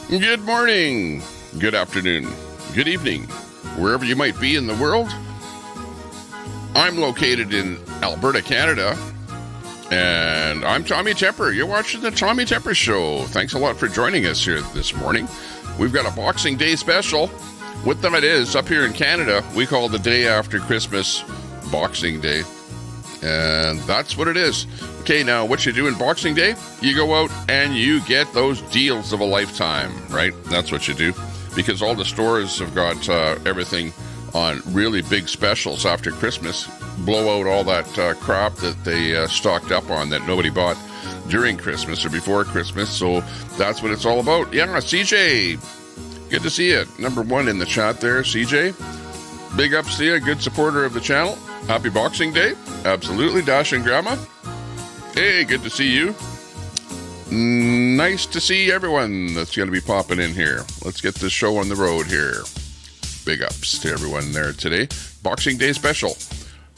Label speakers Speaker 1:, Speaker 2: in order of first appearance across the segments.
Speaker 1: Good morning, good afternoon, good evening, wherever you might be in the world. I'm located in Alberta, Canada, and I'm Tommy Tepper. You're watching the Tommy Tepper Show. Thanks a lot for joining us here this morning. We've got a Boxing Day special. What that is, up here in Canada, we call the day after Christmas Boxing Day. And that's what it is. Okay, now what you do in Boxing Day, you go out and you get those deals of a lifetime, right? That's what you do. Because all the stores have got everything on really big specials after Christmas. Blow out all that crap that they stocked up on that nobody bought during Christmas or before Christmas. So that's what it's all about. Yeah, CJ, good to see you. Number one in the chat there, CJ. Big ups to you, good supporter of the channel. Happy Boxing Day. Absolutely, Dash and Grandma. Hey, good to see you. Nice to see everyone that's going to be popping in here. Let's get this show on the road here. Big ups to everyone there today. Boxing Day special.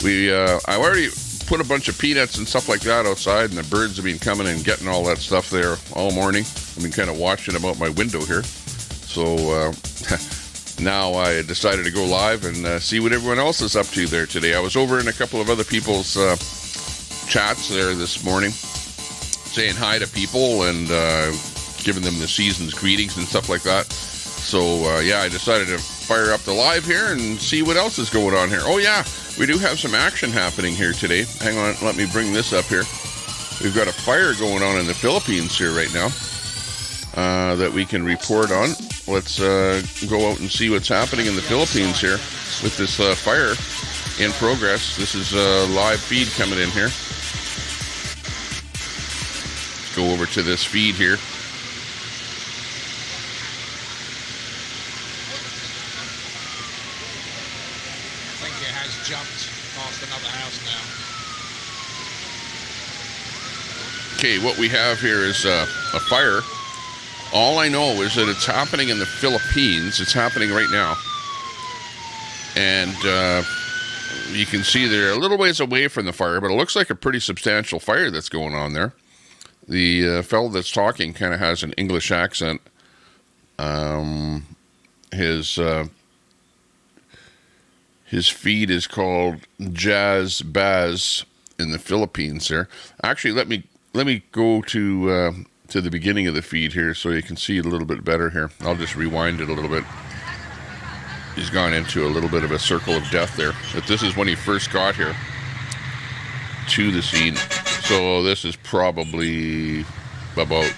Speaker 1: I already put a bunch of peanuts and stuff like that outside, and the birds have been coming and getting all that stuff there all morning. I've been kind of watching them out my window here. So now I decided to go live and see what everyone else is up to there today. I was over in a couple of other people's chats there this morning, saying hi to people and giving them the season's greetings and stuff like that. So yeah, I decided to fire up the live here and see what else is going on here. Oh yeah, we do have some action happening here today. Hang on, let me bring this up here. We've got a fire going on in the Philippines here right now that we can report on. Let's go out and see what's happening in the Philippines here with this fire in progress. This is a live feed coming in here. Let's go over to this feed here.
Speaker 2: I think it has jumped past another house now.
Speaker 1: Okay, what we have here is a fire. All I know is that it's happening in the Philippines. It's happening right now. And you can see they're a little ways away from the fire, but it looks like a pretty substantial fire that's going on there. The fellow that's talking kind of has an English accent. His feed is called Jazz Baz in the Philippines there. Actually, let me go to the beginning of the feed here so you can see it a little bit better here. I'll just rewind it a little bit. He's gone into a little bit of a circle of death there. But this is when he first got here to the scene. So this is probably about,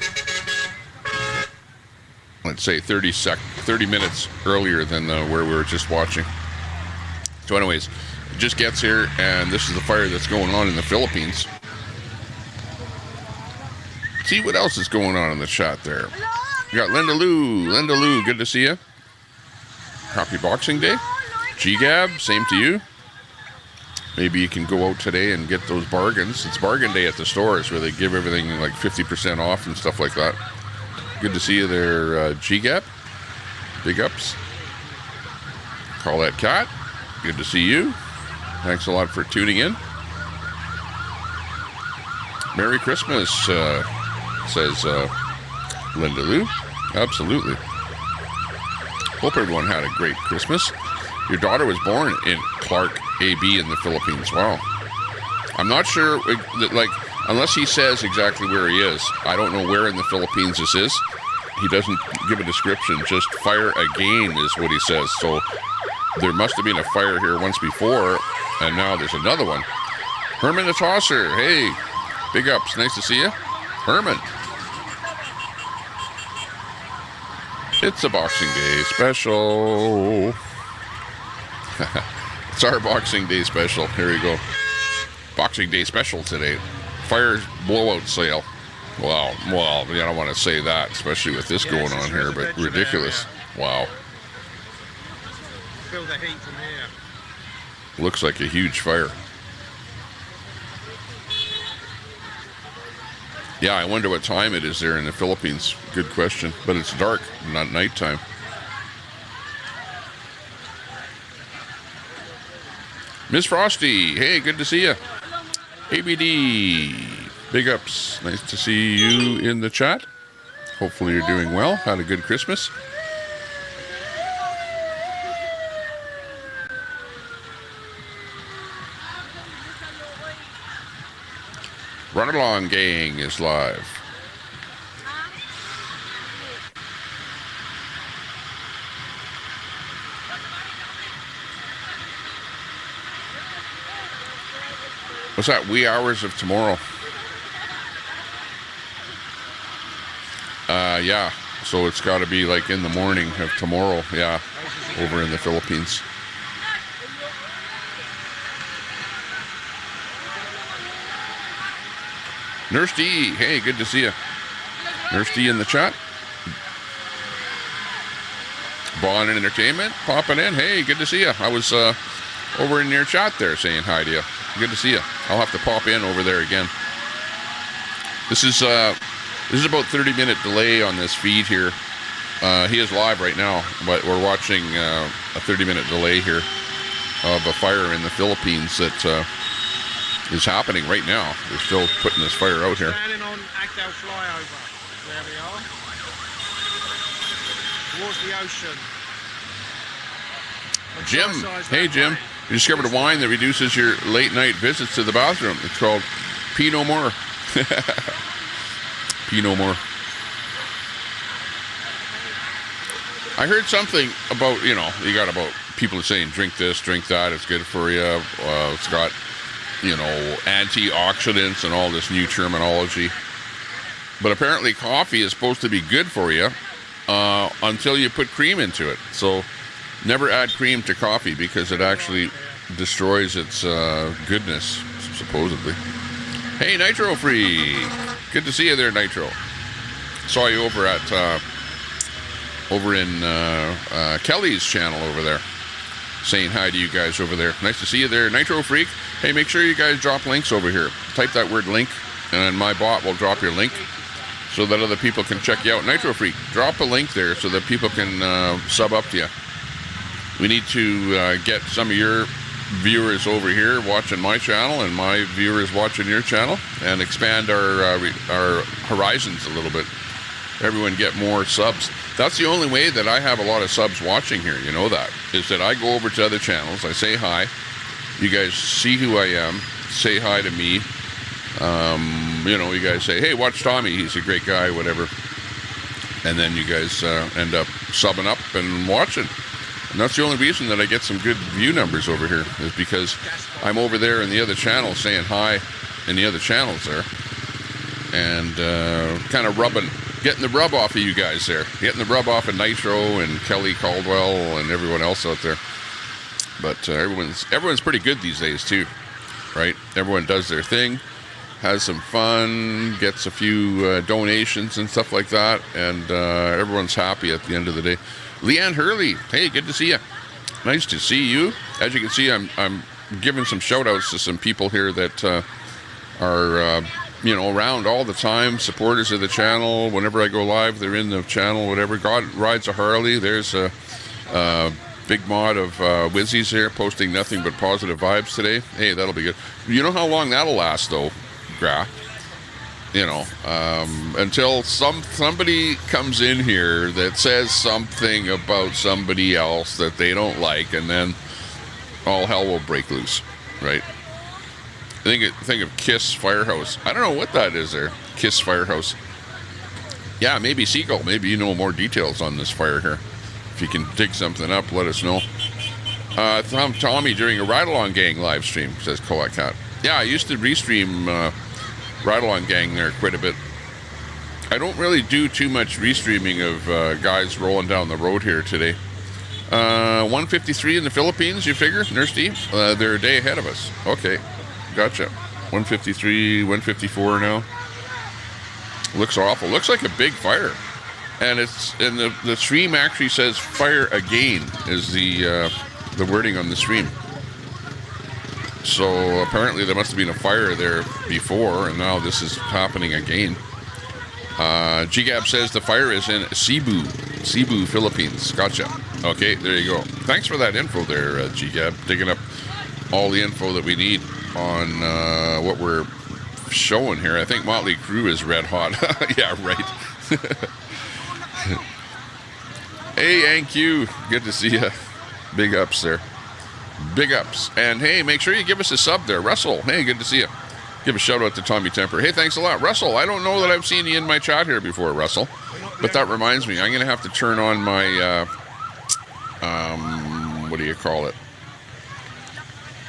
Speaker 1: let's say 30 minutes earlier than where we were just watching. So anyways, it just gets here, and this is the fire that's going on in the Philippines. See what else is going on in the chat there. You got Linda Lou, good to see you. Happy Boxing Day. G-Gab, same to you. Maybe you can go out today and get those bargains. It's bargain day at the stores where they give everything like 50% off and stuff like that. Good to see you there, G-Gab. Big ups. Call that cat. Good to see you. Thanks a lot for tuning in. Merry Christmas, says Linda Lou. Absolutely. Hope everyone had a great Christmas. Your daughter was born in Clark, AB in the Philippines. Wow. I'm not sure, like, unless he says exactly where he is. I don't know where in the Philippines this is. He doesn't give a description. Just fire again is what he says. So there must have been a fire here once before, and now there's another one. Herman the Tosser. Hey, big ups. Nice to see you. Herman. It's a Boxing Day special. It's our Boxing Day special. Here we go. Boxing Day special today. Fire blowout sale. Wow. Well, I don't want to say that, especially with this going on here, but ridiculous. Wow.
Speaker 2: Feel the heat from here.
Speaker 1: Looks like a huge fire. Yeah, I wonder what time it is there in the Philippines. Good question. But it's dark, not nighttime. Miss Frosty, hey, good to see you. ABD, big ups. Nice to see you in the chat. Hopefully you're doing well. Had a good Christmas. Run Along Gang is live. What's that? Wee hours of tomorrow. Yeah. So it's got to be like in the morning of tomorrow. Yeah. Over in the Philippines. Nurse D. Hey, good to see you. Nurse D in the chat. Bond Entertainment popping in. Hey, good to see you. I was over in your chat there saying hi to you. Good to see you. I'll have to pop in over there again. This is about 30-minute delay on this feed here. He is live right now, but we're watching a 30-minute delay here of a fire in the Philippines that is happening right now. They're still putting this fire out here.
Speaker 2: Standing on Agdal flyover. There we are. Towards the ocean.
Speaker 1: Jim, hey Jim, you discovered a wine that reduces your late night visits to the bathroom. It's called Pinot Noir. Pinot Noir. I heard something about, you got about people saying drink this, drink that, it's good for you. It's got, antioxidants and all this new terminology. But apparently coffee is supposed to be good for you until you put cream into it. So never add cream to coffee because it actually destroys its goodness, supposedly. Hey, Nitro Free. Good to see you there, Nitro. Saw you over at over in Kelly's channel over there. Saying hi to you guys over there. Nice to see you there, Nitro Freak. Hey, make sure you guys drop links over here. Type that word link, and my bot will drop your link so that other people can check you out. Nitro Freak, drop a link there so that people can sub up to you. We need to get some of your viewers over here watching my channel and my viewers watching your channel and expand our horizons a little bit. Everyone get more subs. That's the only way that I have a lot of subs watching here, you know that, is that I go over to other channels, I say hi, you guys see who I am, say hi to me, you guys say, hey, watch Tommy, he's a great guy, whatever, and then you guys end up subbing up and watching. And that's the only reason that I get some good view numbers over here, is because I'm over there in the other channel saying hi in the other channels there, and kind of getting the rub off of you guys there. Getting the rub off of Nitro and Kelly Caldwell and everyone else out there. But everyone's pretty good these days too, right? Everyone does their thing, has some fun, gets a few donations and stuff like that, and everyone's happy at the end of the day. Leanne Hurley, hey, good to see you. Nice to see you. As you can see, I'm giving some shout outs to some people here that are around all the time, supporters of the channel. Whenever I go live, they're in the channel, whatever. God Rides a Harley. There's a big mod of Wizzies here posting nothing but positive vibes today. Hey, that'll be good. You know how long that'll last, though, Gra? Until somebody comes in here that says something about somebody else that they don't like, and then all hell will break loose, right? Think of Kiss Firehouse. I don't know what that is there. Kiss Firehouse. Yeah, maybe Seagull. Maybe you know more details on this fire here. If you can dig something up, let us know. Tommy during a Ride Along Gang live stream, says Koa Cat. Yeah, I used to restream Ride Along Gang there quite a bit. I don't really do too much restreaming of guys rolling down the road here today. 153 in the Philippines, you figure, Nurse D? They're a day ahead of us. Okay. Gotcha. 153, 154 now. Looks awful. Looks like a big fire. And the stream actually says fire again is the wording on the stream. So apparently there must have been a fire there before, and now this is happening again. GGAB says the fire is in Cebu, Philippines. Gotcha. Okay, there you go. Thanks for that info there, GGAB. Digging up all the info that we need on what we're showing here. I think Motley Crue is red hot. Yeah, right. Hey, NQ, good to see you. Big ups there. Big ups. And hey, make sure you give us a sub there. Russell, hey, good to see you. Give a shout out to Tommy Temper. Hey, thanks a lot. Russell, I don't know that I've seen you in my chat here before, Russell. But that reminds me, I'm going to have to turn on my, what do you call it?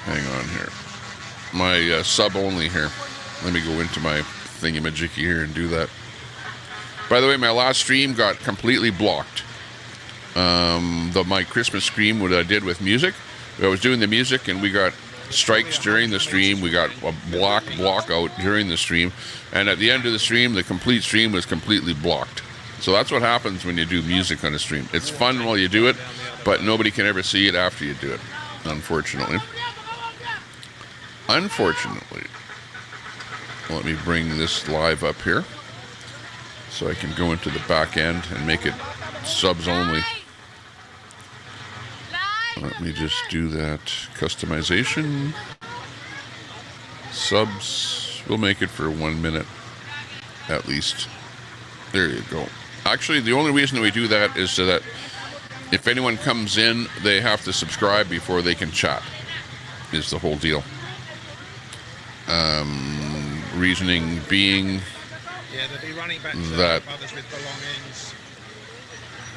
Speaker 1: Hang on here. My sub only here. Let me go into my thingamajiggy here and do that. By the way, my last stream got completely blocked. My Christmas stream, what I did with music, I was doing the music and we got strikes during the stream. We got a block out during the stream. And at the end of the stream, the complete stream was completely blocked. So that's what happens when you do music on a stream. It's fun while you do it, but nobody can ever see it after you do it, unfortunately. Unfortunately. Let me bring this live up here so I can go into the back end and make it subs only. Let me just do that. Customization. Subs. We'll make it for 1 minute at least. There you go. Actually, the only reason we do that is so that if anyone comes in, they have to subscribe before they can chat, is the whole deal. Reasoning being that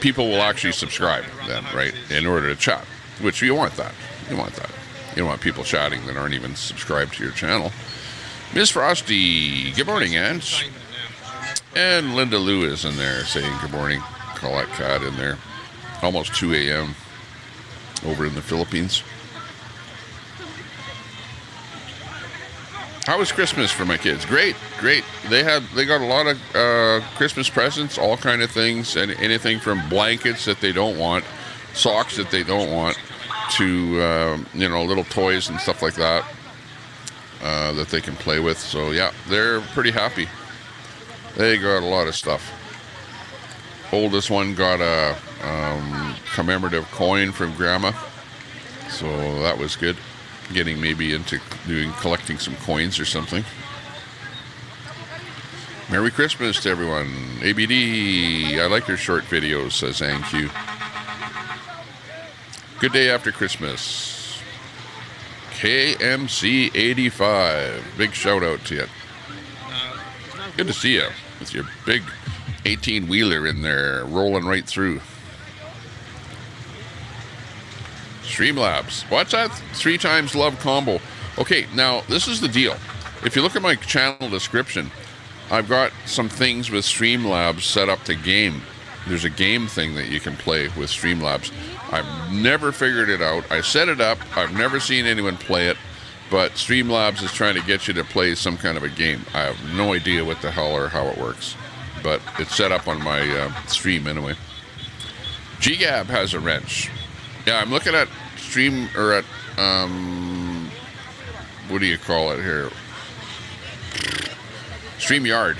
Speaker 1: people will actually subscribe then, right, in order to chat, which you want that. You want that. You don't want people chatting that aren't even subscribed to your channel. Miss Frosty, good morning, Ants. And Linda Lou is in there saying good morning. Call that cat in there. Almost 2 a.m. over in the Philippines. How was Christmas for my kids? Great. They got a lot of Christmas presents, all kind of things, and anything from blankets that they don't want, socks that they don't want, to little toys and stuff like that that they can play with. So yeah, they're pretty happy. They got a lot of stuff. Oldest one got a commemorative coin from Grandma, so that was good. Getting maybe into collecting some coins or something. Merry Christmas to everyone. ABD, I like your short videos, says ANQ. Good day after Christmas. KMC85, big shout out to you. Good to see you with your big 18-wheeler in there, rolling right through. Streamlabs. What's that? 3 times love combo. Okay, now this is the deal. If you look at my channel description, I've got some things with Streamlabs set up to game. There's a game thing that you can play with Streamlabs. I've never figured it out. I set it up. I've never seen anyone play it. But Streamlabs is trying to get you to play some kind of a game. I have no idea what the hell or how it works. But it's set up on my stream anyway. GGAB has a wrench. Yeah, I'm looking at stream, or at, what do you call it here? StreamYard.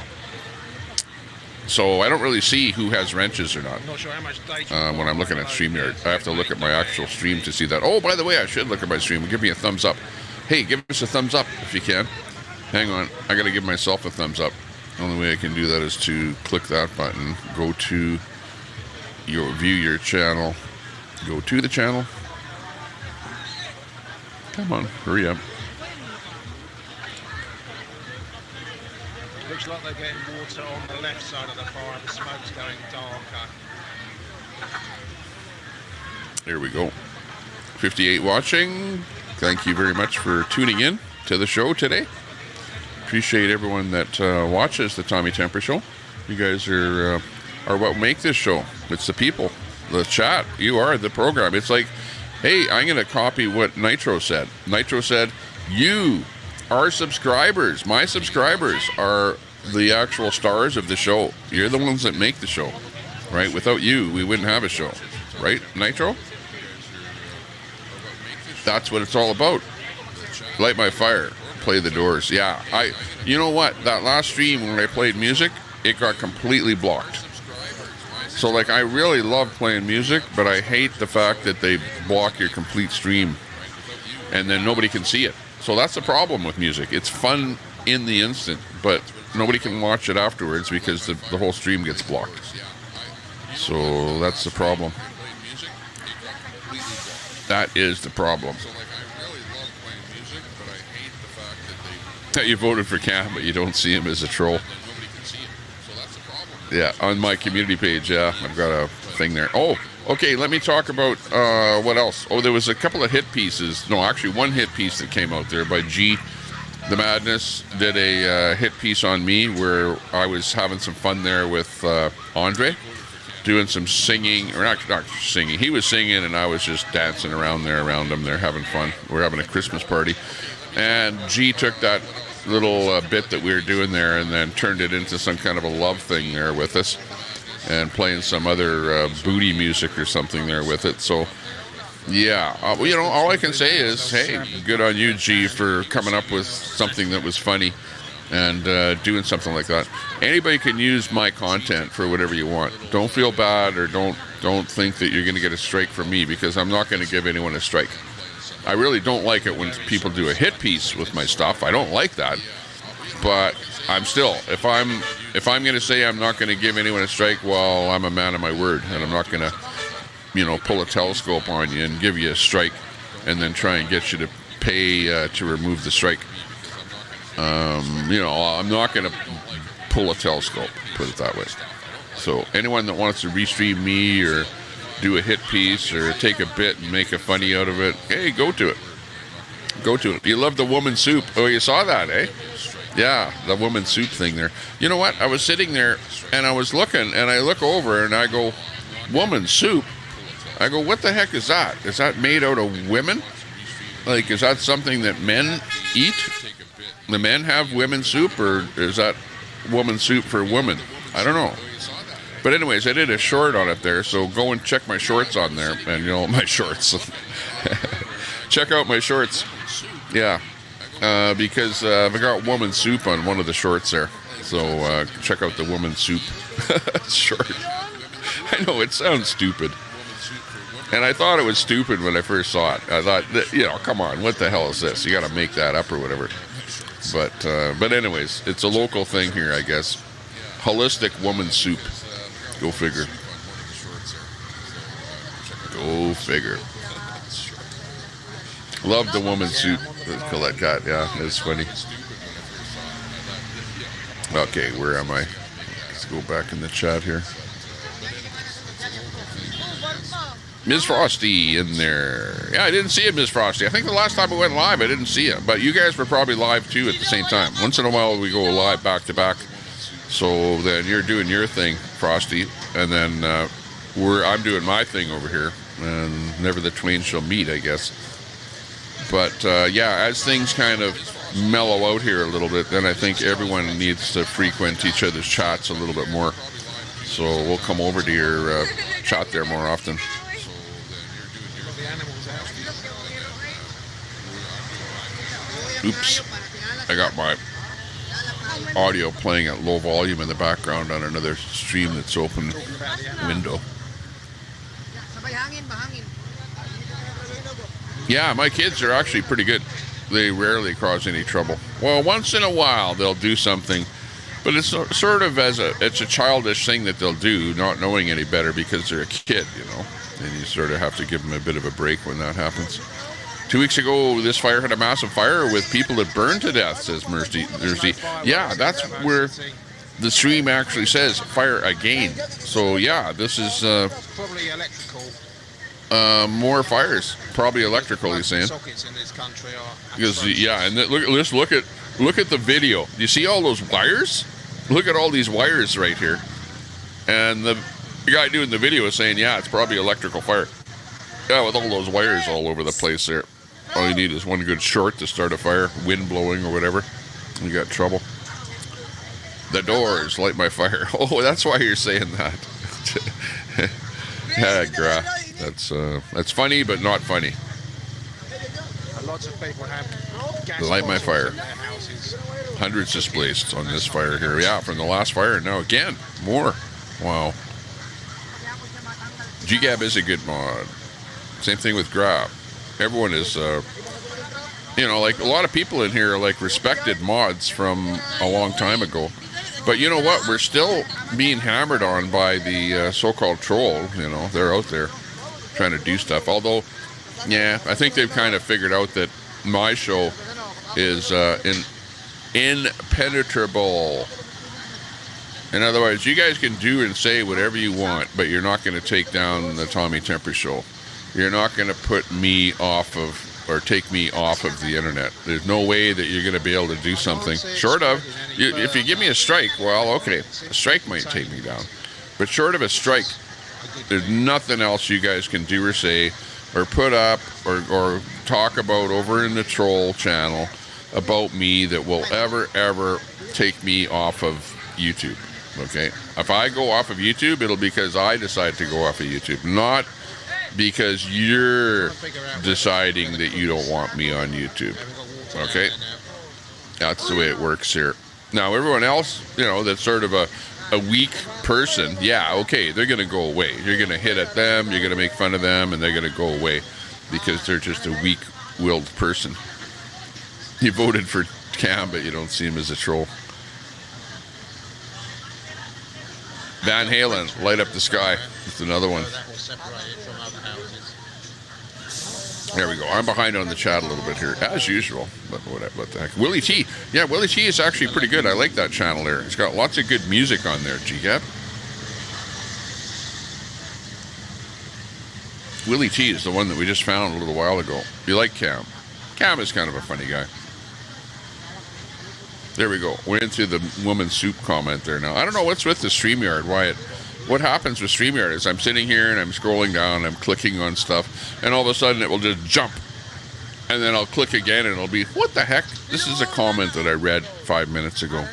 Speaker 1: So I don't really see who has wrenches or not.
Speaker 2: Not sure how much data
Speaker 1: when I'm looking at StreamYard. I have to look at my actual stream to see that. Oh, by the way, I should look at my stream. Give me a thumbs up. Hey, give us a thumbs up if you can. Hang on. I got to give myself a thumbs up. The only way I can do that is to click that button. Go to your view your channel. Go to the channel. Come on, hurry up.
Speaker 2: Looks like they're getting water on the left side of the fire. The smoke's going darker.
Speaker 1: There we go. 58 watching. Thank you very much for tuning in to the show today. Appreciate everyone that watches the Tommy Temper Show. You guys are what make this show. It's the people, the chat. You are the program. It's like, hey, I'm going to copy what Nitro said. Nitro said, you, our subscribers, my subscribers are the actual stars of the show. You're the ones that make the show, right? Without you, we wouldn't have a show, right, Nitro? That's what it's all about. Light my fire. Play the Doors. Yeah, you know what? That last stream when I played music, it got completely blocked. So like, I really love playing music, but I hate the fact that they block your complete stream and then nobody can see it. So that's the problem with music. It's fun in the instant, but nobody can watch it afterwards because the whole stream gets blocked. So that's the problem. That is the problem. That you voted for Cam, but you don't see him as a troll. Yeah, on my community page, yeah, I've got a thing there. Oh, okay, let me talk about what else. Oh, there was a couple of hit pieces. No, actually one hit piece that came out there by G. The Madness did a hit piece on me where I was having some fun there with Andre, doing some singing, or not singing. He was singing and I was just dancing around him there, having fun. We're having a Christmas party. And G took that little bit that we were doing there and then turned it into some kind of a love thing there with us, and playing some other booty music or something there with it. So yeah, you know, all I can say is, hey, good on you, G, for coming up with something that was funny and doing something like that. Anybody can use my content for whatever you want. Don't feel bad, or don't think that you're going to get a strike from me, because I'm not going to give anyone a strike. I really don't like it when people do a hit piece with my stuff. I don't like that. But I'm still, if I'm going to say I'm not going to give anyone a strike, well, I'm a man of my word, and I'm not going to, you know, pull a telescope on you and give you a strike and then try and get you to pay to remove the strike. You know, I'm not going to pull a telescope, put it that way. So anyone that wants to restream me or do a hit piece or take a bit and make a funny out of it, hey, go to it. Go to it. You love the woman soup. Oh, you saw that, eh? Yeah, the woman soup thing there. You know what? I was sitting there and I was looking, and I look over and I go, woman soup? I go, what the heck is that? Is that made out of women? Like, is that something that men eat? The men have women soup, or is that woman soup for women? I don't know. But anyways, I did a short on it there, so go and check my shorts on there. And, you know, my shorts. Check out my shorts. Yeah. Because I got woman soup on one of the shorts there. So check out the woman soup short. I know, it sounds stupid. And I thought it was stupid when I first saw it. I thought, you know, come on, what the hell is this? You got to make that up or whatever. But anyways, it's a local thing here, I guess. Holistic woman soup. Go figure. Go figure. Love the woman soup. Colette got, yeah, it's funny. Okay, where am I? Let's go back in the chat here. Ms. Frosty in there. Yeah, I didn't see it, Ms. Frosty. I think the last time I went live, I didn't see it. But you guys were probably live too at the same time. Once in a while, we go live back to back. So then you're doing your thing, Frosty, and then I'm doing my thing over here, and never the twain shall meet, I guess. But yeah, as things kind of mellow out here a little bit, then I think everyone needs to frequent each other's chats a little bit more. So we'll come over to your chat there more often. Oops, I got my audio playing at low volume in the background on another stream that's open window. Yeah, my kids are actually pretty good. They rarely cause any trouble. Well, once in a while they'll do something, but it's sort of it's a childish thing that they'll do, not knowing any better because they're a kid, you know. And you sort of have to give them a bit of a break when that happens. 2 weeks ago, this fire had a massive fire with people that burned to death, says Mercy. Yeah, that's where the stream actually says fire again. So yeah, this is
Speaker 2: probably electrical.
Speaker 1: More fires, probably electrical. He's saying. Because yeah, and let's look at the video. You see all those wires? Look at all these wires right here. And the guy doing the video is saying, yeah, it's probably electrical fire. Yeah, with all those wires all over the place there. All you need is one good short to start a fire, wind blowing or whatever. You got trouble. The doors light my fire. Oh, that's why you're saying that. Yeah, gra. That's funny, but not funny.
Speaker 2: Lots of people have gas
Speaker 1: light my fire.
Speaker 2: in their houses.
Speaker 1: Hundreds displaced on this fire here. Yeah, from the last fire. Now again, more. Wow. GGAB is a good mod. Same thing with Grab. Everyone is you know, like a lot of people in here are like respected mods from a long time ago. But you know what? We're still being hammered on by the so-called trolls. You know, they're out there trying to do stuff. Although, yeah, I think they've kind of figured out that my show is impenetrable. In other words, you guys can do and say whatever you want, but you're not going to take down the Tommy Temper Show. You're not going to put me off of, or take me off of the internet. There's no way that you're going to be able to do something short of, if you give me a strike, well, okay, a strike might take me down. But short of a strike, there's nothing else you guys can do or say or put up or talk about over in the troll channel about me that will ever take me off of YouTube. Okay? If I go off of YouTube, it'll be because I decide to go off of YouTube, not because you're deciding that you don't want me on YouTube. Okay? That's the way it works here. Now, everyone else, you know, that's sort of a weak person, yeah, okay, they're going to go away. You're going to hit at them, you're going to make fun of them, and they're going to go away because they're just a weak-willed person. You voted for Cam, but you don't see him as a troll. Van Halen, Light Up the Sky. That's another one. There we go. I'm behind on the chat a little bit here, as usual. But what the heck? Willie T. Yeah, Willie T is actually pretty good. I like that channel there. It's got lots of good music on there, G-Gap. Willie T is the one that we just found a little while ago. You like Cam? Cam is kind of a funny guy. There we go. We're into the woman soup comment there now. I don't know what's with the StreamYard. What happens with StreamYard is I'm sitting here and I'm scrolling down, I'm clicking on stuff, and all of a sudden it will just jump. And then I'll click again and it'll be, what the heck? This is a comment that I read 5 minutes ago.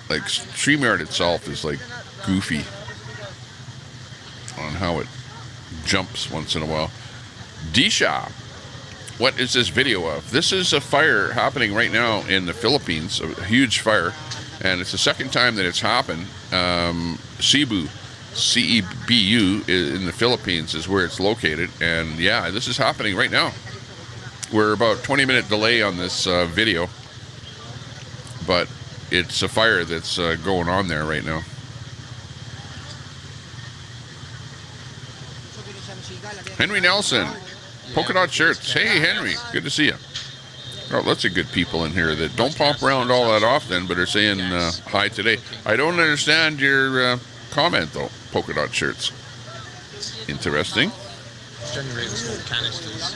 Speaker 1: Like, StreamYard itself is like goofy on how it jumps once in a while. Disha. What is this video of? This is a fire happening right now in the Philippines, a huge fire, and it's the second time that it's happened. Cebu, C-E-B-U, in the Philippines is where it's located, and yeah, this is happening right now. We're about 20-minute delay on this video, but it's a fire that's going on there right now. Henry Nelson. Polka dot shirts. Hey, Henry. Good to see you. Oh, lots of good people in here that don't pop around all that often, but are saying hi today. I don't understand your comment, though. Polka dot shirts. Interesting.
Speaker 2: Generally, it's called canisters,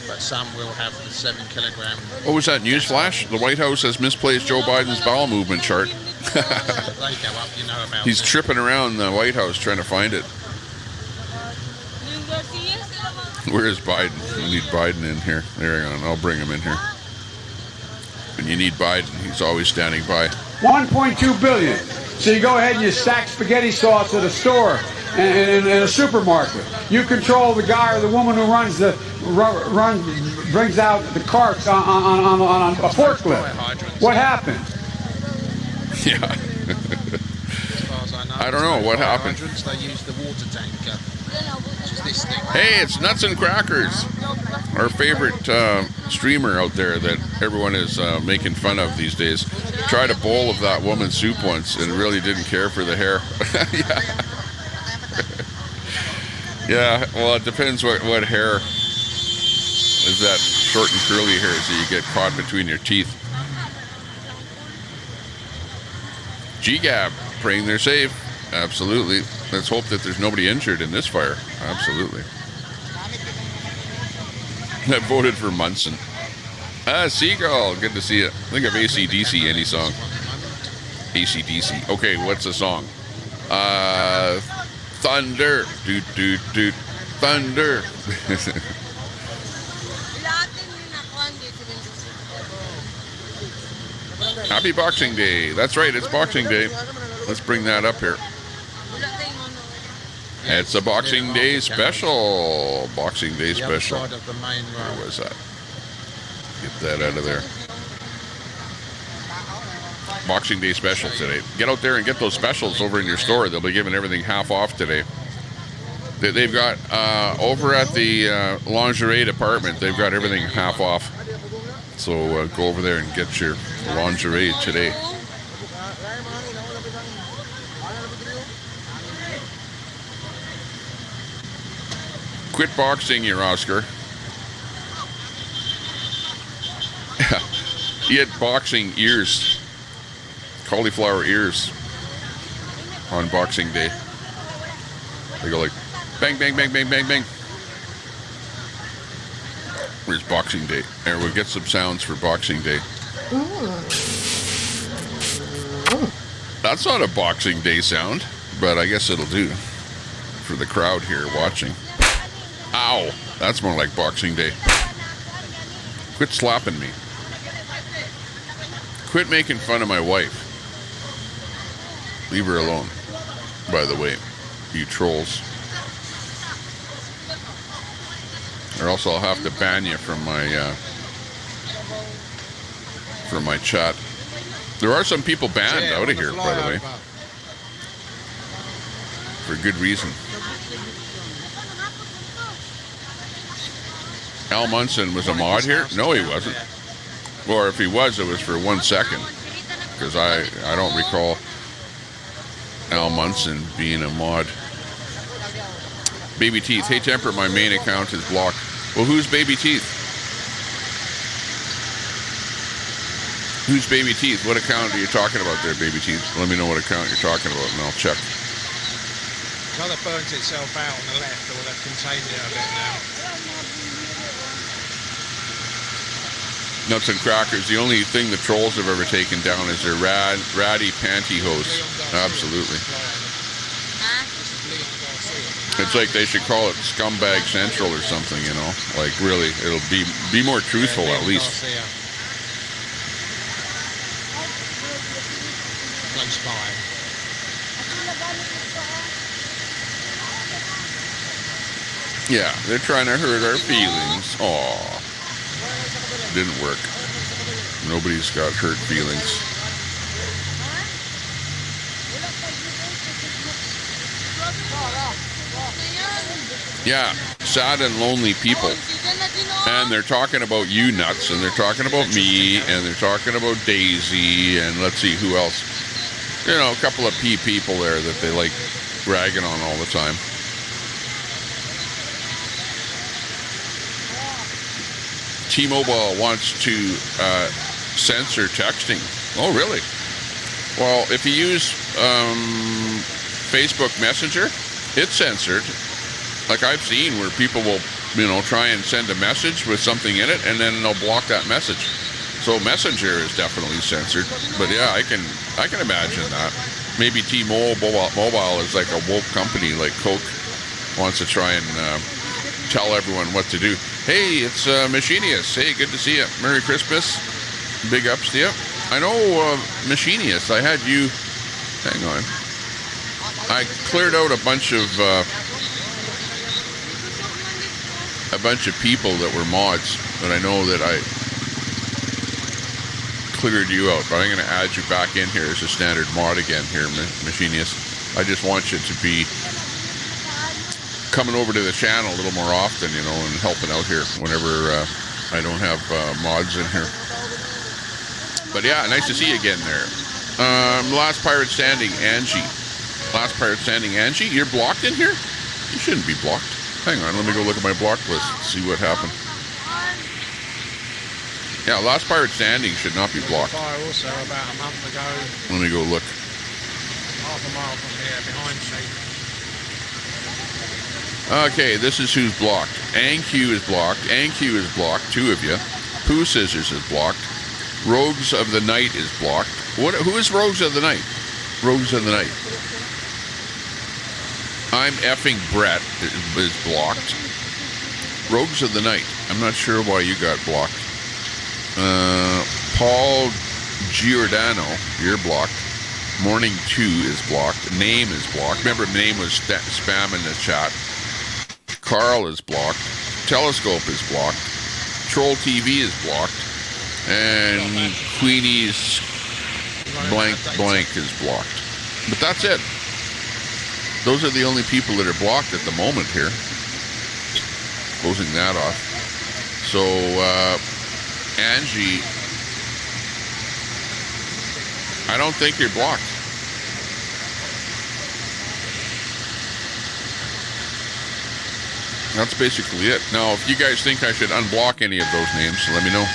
Speaker 2: but some will have the 7 kilogram.
Speaker 1: What was that news flash? The White House has misplaced Joe Biden's bowel movement chart.
Speaker 2: They go up, you know about.
Speaker 1: He's tripping around the White House trying to find it. Where is Biden? We need Biden in here. There you go. I'll bring him in here. When you need Biden, he's always standing by.
Speaker 3: 1.2 billion. So you go ahead and you stack spaghetti sauce at a store and in a supermarket. You control the guy or the woman who brings out the carts on a forklift. What happened?
Speaker 1: Yeah. I don't know what happened.
Speaker 2: They use the water tanker. This thing.
Speaker 1: Hey, it's Nuts and Crackers, our favorite streamer out there that everyone is making fun of these days. Tried a bowl of that woman's soup once and really didn't care for the hair. Yeah, well, it depends what hair is that short and curly hair so you get caught between your teeth. G-Gab, praying they're safe. Absolutely. Let's hope that there's nobody injured in this fire. Absolutely. I voted for Munson. Seagull, good to see you. Think of AC/DC, any song. AC/DC. Okay, what's the song? Thunder. Doot, doot, doot. Thunder. Happy Boxing Day. That's right, it's Boxing Day. Let's bring that up here. It's a Boxing Day special. Boxing Day special. Where was that? Get that out of there. Boxing Day special today. Get out there and get those specials over in your store. They'll be giving everything half off today. They've got, over at the lingerie department, they've got everything half off. So go over there and get your lingerie today. Quit boxing, your Oscar. He had boxing ears, cauliflower ears, on Boxing Day. They go like bang, bang, bang, bang, bang, bang. Where's Boxing Day? There, we'll get some sounds for Boxing Day. That's not a Boxing Day sound, but I guess it'll do for the crowd here watching. Ow! That's more like Boxing Day. Quit slapping me. Quit making fun of my wife. Leave her alone, by the way, you trolls. Or else I'll have to ban you from my chat. There are some people banned out of here, by the way. For good reason. Al Munson was a mod here? No, he wasn't. Or if he was, it was for 1 second. Because I don't recall Al Munson being a mod. Baby Teeth. Hey, Temper, my main account is blocked. Well, who's Baby Teeth? Who's Baby Teeth? What account are you talking about there, Baby Teeth? Let me know what account you're talking about, and I'll check.
Speaker 2: It's either burnt itself out on the left, or they've contained it a bit now.
Speaker 1: Nuts and crackers. The only thing the trolls have ever taken down is their ratty pantyhose. Absolutely. It's like they should call it Scumbag Central or something, you know? Like, really, it'll be more truthful, at least.
Speaker 2: Close by.
Speaker 1: Yeah, they're trying to hurt our feelings. Aw. Didn't work. Nobody's got hurt feelings. Yeah, sad and lonely people. And they're talking about you nuts, and they're talking about me, and they're talking about Daisy, and let's see who else. You know, a couple of people there that they like ragging on all the time. T-Mobile wants to censor texting. Oh, really? Well, if you use Facebook Messenger, it's censored. Like I've seen where people will, you know, try and send a message with something in it, and then they'll block that message. So Messenger is definitely censored. But yeah, I can imagine that. Maybe T-Mobile is like a woke company, like Coke wants to try and tell everyone what to do. Hey, it's Machinius. Hey, good to see you. Merry Christmas. Big ups to you. I know Machinius. I had you. Hang on. I cleared out a bunch of people that were mods, but I know that I cleared you out. But I'm going to add you back in here as a standard mod again here, Machinius. I just want you to be coming over to the channel a little more often, you know, and helping out here whenever I don't have mods in here. But yeah, nice to see you again there. Last Pirate Standing, Angie. Last Pirate Standing, Angie, you're blocked in here? You shouldn't be blocked. Hang on, let me go look at my block list and see what happened. Yeah, Last Pirate Standing should not be blocked.
Speaker 2: Fire also about a month ago.
Speaker 1: Let me go look.
Speaker 2: Half a mile from here, behind me.
Speaker 1: Okay, this is who's blocked. AngQ is blocked. AngQ is blocked. Two of you. Pooh Scissors is blocked. Rogues of the Night is blocked. Who is Rogues of the Night? Rogues of the Night. I'm effing Brett is blocked. Rogues of the Night. I'm not sure why you got blocked. Paul Giordano, you're blocked. Morning 2 is blocked. Name is blocked. Remember, Name was spam in the chat. Carl is blocked. Telescope is blocked. Troll TV is blocked. And Queenie's blank is blocked. But that's it. Those are the only people that are blocked at the moment here. Closing that off. So, Angie, I don't think you're blocked. That's basically it. Now, if you guys think I should unblock any of those names, let me know.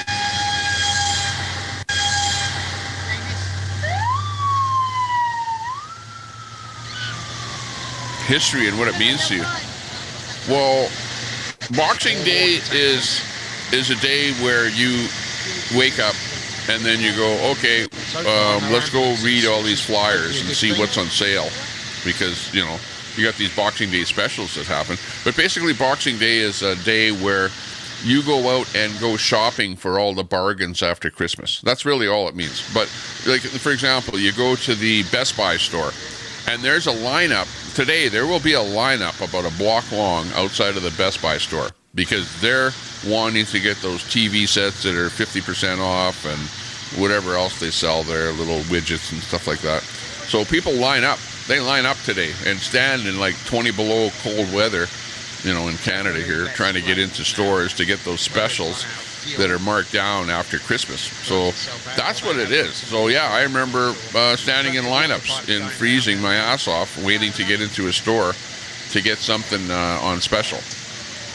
Speaker 1: History and what it means to you. Well, Boxing Day is a day where you wake up and then you go, okay, let's go read all these flyers and see what's on sale, because, you know, you got these Boxing Day specials that happen. But basically, Boxing Day is a day where you go out and go shopping for all the bargains after Christmas. That's really all it means. But, like, for example, you go to the Best Buy store, and there's a lineup. Today, there will be a lineup about a block long outside of the Best Buy store, because they're wanting to get those TV sets that are 50% off and whatever else they sell there, little widgets and stuff like that. So people line up. They line up today and stand in like 20 below cold weather, you know, in Canada here, trying to get into stores to get those specials that are marked down after Christmas. So that's what it is. So yeah, I remember standing in lineups and freezing my ass off, waiting to get into a store to get something on special.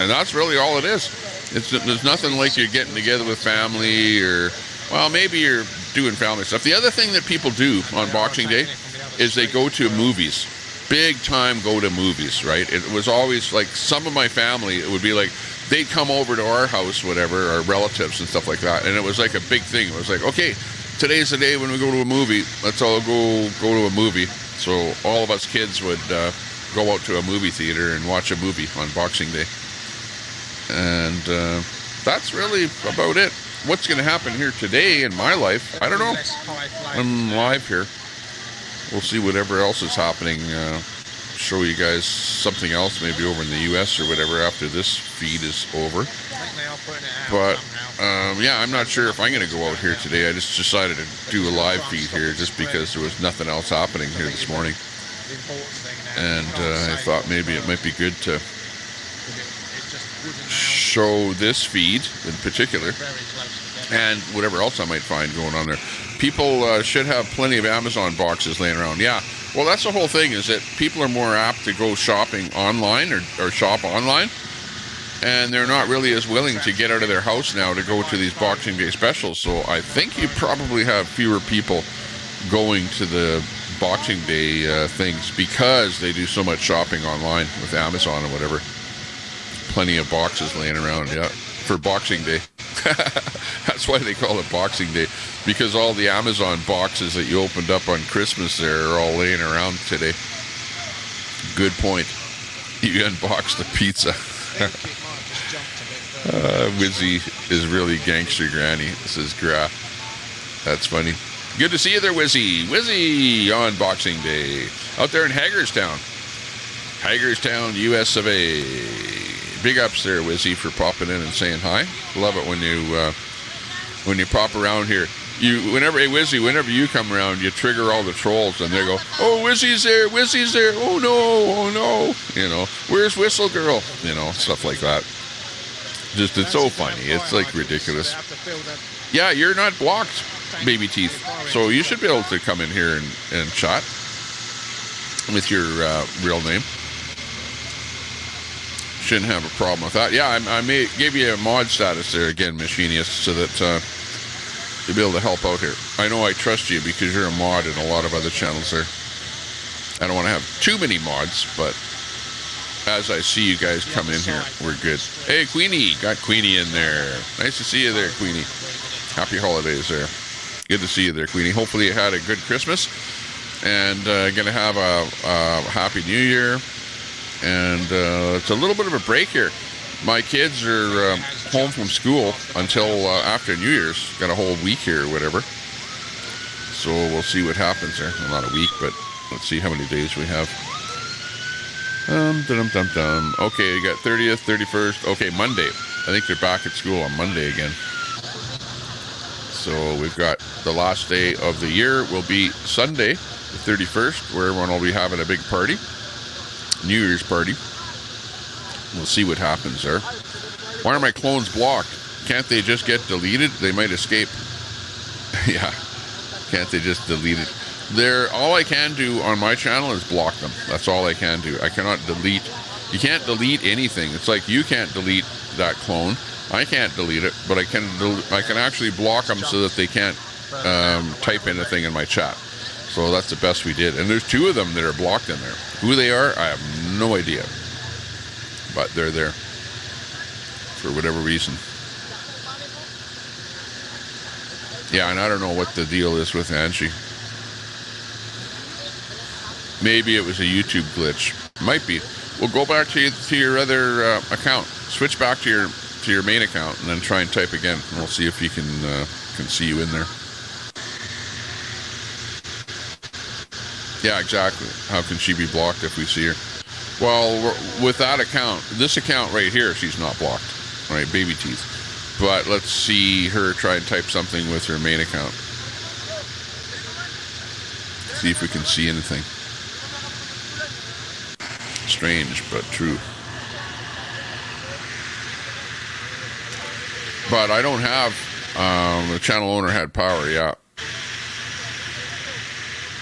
Speaker 1: And that's really all it is. There's nothing like you're getting together with family, or, well, maybe you're doing family stuff. The other thing that people do on Boxing Day is they go to movies. Big time go to movies, right? It was always like, some of my family, it would be like, they'd come over to our house, whatever, our relatives and stuff like that. And it was like a big thing. It was like, okay, today's the day when we go to a movie. Let's all go to a movie. So all of us kids would go out to a movie theater and watch a movie on Boxing Day. And that's really about it. What's going to happen here today in my life, I don't know. I'm live here. We'll see whatever else is happening. Show you guys something else, maybe over in the U.S. or whatever, after this feed is over. But yeah, I'm not sure if I'm going to go out here today. I just decided to do a live feed here just because there was nothing else happening here this morning. And I thought maybe it might be good to show this feed in particular, and whatever else I might find going on there. People should have plenty of Amazon boxes laying around. Yeah, well, that's the whole thing, is that people are more apt to go shopping online or shop online, and they're not really as willing to get out of their house now to go to these Boxing Day specials. So I think you probably have fewer people going to the Boxing Day things because they do so much shopping online with Amazon or whatever. Plenty of boxes laying around, yeah, for Boxing Day. That's why they call it Boxing Day, because all the Amazon boxes that you opened up on Christmas there are all laying around today. Good point. You unboxed the pizza. Wizzy is really gangster granny, says Gra. That's funny. Good to see you there, Wizzy. Wizzy on Boxing Day. Out there in Hagerstown. Hagerstown, US of A. Big ups there, Wizzy, for popping in and saying hi. Love it when you pop around here. Whenever you come around, you trigger all the trolls, and they go, "Oh, Wizzy's there, Wizzy's there. Oh no, oh no." You know, where's Whistle Girl? You know, stuff like that. Just, it's so funny. It's like ridiculous. Yeah, you're not blocked, Baby Teeth. So you should be able to come in here and chat with your real name. Shouldn't have a problem with that. Yeah, I may give you a mod status there again, Machinius, so that you'll be able to help out here. I know I trust you because you're a mod in a lot of other channels there. I don't want to have too many mods, but as I see you guys come in here, we're good. Hey, Queenie, got Queenie in there. Nice to see you there, Queenie. Happy holidays there. Good to see you there, Queenie. Hopefully you had a good Christmas and going to have a happy New Year. And it's a little bit of a break here. My kids are home from school until after New Year's. Got a whole week here or whatever. So we'll see what happens there. Well, not a week, but let's see how many days we have. Okay, you got 30th, 31st. Okay, Monday. I think they're back at school on Monday again. So we've got the last day of the year will be Sunday, the 31st, where everyone will be having a big party. New Year's party. We'll see what happens there. Why are my clones blocked? Can't they just get deleted? They might escape. Yeah. Can't they just delete it? All I can do on my channel is block them. That's all I can do. I cannot delete. You can't delete anything. It's like you can't delete that clone. I can't delete it, but I can actually block them so that they can't type anything in my chat. So that's the best we did. And there's 2 of them that are blocked in there. Who they are, I have no idea. But they're there for whatever reason. Yeah, and I don't know what the deal is with Angie. Maybe it was a YouTube glitch. Might be. Well, go back to your other account. Switch back to your main account and then try and type again. And we'll see if he can see you in there. Yeah, exactly. How can she be blocked if we see her? Well, with that account, this account right here, she's not blocked. Right, baby teeth. But let's see her try and type something with her main account. See if we can see anything. Strange, but true. But I don't have, the channel owner had power, yeah.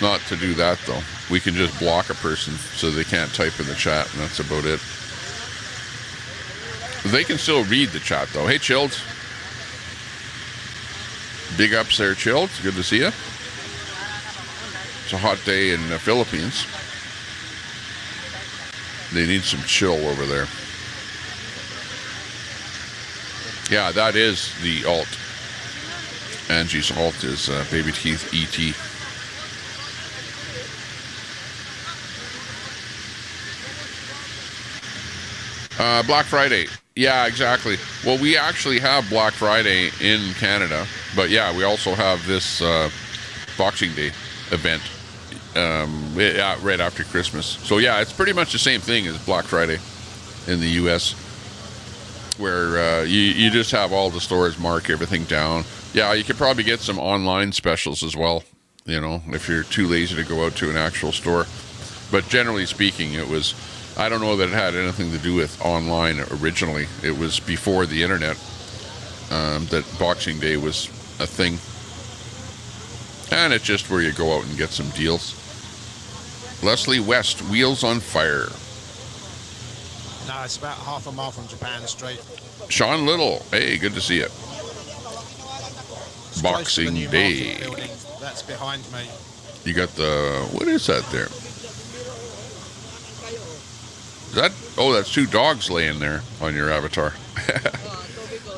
Speaker 1: Not to do that, though. We can just block a person so they can't type in the chat, and that's about it. They can still read the chat, though. Hey, Chilled. Big ups there, Chilled. Good to see you. It's a hot day in the Philippines. They need some chill over there. Yeah, that is the alt. Angie's alt is Baby Teeth ET. Black Friday. Yeah, exactly. Well, we actually have Black Friday in Canada, but yeah, we also have this Boxing Day event right after Christmas. So yeah, it's pretty much the same thing as Black Friday in the U.S., where you just have all the stores mark everything down. Yeah, you could probably get some online specials as well, you know, if you're too lazy to go out to an actual store. But generally speaking, it was... I don't know that it had anything to do with online originally. It was before the internet that Boxing Day was a thing. And it's just where you go out and get some deals. Leslie West, Wheels on Fire.
Speaker 2: No, it's about half a mile from Japan Street.
Speaker 1: Sean Little, hey, good to see you.
Speaker 2: It's
Speaker 1: Boxing Day.
Speaker 2: That's behind me.
Speaker 1: You got the... What is that there? Is that, oh, that's 2 dogs laying there on your avatar.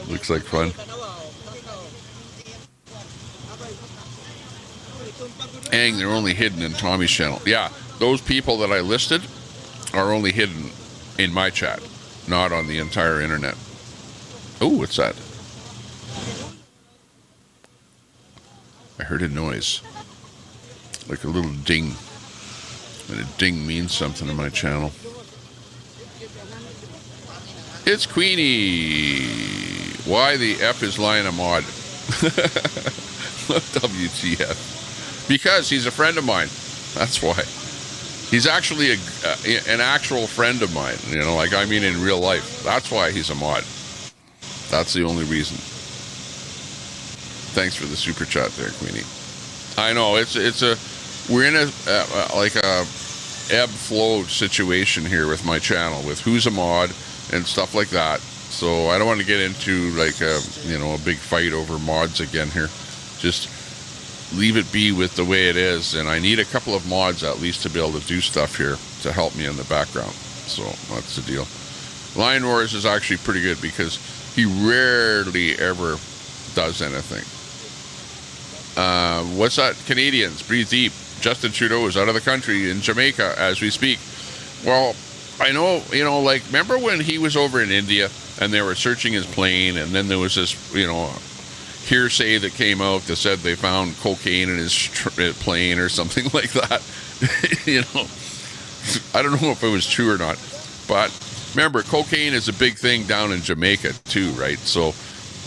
Speaker 1: Looks like fun. Dang, they're only hidden in Tommy's channel. Yeah, those people that I listed are only hidden in my chat, not on the entire internet. Oh, what's that? I heard a noise. Like a little ding. And a ding means something in my channel. It's Queenie. Why the F is Lion a mod? WTF. Because he's a friend of mine. That's why. He's actually an actual friend of mine. You know, like I mean in real life. That's why he's a mod. That's the only reason. Thanks for the super chat there, Queenie. I know we're in like a ebb flow situation here with my channel with who's a mod and stuff like that. So I don't want to get into like a big fight over mods again here. Just leave it be with the way it is. And I need a couple of mods at least to be able to do stuff here to help me in the background. So that's the deal. Lion Wars is actually pretty good because he rarely ever does anything. What's that? Canadians, breathe deep. Justin Trudeau is out of the country in Jamaica as we speak. Well, I know, like, remember when he was over in India and they were searching his plane and then there was this, hearsay that came out that said they found cocaine in his plane or something like that. I don't know if it was true or not. But remember, cocaine is a big thing down in Jamaica too, right? So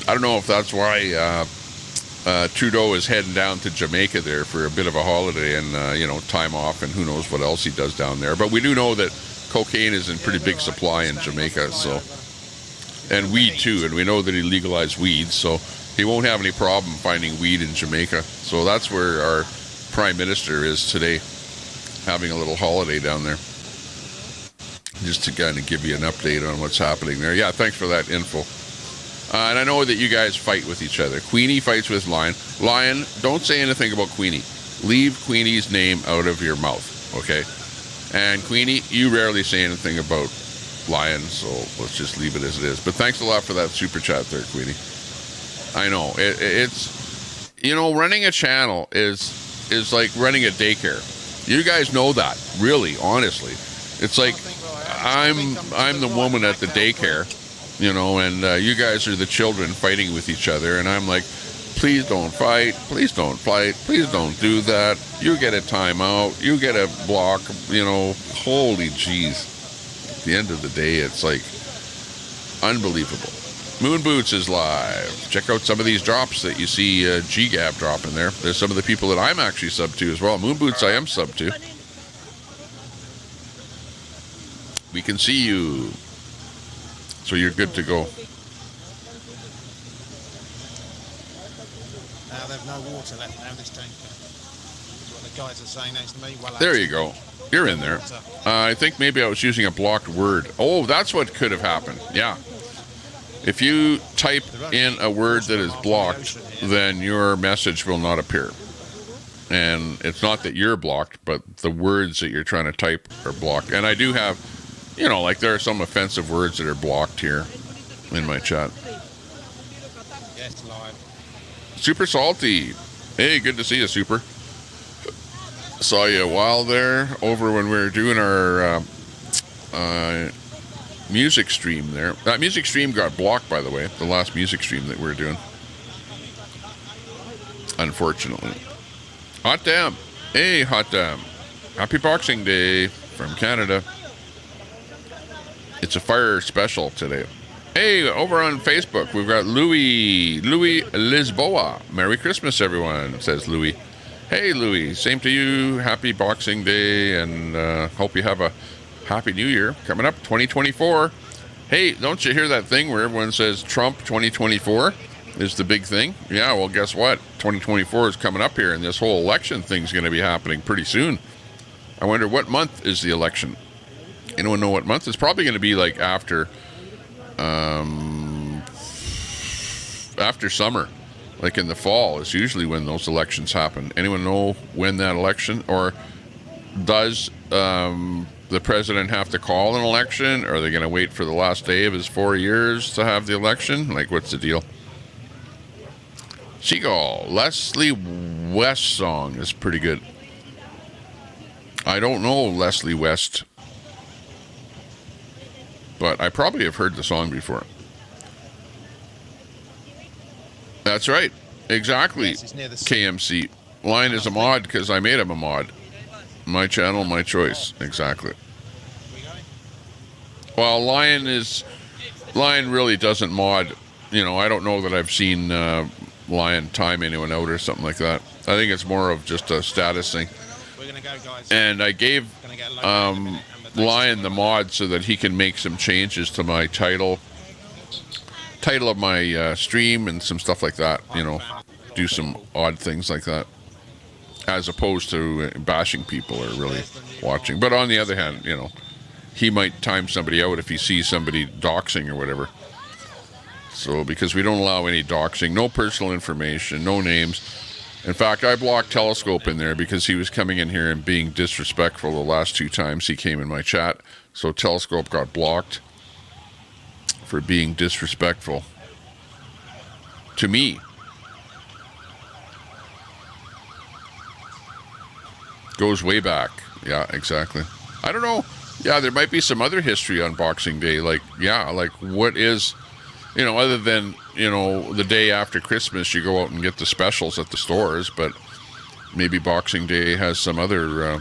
Speaker 1: I don't know if that's why Trudeau is heading down to Jamaica there for a bit of a holiday and, time off and who knows what else he does down there. But we do know that cocaine is in pretty big supply in Jamaica, so and weed too. And we know that he legalized weed, so he won't have any problem finding weed in Jamaica. So that's where our Prime Minister is today, having a little holiday down there. Just to kind of give you an update on what's happening there. Yeah, thanks for that info. And I know that you guys fight with each other. Queenie fights with Lion. Lion, don't say anything about Queenie. Leave Queenie's name out of your mouth, okay? And Queenie, you rarely say anything about Lion, so let's just leave it as it is. But thanks a lot for that super chat there, Queenie. I know it's, you know, running a channel is like running a daycare. You guys know that, really, honestly. It's like I'm the woman at the daycare, you know, and you guys are the children fighting with each other, and I'm like, please don't fight, please don't fight, please don't do that. You get a timeout, you get a block, you know. Holy jeez. At the end of the day, it's like unbelievable. Moon Boots is live. Check out some of these drops that you see GGAB dropping there. There's some of the people that I'm actually sub to as well. Moon Boots I am sub to. We can see you. So you're good to go.
Speaker 2: They've no water left now, this tanker. That's what the guys are saying next to me. Well,
Speaker 1: there you go. You're in there. I think maybe I was using a blocked word. Oh, that's what could have happened. Yeah. If you type in a word that is blocked, then your message will not appear. And it's not that you're blocked, but the words that you're trying to type are blocked. And I do have, you know, like there are some offensive words that are blocked here in my chat.
Speaker 2: Yes, live.
Speaker 1: Super Salty. Hey, good to see you, Super. Saw you a while there over when we were doing our music stream there. That music stream got blocked, by the way, the last music stream that we were doing. Unfortunately. Hot Damn. Hey, Hot Damn. Happy Boxing Day from Canada. It's a fire special today. Hey, over on Facebook, we've got Louis Lisboa. Merry Christmas, everyone, says Louis. Hey, Louis, same to you. Happy Boxing Day, and hope you have a Happy New Year coming up, 2024. Hey, don't you hear that thing where everyone says Trump 2024 is the big thing? Yeah, well, guess what? 2024 is coming up here, and this whole election thing's going to be happening pretty soon. I wonder what month is the election? Anyone know what month? It's probably going to be like after summer, like in the fall is usually when those elections happen. Anyone know when that election, or does the president have to call an election? Or are they going to wait for the last day of his 4 years to have the election? Like, what's the deal? Seagull, Leslie West song is pretty good. I don't know Leslie West, but I probably have heard the song before. That's right. Exactly.
Speaker 2: Yes,
Speaker 1: KMC. Lion is a mod because I made him a mod. My channel, my choice. Exactly. Well, Lion really doesn't mod. You know, I don't know that I've seen Lion time anyone out or something like that. I think it's more of just a status thing.
Speaker 2: We're gonna go, guys.
Speaker 1: And I gave Lion the mod so that he can make some changes to my title of my stream and some stuff like that, you know, do some odd things like that, as opposed to bashing people or really watching. But on the other hand, you know, he might time somebody out if he sees somebody doxing or whatever. So, because we don't allow any doxing, no personal information, no names. In fact, I blocked Telescope in there because he was coming in here and being disrespectful the last 2 times he came in my chat. So Telescope got blocked for being disrespectful to me. Goes way back. Yeah, exactly. I don't know. Yeah, there might be some other history on Boxing Day. Like, yeah, like what is, you know, other than, you know, the day after Christmas, you go out and get the specials at the stores, but maybe Boxing Day has some other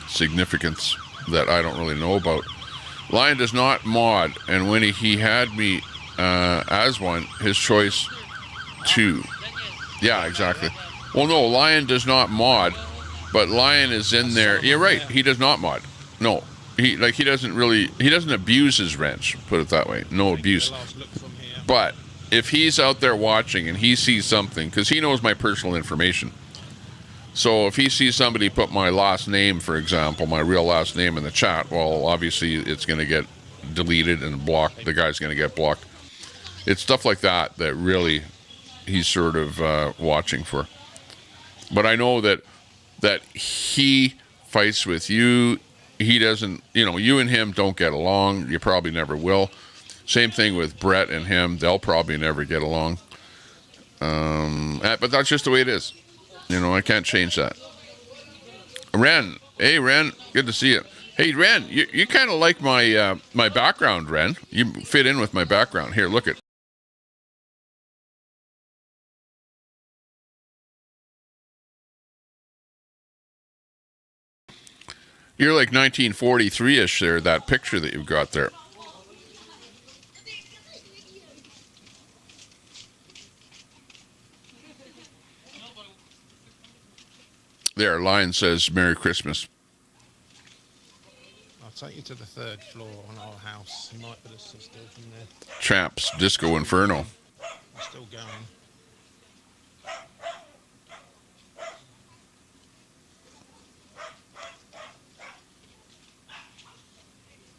Speaker 1: significance that I don't really know about. Lion does not mod, and when he had me as one, his choice too. Yeah, exactly. Well, no, Lion does not mod, but Lion is in there. You're right, he does not mod. No, he doesn't abuse his wrench. Put it that way. No abuse. But if he's out there watching and he sees something, because he knows my personal information. So if he sees somebody put my last name, for example, my real last name in the chat, well, obviously it's going to get deleted and blocked. The guy's going to get blocked. It's stuff like that that really he's sort of watching for. But I know that he fights with you. He doesn't, you and him don't get along. You probably never will. Same thing with Brett and him. They'll probably never get along. But that's just the way it is. I can't change that. Ren. Hey, Ren. Good to see you. Hey, Ren, you kind of like my my background, Ren. You fit in with my background. Here, look at. You're like 1943-ish there, that picture that you've got there. There, Lion says, Merry Christmas.
Speaker 2: I'll take you to the 3rd floor on our house. You might be able to see still from there.
Speaker 1: Chaps, Disco Inferno.
Speaker 2: I'm still going.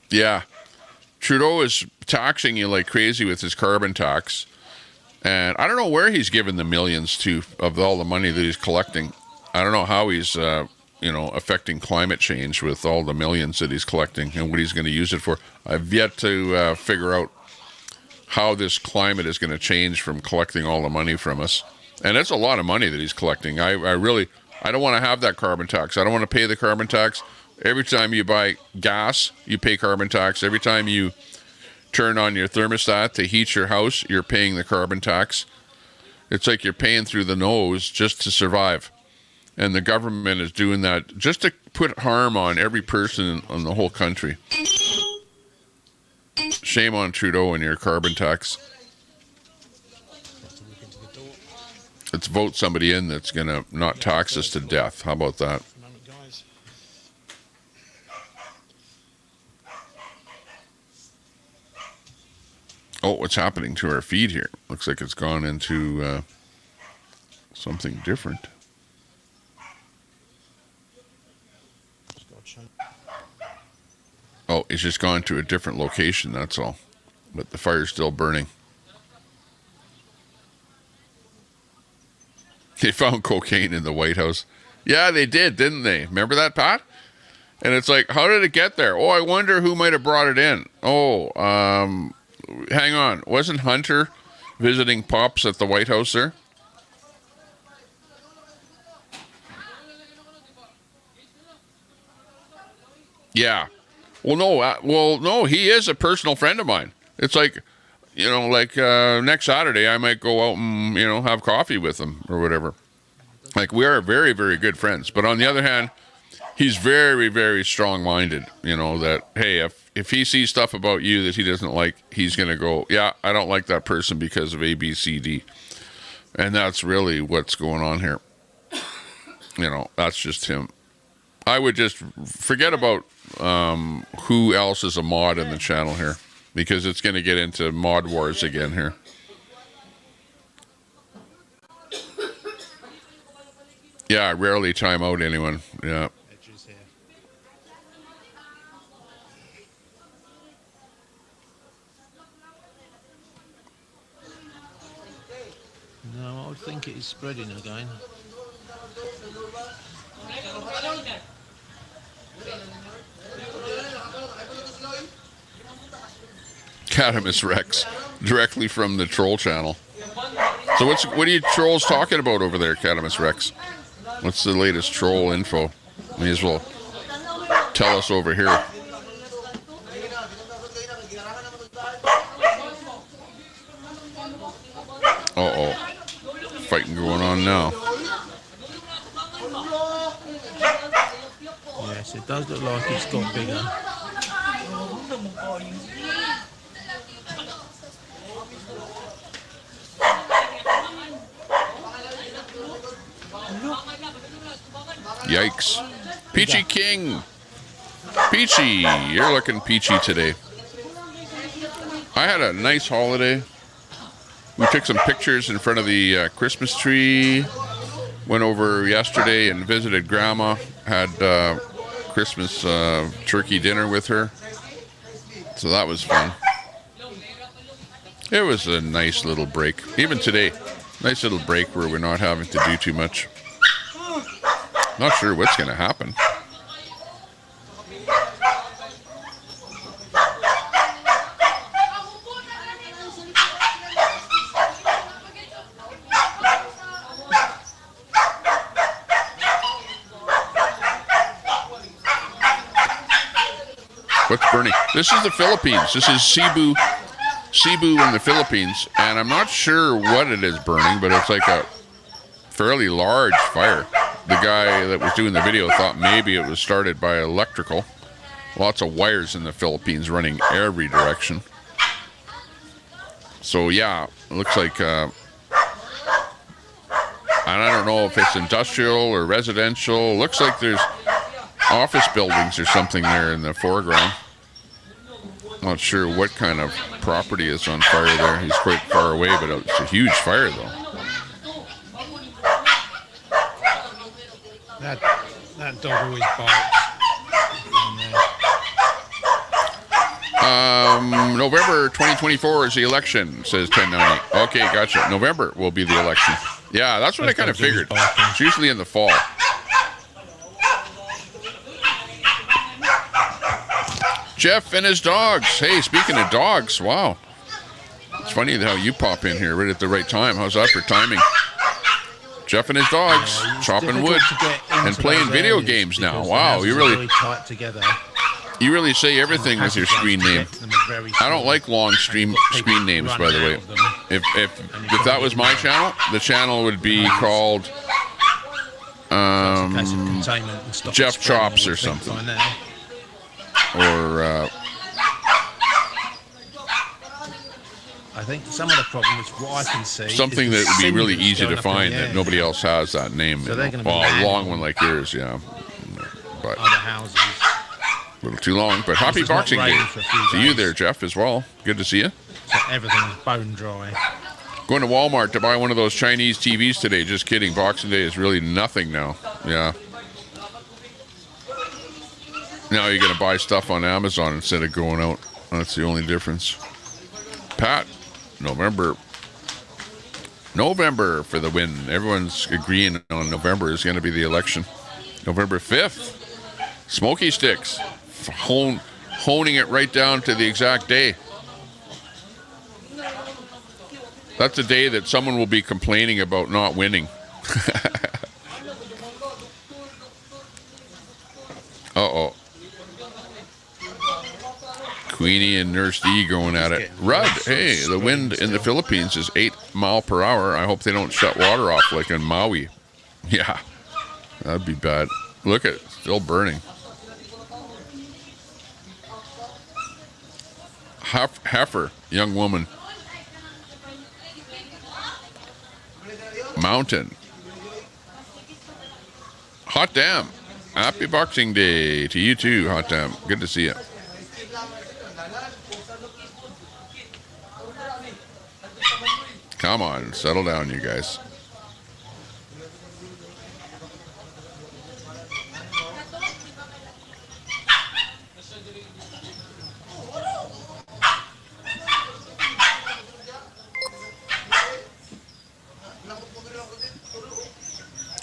Speaker 1: Yeah. Trudeau is taxing you like crazy with his carbon tax. And I don't know where he's given the millions to of all the money that he's collecting. I don't know how he's, affecting climate change with all the millions that he's collecting and what he's going to use it for. I've yet to figure out how this climate is going to change from collecting all the money from us. And it's a lot of money that he's collecting. I don't want to have that carbon tax. I don't want to pay the carbon tax. Every time you buy gas, you pay carbon tax. Every time you turn on your thermostat to heat your house, you're paying the carbon tax. It's like you're paying through the nose just to survive. And the government is doing that just to put harm on every person in the whole country. Shame on Trudeau and your carbon tax. Let's vote somebody in that's going to not tax us to death. How about that? Oh, what's happening to our feed here? Looks like it's gone into something different. Oh, it's just gone to a different location, that's all. But the fire's still burning. They found cocaine in the White House. Yeah, they did, didn't they? Remember that, Pat? And it's like, how did it get there? Oh, I wonder who might have brought it in. Oh, hang on. Wasn't Hunter visiting Pops at the White House there? Yeah. Well, no, he is a personal friend of mine. It's like, next Saturday I might go out and, have coffee with him or whatever. Like, we are very, very good friends. But on the other hand, he's very, very strong-minded, that, hey, if he sees stuff about you that he doesn't like, he's going to go, yeah, I don't like that person because of A, B, C, D. And that's really what's going on here. That's just him. I would just forget about who else is a mod in the channel here, because it's going to get into mod wars again here. Yeah, I rarely time out anyone. Yeah.
Speaker 2: No, I would think it is spreading again.
Speaker 1: Catamus Rex, directly from the troll channel. So what are you trolls talking about over there, Catamus Rex? What's the latest troll info? May as well tell us over here. Uh-oh. Fighting going on now.
Speaker 2: Yes, it does look like it's got bigger.
Speaker 1: Yikes. Peachy King. Peachy, you're looking peachy today. I had a nice holiday. We took some pictures in front of the Christmas tree. Went over yesterday and visited Grandma. Had Christmas turkey dinner with her. So that was fun. It was a nice little break. Even today, nice little break where we're not having to do too much. Not sure what's going to happen. What's burning? This is the Philippines. This is Cebu in the Philippines, and I'm not sure what it is burning, but it's like a fairly large fire. The guy that was doing the video thought maybe it was started by electrical. Lots of wires in the Philippines running every direction. So yeah, it looks like, and I don't know if it's industrial or residential. Looks like there's office buildings or something there in the foreground. Not sure what kind of property is on fire there. He's quite far away, but it's a huge fire though.
Speaker 2: That dog always barks.
Speaker 1: November 2024 is the election, says 1090. Okay, gotcha. November will be the election. Yeah, that's what I kind of figured. It's usually in the fall. Jeff and his dogs. Hey, speaking of dogs, wow. It's funny how you pop in here right at the right time. How's that for timing? Jeff and his dogs chopping wood and playing video games now. Wow, you really
Speaker 2: tight together.
Speaker 1: You really say everything with your screen name. I don't like long screen names, by the way. If that was my channel, the channel would be called Jeff Chops or something. Or
Speaker 2: I think some of the problem is what I can see.
Speaker 1: Something that would be really easy to find that nobody else has that name.
Speaker 2: So they're going to
Speaker 1: be a long one like yours, yeah. But
Speaker 2: other houses.
Speaker 1: A little too long, but happy Boxing Day to you there, Jeff, as well. Good to see you.
Speaker 2: So everything's bone dry.
Speaker 1: Going to Walmart to buy one of those Chinese TVs today. Just kidding. Boxing Day is really nothing now. Yeah. Now you're going to buy stuff on Amazon instead of going out. That's the only difference. Pat, November for the win. Everyone's agreeing on November is going to be the election. November 5th. Smoky sticks. Honing it right down to the exact day. That's a day that someone will be complaining about not winning. Uh-oh. Queenie and Nurse D going at it. Rudd, hey, the wind in the Philippines is 8 miles per hour. I hope they don't shut water off like in Maui. Yeah, that'd be bad. Look at it, still burning. Heifer, young woman. Mountain. Hot damn. Happy Boxing Day to you too, Hot damn. Good to see you. Come on, settle down, you guys.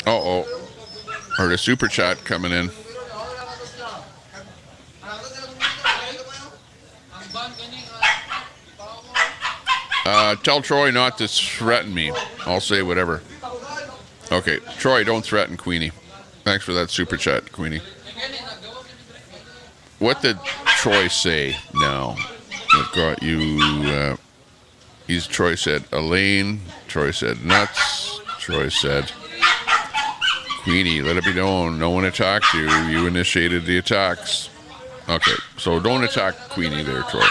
Speaker 1: Uh-oh. Heard a super chat coming in. Tell Troy not to threaten me. I'll say whatever. Okay, Troy, don't threaten Queenie. Thanks for that super chat, Queenie. What did Troy say now? That got you, Troy said Elaine. Troy said nuts. Troy said, Queenie, let it be known, no one attacked you. You initiated the attacks. Okay, so don't attack Queenie there, Troy.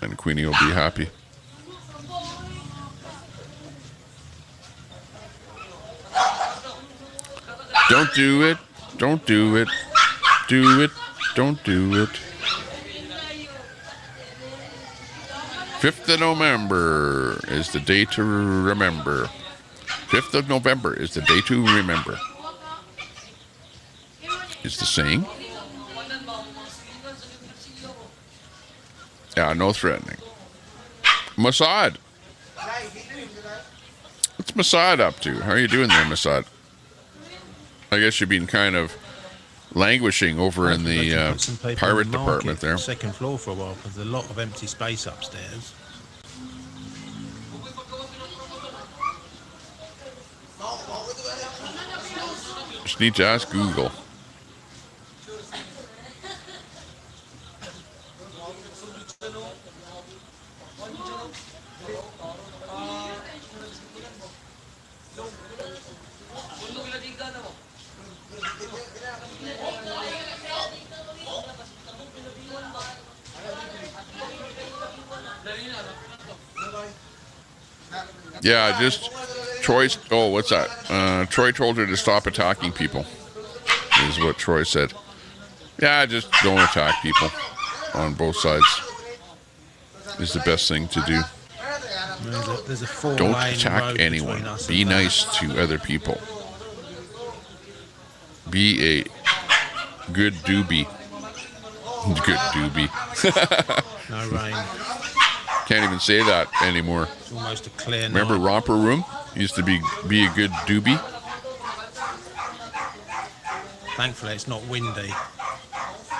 Speaker 1: And Queenie will be happy. Don't do it. Don't do it. Do it. Don't do it. 5th of November is the day to remember. 5th of November is the day to remember. Is the saying? Yeah, no threatening. Mossad. What's Mossad up to? How are you doing there, Mossad? I guess you've been kind of languishing over in the pirate department there.
Speaker 2: Second floor for a while because there's a lot of empty space upstairs.
Speaker 1: Just need to ask Google. Yeah, just Troy. Oh, what's that? Troy told her to stop attacking people. Is what Troy said. Yeah, just don't attack people on both sides. Is the best thing to do.
Speaker 2: There's a
Speaker 1: Don't attack anyone. Be nice to other people. Be a good doobie. Good doobie.
Speaker 2: No rain.
Speaker 1: Can't even say that anymore.
Speaker 2: It's almost a clear night.
Speaker 1: Remember Romper Room? Used to be a good doobie.
Speaker 2: Thankfully, it's not windy.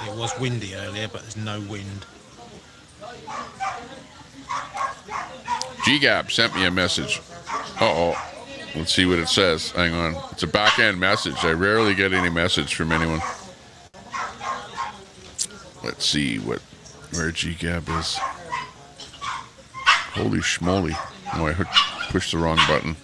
Speaker 2: It was windy earlier, but there's no wind.
Speaker 1: GGAB sent me a message. Uh-oh. Let's see what it says. Hang on. It's a back-end message. I rarely get any message from anyone. Let's see where GGAB is. Holy schmoly. Oh, I pushed the wrong button.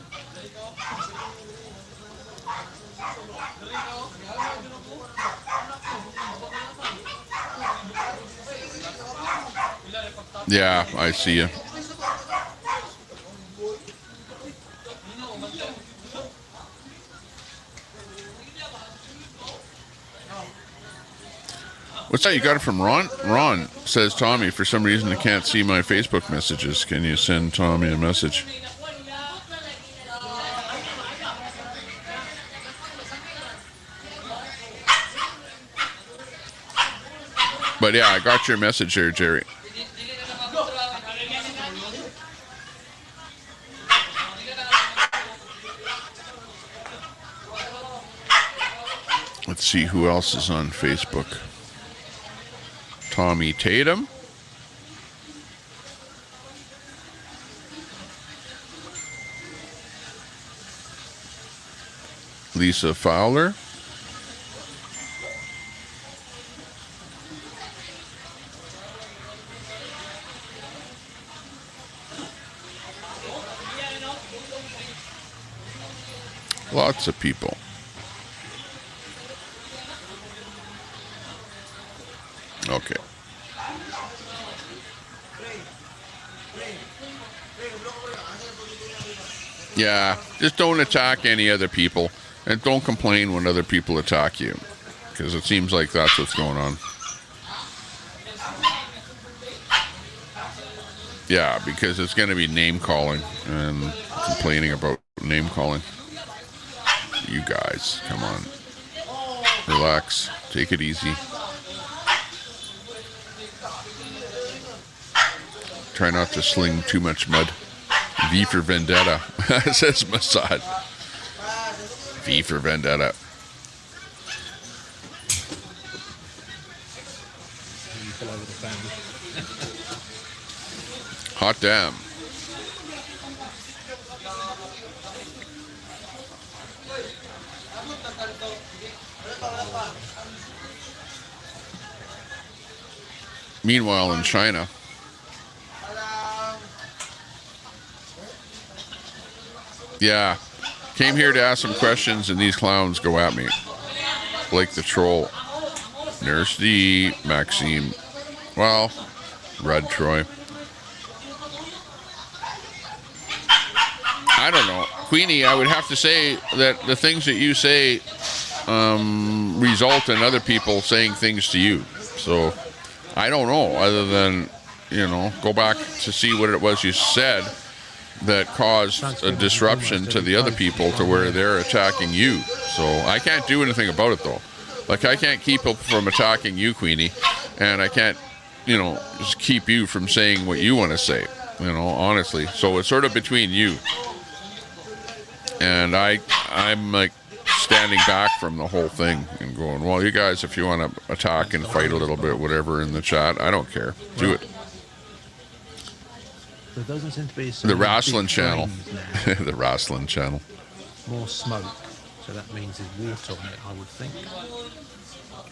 Speaker 1: Yeah, I see you. What's that? You got it from Ron? Ron says, Tommy, for some reason I can't see my Facebook messages. Can you send Tommy a message? But yeah, I got your message there, Jerry. Let's see who else is on Facebook. Tommy Tatum. Lisa Fowler. Lots of people. Okay. Yeah, just don't attack any other people, and don't complain when other people attack you, because it seems like that's what's going on. Yeah, because it's going to be name calling and complaining about name calling. You guys, come on. Relax. Take it easy. Try not to sling too much mud. V for Vendetta, says Mossad. V for Vendetta. Hot damn. Meanwhile, in China, yeah, came here to ask some questions, and these clowns go at me like the troll. Nurse D, Maxime, well, Red Troy. I don't know, Queenie. I would have to say that the things that you say result in other people saying things to you. So I don't know, other than, you know, go back to see what it was you said that caused a disruption to the other people to where they're attacking you. So I can't do anything about it, though. Like, I can't keep people from attacking you, Queenie, and I can't, you know, just keep you from saying what you want to say, you know, honestly. So it's sort of between you. And I'm like standing back from the whole thing and going, well, you guys, if you want to attack and fight a little bit, whatever, in the chat, I don't care. Do it.
Speaker 2: There doesn't seem to be
Speaker 1: The wrestling channel. The wrestling channel.
Speaker 2: More smoke. So that means there's water on it, I would think.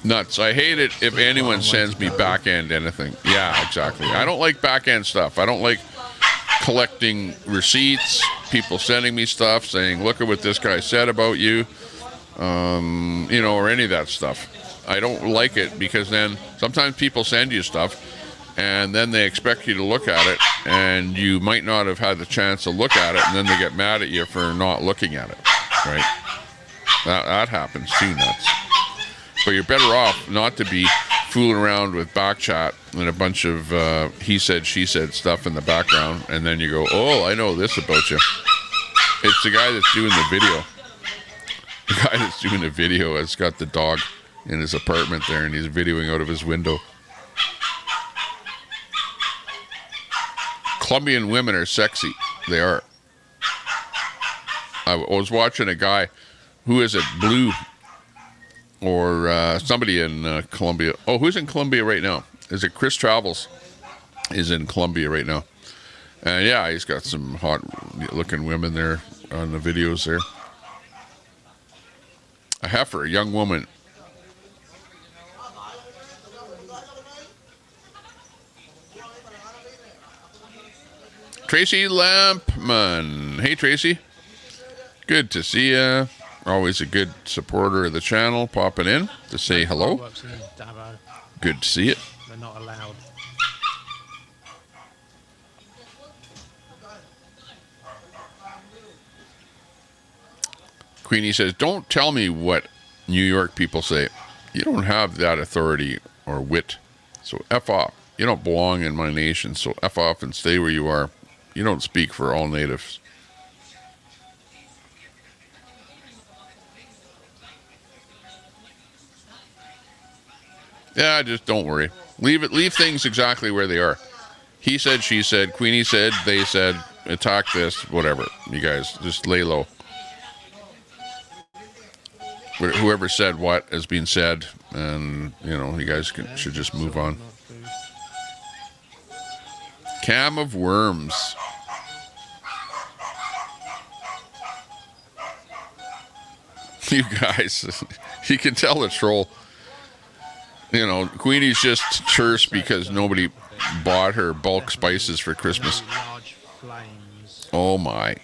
Speaker 1: Nuts. I hate it if anyone sends me back end anything. Yeah, exactly. I don't like back end stuff. I don't like collecting receipts, people sending me stuff saying, look at what this guy said about you, you know, or any of that stuff. I don't like it because then sometimes people send you stuff and then they expect you to look at it and you might not have had the chance to look at it, and then they get mad at you for not looking at it, right? That happens too, nuts. But you're better off not to be fooling around with back chat and a bunch of he said, she said stuff in the background, and then you go, oh, I know this about you. It's the guy that's doing the video. The guy that's doing the video has got the dog in his apartment there, and he's videoing out of his window. Colombian women are sexy. They are. I was watching a guy who is it, Blue, or somebody in Colombia. Oh, who's in Colombia right now? Is it Chris Travels is in Colombia right now? And yeah, he's got some hot-looking women there on the videos there. A heifer, a young woman. Tracy Lampman. Hey, Tracy. Good to see you. Always a good supporter of the channel, popping in to say hello. Good to see it.
Speaker 2: They're not allowed.
Speaker 1: Queenie says, don't tell me what New York people say. You don't have that authority or wit. So F off. You don't belong in my nation, so F off and stay where you are. You don't speak for all natives. Yeah, just don't worry. Leave things exactly where they are. He said, she said, Queenie said, they said, attack this, whatever. You guys just lay low. Whoever said what has been said, and you know, you guys should just move on. Cam of worms. You guys, you can tell the troll. You know, Queenie's just terse because nobody bought her bulk spices for Christmas. Oh my.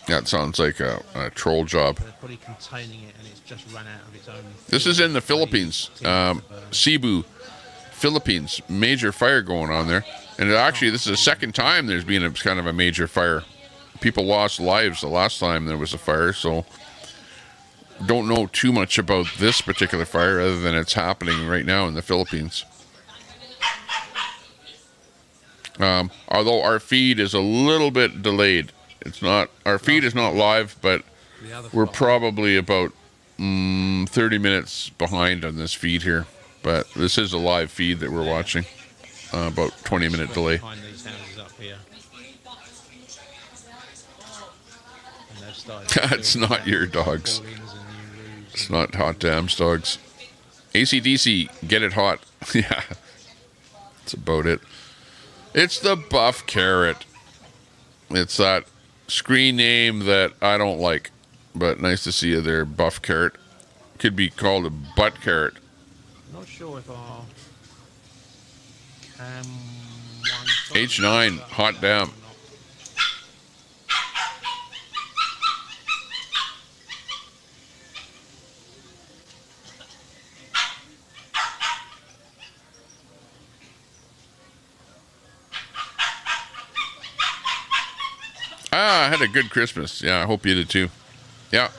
Speaker 1: That sounds like a troll job.
Speaker 2: They're probably containing it and it's just run out of its own.
Speaker 1: This is in the Philippines. Cebu, Philippines. Major fire going on there. And actually, this is the second time there's been a kind of a major fire. People lost lives the last time there was a fire, so don't know too much about this particular fire other than it's happening right now in the Philippines. Although our feed is a little bit delayed. It's not, our feed is not live, but we're probably about 30 minutes behind on this feed here. But this is a live feed that we're watching. About 20-minute delay. It's not your dogs. It's not hot dams dogs. AC/DC, get it hot. Yeah, that's about it. It's the buff carrot. It's that screen name that I don't like, but nice to see you there, buff carrot. Could be called a butt carrot.
Speaker 2: Not sure if our cam
Speaker 1: H9, hot damn. I had a good Christmas. Yeah, I hope you did too. Yeah,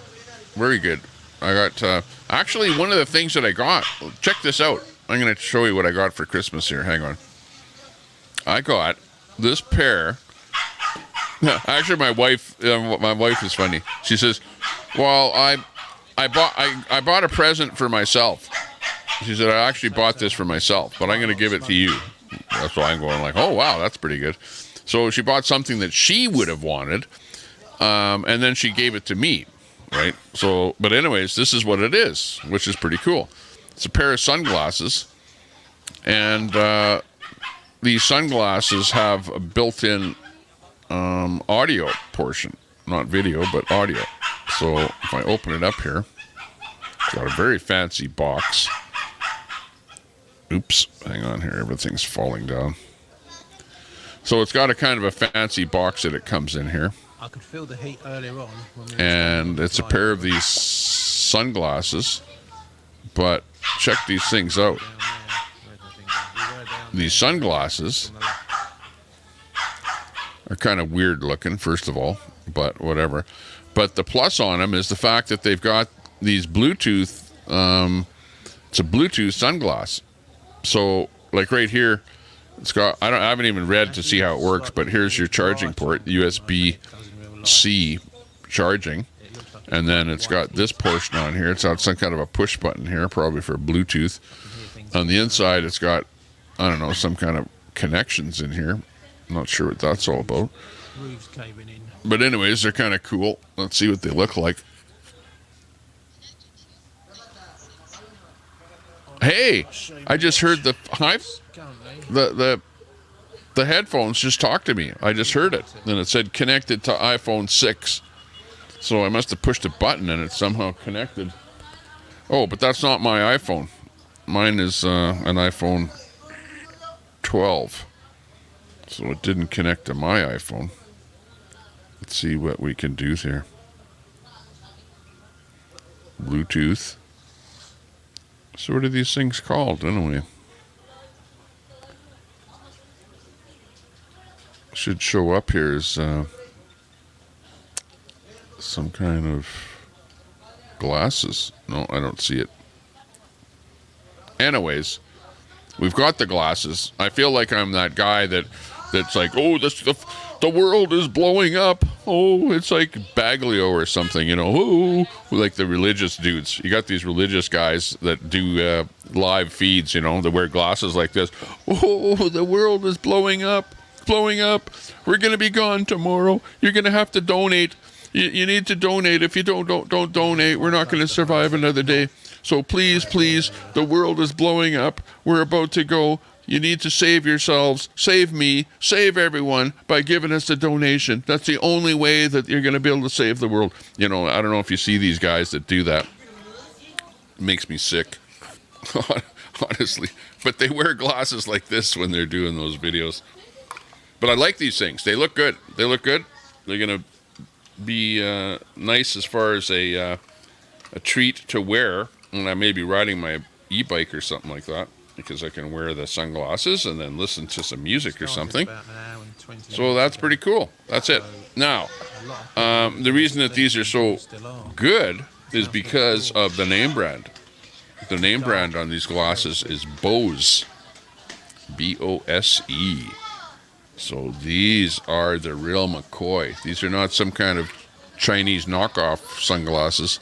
Speaker 1: very good. I got, actually, one of the things that I got, check this out. I'm going to show you what I got for Christmas here. Hang on. I got this pair. Actually, my wife is funny. She says, "Well, I bought a present for myself." She said, "I actually bought this for myself, but I'm going to give it to you." That's why I'm going like, "Oh wow, that's pretty good." So she bought something that she would have wanted, and then she gave it to me, right? So, but anyways, this is what it is, which is pretty cool. It's a pair of sunglasses, and these sunglasses have a built-in audio portion, not video, but audio. So if I open it up here, it's got a very fancy box. Oops, hang on here, everything's falling down. So it's got a kind of a fancy box that it comes in here.
Speaker 2: I could feel the heat earlier on.
Speaker 1: And it's a pair of these sunglasses, but check these things out. These sunglasses are kind of weird looking, first of all, but whatever. But the plus on them is the fact that they've got these Bluetooth, it's a Bluetooth sunglass. So like right here, it's got, I haven't even read to see how it works, but here's your charging port, USB-C charging. And then it's got this portion on here. It's got some kind of a push button here, probably for Bluetooth. On the inside, it's got, I don't know, some kind of connections in here. I'm not sure what that's all about. But anyways, they're kind of cool. Let's see what they look like. Hey, I just heard the headphones just talked to me. I just heard it. And it said connected to iPhone 6. So I must have pushed a button and it's somehow connected. Oh, but that's not my iPhone. Mine is an iPhone 12. So it didn't connect to my iPhone. Let's see what we can do here. Bluetooth. So what are these things called anyway? Should show up here as some kind of glasses. No, I don't see it. Anyways, we've got the glasses. I feel like I'm that guy that's like, oh, the world is blowing up. Oh, it's like Baglio or something, you know. Oh, like the religious dudes. You got these religious guys that do live feeds, you know. They wear glasses like this. Oh, the world is blowing up. We're going to be gone tomorrow. You're going to have to donate. You need to donate. If you don't donate, we're not going to survive another day. So please, the world is blowing up. We're about to go. You need to save yourselves, save me, save everyone by giving us a donation. That's the only way that you're going to be able to save the world. You know, I don't know if you see these guys that do that. It makes me sick, honestly. But they wear glasses like this when they're doing those videos. But I like these things. They look good. They're going to be nice as far as a treat to wear when I may be riding my e-bike or something like that. Because I can wear the sunglasses and then listen to some music or something. So that's pretty cool. That's it. Now, the reason that these are so good is because of the name brand. The name brand on these glasses is Bose. B-O-S-E. So these are the real McCoy. These are not some kind of Chinese knockoff sunglasses,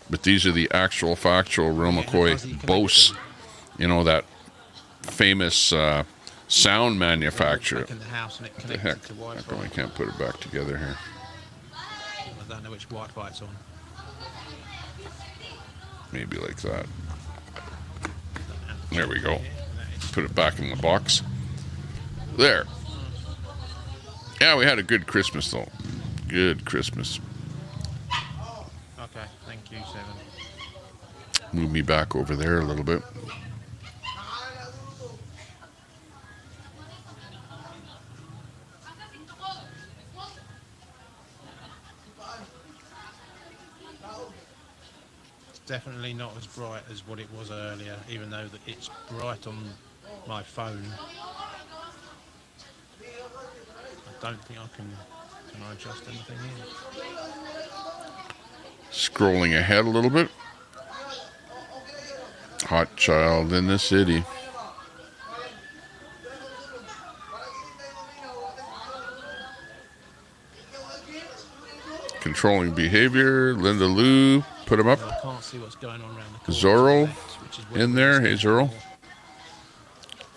Speaker 1: but these are the actual, factual, real McCoy Bose. You know, that famous sound manufacturer. What the heck? How come I can't put it back together here?
Speaker 2: I don't know which Wi-Fi it's on.
Speaker 1: Maybe like that. There we go. Put it back in the box. There. Yeah, we had a good Christmas, though. Good Christmas.
Speaker 2: Okay, thank you, Seven.
Speaker 1: Move me back over there a little bit.
Speaker 2: Definitely not as bright as what it was earlier, even though it's bright on my phone. I don't think I can I adjust anything here?
Speaker 1: Scrolling ahead a little bit. Hot child in the city. Controlling behavior. Linda Lou, put him up.
Speaker 2: I can't see what's going on around the corner.
Speaker 1: Zorro
Speaker 2: Which is where
Speaker 1: in
Speaker 2: the
Speaker 1: there.
Speaker 2: windows
Speaker 1: Hey,
Speaker 2: are.
Speaker 1: Zorro.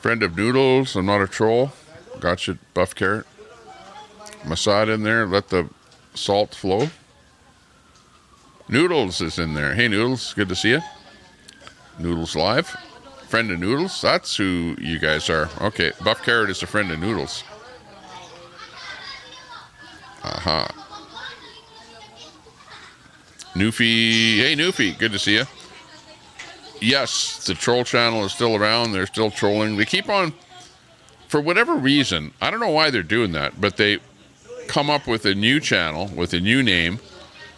Speaker 1: Friend of Noodles. I'm not a troll. Gotcha, Buff Carrot. Masad in there. Let the salt flow. Noodles is in there. Hey, Noodles. Good to see you. Noodles live. Friend of Noodles. That's who you guys are. Okay. Buff Carrot is a friend of Noodles. Aha. Newfie. Hey, Newfie. Good to see you. Yes, the troll channel is still around. They're still trolling. They keep on, for whatever reason, I don't know why they're doing that, but they come up with a new channel with a new name,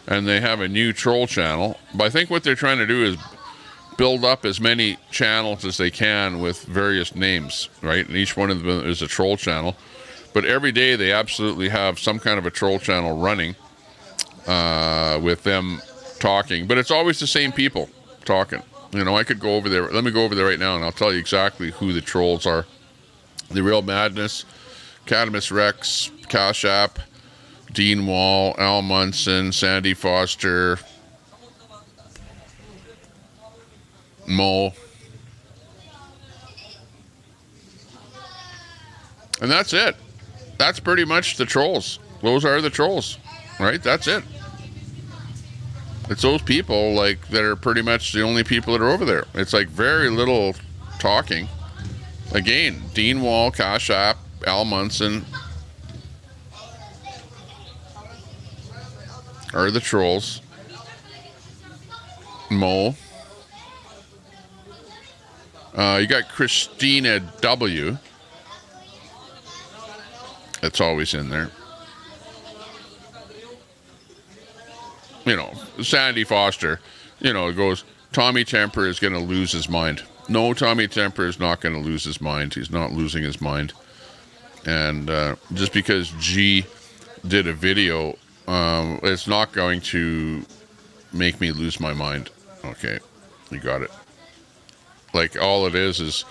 Speaker 1: and they have a new troll channel. But I think what they're trying to do is build up as many channels as they can with various names, right? And each one of them is a troll channel. But every day they absolutely have some kind of a troll channel running with them talking. But it's always the same people talking. You know, I could go over there. Let me go over there right now, and I'll tell you exactly who the trolls are. The Real Madness, Cadamus Rex, Cash App, Dean Wall, Al Munson, Sandy Foster, Mo. And that's it. That's pretty much the trolls. Those are the trolls, right? That's it. It's those people like that are pretty much the only people that are over there. It's like very little talking. Again, Dean Wall, Cash App, Al Munson are the trolls. Mo. You got Christina W. That's always in there. You know, Sandy Foster, you know, goes, Tommy Temper is going to lose his mind. No, Tommy Temper is not going to lose his mind. He's not losing his mind. And just because G did a video, it's not going to make me lose my mind. Okay, you got it. Like, all it is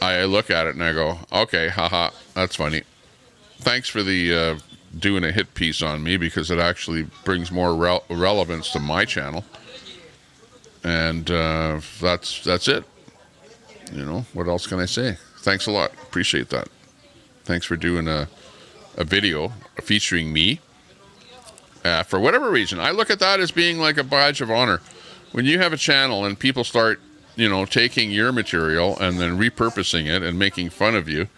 Speaker 1: I look at it and I go, okay, haha, that's funny. Thanks for the doing a hit piece on me, because it actually brings more relevance to my channel. And that's it. You know, what else can I say? Thanks a lot. Appreciate that. Thanks for doing a video featuring me. For whatever reason, I look at that as being like a badge of honor. When you have a channel and people start, you know, taking your material and then repurposing it and making fun of you,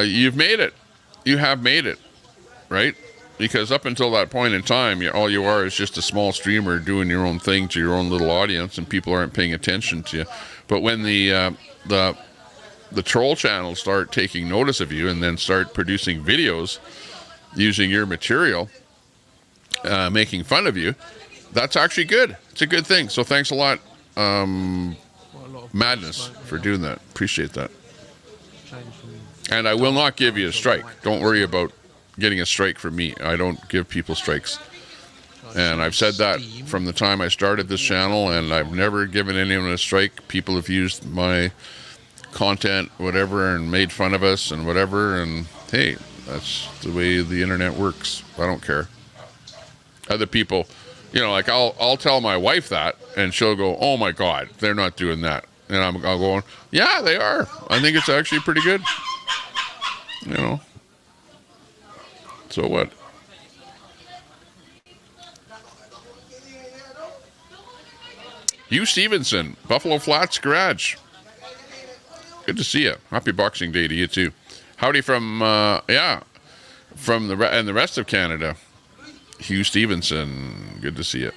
Speaker 1: you've made it. You have made it, right? Because up until that point in time, all you are is just a small streamer doing your own thing to your own little audience, and people aren't paying attention to you. But when the troll channels start taking notice of you and then start producing videos using your material, making fun of you, that's actually good. It's a good thing. So thanks a lot, Madness, for doing that. Appreciate that. And I will not give you a strike. Don't worry about getting a strike from me. I don't give people strikes. And I've said that from the time I started this channel, and I've never given anyone a strike. People have used my content, whatever, and made fun of us and whatever. And hey, that's the way the internet works. I don't care. Other people, you know, like I'll tell my wife that, and she'll go, "Oh my God, they're not doing that." And I'll go, "Yeah, they are. I think it's actually pretty good." You know. So what? Hugh Stevenson, Buffalo Flats Garage. Good to see you. Happy Boxing Day to you too. Howdy from from the rest of Canada. Hugh Stevenson, good to see you.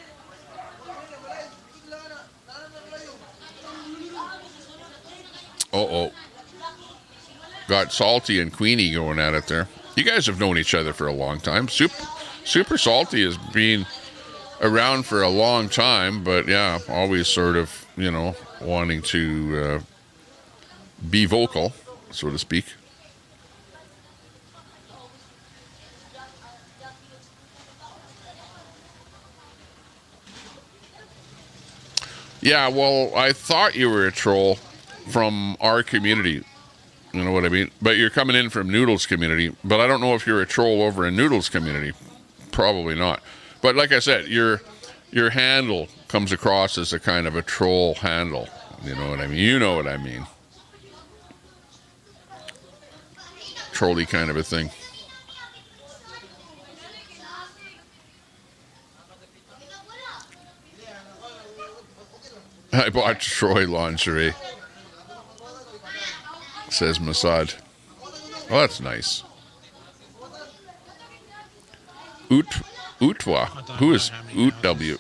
Speaker 1: Got Salty and Queenie going at it there. You guys have known each other for a long time. Super Salty has been around for a long time, but yeah, always sort of, you know, wanting to be vocal, so to speak. Yeah, well, I thought you were a troll from our community. You know what I mean? But you're coming in from Noodle's community. But I don't know if you're a troll over in Noodle's community. Probably not. But like I said, your handle comes across as a kind of a troll handle. You know what I mean? You know what I mean. Trolly kind of a thing. I bought Troy lingerie, says Masad. Well, that's nice. Utwa. Who is Utw?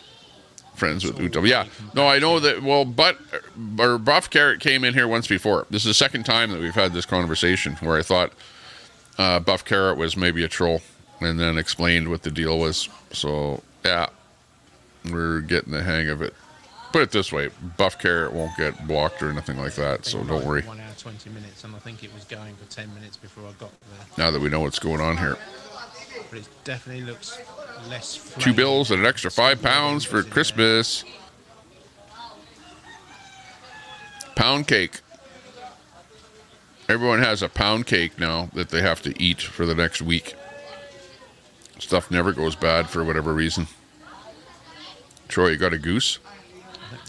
Speaker 1: Friends with Utw. Yeah. No, I know that. Well, Buff Carrot came in here once before. This is the second time that we've had this conversation where I thought Buff Carrot was maybe a troll and then explained what the deal was. So, yeah, we're getting the hang of it. Put it this way, Buff Carrot won't get blocked or anything like that, so don't worry.
Speaker 2: 1 hour, 20 minutes, and I think it was going for 10 minutes before I got there.
Speaker 1: Now that we know what's going on here.
Speaker 2: But it definitely looks less flaky.
Speaker 1: 2 bills and an extra £5 for Christmas. Pound cake. Everyone has a pound cake now that they have to eat for the next week. Stuff never goes bad for whatever reason. Troy, you got a goose?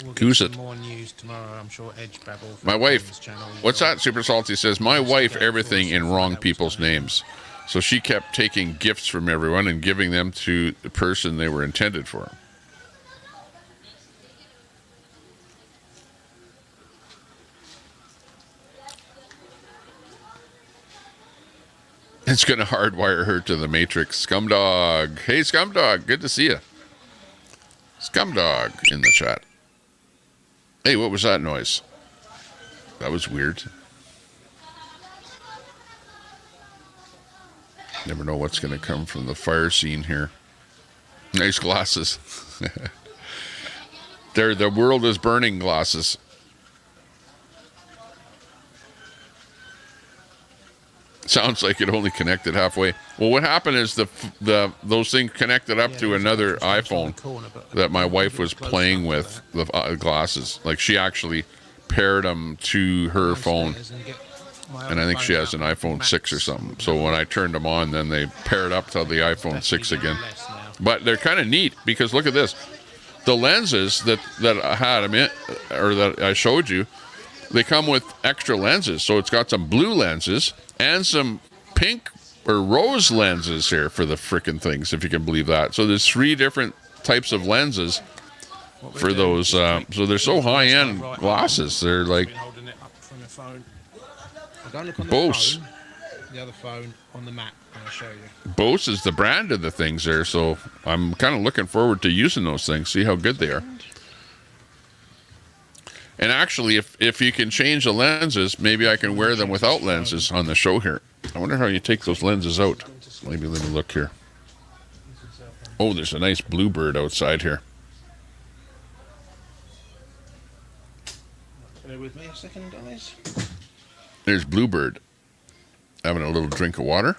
Speaker 2: We'll
Speaker 1: Goose
Speaker 2: get
Speaker 1: it.
Speaker 2: some more news tomorrow. I'm sure Edge Babble.
Speaker 1: My wife. What's that? Super Salty says, my wife everything in wrong people's names. So she kept taking gifts from everyone and giving them to the person they were intended for. It's going to hardwire her to the Matrix. Scumdog. Hey, Scumdog. Good to see you. Scumdog in the chat. Hey, what was that noise? That was weird. Never know what's going to come from the fire scene here. Nice glasses. They're the world is burning glasses. Sounds like it only connected halfway. Well, what happened is those things connected up to another iPhone that my wife was playing with, the glasses. Like, she actually paired them to her phone. And I think she has an iPhone 6 or something. So when I turned them on, then they paired up to the iPhone 6 again. But they're kind of neat because look at this. The lenses that I had them in, or that I showed you, they come with extra lenses. So it's got some blue lenses and some pink or rose lenses here for the frickin' things, if you can believe that. So there's 3 different types of lenses for those. So they're so high-end glasses. They're like Bose.
Speaker 2: The other phone on the map, I'll show you.
Speaker 1: Bose is the brand of the things there, so I'm kind of looking forward to using those things, see how good they are. And actually, if you can change the lenses, maybe I can wear them without lenses on the show here. I wonder how you take those lenses out. Maybe let me look here. Oh, there's a nice bluebird outside here.
Speaker 2: Bear with me a second, guys.
Speaker 1: There's Bluebird having a little drink of water.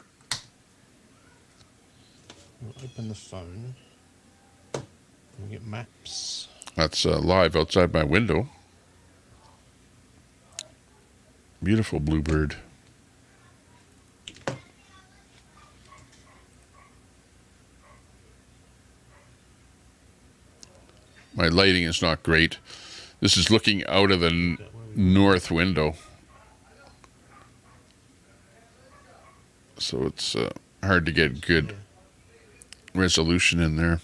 Speaker 2: We'll open the phone. We'll get maps.
Speaker 1: That's live outside my window. Beautiful Bluebird. My lighting is not great. This is looking out of the north window. So it's hard to get good resolution in there.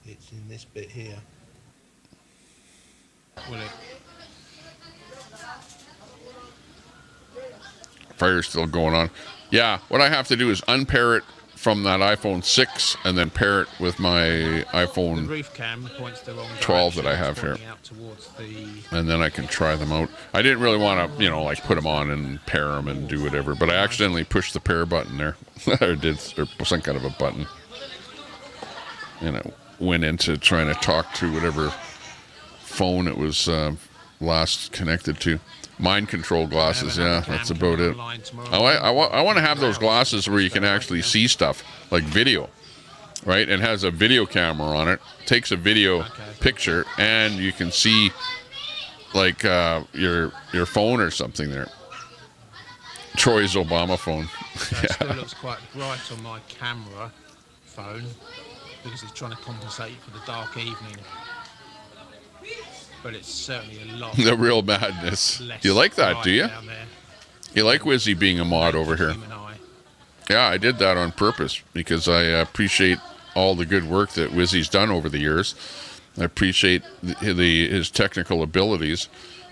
Speaker 2: It's in this bit here.
Speaker 1: Fire's still going on. Yeah, what I have to do is unpair it from that iPhone 6 and then pair it with my iPhone 12 that I have here. And then I can try them out. I didn't really want to, like put them on and pair them and do whatever, but I accidentally pushed the pair button there. or some kind of a button. And it went into trying to talk to whatever phone it was last connected to. Mind control glasses, yeah, that's about it. I want to have those glasses where you can actually see stuff, like video, right? And has a video camera on it, takes a video picture, and you can see like your phone or something there. Troy's Obama phone.
Speaker 2: So it still looks quite bright on my camera phone because it's trying to compensate for the dark evening. But it's certainly a lot.
Speaker 1: The real madness. You like that, do you? You like Wizzy being a mod over here? Yeah, I did that on purpose because I appreciate all the good work that Wizzy's done over the years. I appreciate his technical abilities,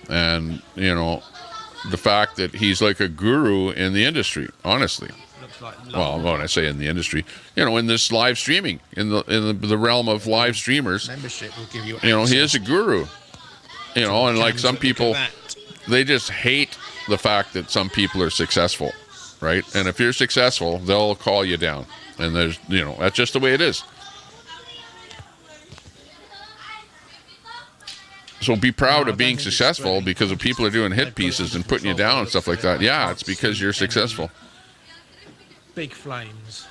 Speaker 1: and you know, the fact that he's like a guru in the industry. Honestly, well, when I say in the industry, you know, in this live streaming, in the realm of live streamers,
Speaker 2: membership will give you.
Speaker 1: You know, he is a guru. You know, and like some people, they just hate the fact that some people are successful, right? And if you're successful, they'll call you down. And there's, you know, that's just the way it is. So be proud of being successful, because if people are doing hit pieces and putting you down and stuff like that, yeah, it's because you're successful.
Speaker 2: Big flames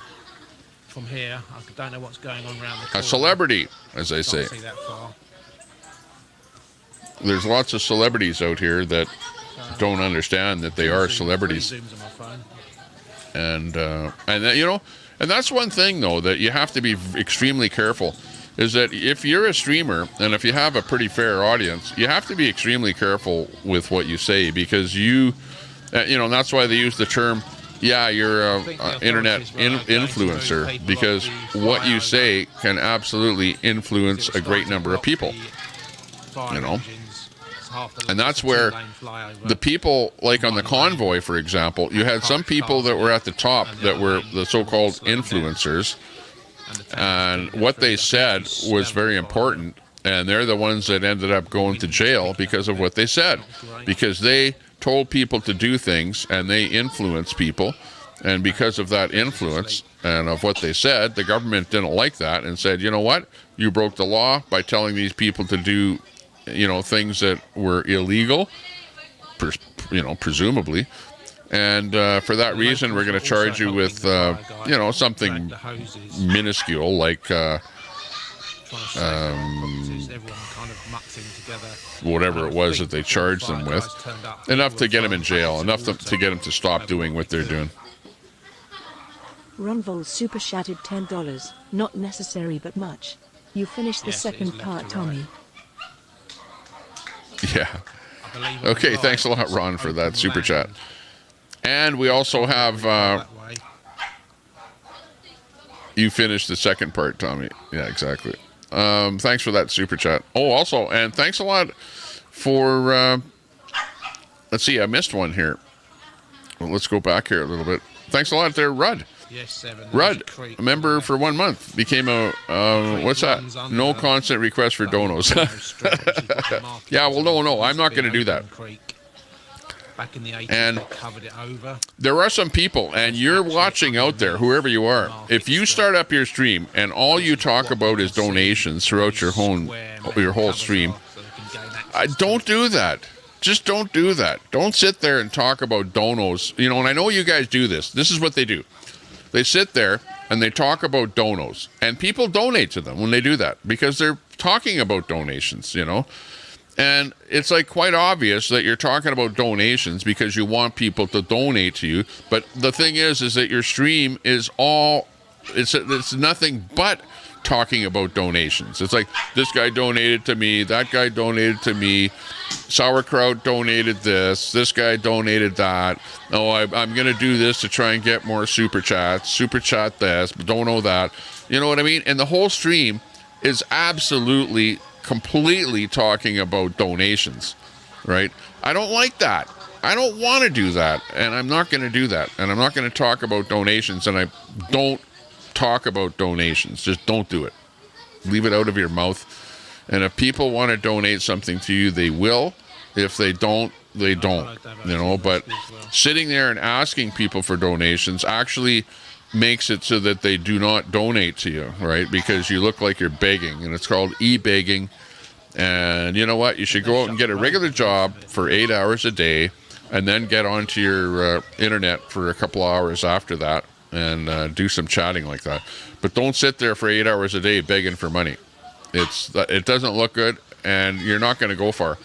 Speaker 2: from here. I don't know what's going on around the corner.
Speaker 1: A celebrity, as I say.
Speaker 2: Can't see that far.
Speaker 1: There's lots of celebrities out here that don't understand that they are celebrities. And that, you know, and that's one thing though that you have to be extremely careful, is that if you're a streamer and if you have a pretty fair audience, you have to be extremely careful with what you say, because you know, and that's why they use the term, yeah, you're a internet influencer, because what you say can absolutely influence a great number of people, you know. And that's where the people, like on the convoy, for example, you had some people that were at the top that were the so-called influencers, and what they said was very important, and they're the ones that ended up going to jail because of what they said, because they told people to do things and they influenced people, and because of that influence and of what they said, the government didn't like that and said, you know what, you broke the law by telling these people to do, you know, things that were illegal, you know, presumably, and for that reason we're going to charge you with you know, something minuscule like whatever it was that they charged them with, enough to get them in jail, enough to get them to stop doing what they're doing.
Speaker 4: Ronvol super chatted $10. Not necessary but much. You finished the second part, Tommy.
Speaker 1: Yeah. Okay, thanks a lot, Ron, for that super chat. And we also have you finished the second part, Tommy. Yeah, exactly. Thanks for that super chat. Oh, also, and thanks a lot for let's see, I missed one here. Well, let's go back here a little bit. Thanks a lot there, Rudd.
Speaker 2: Yes, 7.
Speaker 1: Rudd, a member for 1 month, became a what's that? No constant request for donos. Yeah, well, no, I'm not going to do that.
Speaker 2: Back in the 80s,
Speaker 1: and
Speaker 2: covered it over.
Speaker 1: There are some people, and you're watching out there, whoever you are. If you start up your stream and all you talk about is donations throughout your whole stream, don't do that. Just don't do that. Don't sit there and talk about donos. You know, and I know you guys do this. This is what they do. They sit there and they talk about donos, and people donate to them when they do that because they're talking about donations, you know. And it's like quite obvious that you're talking about donations because you want people to donate to you. But the thing is that your stream is it's nothing but talking about donations. It's like, this guy donated to me, that guy donated to me, Sauerkraut donated this guy donated that. Oh, I'm going to do this to try and get more super chats, super chat this, but don't know that. You know what I mean? And the whole stream is absolutely, completely talking about donations, right? I don't like that. I don't want to do that, and I'm not going to do that. And I'm not going to talk about donations, and I don't talk about donations. Just don't do it. Leave it out of your mouth. And if people want to donate something to you, they will. If they don't, they don't. You know, but sitting there and asking people for donations actually makes it so that they do not donate to you, right? Because you look like you're begging, and it's called e-begging. And you know what? You should go out and get a regular job for 8 hours a day, and then get onto your internet for a couple hours after that and do some chatting like that. But don't sit there for 8 hours a day begging for money. It doesn't look good, and you're not going to go far.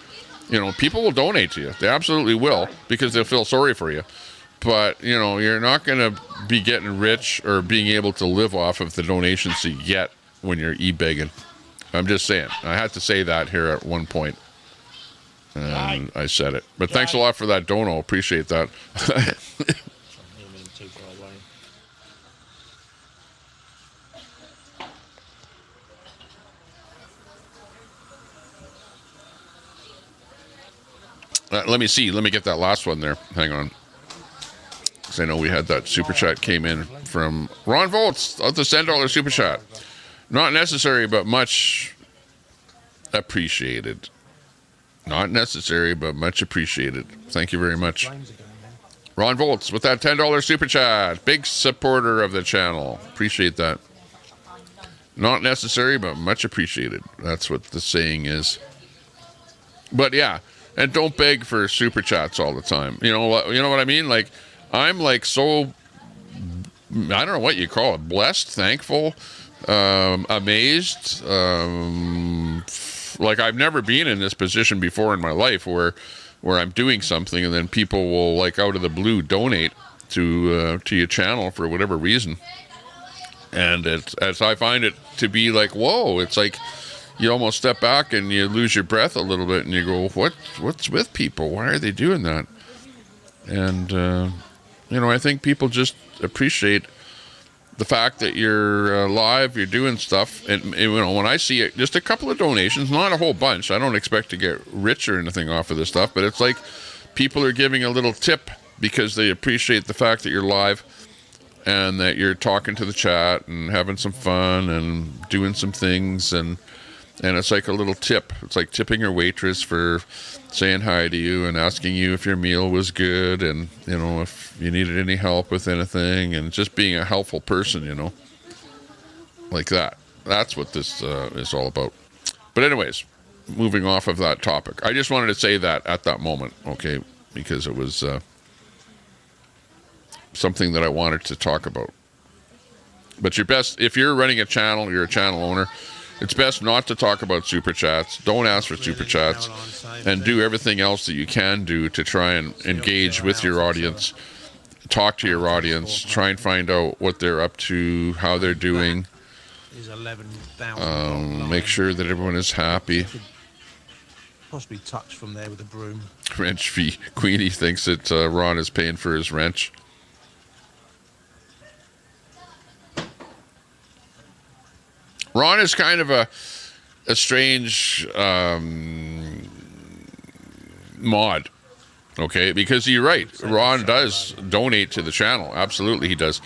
Speaker 1: You know, people will donate to you. They absolutely will, because they'll feel sorry for you. But, you know, you're not going to be getting rich or being able to live off of the donations that you get when you're e-begging. I'm just saying. I had to say that here at one point. And I said it. But thanks a lot for that dono. Appreciate that. Let me see. Let me get that last one there. Hang on. Because I know we had that super chat came in from Ron Volts of the $10 super chat. Not necessary, but much appreciated. Not necessary, but much appreciated. Thank you very much. Ron Volts with that $10 super chat. Big supporter of the channel. Appreciate that. Not necessary, but much appreciated. That's what the saying is. But yeah, and don't beg for super chats all the time. You know what I mean? Like, I'm like so, I don't know what you call it, blessed, thankful, amazed. Like, I've never been in this position before in my life where I'm doing something and then people will, like, out of the blue donate to your channel for whatever reason. And as I find it to be like, whoa, it's like you almost step back and you lose your breath a little bit and you go, what's with people? Why are they doing that? And, you know, I think people just appreciate the fact that you're live, you're doing stuff. And, you know, when I see it, just a couple of donations, not a whole bunch. I don't expect to get rich or anything off of this stuff, but it's like people are giving a little tip because they appreciate the fact that you're live and that you're talking to the chat and having some fun and doing some things. And it's like a little tip. It's like tipping your waitress for saying hi to you and asking you if your meal was good and, you know, if you needed any help with anything and just being a helpful person, you know, like that. That's what this is all about. But anyways, moving off of that topic, I just wanted to say that at that moment, okay, because it was something that I wanted to talk about. But if you're running a channel, you're a channel owner, it's best not to talk about super chats. Don't ask for super chats, and do everything else that you can do to try and engage with your audience, talk to your audience, try and find out what they're up to, how they're doing. Make sure that everyone is happy.
Speaker 2: Possibly touch from there with a broom.
Speaker 1: Wrench fee. Queenie thinks that Ron is paying for his wrench. Ron is kind of a strange mod, okay? Because you're right, Ron does donate to the channel. Absolutely, he does.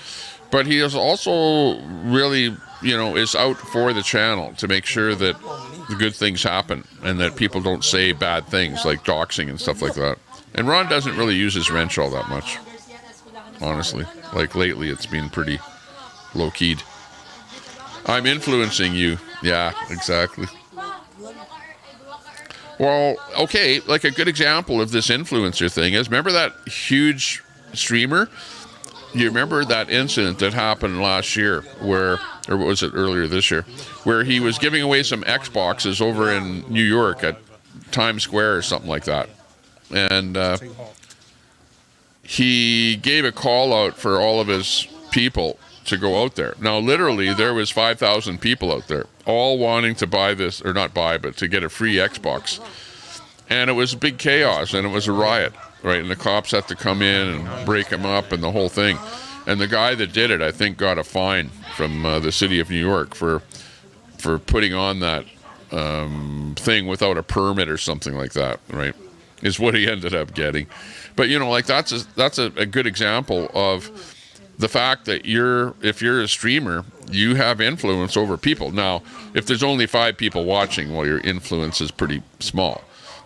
Speaker 1: But he is also really, you know, is out for the channel to make sure that the good things happen and that people don't say bad things like doxing and stuff like that. And Ron doesn't really use his wrench all that much, honestly. Like lately, it's been pretty low-keyed. I'm influencing you. Yeah, exactly. Well, okay, like a good example of this influencer thing is, remember that huge streamer? You remember that incident that happened last year or was it earlier this year, where he was giving away some Xboxes over in New York at Times Square or something like that. And he gave a call out for all of his people to go out there. Now, literally, there was 5,000 people out there, all wanting to buy this, or not buy, but to get a free Xbox. And it was big chaos, and it was a riot, right? And the cops had to come in and break him up and the whole thing. And the guy that did it, I think, got a fine from the city of New York for putting on that thing without a permit or something like that, right? Is what he ended up getting. But, you know, like that's a good example of the fact that if you're a streamer, you have influence over people. Now, if there's only 5 people watching, well, your influence is pretty small.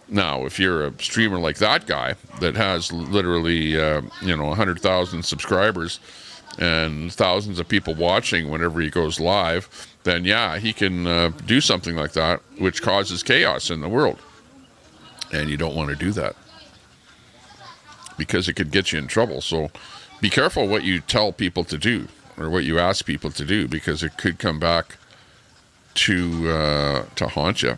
Speaker 1: Now, if you're a streamer like that guy that has literally, 100,000 subscribers and thousands of people watching whenever he goes live, then yeah, he can do something like that, which causes chaos in the world. And you don't want to do that because it could get you in trouble. So be careful what you tell people to do or what you ask people to do, because it could come back to haunt you.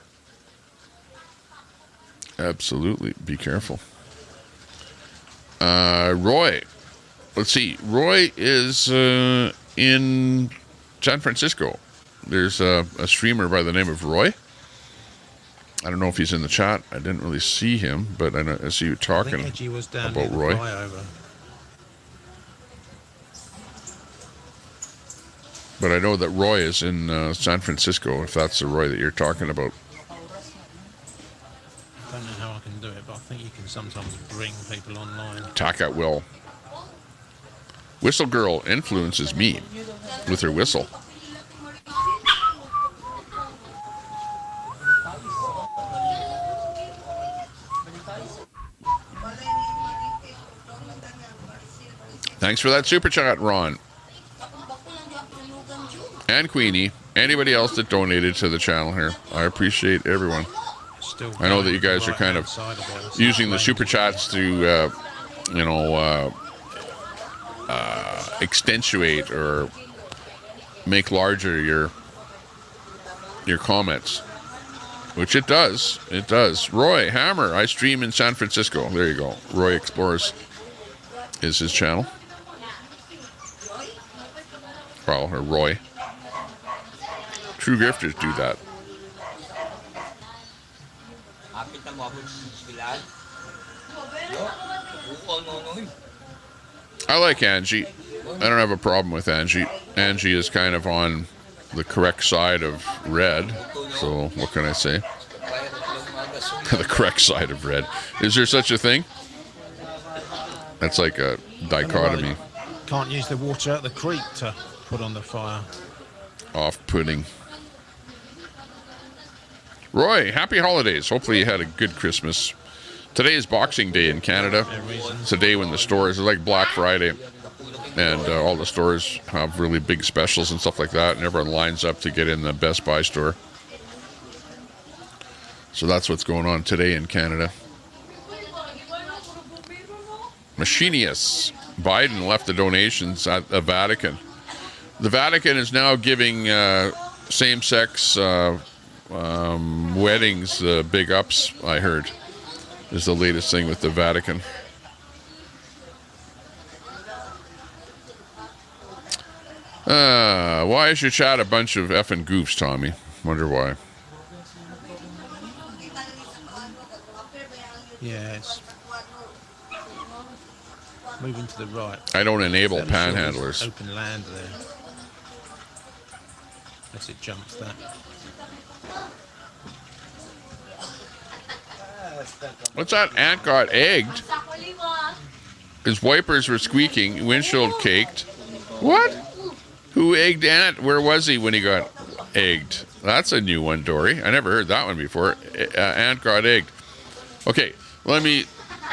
Speaker 1: Absolutely. Be careful. Roy. Let's see. Roy is in San Francisco. There's a streamer by the name of Roy. I don't know if he's in the chat. I didn't really see him, but I see you talking about Roy. But I know that Roy is in San Francisco, if that's the Roy that you're talking about.
Speaker 2: I don't know how I can do it, but I think you can sometimes bring people online.
Speaker 1: Attack at will. Whistle Girl influences me with her whistle. Thanks for that super chat, Ron. And Queenie. Anybody else that donated to the channel here. I appreciate everyone. I know that you guys are kind of using the super chats to, accentuate or make larger your comments, which it does. It does. Roy Hammer. I stream in San Francisco. There you go. Roy Explores is his channel. Well, or Roy. True grifters do that. I like Angie. I don't have a problem with Angie. Angie is kind of on the correct side of red. So what can I say? The correct side of red. Is there such a thing? That's like a dichotomy.
Speaker 2: Can't use the water at the creek to put on the fire.
Speaker 1: Off-putting. Roy, happy holidays. Hopefully you had a good Christmas. Today is Boxing Day in Canada. It's a day when the stores are like Black Friday, and all the stores have really big specials and stuff like that, and everyone lines up to get in the Best Buy store. So that's what's going on today in Canada. Machinius. Biden left the donations at the Vatican. The Vatican is now giving same-sex weddings big ups, I heard, is the latest thing with the Vatican. Why is your chat a bunch of effing goofs, Tommy? Wonder why.
Speaker 2: Yeah, it's moving to the right.
Speaker 1: I don't enable panhandlers.
Speaker 2: Open land there. Unless it jumps that.
Speaker 1: What's that? Ant got egged. His wipers were squeaking. Windshield caked. What? Who egged Ant? Where was he when he got egged? That's a new one, Dory. I never heard that one before. Ant got egged. Okay, I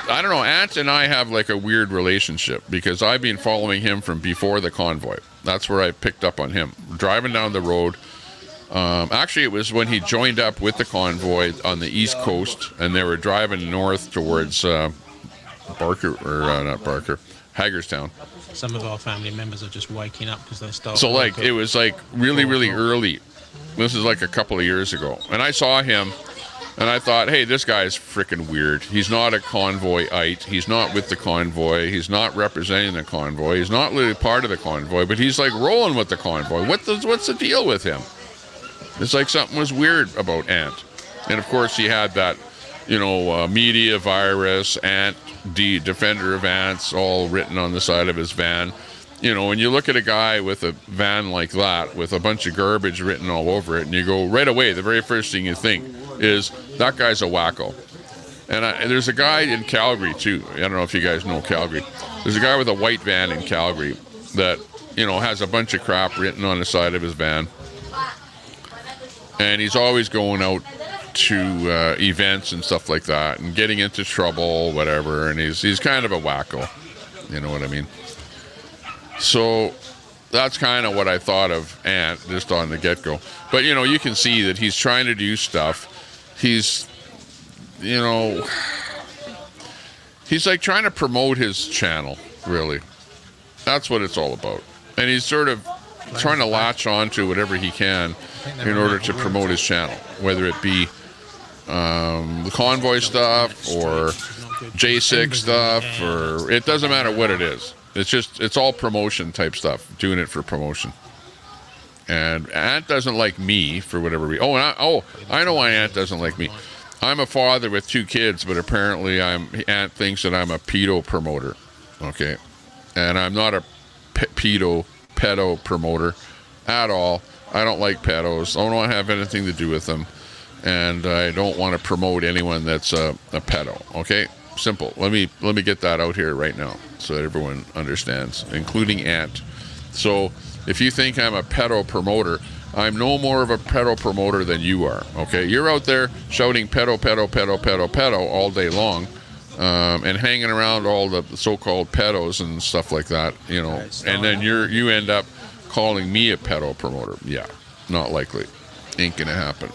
Speaker 1: don't know. Ant and I have like a weird relationship because I've been following him from before the convoy. That's where I picked up on him. Driving down the road. Actually, it was when he joined up with the convoy on the East Coast, and they were driving north towards Hagerstown.
Speaker 2: Some of our family members are just waking up because they start.
Speaker 1: So, like, it was like really, really early. This is like a couple of years ago, and I saw him, and I thought, hey, this guy's freaking weird. He's not a convoy-ite. He's not with the convoy. He's not representing the convoy. He's not really part of the convoy, but he's like rolling with the convoy. What's the deal with him? It's like something was weird about Ant. And of course he had that, media virus, Ant, defender of ants, all written on the side of his van. When you look at a guy with a van like that, with a bunch of garbage written all over it, and you go right away, the very first thing you think is, that guy's a wacko. And there's a guy in Calgary too. I don't know if you guys know Calgary. There's a guy with a white van in Calgary that, has a bunch of crap written on the side of his van. And he's always going out to events and stuff like that and getting into trouble, whatever. And he's kind of a wacko. You know what I mean? So that's kind of what I thought of Ant just on the get-go. But, you know, you can see that he's trying to do stuff. He's, you know, he's like trying to promote his channel, really. That's what it's all about. And he's sort of trying to latch on to whatever he can in order to promote his channel, whether it be the convoy stuff or J6 stuff, or it doesn't matter what it is. It's all promotion type stuff, doing it for promotion. And Ant doesn't like me for whatever reason. I know why Ant doesn't like me. I'm a father with 2 kids, but apparently Ant thinks that I'm a pedo promoter. Okay. And I'm not a pedo promoter at all. I don't like pedos. I don't have anything to do with them. And I don't want to promote anyone that's a pedo. Okay? Simple. Let me get that out here right now so that everyone understands, including Ant. So if you think I'm a pedo promoter, I'm no more of a pedo promoter than you are. Okay? You're out there shouting pedo all day long. And hanging around all the so-called pedos and stuff like that, you know, and then you end up calling me a pedo promoter. Yeah, not likely. Ain't gonna happen.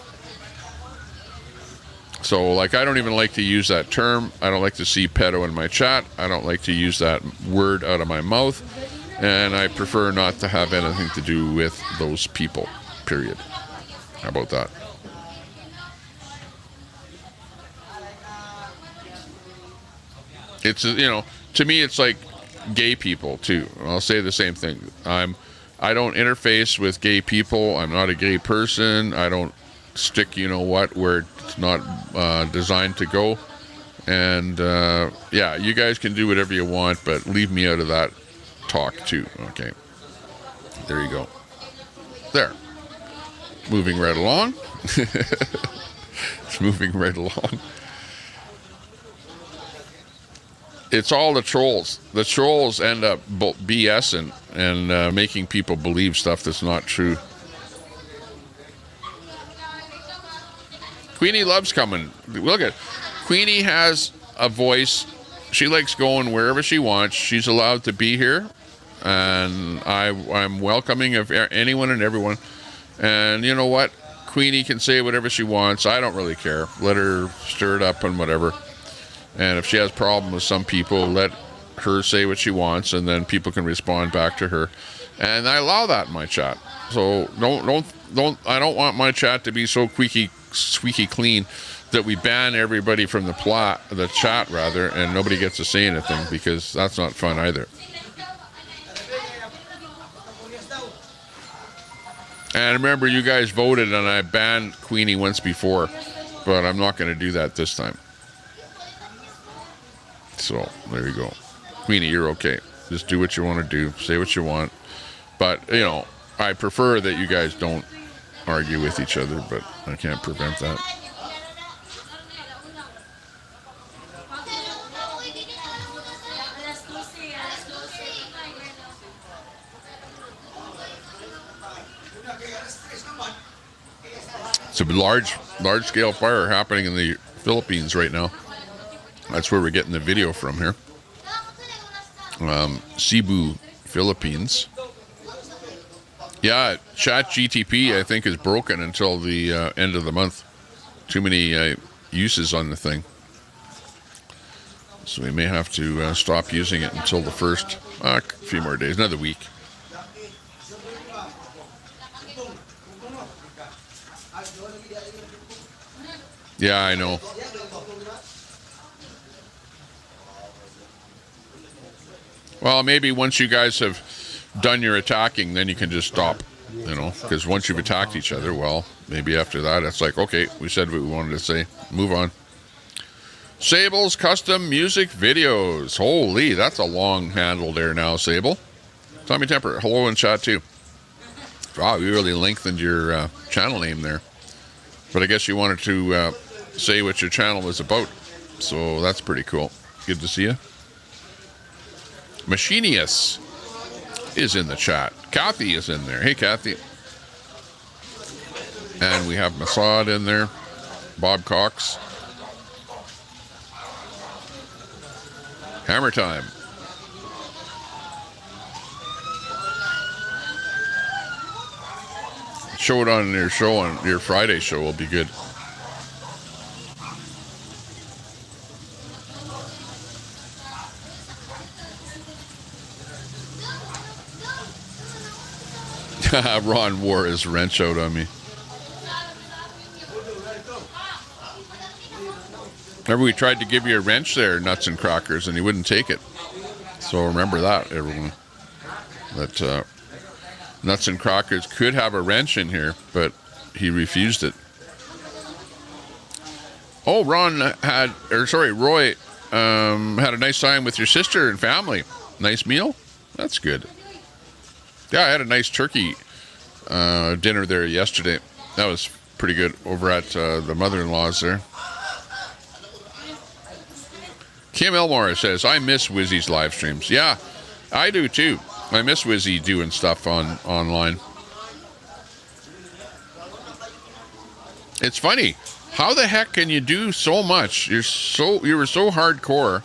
Speaker 1: So, like, I don't even like to use that term. I don't like to see pedo in my chat. I don't like to use that word out of my mouth. And I prefer not to have anything to do with those people, period. How about that? It's, you know, to me, it's like gay people too. I'll say the same thing. I don't interface with gay people. I'm not a gay person. I don't stick, you know what, where it's not designed to go. And yeah, you guys can do whatever you want, but leave me out of that talk too. Okay. There you go. There. Moving right along. It's moving right along. It's all the trolls. The trolls end up BSing and making people believe stuff that's not true. Queenie loves coming. Look at Queenie has a voice. She likes going wherever she wants. She's allowed to be here, and I'm welcoming of anyone and everyone. And you know what? Queenie can say whatever she wants. I don't really care. Let her stir it up and whatever. And if she has problems with some people, let her say what she wants, and then people can respond back to her. And I allow that in my chat. So don't. I don't want my chat to be so squeaky clean that we ban everybody from the chat rather, and nobody gets to say anything, because that's not fun either. And remember, you guys voted, and I banned Queenie once before, but I'm not going to do that this time. So there you go. Queenie, you're okay. Just do what you want to do. Say what you want. But, you know, I prefer that you guys don't argue with each other, but I can't prevent that. It's a large-scale fire happening in the Philippines right now. That's where we're getting the video from here. Cebu, Philippines. Yeah, Chat GTP, I think, is broken until the end of the month. Too many uses on the thing. So we may have to stop using it until the first, a few more days, another week. Yeah, I know. Well, maybe once you guys have done your attacking, then you can just stop, you know, because once you've attacked each other, well, maybe after that, it's like, okay, we said what we wanted to say. Move on. Sable's custom music videos. Holy, that's a long handle there now, Sable. Tommy Temper, hello in chat too. Wow, you really lengthened your channel name there. But I guess you wanted to say what your channel was about. So that's pretty cool. Good to see you. Machinius is in the chat. Kathy is in there. Hey, Kathy. And we have Masad in there. Bob Cox. Hammer time. show it on your show, on your Friday show will be good. Ron wore his wrench out on me. Remember we tried to give you a wrench there, Nuts and Crackers, and he wouldn't take it. So remember that, everyone. That Nuts and Crackers could have a wrench in here, but he refused it. Oh, Roy had a nice time with your sister and family. Nice meal? That's good. Yeah, I had a nice turkey dinner there yesterday. That was pretty good over at the mother-in-law's there. Kim Elmore says, I miss Wizzy's live streams. Yeah, I do too. I miss Wizzy doing stuff online. It's funny. How the heck can you do so much? You were so hardcore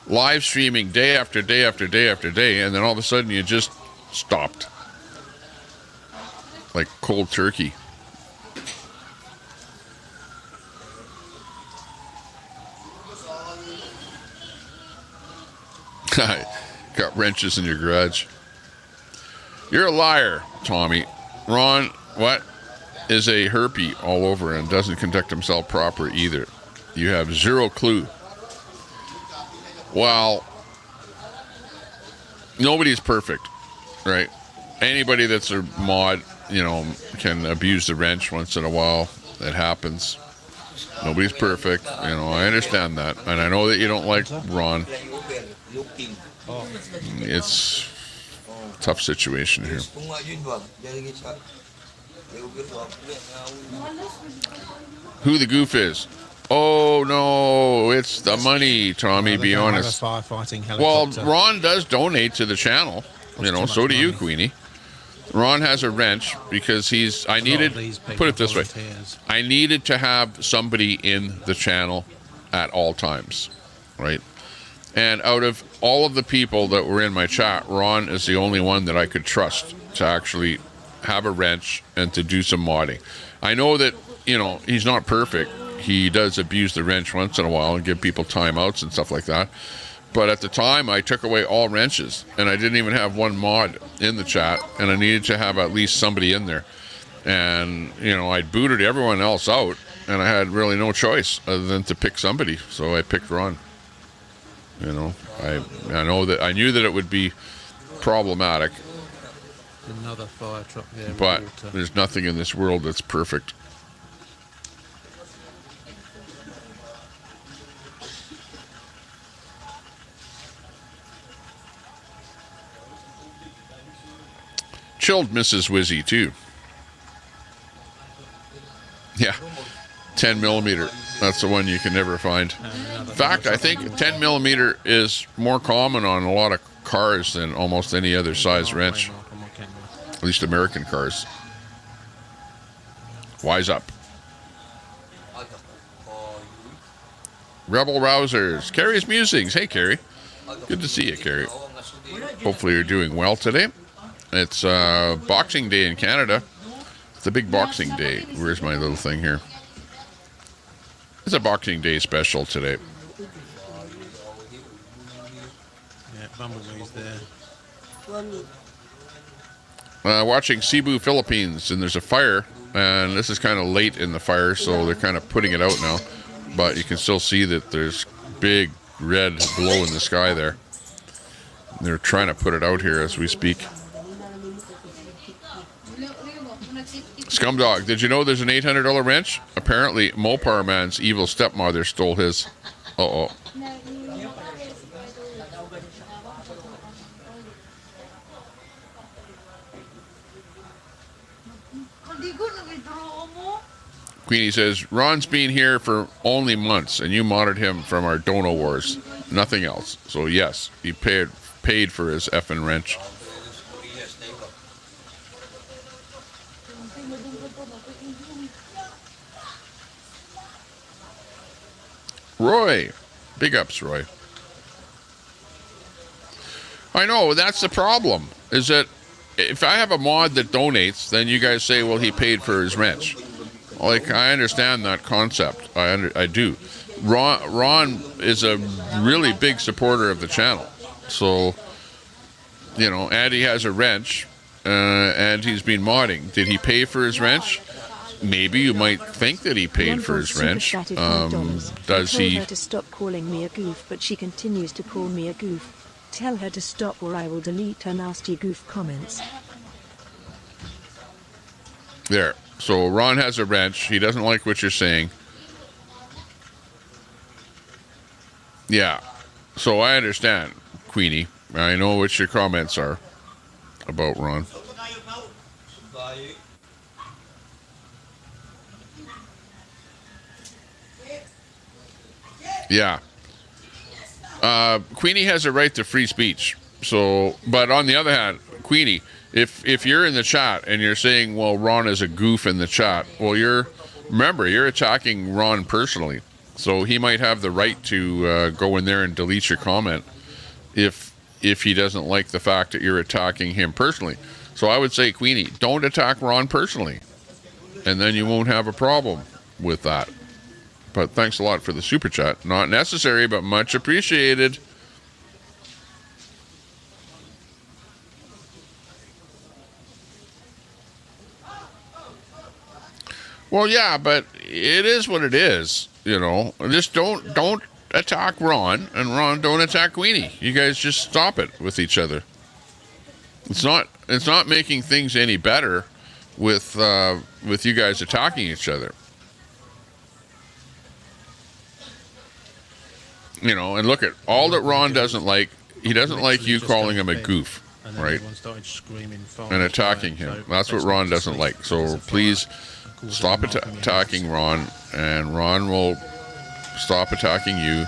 Speaker 1: live streaming day after day after day after day, and then all of a sudden you just stopped. Like cold turkey. Got wrenches in your garage. You're a liar, Tommy. Ron, what is a herpy all over and doesn't conduct himself proper either? You have zero clue. Well, nobody's perfect, right? Anybody that's a mod, can abuse the wrench once in a while. It happens. Nobody's perfect. I understand that. And I know that you don't like Ron. It's a tough situation here. Who the goof is? Oh, no, it's the money, Tommy, be honest. Well, Ron does donate to the channel. So do you, Queenie. Ron has a wrench because I put it this way, I needed to have somebody in the channel at all times, right? And out of all of the people that were in my chat, Ron is the only one that I could trust to actually have a wrench and to do some modding. I know that, he's not perfect. He does abuse the wrench once in a while and give people timeouts and stuff like that. But at the time, I took away all wrenches, and I didn't even have one mod in the chat, and I needed to have at least somebody in there. And, I booted everyone else out, and I had really no choice other than to pick somebody. So I picked Ron. I knew that it would be problematic.
Speaker 2: Another fire truck there.
Speaker 1: But there's nothing in this world that's perfect. Chilled Mrs. Wizzy too. Yeah, 10 millimeter. That's the one you can never find. In fact, I think 10 millimeter is more common on a lot of cars than almost any other size wrench. At least American cars. Wise up. Rebel Rousers. Carrie's Musings. Hey, Carrie. Good to see you, Carrie. Hopefully you're doing well today. It's Boxing Day in Canada. It's a big Boxing Day. Where's my little thing here? It's a Boxing Day special today.
Speaker 2: Yeah, Bumblebee's there.
Speaker 1: Watching Cebu, Philippines, and there's a fire. And this is kind of late in the fire, so they're kind of putting it out now. But you can still see that there's big red glow in the sky there. They're trying to put it out here as we speak. Scumdog, did you know there's an $800 wrench? Apparently, Mopar Man's evil stepmother stole his. Uh-oh. Queenie says, Ron's been here for only months, and you modded him from our Dono Wars. Nothing else. So, yes, he paid for his effing wrench. Roy. Big ups, Roy. I know, that's the problem, is that if I have a mod that donates, then you guys say, well, he paid for his wrench. Like, I understand that concept. I do. Ron is a really big supporter of the channel. So, you know, Andy has a wrench, and he's been modding. Did he pay for his wrench? Maybe you might think that he paid for his wrench. Does he?
Speaker 4: I told her to stop calling me a goof, but she continues to call me a goof. Tell her to stop or I will delete her nasty goof comments.
Speaker 1: There. So Ron has a wrench. He doesn't like what you're saying. Yeah. So I understand, Queenie. I know what your comments are about Ron. Yeah. Queenie has a right to free speech. So, but on the other hand, Queenie, if you're in the chat and you're saying, well, Ron is a goof in the chat, well, remember, you're attacking Ron personally. So he might have the right to go in there and delete your comment if he doesn't like the fact that you're attacking him personally. So I would say, Queenie, don't attack Ron personally, and then you won't have a problem with that. But thanks a lot for the super chat. Not necessary, but much appreciated. Well, yeah, but it is what it is, you know. Just don't attack Ron, and Ron don't attack Queenie. You guys just stop it with each other. It's not making things any better with you guys attacking each other. You know, and look at all that Ron doesn't like. He doesn't like you calling him a goof, right? And attacking him. That's what Ron doesn't like. So please stop attacking Ron, and Ron will stop attacking you.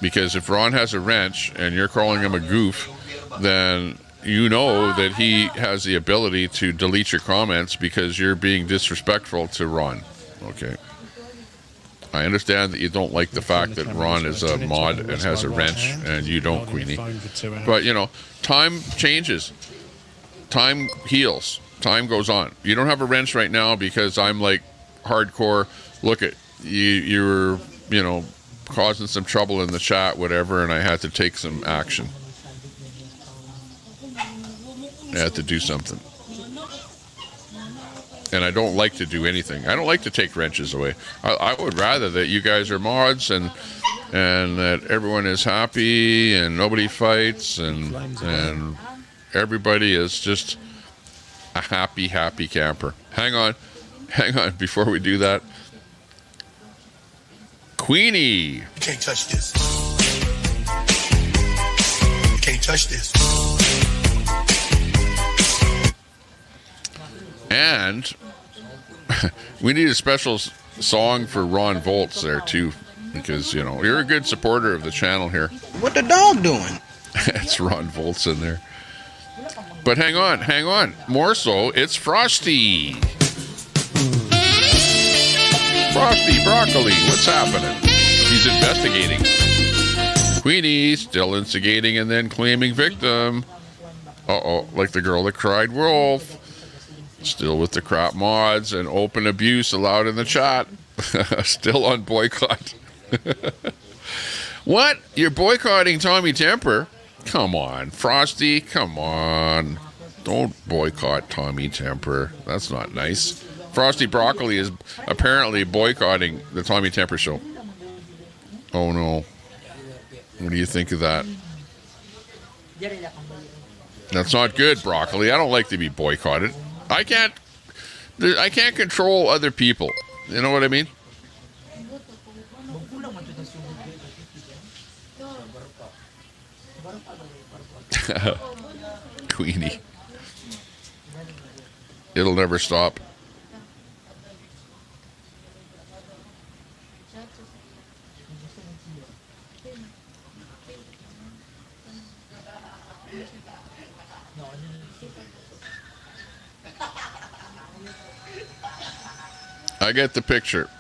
Speaker 1: Because if Ron has a wrench and you're calling him a goof, then you know that he has the ability to delete your comments because you're being disrespectful to Ron. Okay. I understand that you don't like the fact that Ron is a mod and has a wrench and you don't, Queenie. But, you know, time changes. Time heals. Time goes on. You don't have a wrench right now because I'm like hardcore. Look at you're, you know, causing some trouble in the chat, whatever, and I had to take some action. I had to do something. And I don't like to do anything. I don't like to take wrenches away. I would rather that you guys are mods and that everyone is happy and nobody fights and everybody is just a happy camper. Hang on before we do that. Queenie.
Speaker 5: You can't touch this. You can't touch this.
Speaker 1: And we need a special song for Ron Volts there too, because, you know, you're a good supporter of the channel here.
Speaker 6: What the dog doing?
Speaker 1: It's Ron Volts in there. But hang on. More so, it's Frosty. Frosty Broccoli, what's happening? He's investigating. Queenie still instigating and then claiming victim. Uh-oh, like the girl that cried wolf. Still with the crap mods and open abuse allowed in the chat. Still on boycott. What? You're boycotting Tommy Temper? Come on, Frosty, come on. Don't boycott Tommy Temper. That's not nice. Frosty Broccoli is apparently boycotting the Tommy Temper show. Oh no. What do you think of that? That's not good, Broccoli. I don't like to be boycotted. I can't control other people. You know what I mean? Queenie. It'll never stop. I get the picture.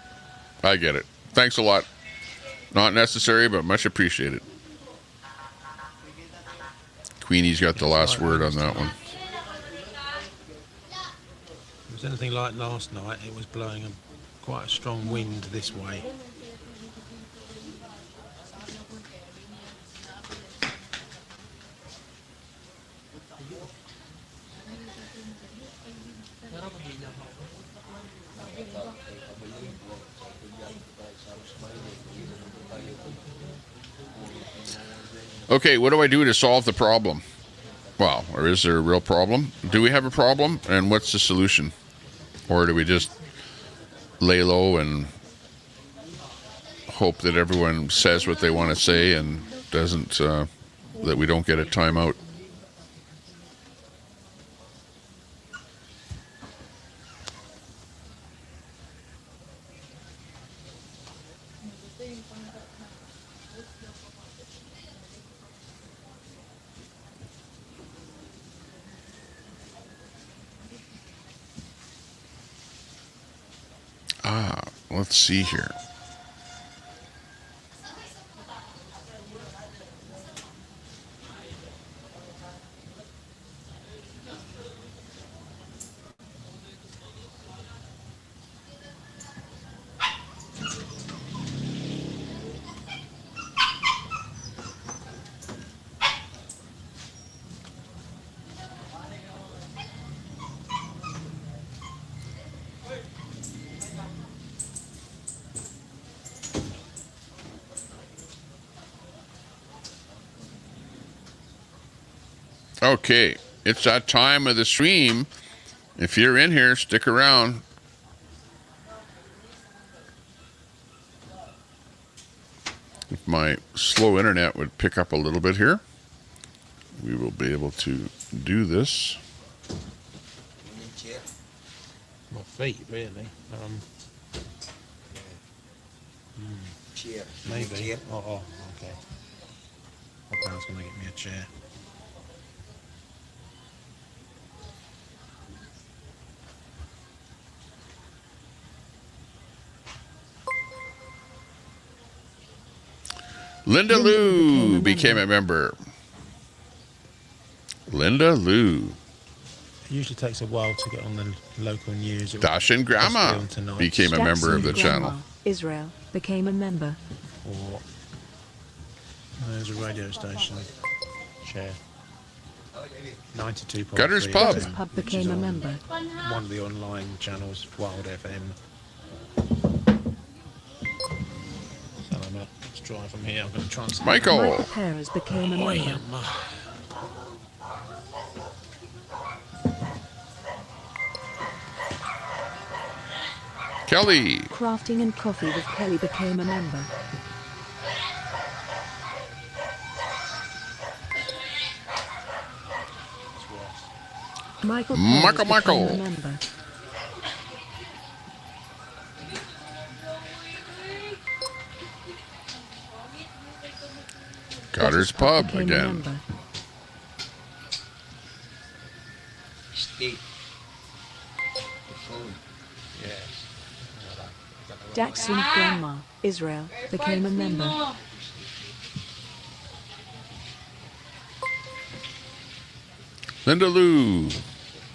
Speaker 1: I get it. Thanks a lot. Not necessary, but much appreciated. Queenie's got the last word on that one.
Speaker 2: it's anything like last night, it was blowing quite a strong wind this way.
Speaker 1: Okay, what do I do to solve the problem? Well, or is there a real problem? Do we have a problem? And what's the solution? Or do we just lay low and hope that everyone says what they want to say and doesn't, that we don't get a timeout? Let's see here. Okay, it's that time of the stream. If you're in here, stick around. If my slow internet would pick up a little bit here, we will be able to do this.
Speaker 2: My feet, really. Maybe. Oh, okay. Okay, I was going to get me a chair.
Speaker 1: Linda Lou became a member. Linda Lou.
Speaker 2: It usually takes a while to get on the local news.
Speaker 1: Dashin Grandma became a member of the channel.
Speaker 4: Israel became a member.
Speaker 2: Or there's a radio station. Share. 92.3.
Speaker 1: Gutters Pub.
Speaker 4: Gutters Pub became a member.
Speaker 2: One of the online channels, Wild FM. So let's try from here. I'm going to try and...
Speaker 1: Michael
Speaker 4: Perez became a member.
Speaker 1: Kelly.
Speaker 4: Crafting and Coffee with Kelly became a member. Michael became a member.
Speaker 1: Gutters Pub again.
Speaker 4: Daxon Grandma, Israel, became a member.
Speaker 1: Linda Lou.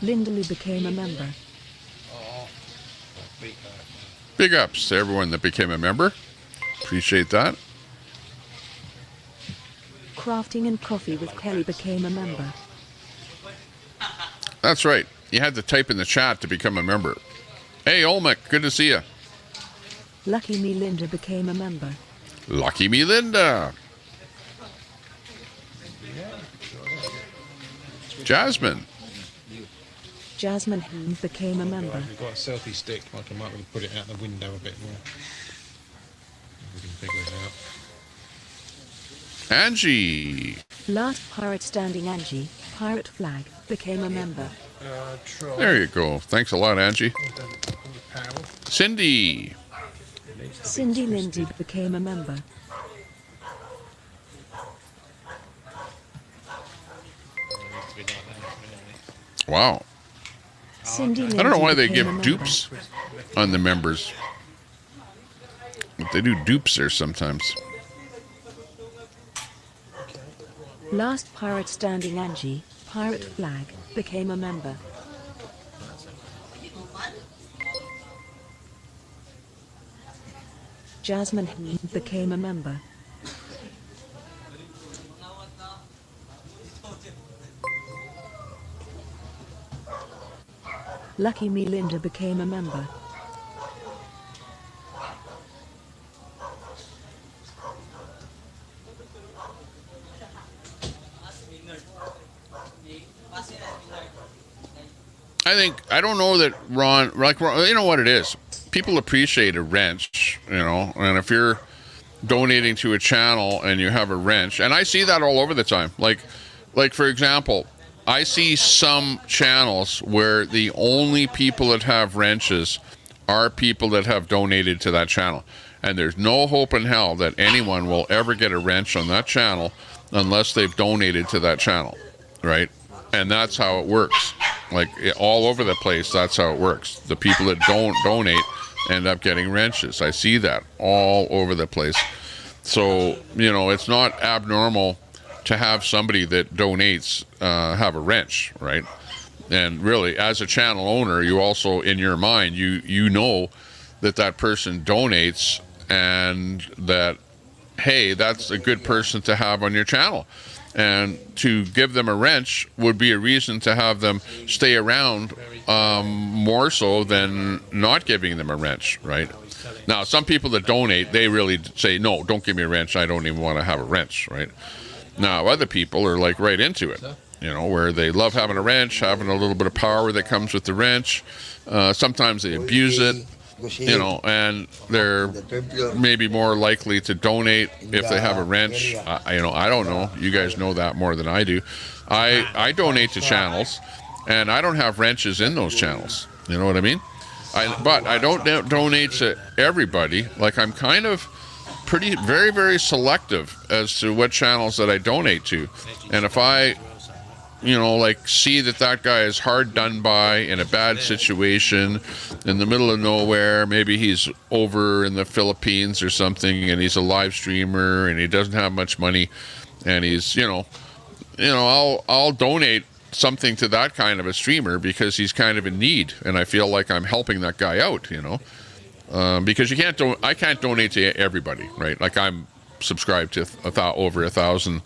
Speaker 4: Linda Lou became a member.
Speaker 1: Big ups to everyone that became a member. Appreciate that.
Speaker 4: Crafting and Coffee with Kelly became a member.
Speaker 1: That's right. You had to type in the chat to become a member. Hey, Olmec, good to see you.
Speaker 4: Lucky Me Linda became a member.
Speaker 1: Lucky Me Linda. Jasmine.
Speaker 4: Jasmine Heem became a member.
Speaker 2: We've got a selfie stick. I might be able to put it out the window a bit more. We can figure it out.
Speaker 1: Angie.
Speaker 4: Last pirate standing Angie, Pirate Flag, became a member.
Speaker 1: There you go. Thanks a lot, Angie. Cindy.
Speaker 4: Cindy Lindsay became a member.
Speaker 1: Wow.
Speaker 4: Cindy Lindsay
Speaker 1: I don't know why they
Speaker 4: became
Speaker 1: give
Speaker 4: a member.
Speaker 1: dupes on the members. But they do dupes there sometimes.
Speaker 4: Last pirate standing Angie, Pirate Flag, became a member. Jasmine became a member. Lucky me, Linda became a member.
Speaker 1: I don't know that Ron, like, you know what it is. People appreciate a wrench, you know, and if you're donating to a channel and you have a wrench, and I see that all over the time. Like for example, I see some channels where the only people that have wrenches are people that have donated to that channel. And there's no hope in hell that anyone will ever get a wrench on that channel unless they've donated to that channel, right? And that's how it works. Like, all over the place, that's how it works. The people that don't donate end up getting wrenches. I see that all over the place. So, you know, it's not abnormal to have somebody that donates have a wrench, right? And really, as a channel owner, you also, in your mind, you know that person donates, and that, hey, that's a good person to have on your channel. And to give them a wrench would be a reason to have them stay around more so than not giving them a wrench, right? Now, some people that donate, they really say, no, don't give me a wrench. I don't even want to have a wrench, right? Now, other people are like right into it, you know, where they love having a wrench, having a little bit of power that comes with the wrench. Sometimes they abuse it, you know, and they're maybe more likely to donate if they have a wrench. You know, I don't know. You guys know that more than I do. I donate to channels, and I don't have wrenches in those channels. You know what I mean? But I don't donate to everybody. Like, I'm kind of very, very selective as to what channels that I donate to. And if I, you know, like, see that guy is hard done by, in a bad situation, in the middle of nowhere, maybe he's over in the Philippines or something, and he's a live streamer, and he doesn't have much money, and he's, I'll donate something to that kind of a streamer because he's kind of in need, and I feel like I'm helping that guy out, you know. Because I can't donate to everybody, right? Like, I'm subscribed to over 1,000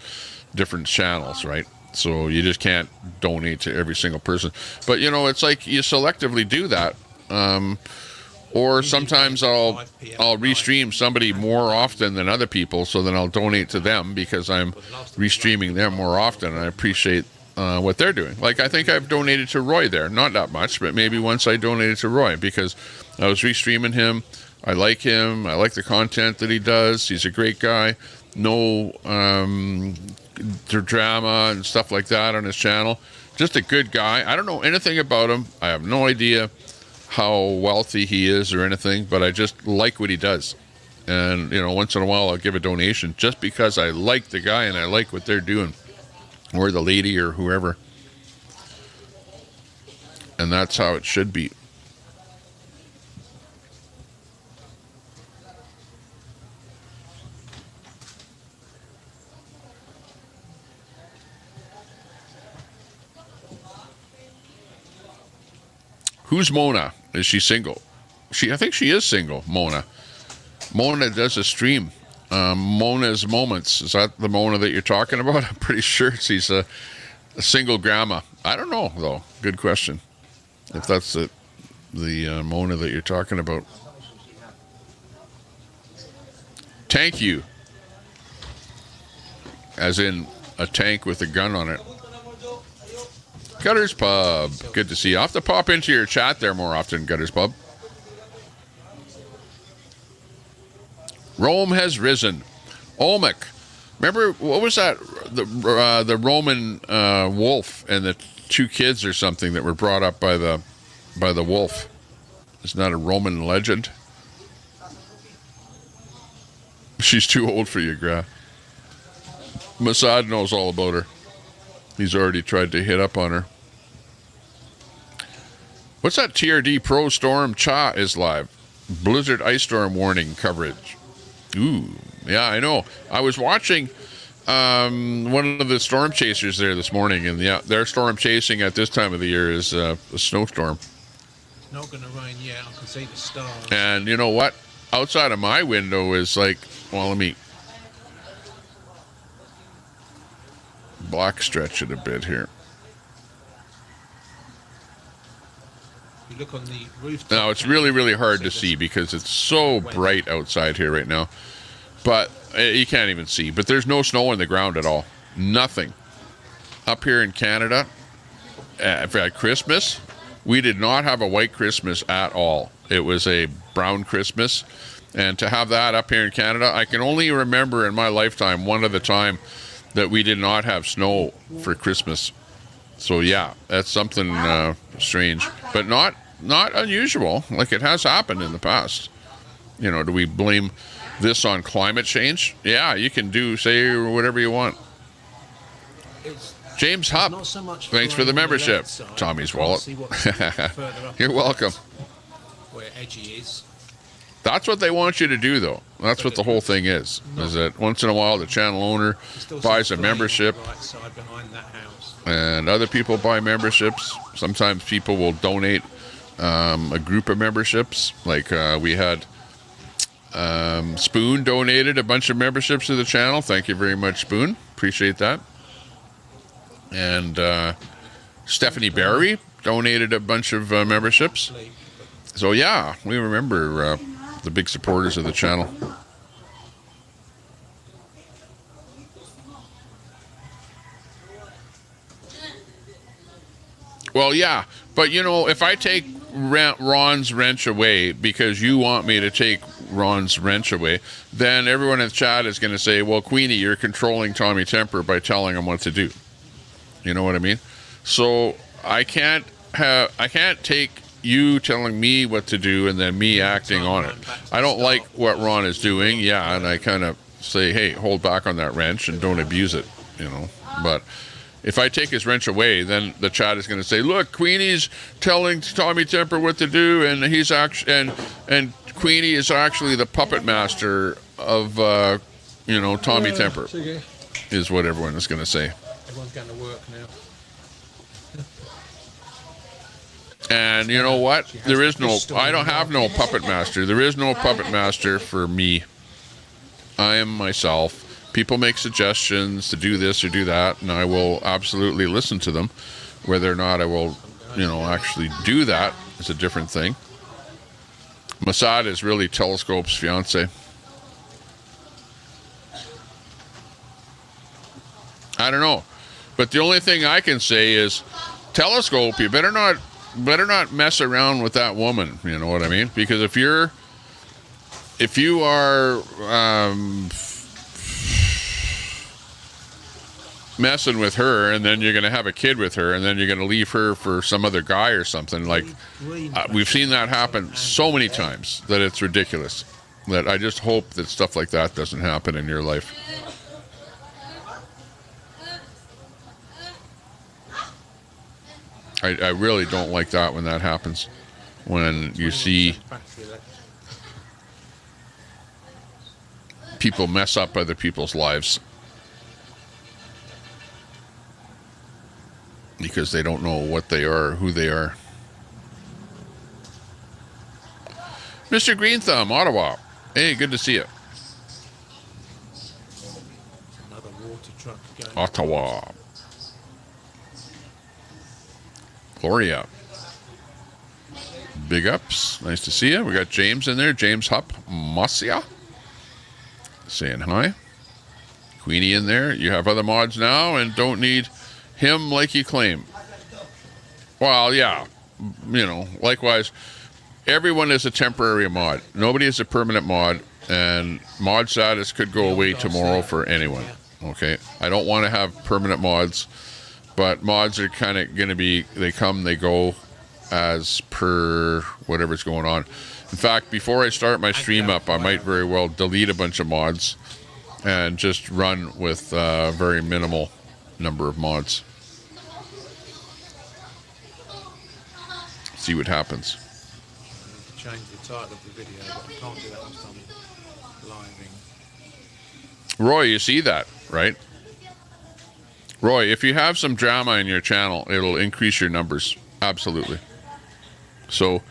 Speaker 1: different channels, right? So you just can't donate to every single person. But, you know, it's like you selectively do that. Or sometimes I'll restream somebody more often than other people, so then I'll donate to them because I'm restreaming them more often, and I appreciate what they're doing. Like, I think I've donated to Roy there. Not that much, but maybe once I donated to Roy because I was restreaming him. I like him. I like the content that he does. He's a great guy. No drama and stuff like that on his channel. Just a good guy. I don't know anything about him. I have no idea how wealthy he is or anything, but I just like what he does. And, you know, once in a while I'll give a donation just because I like the guy and I like what they're doing, or the lady or whoever. And that's how it should be. Who's Mona? Is she single? I think she is single, Mona. Mona does a stream. Mona's Moments. Is that the Mona that you're talking about? I'm pretty sure she's a single grandma. I don't know, though. Good question. If that's the Mona that you're talking about. Tank you. As in a tank with a gun on it. Gutters Pub. Good to see you. I'll have to pop into your chat there more often, Gutters Pub. Rome has risen. Olmec. Remember, what was that? The Roman wolf and the two kids or something that were brought up by the wolf. Isn't that a Roman legend? She's too old for you, Gra. Mossad knows all about her. He's already tried to hit up on her. What's that TRD Pro Storm? Cha is live. Blizzard ice storm warning coverage. Ooh, yeah, I know. I was watching one of the storm chasers there this morning, and yeah, their storm chasing at this time of the year is a snowstorm.
Speaker 2: Not going to rain yet. I can see the stars.
Speaker 1: And you know what? outside of my window is like, well, let me black stretch it a bit here.
Speaker 2: You look on the rooftop.
Speaker 1: Now it's really, really hard to see because it's so bright outside here right now. But you can't even see. But there's no snow on the ground at all. Nothing. Up here in Canada, at Christmas, we did not have a white Christmas at all. It was a brown Christmas. And to have that up here in Canada, I can only remember in my lifetime one other time that we did not have snow for Christmas. So yeah, that's something strange, but not unusual. Like it has happened in the past. You know, do we blame this on climate change? Yeah, you can say whatever you want. James Hupp, thanks for the membership. Tommy's wallet. You're welcome.
Speaker 2: Where Edgy is.
Speaker 1: That's what they want you to do, though. That's what the whole thing is that once in a while the channel owner buys a membership,
Speaker 2: right side behind that house.
Speaker 1: And other people buy memberships. Sometimes people will donate a group of memberships. Like we had Spoon donated a bunch of memberships to the channel. Thank you very much, Spoon. Appreciate that. And Stephanie Barry donated a bunch of memberships. So yeah, we remember the big supporters of the channel. Well, yeah, but you know, if I take Ron's wrench away because you want me to take Ron's wrench away, then everyone in the chat is going to say, well, Queenie, you're controlling Tommy Temper by telling him what to do. You know what I mean? So I can't take you telling me what to do and then me acting on it. I don't like what Ron is doing, yeah, and I kind of say, hey, hold back on that wrench and don't abuse it, you know. But if I take his wrench away, then the chat is going to say, look, Queenie's telling Tommy Temper what to do, and he's actually and Queenie is actually the puppet master of you know, Tommy Temper, is what everyone is going to say.
Speaker 2: Everyone's going to work now.
Speaker 1: And you know what? There is no, I don't have no puppet master. There is no puppet master for me. I am myself. People make suggestions to do this or do that, and I will absolutely listen to them. Whether or not I will, you know, actually do that is a different thing. Mossad is really Telescope's fiance. I don't know. But the only thing I can say is, Telescope, you better not mess around with that woman, you know what I mean? Because if you are messing with her and then you're going to have a kid with her and then you're going to leave her for some other guy or something, like we've seen that happen so many times that it's ridiculous. That I just hope that stuff like that doesn't happen in your life. I really don't like that when that happens. When you see people mess up other people's lives because they don't know what they are or who they are. Mr. Green Thumb, Ottawa. Hey, good to see you.
Speaker 2: Another water truck going.
Speaker 1: Ottawa. Gloria. Big ups. Nice to see you. We got James in there. James Hupp. Mosia. Saying hi. Queenie in there. You have other mods now and don't need him like you claim. Well, yeah. You know, likewise, everyone is a temporary mod. Nobody is a permanent mod. And mod status could go away tomorrow for anyone. Okay? I don't want to have permanent mods. But mods are kind of going to be, they come, they go as per whatever's going on. In fact, before I start my stream up, I might very well delete a bunch of mods and just run with a very minimal number of mods. See what happens.
Speaker 2: Change the title of the video, but I can't do that whilst I'm living.
Speaker 1: Roy, you see that, right? Roy, if you have some drama in your channel, it'll increase your numbers. Absolutely. So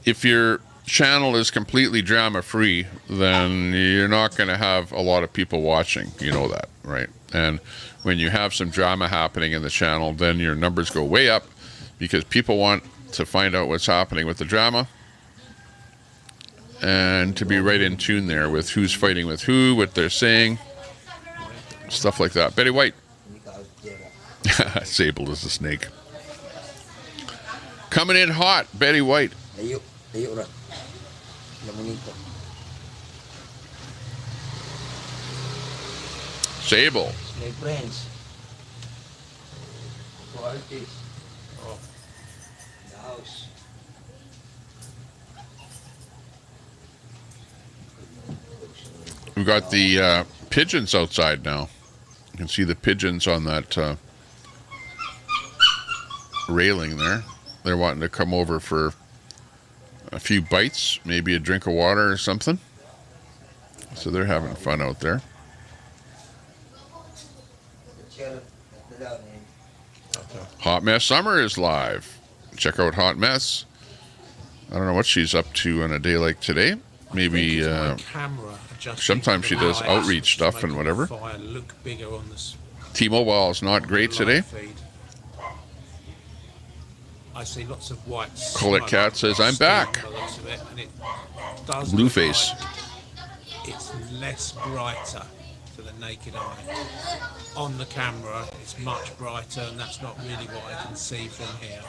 Speaker 1: if you're channel is completely drama free, then you're not going to have a lot of people watching. You know that, right? And when you have some drama happening in the channel, then your numbers go way up because people want to find out what's happening with the drama and to be right in tune there with who's fighting with who, what they're saying, stuff like that. Betty White. Sable is a snake. Coming in hot, Betty White. Sable.
Speaker 6: My friends. Qualities.
Speaker 2: Oh,
Speaker 6: The house.
Speaker 1: We've got the pigeons outside now. You can see the pigeons on that railing there. They're wanting to come over for a few bites, maybe a drink of water or something. So they're having fun out there. Hot Mess Summer is live. Check out Hot Mess. I don't know what she's up to on a day like today. Maybe
Speaker 2: camera
Speaker 1: sometimes she does outreach stuff and whatever.
Speaker 2: Fire look bigger on this
Speaker 1: T-Mobile is not great today.
Speaker 2: feed. I see lots of white
Speaker 1: Colette
Speaker 2: smoke
Speaker 1: Cat says, "I'm back."
Speaker 2: by the looks of it, and it does
Speaker 1: Blue
Speaker 2: look
Speaker 1: face.
Speaker 2: like it's less brighter to the naked eye. On the camera, it's much brighter, and that's not really what I can see from here.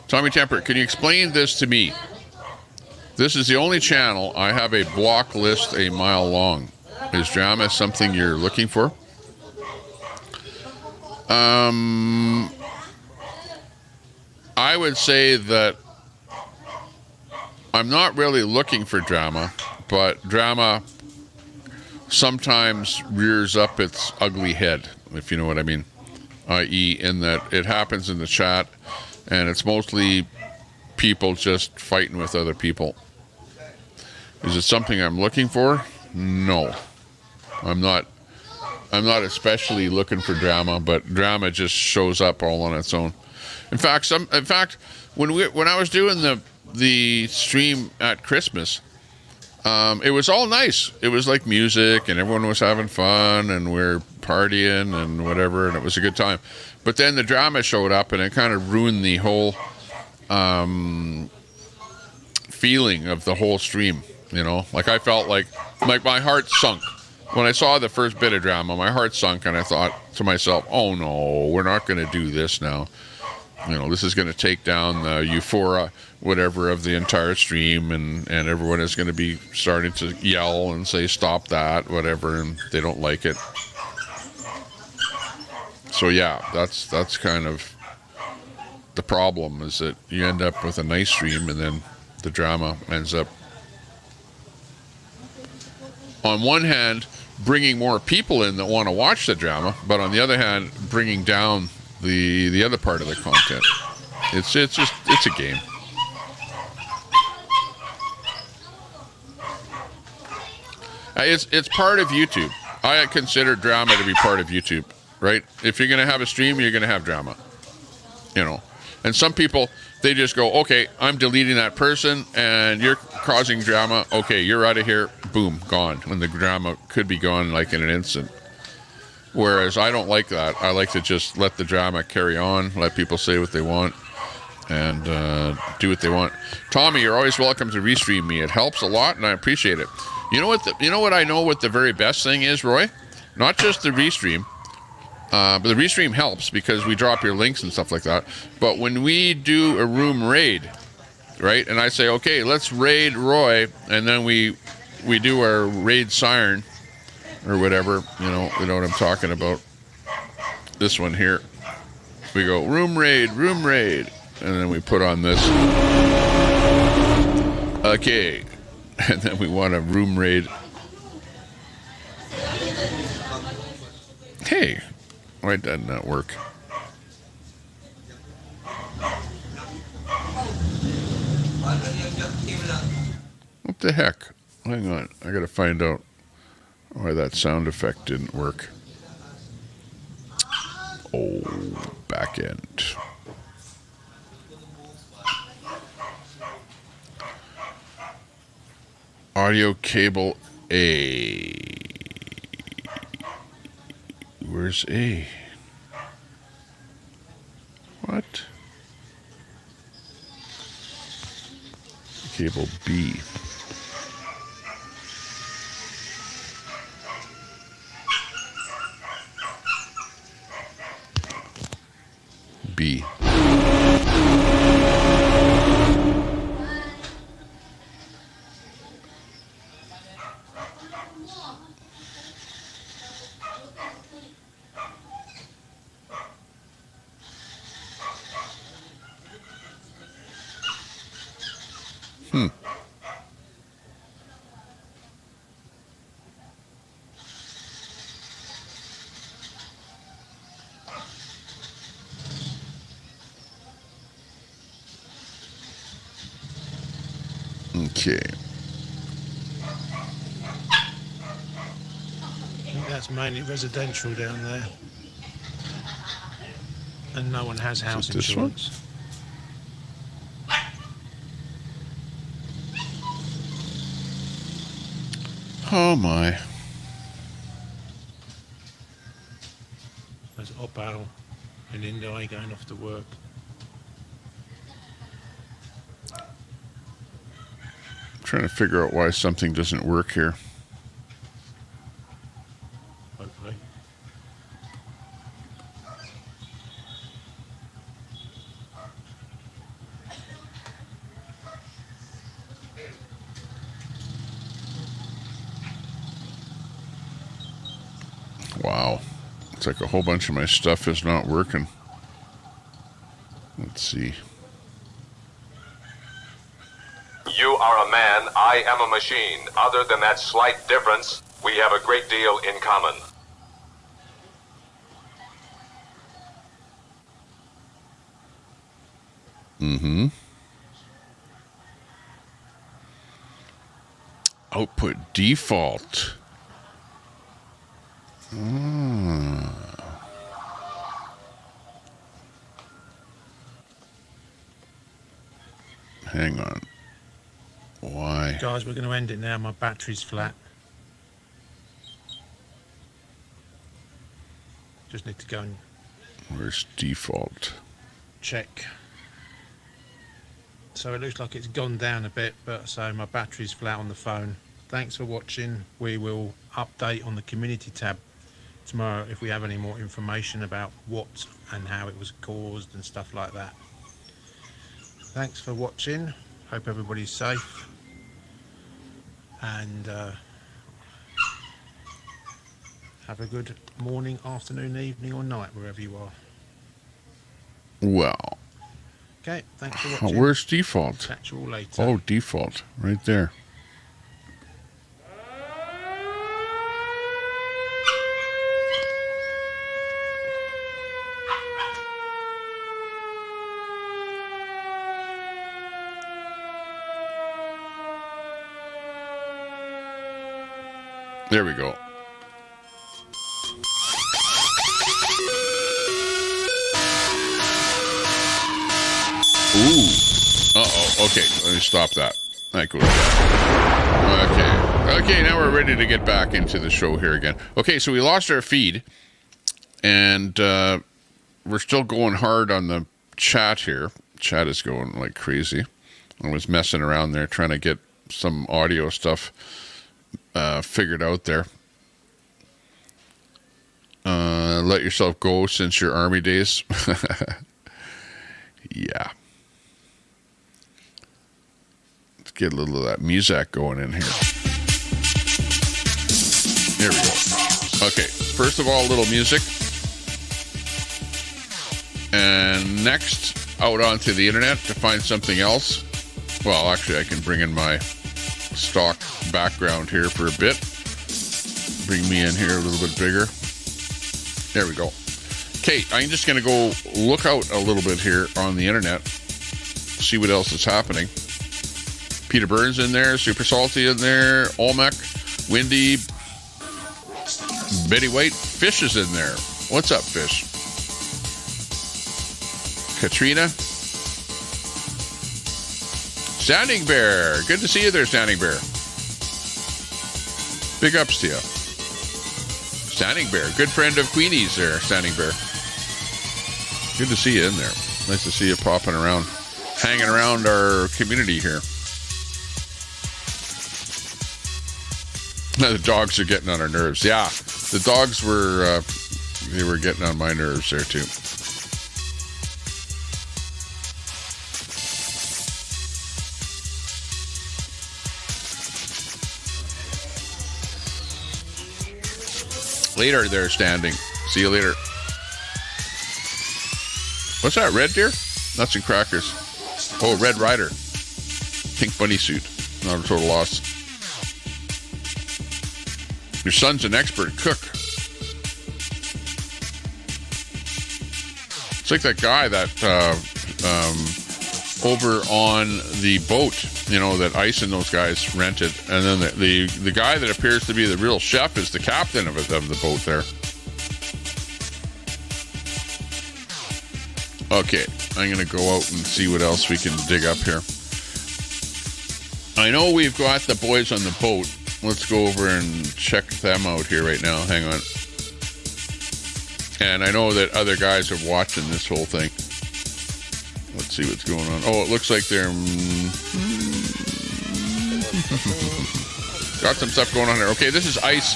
Speaker 1: Tommy Temper, can you explain this to me? This is the only channel I have a block list a mile long. Is drama something you're looking for? I would say that I'm not really looking for drama, but drama sometimes rears up its ugly head, if you know what I mean. I.e., in that it happens in the chat, and it's mostly people just fighting with other people. Is it something I'm looking for? No. I'm not especially looking for drama, but drama just shows up all on its own. In fact, when I was doing the stream at Christmas, it was all nice. It was like music, and everyone was having fun, and we're partying and whatever, and it was a good time. But then the drama showed up, and it kind of ruined the whole feeling of the whole stream. You know, like I felt like my heart sunk when I saw the first bit of drama. My heart sunk, and I thought to myself, "Oh no, we're not going to do this now. You know, this is going to take down the euphoria, whatever, of the entire stream, and everyone is going to be starting to yell and say, stop that, whatever, and they don't like it." So yeah, that's kind of the problem, is that you end up with a nice stream, and then the drama ends up, on one hand, bringing more people in that want to watch the drama, but on the other hand, bringing down the other part of the content. It's a game. It's part of YouTube. I consider drama to be part of YouTube, right? If you're going to have a stream, you're going to have drama, you know. And some people, they just go, okay, I'm deleting that person, and you're causing drama. Okay, you're out of here. Boom, gone. And the drama could be gone like in an instant. Whereas I don't like that. I like to just let the drama carry on, let people say what they want, and do what they want. Tommy, you're always welcome to restream me. It helps a lot, and I appreciate it. You know what I know what the very best thing is, Roy? Not just the restream, but the restream helps because we drop your links and stuff like that. But when we do a room raid, right, and I say, okay, let's raid Roy, and then we do our raid siren, or whatever, you know what I'm talking about. This one here. We go, room raid, and then we put on this. Okay. And then we want a room raid. Hey, why did that work? What the heck? Hang on, I gotta find out why that sound effect didn't work. Oh, back end. audio cable A. Where's A? What? Cable B. B. Okay.
Speaker 2: I think that's mainly residential down there. And no one has house
Speaker 1: this one?
Speaker 2: insurance.
Speaker 1: Oh my.
Speaker 2: There's Opal and Indi going off to work.
Speaker 1: Trying to figure out why something doesn't work here.
Speaker 2: Hopefully.
Speaker 1: Wow. It's like a whole bunch of my stuff is not working. Let's see.
Speaker 7: You are a man, I am a machine. Other than that slight difference, we have a great deal in common.
Speaker 1: Mm-hmm. Output default. Hang on. Why?
Speaker 2: Guys, we're going to end it now. My battery's flat. Just need to go and
Speaker 1: Where's default?
Speaker 2: check. So it looks like it's gone down a bit, but so my battery's flat on the phone. Thanks for watching. We will update on the community tab tomorrow if we have any more information about what and how it was caused and stuff like that. Thanks for watching. Hope everybody's safe. And have a good morning, afternoon, evening or night, wherever you are.
Speaker 1: Well,
Speaker 2: Okay, thanks for watching.
Speaker 1: where's default?
Speaker 2: Catch you all later.
Speaker 1: Oh, default. Right there. There we go. Ooh. Uh-oh. Okay, let me stop that. That goes down. Okay. Okay, now we're ready to get back into the show here again. Okay, so we lost our feed, and we're still going hard on the chat here. Chat is going like crazy. I was messing around there trying to get some audio stuff figured out there. Let yourself go since your army days. Yeah. Let's get a little of that music going in here. There we go. Okay, first of all, a little music. And next, out onto the internet to find something else. Well, actually, I can bring in my stock background here for a bit. Bring me in here a little bit bigger. There we go. Okay, I'm just going to go look out a little bit here on the internet, see what else is happening. Peter Burns in there, Super Salty in there, Olmec, Windy, Betty White, Fish is in there. What's up, Fish? Katrina. Standing Bear. Good to see you there, Standing Bear. Big ups to you. Standing Bear, good friend of Queenie's there, Standing Bear. Good to see you in there. Nice to see you popping around, hanging around our community here. The dogs are getting on our nerves. Yeah, the dogs were, they were getting on my nerves there too. Later there, Standing. See you later. What's that, Red Deer? Nuts and crackers. Oh, Red Rider. Pink bunny suit. Not a total loss. Your son's an expert cook. It's like that guy that over on the boat, you know, that Ice and those guys rented, and then the guy that appears to be the real chef is the captain of the boat there. Okay, I'm gonna go out and see what else we can dig up here. I know we've got the boys on the boat. Let's go over and check them out here right now. Hang on. And I know that other guys are watching this whole thing. Let's see what's going on. Oh, it looks like they're got some stuff going on there. Okay, this is Ice.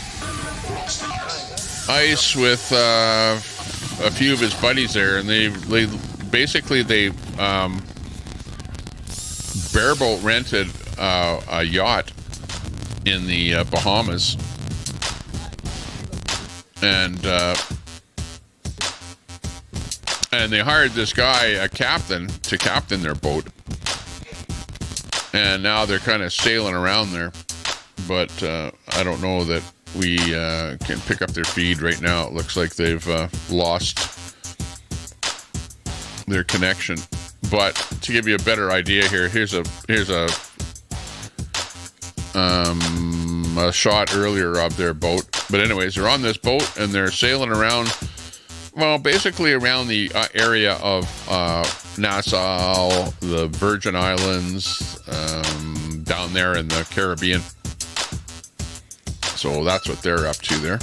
Speaker 1: Ice with a few of his buddies there, and they basically bareboat rented a yacht in the Bahamas, and they hired this guy, a captain, to captain their boat, and now they're kind of sailing around there, but I don't know that we can pick up their feed right now. It looks like they've lost their connection. But to give you a better idea here, here's a shot earlier of their boat. But anyways, they're on this boat and they're sailing around, well, basically around the area of Nassau, the Virgin Islands, down there in the Caribbean. So that's what they're up to there.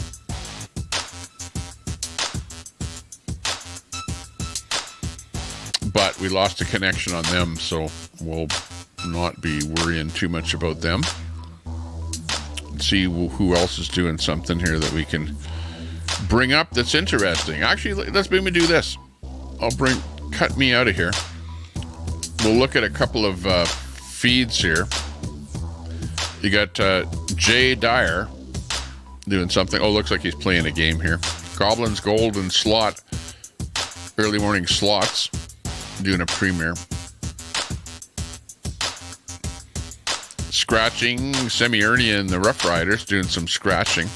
Speaker 1: But we lost a connection on them, so we'll not be worrying too much about them. Let's see who else is doing something here that we can bring up that's interesting. Actually, let's maybe do this. Cut me out of here. We'll look at a couple of feeds here. You got Jay Dyer doing something. Oh, looks like he's playing a game here. Goblins Gold and Slot, early morning slots, doing a premiere. Scratching, Semi-Ernie and the Rough Riders doing some scratching.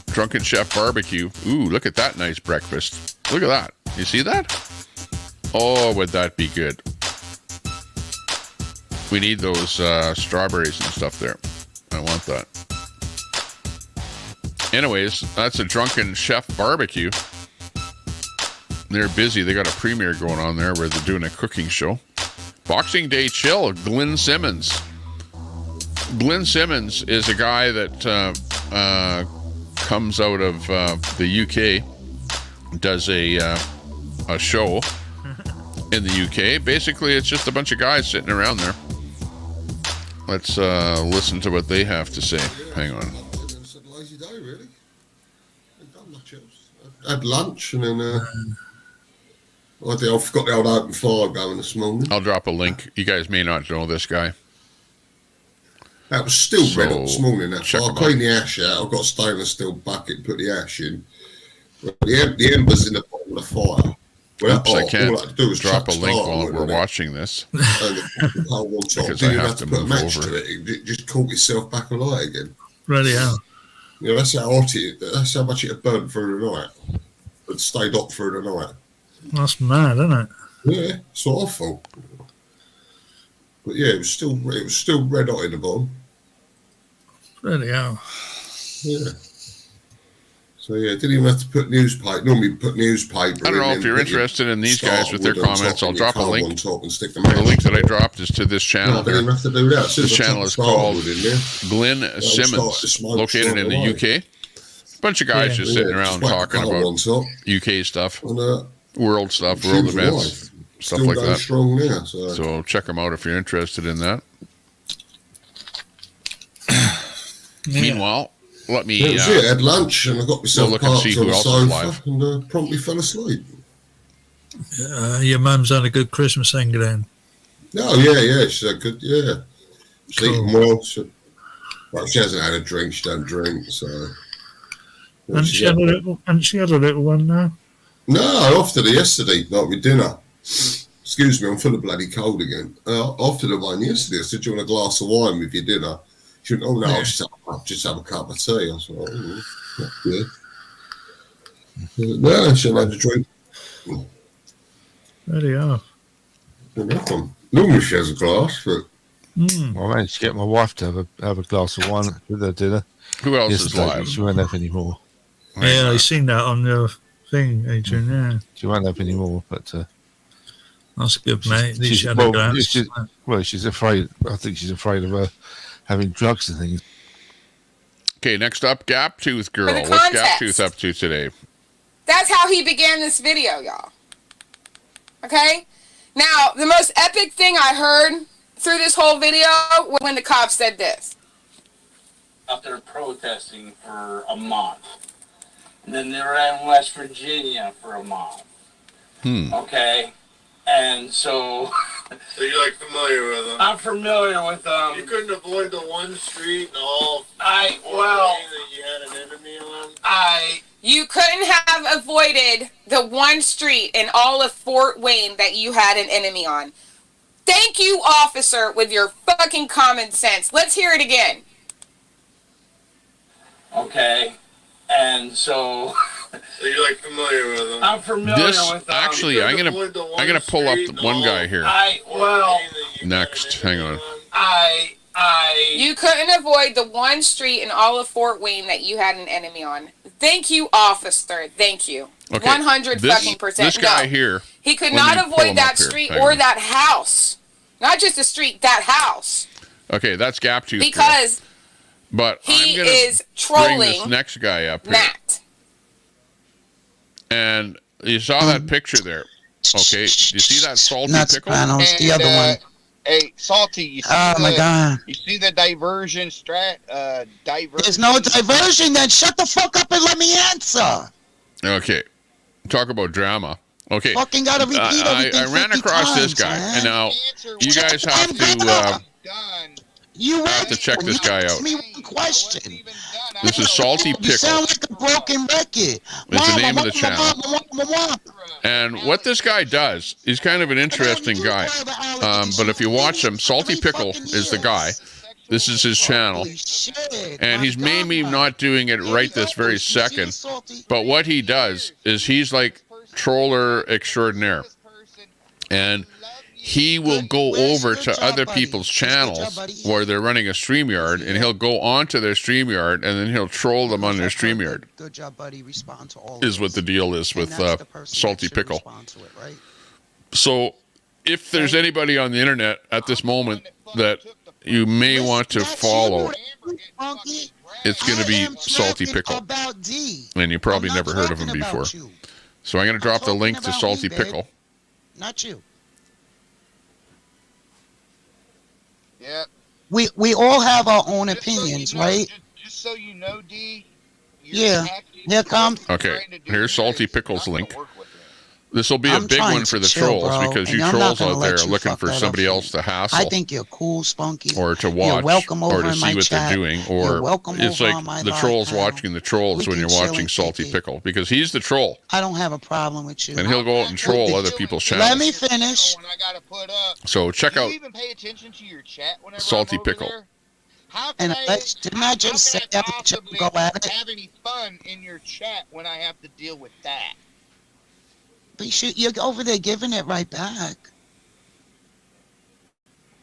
Speaker 1: Drunken Chef Barbecue. Ooh, look at that nice breakfast. Look at that. You see that? Oh, would that be good? We need those strawberries and stuff there. I want that. Anyways, that's a Drunken Chef Barbecue. They're busy. They got a premiere going on there where they're doing a cooking show. Boxing Day Chill, Glenn Simmons. Glenn Simmons is a guy that comes out of the UK, does a show in the UK. Basically, it's just a bunch of guys sitting around there. Let's listen to what they have to say. Hang on.
Speaker 8: It's a lazy day, really. I've done much else. I had lunch and then I've got the old open fire going this morning.
Speaker 1: I'll drop a link. You guys may not know this guy.
Speaker 8: That was still red hot this morning. I cleaned the ash out. I've got a stainless steel bucket, put the ash in. The embers in the bottom of the fire. Well,
Speaker 1: oops, I can't drop a link while we're watching this. Because I have to move over.
Speaker 8: It just caught yourself back alight again.
Speaker 9: Really, yeah.
Speaker 8: You know, that's how hot that's how much it had burnt through the night. It stayed hot through the night.
Speaker 9: That's mad, isn't it?
Speaker 8: Yeah, it's awful. But yeah, it was still red hot in the bottom.
Speaker 9: Really, yeah.
Speaker 8: Yeah. So So yeah, didn't even have to put newspaper. Normally put newspaper.
Speaker 1: I don't know if you're interested in these guys with their comments. I'll drop a link. The link that I dropped is to this channel.
Speaker 8: No, I didn't even have to do that.
Speaker 1: This channel is called Glenn Simmons, located in the UK. Bunch of guys just sitting around talking about UK stuff, world stuff, world events, stuff like that.
Speaker 8: Strong now,
Speaker 1: so check them out if you're interested in that. Meanwhile, let me.
Speaker 8: I had lunch and I got myself
Speaker 1: look and see who else is live,
Speaker 8: and promptly fell asleep.
Speaker 9: Your mum's had a good Christmas thing, Glenn.
Speaker 8: Oh yeah, she's had good. Yeah, she's eating well. She hasn't had a drink. She don't drink, so.
Speaker 9: And she had a little one now.
Speaker 8: No, after yesterday, like with dinner. Excuse me, I'm full of bloody cold again. After the wine yesterday, I said, "Do you want a glass of wine with your dinner?" She went, "Oh no, I'll just have a cup of tea." I thought, "Oh, that's good." No, she hadn't had a drink.
Speaker 9: There you are.
Speaker 8: Normally she has a glass, but
Speaker 10: I managed to get my wife to have a glass of wine with her dinner.
Speaker 1: Who else is live?
Speaker 10: She won't have any more.
Speaker 9: Yeah, I seen that on your thing, Adrian. Yeah,
Speaker 10: she won't have any more, but
Speaker 9: that's good, mate. She's
Speaker 10: afraid. I think she's afraid of her having drugs and things.
Speaker 1: Okay, next up, Gaptooth Girl. What's Gaptooth up to today?
Speaker 11: That's how he began this video, y'all. Okay? Now, the most epic thing I heard through this whole video was when the cop said this.
Speaker 12: After protesting for a month. And then they were in West Virginia for a month. Okay? And so...
Speaker 13: So you're like familiar with them?
Speaker 12: I'm familiar with them.
Speaker 13: You couldn't avoid the one street and all...
Speaker 12: that
Speaker 13: you had an enemy on?
Speaker 11: You couldn't have avoided the one street in all of Fort Wayne that you had an enemy on. Thank you, officer, with your fucking common sense. Let's hear it again.
Speaker 12: Okay. And so...
Speaker 13: So you're like familiar with them?
Speaker 12: I'm familiar with them.
Speaker 1: Actually, I'm gonna pull up one guy here. Next, hang on.
Speaker 11: You couldn't avoid the one street in all of Fort Wayne that you had an enemy on. Thank you, officer. Thank you.
Speaker 1: Okay.
Speaker 11: 100%
Speaker 1: This guy here.
Speaker 11: He could not avoid that street or that house. Not just the street, that house.
Speaker 1: Okay, that's Gaptooth.
Speaker 11: Because
Speaker 1: but
Speaker 11: he is trolling
Speaker 1: bring this next guy up here.
Speaker 11: Matt.
Speaker 1: And you saw that picture there. Okay, do you see that salty pickle?
Speaker 14: The other one. Hey, Salty, you see
Speaker 15: my God.
Speaker 14: You see the diversion
Speaker 15: There's no diversion, then shut the fuck up and let me answer.
Speaker 1: Okay. Talk about drama. Okay.
Speaker 15: Fucking gotta repeat everything
Speaker 1: I ran across this guy,
Speaker 15: man.
Speaker 1: And now you guys have to check this guy out.
Speaker 15: Me one question.
Speaker 1: This is Salty Pickle.
Speaker 15: You sound like a broken record.
Speaker 1: It's the name of the channel. And what this guy does, he's kind of an interesting guy. But if you watch him, Salty Pickle is the guy. This is his channel. And he's maybe not doing it right this very second. But what he does is he's like troller extraordinaire. And he will go over to other people's channels where they're running a StreamYard, and he'll go onto their StreamYard, and then he'll troll them on their StreamYard.
Speaker 15: Good job, buddy. Respond to all
Speaker 1: is what the deal is with Salty Pickle.
Speaker 15: Right?
Speaker 1: So if there's anybody on the internet at this moment that you may want to follow, it's going to be Salty Pickle. And you probably never heard of him before. So I'm going to drop the link to Salty Pickle.
Speaker 15: Not you.
Speaker 14: Yeah.
Speaker 15: We all have our own opinions, right?
Speaker 14: Just so you know, D.
Speaker 15: Yeah. Here comes.
Speaker 1: Okay. Here's Salty Pickle's link. This will be a big one for the trolls, because you trolls out there are looking for somebody else to hassle.
Speaker 15: I think you're cool, Spunky.
Speaker 1: Or to watch, or to see what they're doing, or it's like the trolls watching the trolls when you're watching Salty Pickle, because he's the troll.
Speaker 15: I don't have a problem with you.
Speaker 1: And he'll go out and troll other people's channels.
Speaker 15: Let me finish.
Speaker 1: So check out
Speaker 14: even pay attention to your chat
Speaker 1: Salty Pickle.
Speaker 15: And didn't I just say that you go at it?
Speaker 14: Have any fun in your chat when I have to deal with that?
Speaker 15: But you're over there giving it right back.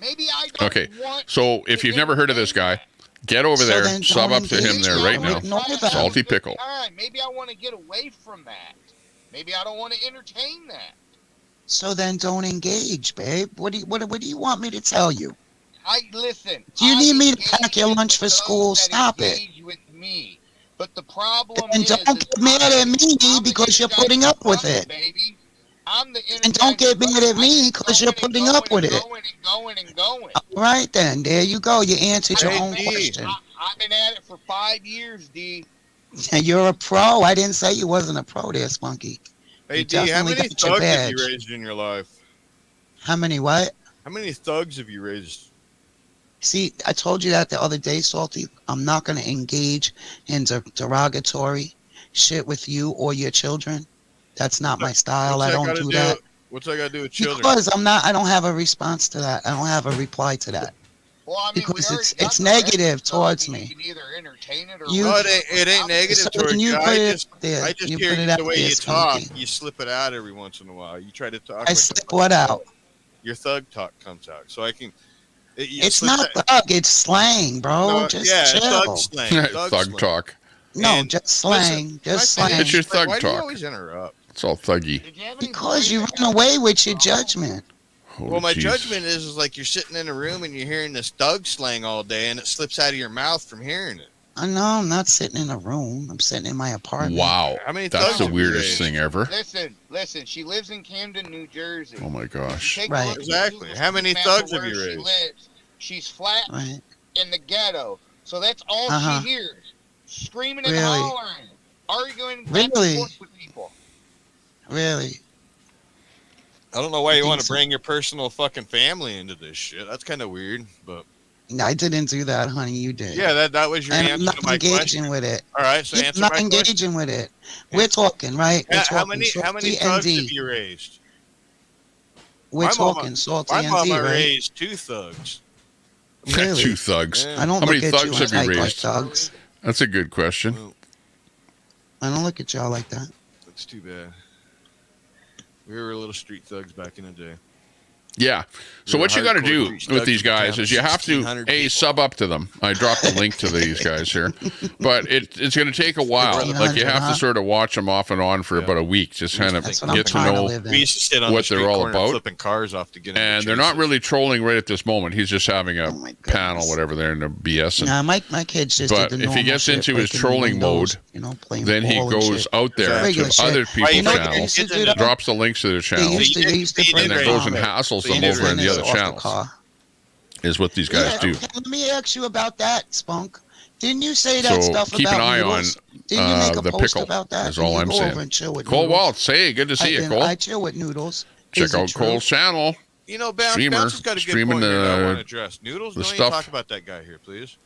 Speaker 14: Maybe I don't
Speaker 1: Okay, so if you've never heard of this guy, Get over
Speaker 15: So
Speaker 1: there.
Speaker 15: then
Speaker 1: Sub
Speaker 15: don't
Speaker 1: up to him
Speaker 15: engage
Speaker 1: there
Speaker 15: with
Speaker 1: right
Speaker 15: him.
Speaker 1: now.
Speaker 15: Ignore them.
Speaker 1: Salty pickle.
Speaker 14: Maybe I want to get away from that. Maybe I don't want to entertain that.
Speaker 15: So then don't engage, babe. What do you want me to tell you?
Speaker 14: Listen.
Speaker 15: Do you need me to pack your lunch for school? Stop it.
Speaker 14: With me. But the problem
Speaker 15: And don't get mad at me because you're putting up with it.
Speaker 14: Baby. I'm the
Speaker 15: And don't get mad at me because you're putting up with it.
Speaker 14: Going.
Speaker 15: All right then, there you go. You answered your own question.
Speaker 14: I've been at it for 5 years, D.
Speaker 15: You're a pro. I didn't say you wasn't a pro there, Spunky.
Speaker 16: Hey,
Speaker 15: You
Speaker 16: D, how
Speaker 15: definitely
Speaker 16: many
Speaker 15: got your
Speaker 16: thugs have you
Speaker 15: badge.
Speaker 16: raised in your life?
Speaker 15: How many what?
Speaker 16: How many thugs have you raised?
Speaker 15: See, I told you that the other day, Salty. I'm not going to engage in derogatory shit with you or your children. That's not my style. I don't do that.
Speaker 16: What's that got to do with children?
Speaker 15: Because I don't have a response to that. I don't have a reply to that.
Speaker 14: Well, I mean,
Speaker 15: because it's negative towards me.
Speaker 14: You can either entertain it or
Speaker 15: You-
Speaker 16: No, it ain't negative
Speaker 15: So
Speaker 16: towards
Speaker 15: then you
Speaker 16: you.
Speaker 15: put
Speaker 16: I
Speaker 15: it
Speaker 16: just
Speaker 15: there. You
Speaker 16: hear
Speaker 15: put it
Speaker 16: the
Speaker 15: out
Speaker 16: way
Speaker 15: there,
Speaker 16: you talk.
Speaker 15: Spunky.
Speaker 16: You slip it out every once in a while. You try to talk.
Speaker 15: I
Speaker 16: like
Speaker 15: slip what out?
Speaker 16: Your thug talk comes out. So I can.
Speaker 15: It's not thug. It's slang, bro.
Speaker 16: No,
Speaker 15: Just
Speaker 16: yeah,
Speaker 15: chill.
Speaker 16: thug slang.
Speaker 1: Thug
Speaker 16: slang.
Speaker 1: talk.
Speaker 15: No,
Speaker 16: And
Speaker 15: just slang. Just slang.
Speaker 1: It's your thug
Speaker 16: Why do you
Speaker 1: talk.
Speaker 16: always interrupt?
Speaker 1: It's all thuggy.
Speaker 15: Because you run away with your judgment.
Speaker 1: Oh,
Speaker 16: Well, my
Speaker 1: geez.
Speaker 16: judgment is like you're sitting in a room and you're hearing this thug slang all day, and it slips out of your mouth from hearing it.
Speaker 15: I know I'm not sitting in a room. I'm sitting in my apartment.
Speaker 1: Wow.
Speaker 16: How many
Speaker 1: That's
Speaker 16: thugs
Speaker 1: the
Speaker 16: have you
Speaker 1: weirdest
Speaker 16: raised?
Speaker 1: thing ever.
Speaker 14: Listen. She lives in Camden, New Jersey.
Speaker 1: Oh my gosh.
Speaker 14: Take a
Speaker 15: Right.
Speaker 14: look at
Speaker 16: Exactly.
Speaker 14: Google
Speaker 16: How many
Speaker 14: Street
Speaker 16: thugs
Speaker 14: Map of
Speaker 16: have you
Speaker 14: where she
Speaker 16: raised?
Speaker 14: lives. She's flat
Speaker 15: Right.
Speaker 14: in the ghetto, so that's all
Speaker 15: Uh-huh.
Speaker 14: she hears: screaming and
Speaker 15: Really?
Speaker 14: hollering, arguing back
Speaker 15: Really?
Speaker 14: and forth with people.
Speaker 15: Really?
Speaker 16: I don't know why you
Speaker 15: think
Speaker 16: want to
Speaker 15: so.
Speaker 16: bring your personal fucking family into this shit. That's kind of weird, but
Speaker 15: I didn't do that, honey. You did.
Speaker 16: yeah, that was your
Speaker 15: And I'm
Speaker 16: answer
Speaker 15: not
Speaker 16: to my
Speaker 15: engaging
Speaker 16: question.
Speaker 15: with it.
Speaker 16: All right, so
Speaker 15: I'm
Speaker 16: answer
Speaker 15: not
Speaker 16: my question.
Speaker 15: engaging with it. We're talking, right? We're
Speaker 16: How
Speaker 15: talking
Speaker 16: many
Speaker 15: Salty and
Speaker 16: thugs
Speaker 15: D.
Speaker 16: have you raised?
Speaker 15: We're
Speaker 16: My mama-
Speaker 15: talking Salty
Speaker 16: My
Speaker 15: and
Speaker 16: mama
Speaker 15: D, right?
Speaker 16: raised 2 thugs.
Speaker 15: Really?
Speaker 1: 2 thugs.
Speaker 16: Yeah.
Speaker 15: I don't
Speaker 1: How many
Speaker 15: look at
Speaker 1: thugs
Speaker 15: you
Speaker 1: have you
Speaker 15: like
Speaker 1: raised?
Speaker 15: thugs.
Speaker 1: That's a good question.
Speaker 15: I don't look at y'all like that.
Speaker 16: That's too bad. We were little street thugs back in the day.
Speaker 1: Yeah. So
Speaker 16: We
Speaker 1: what
Speaker 16: were
Speaker 1: you got to
Speaker 16: hardcore
Speaker 1: do
Speaker 16: street
Speaker 1: with
Speaker 16: thugs
Speaker 1: these
Speaker 16: in the town
Speaker 1: guys
Speaker 16: of
Speaker 1: is you have to
Speaker 16: 1,600
Speaker 1: sub up to them. I dropped the link to these guys here, but it's going to take a while. Like you have to sort of watch them off and on for about a week, just kind of
Speaker 15: That's what I'm
Speaker 1: get to
Speaker 15: trying to
Speaker 1: know
Speaker 15: live in.
Speaker 16: We used to sit on
Speaker 1: what
Speaker 16: the
Speaker 1: they're
Speaker 16: street
Speaker 1: all
Speaker 16: corner
Speaker 1: about.
Speaker 16: flipping cars off to get into
Speaker 1: And they're not
Speaker 16: chases.
Speaker 1: really trolling right at this moment. He's just having a
Speaker 15: Oh my
Speaker 1: panel,
Speaker 15: goodness.
Speaker 1: whatever they're in the BS.
Speaker 15: Nah, my kids just
Speaker 1: But
Speaker 15: did the
Speaker 1: if he
Speaker 15: normal
Speaker 1: gets
Speaker 15: shit,
Speaker 1: into his
Speaker 15: breaking
Speaker 1: trolling
Speaker 15: windows,
Speaker 1: mode,
Speaker 15: you know, playing
Speaker 1: then he
Speaker 15: ball and
Speaker 1: goes
Speaker 15: shit.
Speaker 1: out there
Speaker 15: Regular
Speaker 1: to
Speaker 15: shit.
Speaker 1: other people's
Speaker 15: You know what they
Speaker 1: channels,
Speaker 15: used to do, though?
Speaker 1: drops the links to their
Speaker 15: They
Speaker 1: channels,
Speaker 15: used to
Speaker 16: you
Speaker 15: break
Speaker 1: and then
Speaker 16: did
Speaker 1: goes and
Speaker 15: vomit.
Speaker 1: hassles
Speaker 16: So you
Speaker 1: them
Speaker 16: did
Speaker 1: over in the
Speaker 15: Finish
Speaker 1: other
Speaker 15: off the
Speaker 1: channels.
Speaker 15: car.
Speaker 1: Is what these guys
Speaker 15: Yeah,
Speaker 1: do.
Speaker 15: okay, let me ask you about that, Spunk. Didn't you say that
Speaker 1: So
Speaker 15: stuff
Speaker 1: keep an
Speaker 15: about
Speaker 1: eye
Speaker 15: noodles?
Speaker 1: on
Speaker 15: Didn't you make a
Speaker 1: the
Speaker 15: post
Speaker 1: pickle.
Speaker 15: about that?
Speaker 1: Is all
Speaker 15: You
Speaker 1: I'm
Speaker 15: go
Speaker 1: saying.
Speaker 15: over and chill with
Speaker 1: Cole
Speaker 15: noodles.
Speaker 1: Waltz, hey, good to see you, Cole.
Speaker 15: I chill with noodles.
Speaker 1: Check
Speaker 15: Is it
Speaker 1: out
Speaker 15: true?
Speaker 1: Cole's channel.
Speaker 16: You know, Bounce
Speaker 1: Streamer,
Speaker 16: has got a good
Speaker 1: streaming
Speaker 16: point here that I
Speaker 1: the-
Speaker 16: want to address. Noodles,
Speaker 1: the
Speaker 16: don't even
Speaker 1: stuff.
Speaker 16: talk about that guy here, please.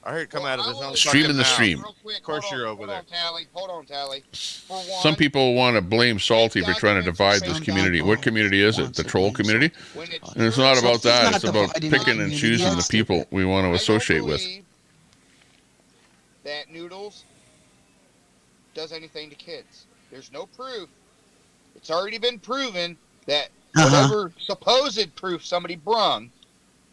Speaker 16: I heard it come out of his own
Speaker 1: Streaming
Speaker 16: fucking
Speaker 1: the
Speaker 16: mouth.
Speaker 1: stream.
Speaker 14: Real quick,
Speaker 16: Of course
Speaker 14: hold
Speaker 16: you're
Speaker 14: on,
Speaker 16: over
Speaker 14: hold
Speaker 16: there.
Speaker 14: on, Tally. Hold on, Tally. For one,
Speaker 1: Some people want to blame Salty for trying to divide this community. What community is it? The troll community?
Speaker 14: when it's
Speaker 1: And it's not about
Speaker 15: Salty's
Speaker 1: that.
Speaker 15: not
Speaker 1: It's about
Speaker 15: dividing the
Speaker 1: picking and
Speaker 15: community.
Speaker 1: choosing the
Speaker 15: Yes.
Speaker 1: people we want to
Speaker 14: I don't
Speaker 1: associate with.
Speaker 14: believe that Noodles does anything to kids. There's no proof. It's already been proven that whatever supposed proof somebody brung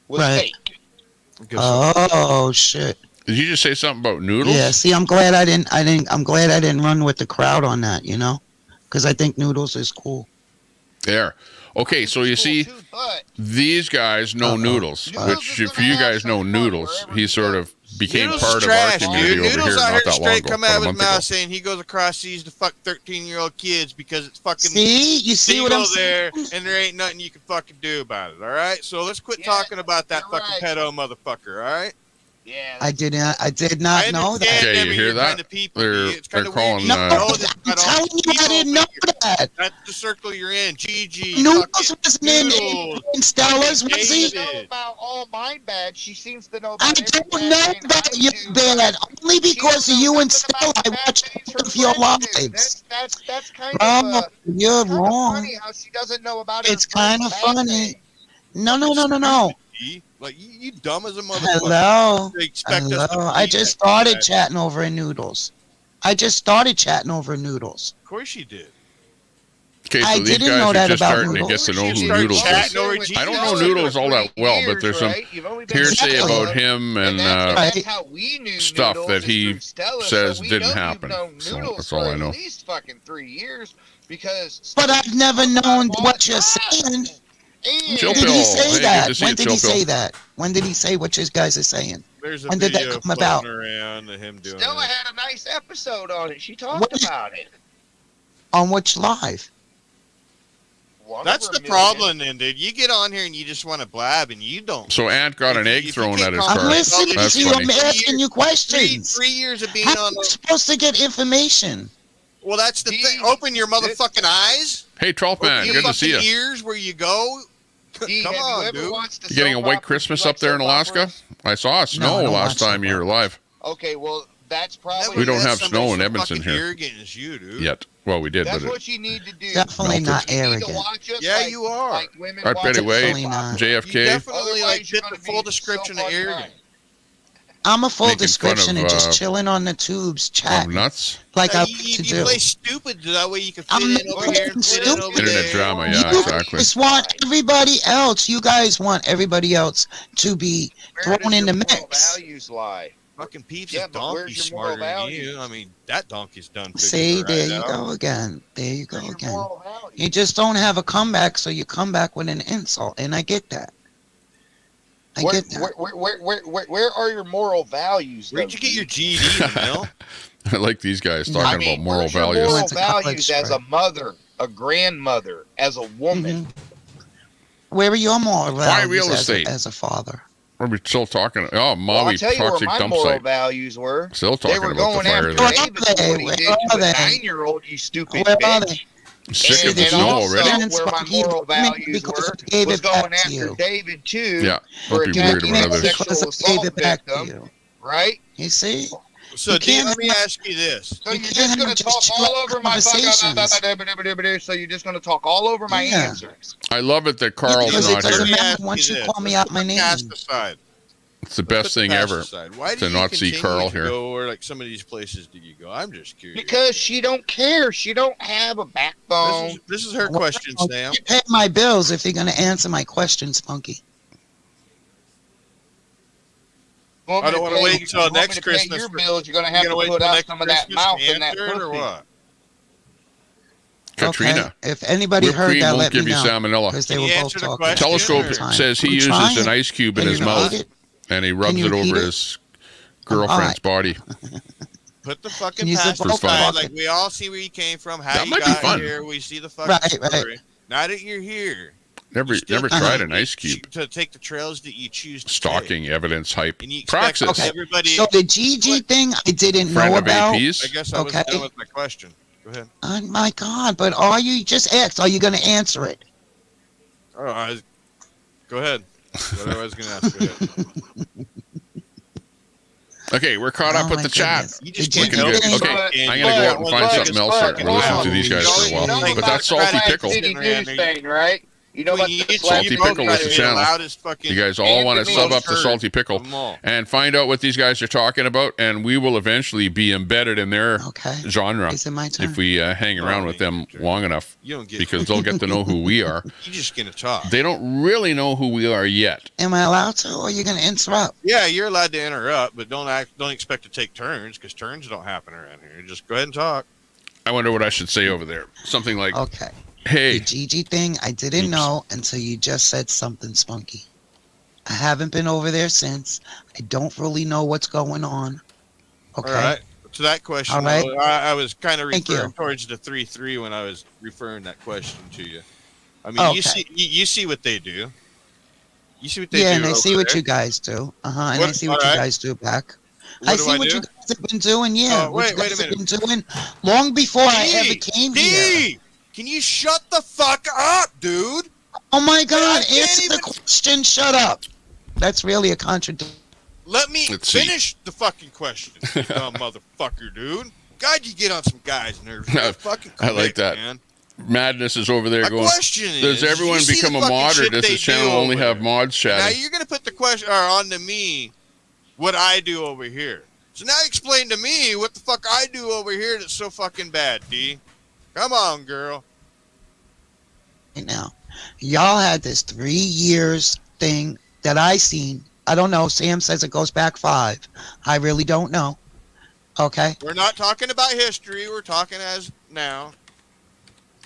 Speaker 14: was
Speaker 15: Right.
Speaker 14: fake.
Speaker 15: Oh shit.
Speaker 1: Did you just say something about noodles?
Speaker 15: Yeah. See, I'm glad I didn't. I'm glad I didn't run with the crowd on that. You know, because I think noodles is cool.
Speaker 1: There. Okay, so you see,
Speaker 14: Too, but
Speaker 1: these guys know Noodles,
Speaker 15: Noodles
Speaker 1: which
Speaker 14: is
Speaker 1: if
Speaker 14: gonna
Speaker 1: you
Speaker 14: have
Speaker 1: guys know
Speaker 14: some fun
Speaker 1: Noodles,
Speaker 14: wherever
Speaker 1: he
Speaker 14: he
Speaker 1: sort
Speaker 14: goes.
Speaker 1: of became
Speaker 16: Noodles
Speaker 1: part
Speaker 16: is
Speaker 1: of our
Speaker 16: trash,
Speaker 1: community
Speaker 16: dude.
Speaker 1: over
Speaker 16: Noodles
Speaker 1: here
Speaker 16: out
Speaker 1: not that long
Speaker 16: straight
Speaker 1: ago,
Speaker 16: come
Speaker 1: about
Speaker 16: out
Speaker 1: a
Speaker 16: of his
Speaker 1: month
Speaker 16: mouth
Speaker 1: ago.
Speaker 16: saying he goes across seas to fuck 13-year-old kids because it's fucking
Speaker 15: See, you see what I'm
Speaker 16: legal there,
Speaker 15: saying?
Speaker 16: and there ain't nothing you can fucking do about it. All right, so let's quit
Speaker 14: Yeah,
Speaker 16: talking about that
Speaker 14: you're
Speaker 16: fucking
Speaker 14: right.
Speaker 16: pedo motherfucker. All right.
Speaker 14: yeah,
Speaker 15: I did not know that.
Speaker 16: understand
Speaker 1: Okay,
Speaker 16: them
Speaker 1: you
Speaker 16: and
Speaker 1: hear
Speaker 16: your
Speaker 1: that?
Speaker 16: kind of people,
Speaker 1: They're-
Speaker 16: dude. It's kind
Speaker 1: they're
Speaker 16: of weird.
Speaker 1: calling,
Speaker 16: You
Speaker 15: No,
Speaker 16: know this
Speaker 15: I'm
Speaker 16: about all
Speaker 15: telling
Speaker 16: these
Speaker 15: you, I
Speaker 16: people,
Speaker 15: didn't know
Speaker 16: but
Speaker 15: that.
Speaker 16: that's the circle you're in. GG.
Speaker 15: Noodles
Speaker 16: fucking
Speaker 15: wasn't in
Speaker 16: Noodles.
Speaker 15: Stella's, was he?
Speaker 16: David.
Speaker 14: she knows about all my bad. She seems to know
Speaker 15: I
Speaker 14: about
Speaker 15: don't
Speaker 14: every
Speaker 15: know
Speaker 14: bad thing
Speaker 15: about
Speaker 14: I
Speaker 15: you,
Speaker 14: do.
Speaker 15: bad. Only because of
Speaker 14: She
Speaker 15: you
Speaker 14: knows
Speaker 15: and
Speaker 14: nothing
Speaker 15: Stella.
Speaker 14: about
Speaker 15: I
Speaker 14: the bad
Speaker 15: watch
Speaker 14: things
Speaker 15: all
Speaker 14: her
Speaker 15: of your
Speaker 14: friends do.
Speaker 15: lives.
Speaker 14: That's kind
Speaker 15: Bro,
Speaker 14: of
Speaker 15: you're
Speaker 14: kind of
Speaker 15: wrong.
Speaker 14: funny how she doesn't know about her
Speaker 15: It's
Speaker 14: friends'
Speaker 15: kind of
Speaker 14: bad
Speaker 15: funny.
Speaker 14: things.
Speaker 15: No.
Speaker 16: E, like you dumb as a motherfucker.
Speaker 15: Hello.
Speaker 16: They expect us to
Speaker 15: Hello. I
Speaker 16: believe
Speaker 15: just
Speaker 16: that.
Speaker 15: started chatting over Noodles. Of course you did.
Speaker 1: Okay, so
Speaker 15: I
Speaker 1: these
Speaker 15: didn't
Speaker 1: guys
Speaker 15: know
Speaker 1: are
Speaker 15: that
Speaker 1: just
Speaker 15: about
Speaker 1: starting to get to know who Noodles is. I don't know Noodles all that well, but there's some hearsay about him and
Speaker 14: that's how we knew
Speaker 1: stuff
Speaker 14: Noodles
Speaker 1: that
Speaker 14: is
Speaker 1: he
Speaker 14: through Stella,
Speaker 1: says
Speaker 14: so we
Speaker 1: didn't
Speaker 14: know
Speaker 1: happen.
Speaker 14: You've known
Speaker 1: So
Speaker 14: Noodles
Speaker 1: that's all
Speaker 14: for
Speaker 1: I know.
Speaker 14: At least fucking 3 years, because.
Speaker 15: But I've never known what you're saying.
Speaker 1: Chill
Speaker 15: Did he
Speaker 1: Pill.
Speaker 15: say
Speaker 1: Hey, good
Speaker 15: that?
Speaker 1: to see
Speaker 15: When
Speaker 1: you,
Speaker 15: did
Speaker 1: Chill
Speaker 15: he
Speaker 1: Pill.
Speaker 15: say that? When did he say what you guys are saying?
Speaker 16: There's a
Speaker 15: When did that
Speaker 16: video
Speaker 15: come about?
Speaker 16: floating around of him doing
Speaker 14: Stella
Speaker 16: it.
Speaker 14: had a nice episode on it. She talked about it.
Speaker 15: On which live?
Speaker 16: That's the problem, then, dude. You get on here and you just want to blab, and you don't.
Speaker 1: So Ant got an egg thrown at his car.
Speaker 15: I'm listening
Speaker 1: That's
Speaker 15: to you.
Speaker 1: funny.
Speaker 15: I'm asking you questions.
Speaker 16: 3 years of being
Speaker 15: How
Speaker 16: on.
Speaker 15: am I supposed to get information?
Speaker 16: Well, that's the thing. Open your motherfucking eyes.
Speaker 1: Hey, 12th man,
Speaker 16: Open
Speaker 1: good
Speaker 16: your
Speaker 1: to see you.
Speaker 16: fucking ears where you go. Come on, dude.
Speaker 1: You getting a white Christmas up there in Alaska? I saw snow last time you were live.
Speaker 14: Okay, well, that's probably.
Speaker 1: We don't have snow in Edmonton here
Speaker 16: arrogant as you, dude.
Speaker 1: yet. Well, we did,
Speaker 14: That's
Speaker 1: but
Speaker 14: what you need to do.
Speaker 15: Definitely not arrogant.
Speaker 16: Yeah, you are.
Speaker 14: Like women
Speaker 1: All right, Betty White,
Speaker 15: Definitely not.
Speaker 1: JFK.
Speaker 16: You definitely like fit the full description of arrogant.
Speaker 15: I'm a full
Speaker 1: Making fun
Speaker 15: description
Speaker 1: of,
Speaker 15: of just chilling on the tubes, chatting
Speaker 1: nuts.
Speaker 15: like I
Speaker 16: You
Speaker 15: like to
Speaker 16: you
Speaker 15: do.
Speaker 16: play stupid so that way you can fit
Speaker 15: I'm
Speaker 16: in over here and fit in over
Speaker 15: stupid.
Speaker 1: Internet
Speaker 16: there.
Speaker 1: drama, yeah,
Speaker 15: You
Speaker 1: exactly.
Speaker 15: just want everybody else. You guys want everybody else to be thrown in the mix.
Speaker 14: Values lie.
Speaker 16: Fucking Peeps
Speaker 14: Yeah,
Speaker 16: is
Speaker 14: but
Speaker 16: donkey
Speaker 14: where's your moral
Speaker 16: smarter than
Speaker 14: values?
Speaker 16: you. I mean, that donkey's done.
Speaker 15: See, there you go again. There you go again. You just don't have a comeback, so you come back with an insult, and I get that. I get that.
Speaker 14: Where are your moral values?
Speaker 16: Where'd you get your GED, Mel?
Speaker 1: I like these guys talking about moral
Speaker 14: where's your
Speaker 1: values.
Speaker 14: moral
Speaker 15: Went to college,
Speaker 14: values as a mother, a grandmother, as a woman.
Speaker 15: Where are your moral
Speaker 1: Why
Speaker 15: values
Speaker 1: real
Speaker 15: as
Speaker 1: estate?
Speaker 15: a father?
Speaker 1: Are we still talking? Oh,
Speaker 14: Well,
Speaker 1: Maui
Speaker 14: I'll tell you where
Speaker 1: toxic
Speaker 14: my
Speaker 1: dump
Speaker 14: moral
Speaker 1: site.
Speaker 14: values were.
Speaker 1: Still
Speaker 14: They
Speaker 1: talking
Speaker 14: were
Speaker 1: about the
Speaker 14: going
Speaker 1: fire
Speaker 14: after
Speaker 1: there.
Speaker 14: David for what he
Speaker 15: Where
Speaker 14: did
Speaker 15: are
Speaker 14: to a
Speaker 15: they?
Speaker 14: 9-year-old, you stupid
Speaker 15: Where are
Speaker 14: bitch.
Speaker 15: they?
Speaker 1: Sick of the
Speaker 14: And
Speaker 1: snow
Speaker 14: also,
Speaker 1: already.
Speaker 14: where my moral values were was going after David too.
Speaker 1: Yeah,
Speaker 14: for
Speaker 1: don't be weird
Speaker 14: attacking
Speaker 1: about
Speaker 14: a
Speaker 1: others.
Speaker 14: sexual
Speaker 15: Because I
Speaker 14: assault
Speaker 15: gave it back to
Speaker 14: victim,
Speaker 15: you.
Speaker 14: right?
Speaker 15: You see?
Speaker 16: So,
Speaker 15: You
Speaker 16: D,
Speaker 15: can't
Speaker 16: let me
Speaker 15: have-
Speaker 16: ask you this.
Speaker 14: So
Speaker 15: You
Speaker 14: you're
Speaker 15: can't
Speaker 14: just
Speaker 15: have
Speaker 14: going to
Speaker 15: just
Speaker 14: talk all
Speaker 15: chill
Speaker 14: over my
Speaker 15: conversations.
Speaker 14: So you're just going to talk all over my
Speaker 15: Yeah.
Speaker 14: answers.
Speaker 1: I love it that Carl's
Speaker 15: Because it
Speaker 1: not
Speaker 15: doesn't
Speaker 1: here.
Speaker 15: matter once you call me out my name.
Speaker 16: Cast aside.
Speaker 1: It's the best thing ever
Speaker 16: Why do
Speaker 1: to
Speaker 16: you
Speaker 1: not see
Speaker 16: continue
Speaker 1: Carl
Speaker 16: to
Speaker 1: here.
Speaker 16: Go where like some of these places do you go? I'm just curious.
Speaker 14: Because she don't care. She don't have a backbone.
Speaker 16: This is her question, Sam.
Speaker 15: You pay my bills if you're going to answer my questions, Spunky.
Speaker 16: I don't want to wait until next Christmas.
Speaker 14: Your bills, you're going to have to
Speaker 16: wait
Speaker 14: put
Speaker 16: till
Speaker 14: out
Speaker 16: next
Speaker 14: some of that
Speaker 16: Christmas
Speaker 14: mouth
Speaker 16: to
Speaker 14: in that
Speaker 16: answer it, or
Speaker 14: pussy.
Speaker 16: what?
Speaker 1: Katrina.
Speaker 15: Okay. If anybody
Speaker 1: Whipped
Speaker 15: heard
Speaker 1: cream
Speaker 15: that,
Speaker 1: won't
Speaker 15: let me
Speaker 1: give you
Speaker 15: know.
Speaker 1: salmonella.
Speaker 15: Because they
Speaker 16: Can
Speaker 15: were
Speaker 16: you
Speaker 15: both
Speaker 16: answer the
Speaker 15: talking.
Speaker 16: question?
Speaker 1: Telescope
Speaker 15: at the time.
Speaker 1: says he
Speaker 15: I'm
Speaker 1: uses
Speaker 15: trying.
Speaker 1: an ice cube in
Speaker 15: Can
Speaker 1: his
Speaker 15: you
Speaker 1: mouth
Speaker 15: repeat it?
Speaker 1: and he rubs
Speaker 15: you
Speaker 1: it
Speaker 15: repeat
Speaker 1: over
Speaker 15: it?
Speaker 1: his girlfriend's body.
Speaker 16: Put the fucking
Speaker 15: Use the
Speaker 16: past
Speaker 15: vocal
Speaker 16: aside.
Speaker 15: bucket.
Speaker 16: Like we all see where you came from, how
Speaker 1: That
Speaker 16: you
Speaker 1: might be
Speaker 16: got
Speaker 1: fun.
Speaker 16: here. We see the fucking
Speaker 15: Right.
Speaker 16: story. Now that you're here,
Speaker 1: Never
Speaker 16: you still
Speaker 1: tried
Speaker 16: continue
Speaker 1: an ice cube.
Speaker 16: to take the trails that you choose to
Speaker 1: Stalking, evidence, hype,
Speaker 16: And you expect
Speaker 1: praxis.
Speaker 16: everybody.
Speaker 15: So the GG thing I didn't
Speaker 1: Friend
Speaker 15: know
Speaker 1: of
Speaker 15: about.
Speaker 1: APs.
Speaker 16: I guess I was
Speaker 15: Okay.
Speaker 16: done with my question. Go ahead.
Speaker 15: Oh my God! But are you just asked? Are you going to answer it?
Speaker 16: Oh, go ahead. What I was going to ask. Go ahead.
Speaker 1: Okay, we're caught up
Speaker 15: Oh
Speaker 1: with
Speaker 15: my
Speaker 1: the chat.
Speaker 15: goodness.
Speaker 16: You just
Speaker 15: The
Speaker 16: can't
Speaker 1: Looking
Speaker 16: help
Speaker 1: good.
Speaker 16: it.
Speaker 1: Okay, I'm gonna go out and find something else here. We're listening to these guys for a while. But that's Salty Pickle.
Speaker 14: City News thing, right? You know about the
Speaker 1: Salty Pickle is the channel.
Speaker 16: loudest fucking
Speaker 1: You guys all want to sub up to Salty Pickle
Speaker 16: of them all.
Speaker 1: and find out what these guys are talking about, and we will eventually be embedded in their
Speaker 15: Okay.
Speaker 1: genre
Speaker 15: Is it my turn?
Speaker 1: if we hang around with them long enough,
Speaker 16: You don't get
Speaker 1: because they'll get to know who we are.
Speaker 16: You're just going to talk.
Speaker 1: They don't really know who we are yet.
Speaker 15: Am I allowed to, or are you going to interrupt?
Speaker 16: Yeah, you're allowed to interrupt, but don't expect to take turns because turns don't happen around here. Just go ahead and talk.
Speaker 1: I wonder what I should say over there. Something like,
Speaker 15: Okay.
Speaker 1: hey,
Speaker 15: The GG thing I didn't know until you just said something spunky. I haven't been over there since. I don't really know what's going on. Okay.
Speaker 16: All right. To that question,
Speaker 15: All right.
Speaker 16: I was kind of
Speaker 15: Thank
Speaker 16: referring
Speaker 15: you.
Speaker 16: towards the 3-3 when I was referring that question to you. I mean, you
Speaker 15: Okay.
Speaker 16: see what they do. You see what they do.
Speaker 15: Yeah, and I
Speaker 16: over
Speaker 15: see what
Speaker 16: there.
Speaker 15: you guys do. And
Speaker 16: What-
Speaker 15: I see what
Speaker 16: all
Speaker 15: you
Speaker 16: right.
Speaker 15: guys do back.
Speaker 16: What
Speaker 15: I
Speaker 16: do
Speaker 15: see
Speaker 16: I
Speaker 15: what
Speaker 16: do?
Speaker 15: you guys have been doing. Yeah,
Speaker 16: Oh,
Speaker 15: what
Speaker 16: wait
Speaker 15: you guys
Speaker 16: a
Speaker 15: have been
Speaker 16: minute.
Speaker 15: doing long before I ever came here.
Speaker 16: Can you shut the fuck up, dude?
Speaker 15: Oh my God!
Speaker 16: can't
Speaker 15: Answer
Speaker 16: even-
Speaker 15: the question. Shut up. That's really a contradiction.
Speaker 16: Let me
Speaker 1: Let's see.
Speaker 16: finish the fucking question, you dumb motherfucker, dude. God, you get on some guys' nerves. You're fucking
Speaker 1: I like
Speaker 16: quick,
Speaker 1: that.
Speaker 16: man.
Speaker 1: Madness is over there
Speaker 16: My
Speaker 1: going,
Speaker 16: question is,
Speaker 1: does everyone
Speaker 16: you see
Speaker 1: become
Speaker 16: the
Speaker 1: a
Speaker 16: fucking
Speaker 1: mod, or
Speaker 16: shit
Speaker 1: does
Speaker 16: they
Speaker 1: this channel
Speaker 16: do
Speaker 1: only
Speaker 16: over
Speaker 1: have
Speaker 16: there?
Speaker 1: mods
Speaker 16: Now
Speaker 1: chatting?
Speaker 16: you're gonna put the question on to me what I do over here. So now explain to me what the fuck I do over here that's so fucking bad, D. Come on, girl.
Speaker 15: right now. Y'all had this 3 years thing that I seen. I don't know. Sam says it goes back 5. I really don't know. Okay.
Speaker 16: We're not talking about history. We're talking as now.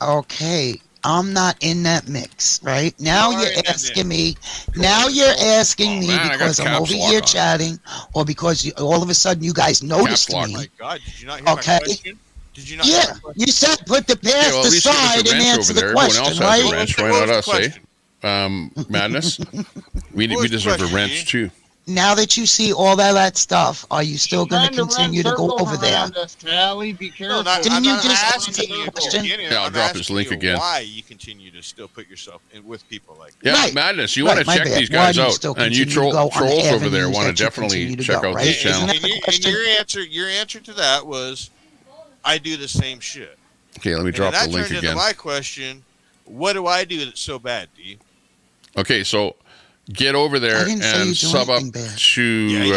Speaker 15: Okay. I'm not in that mix, right? Now you're asking me. Now you're asking me because I'm over here chatting, or because all of a sudden you guys noticed me.
Speaker 16: Oh my God! Did you not hear my question? Did you not?
Speaker 15: Yeah, you said put the past aside and answer the question,
Speaker 1: Everyone else has
Speaker 15: right?
Speaker 1: a wrench. Why not us, eh? Madness. We deserve a wrench too.
Speaker 15: Now that you see all that stuff, are you still going to continue to go over there?
Speaker 14: Be careful.
Speaker 15: Didn't you just answer the question?
Speaker 1: Yeah, I'll drop his link again.
Speaker 16: Why you continue to still put yourself in with people like that?
Speaker 1: Yeah, right. Madness. You want to check these guys out, and you trolls over there want to definitely check out this channel.
Speaker 16: And your answer to that was, I do the same shit.
Speaker 1: Okay, let me drop the link
Speaker 16: again. Into my question, what do I do that's so bad, D?
Speaker 15: Okay,
Speaker 1: so get over there and sub up to
Speaker 16: you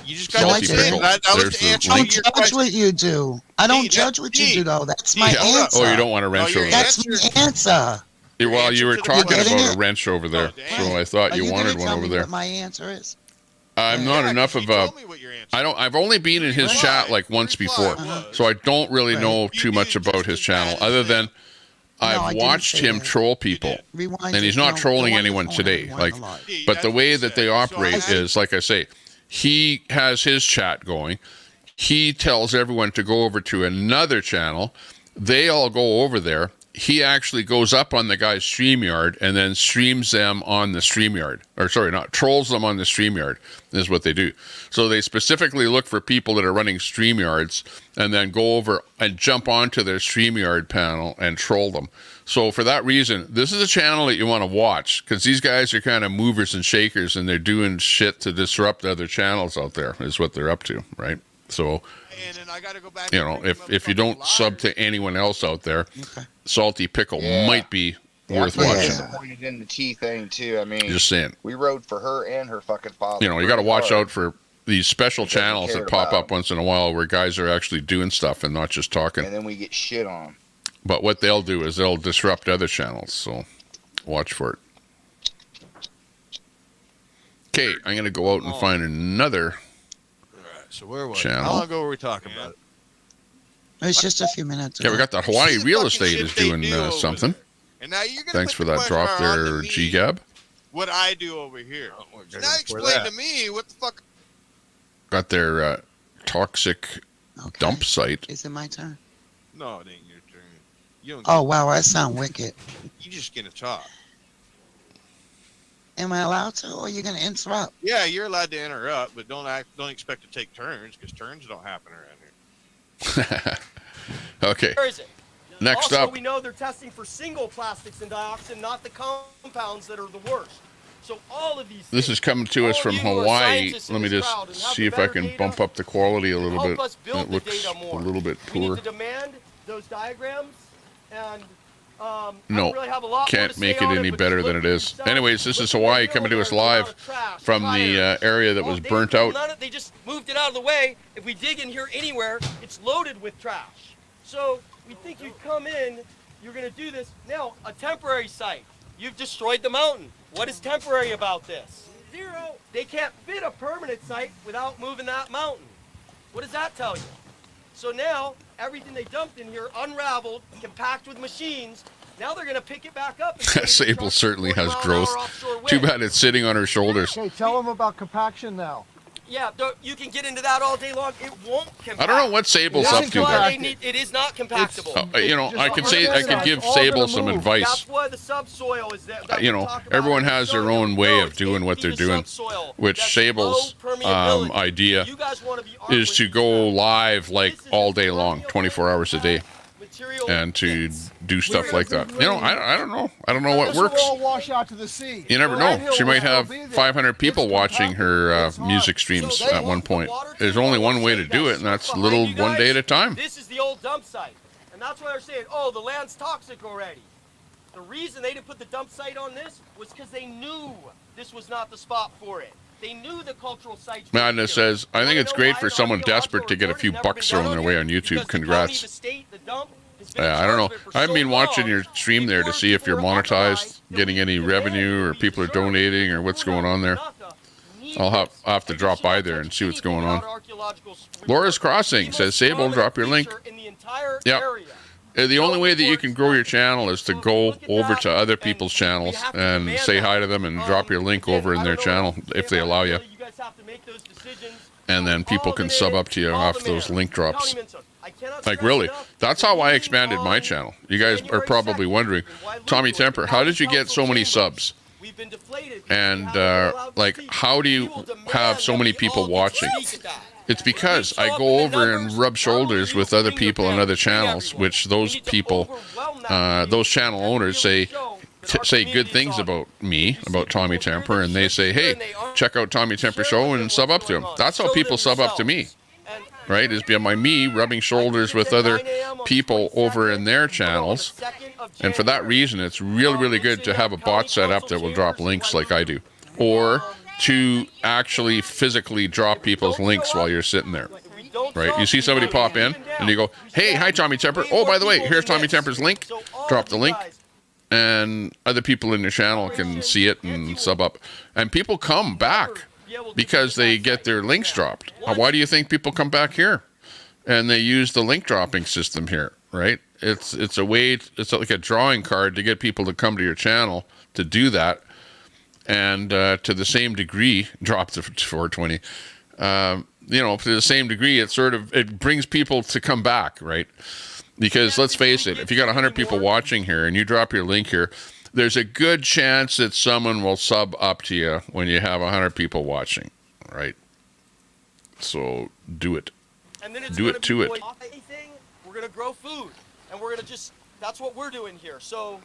Speaker 16: just got
Speaker 1: Salty Pickle.
Speaker 15: I don't judge what you do. I don't judge what you do, though. That's my answer.
Speaker 1: Oh, you don't want a wrench over there?
Speaker 15: That's my answer.
Speaker 1: Well, you were talking about a wrench over there, so I thought you wanted one over there.
Speaker 15: What my answer is.
Speaker 1: I'm not enough of a. I've only been in his chat like once before, so I don't really know too much about his channel other than I've watched him troll people, and he's not trolling anyone today. But the way that they operate is, like I say, he has his chat going. He tells everyone to go over to another channel. They all go over there. He actually goes up on the guy's StreamYard and then streams them on the StreamYard. Or sorry, trolls them on the StreamYard is what they do. So they specifically look for people that are running StreamYards and then go over and jump onto their StreamYard panel and troll them. So for that reason, this is a channel that you want to watch because these guys are kind of movers and shakers and they're doing shit to disrupt other channels out there is what they're up to, right? So, if you don't sub to anyone else out there, Salty Pickle might be worth watching.
Speaker 14: Disappointed in the T thing too. I mean,
Speaker 1: just saying,
Speaker 14: we rode for her and her fucking father.
Speaker 1: You got to watch out for these special channels that pop up once in a while where guys are actually doing stuff and not just talking.
Speaker 14: And then we get shit on.
Speaker 1: But what they'll do is they'll disrupt other channels. So watch for it. Okay, I'm gonna go out and find another.
Speaker 16: So where was
Speaker 1: channel.
Speaker 16: How long ago were we talking about it?
Speaker 15: It's just a few minutes ago.
Speaker 1: Yeah, we got the Hawaii real estate is doing something.
Speaker 16: And now you're
Speaker 1: Thanks for that drop there, G-Gab.
Speaker 16: What I do over here. So now explain to me what the fuck.
Speaker 1: Got their toxic dump site.
Speaker 15: Is it my turn?
Speaker 16: No, it ain't your turn. You don't
Speaker 15: oh, wow, that sound wicked.
Speaker 16: You just gonna talk.
Speaker 15: Am I allowed to, or are you going to interrupt?
Speaker 16: Yeah, you're allowed to interrupt, but don't expect to take turns, because turns don't happen around here.
Speaker 1: Okay.
Speaker 17: Where is it?
Speaker 1: Next
Speaker 17: also,
Speaker 1: up.
Speaker 17: we know they're testing for single plastics and dioxin, not the compounds that are the worst. So all of these.
Speaker 1: This is coming to us from Hawaii. Let me just see if I can bump up the quality a little bit. It looks a little bit poor.
Speaker 17: We need to demand those diagrams and.
Speaker 1: No, can't make it any better than it is. Anyways, this is Hawaii coming to us live from the area that was burnt out.
Speaker 17: They just moved it out of the way. If we dig in here anywhere, it's loaded with trash. So we think you'd come in, you're going to do this. Now, a temporary site. You've destroyed the mountain. What is temporary about this? Zero. They can't fit a permanent site without moving that mountain. What does that tell you? So now, everything they dumped in here, unraveled, compact with machines, now they're going to pick it back up.
Speaker 1: Sable certainly has growth. Too bad it's sitting on her shoulders.
Speaker 18: Okay, tell them about compaction now.
Speaker 17: Yeah, you can get into that all day long. It won't compact.
Speaker 1: I don't know what Sable's up to there.
Speaker 17: It is not compactable.
Speaker 1: I could give Sable some advice.
Speaker 17: That's why the subsoil is there.
Speaker 1: Everyone has their own way of doing what they're doing, which Sable's idea is to go live like all day long, 24 hours a day, and to do stuff like that. I don't know. I don't know what works.
Speaker 18: Wash out to the sea.
Speaker 1: You never know. She might have 500 people watching her music streams at one point. There's only one way to do it, and that's little one day at a time.
Speaker 17: This is the old dump site, and that's why they're saying, "Oh, the land's toxic already." The reason they didn't put the dump site on this was because they knew this was not the spot for it. They knew the cultural sites.
Speaker 1: Madness says, "I think it's great for someone desperate to get a few bucks thrown their way on YouTube. Congrats."
Speaker 17: The state, the dump, has
Speaker 1: I don't know. I haven't been watching your stream there to see if you're monetized, getting any revenue, or people are donating, or what's going on there. I'll have to drop by there and see what's going on. Laura's Crossing says, Sable, drop your link. Yep. The only way that you can grow your channel is to go over to other people's channels and say hi to them and drop your link over in their channel if they allow you. And then people can sub up to you off those link drops. Like, really, that's how I expanded my channel. You guys are probably wondering, Tommy Temper, how did you get so many subs? And like, how do you have so many people watching? It's because I go over and rub shoulders with other people on other channels, which those people, those channel owners say good things about me, about Tommy Temper, and they say, hey, check out Tommy Temper Show and sub up to him. That's how people sub up to me, right? Is by me rubbing shoulders with other people over in their channels. And for that reason, it's really, really good to have a bot set up that will drop links like I do. Or to actually physically drop people's links while you're sitting there, right? You see somebody pop in and you go, hey, hi, Tommy Temper. Oh, by the way, here's Tommy Temper's link. Drop the link. And other people in your channel can see it and sub up. And people come back because they get their links dropped. Why do you think people come back here? And they use the link dropping system here, right? It's a way, it's like a drawing card to get people to come to your channel to do that. And to the same degree, drop to 420, you know, to the same degree, it brings people to come back, right? Because let's face it, if you got 100 people watching here and you drop your link here, there's a good chance that someone will sub up to you when you have 100 people watching, right? So do it. Do it to it.
Speaker 17: We're going to grow food, and we're going to just, that's what we're doing here. So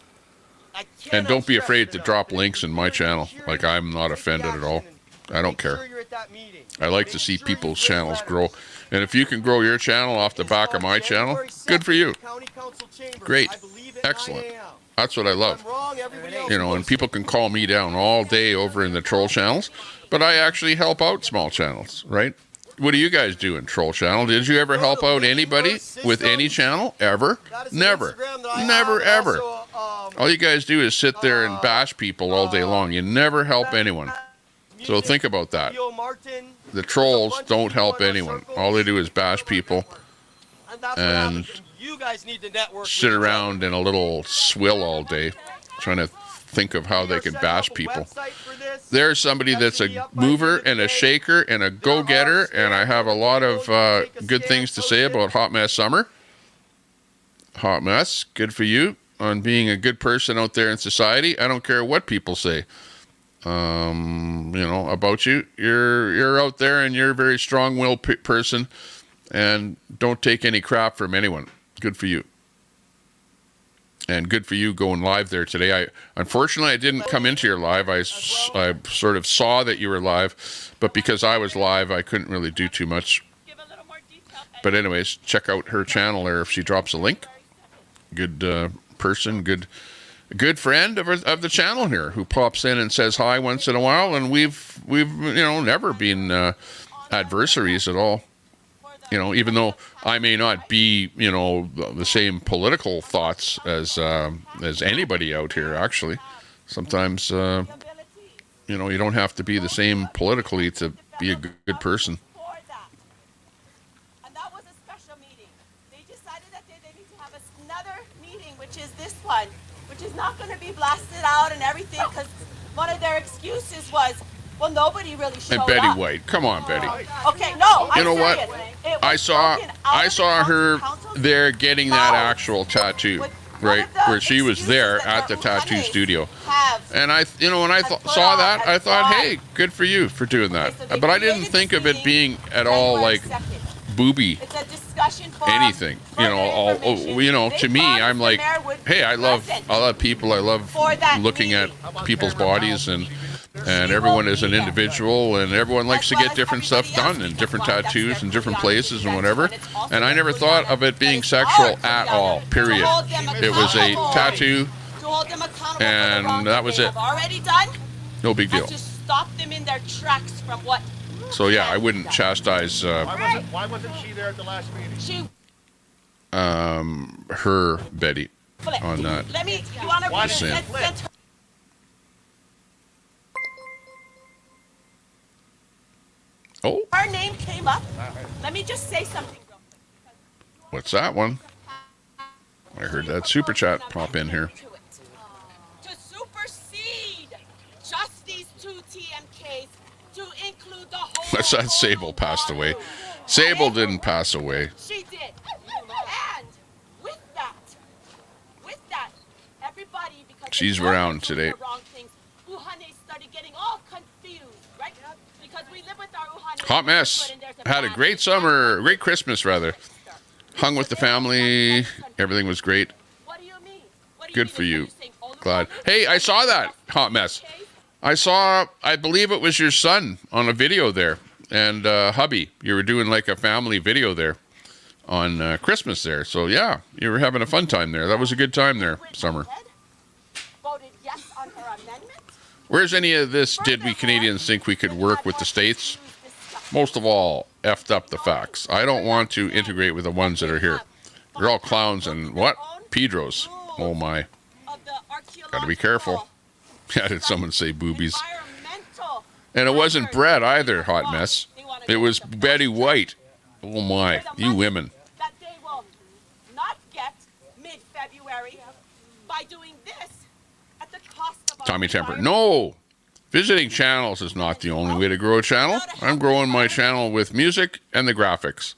Speaker 1: and don't be afraid to drop links in my channel. Like, I'm not offended at all. I don't care. I like to see people's channels grow. And if you can grow your channel off the back of my channel, good for you. Great. Excellent. That's what I love. You know, and people can call me down all day over in the troll channels, but I actually help out small channels, right? What do you guys do in troll channel? Did you ever help out anybody with any channel? Ever? Never. Never, ever. All you guys do is sit there and bash people all day long. You never help anyone. So think about that. The trolls don't help anyone. All they do is bash people and sit around in a little swill all day trying to think of how they can bash people. There's somebody that's a mover and a shaker and a go-getter, and I have a lot of good things to say about Hot Mess Summer. Hot Mess, good for you on being a good person out there in society. I don't care what people say, you know, about you. You're out there and you're a very strong-willed person, and don't take any crap from anyone. Good for you. And good for you going live there today. Unfortunately, I didn't come into your live. I sort of saw that you were live, but because I was live, I couldn't really do too much. But anyways, check out her channel there if she drops a link. Good person, good friend of the channel here who pops in and says hi once in a while, and we've you know, never been adversaries at all. You know, even though I may not be, you know, the same political thoughts as anybody out here, actually. Sometimes, you know, you don't have to be the same politically to be a good person.
Speaker 19: And that was a special meeting. They decided that they need to have another meeting, which is this one, which is not going to be blasted out and everything, because one of their excuses was, well, nobody really showed up.
Speaker 1: And Betty White, come on, Betty.
Speaker 19: Okay, no,
Speaker 1: you know what? I saw her there getting that actual tattoo, right, where she was there at the tattoo studio. And you know, when I saw that, I thought, hey, good for you for doing that. But I didn't think of it being at all like booby anything. You know, you know, to me, I'm like, hey, I love people. I love looking at people's bodies, and everyone is an individual, and everyone likes to get different stuff done, and different tattoos in different places and whatever. And I never thought of it being sexual at all, period. It was a tattoo, and that was it. No big deal.
Speaker 19: Stop them in their tracks from what.
Speaker 1: So yeah, I wouldn't chastise.
Speaker 18: Why wasn't she there at the last meeting?
Speaker 1: her, Betty, on that.
Speaker 19: Let me, you want to read
Speaker 1: Just saying. Oh,
Speaker 19: her name came up. Let me just say something.
Speaker 1: what's that one? I heard that super chat pop in here.
Speaker 19: To supersede just these 2 TMKs to include the whole.
Speaker 1: That's that Sable passed away. Sable didn't pass away.
Speaker 19: She did. And with that, everybody, because
Speaker 1: She's around today.
Speaker 19: wrong things, Uhane started getting all confused, right? Because we live with our Uhane.
Speaker 1: Hot mess. Had a great summer, great Christmas rather. Hung with the family. Everything was great. Good for you. Glad. Hey, I saw that, Hot mess. I believe it was your son on a video there. And hubby, you were doing like a family video there on Christmas there. So yeah, you were having a fun time there. That was a good time there, summer. Where's any of this did we Canadians think we could work with the States? Most of all, effed up the facts. I don't want to integrate with the ones that are here. You're all clowns and what? Pedros. Oh my. Gotta be careful. Yeah, did someone say boobies? And it wasn't Brett either, Hot mess. It was Betty White. Oh my, you women.
Speaker 19: That they will not get mid-February by doing this at the cost of
Speaker 1: Tommy Temper. No! Visiting channels is not the only way to grow a channel. I'm growing my channel with music and the graphics.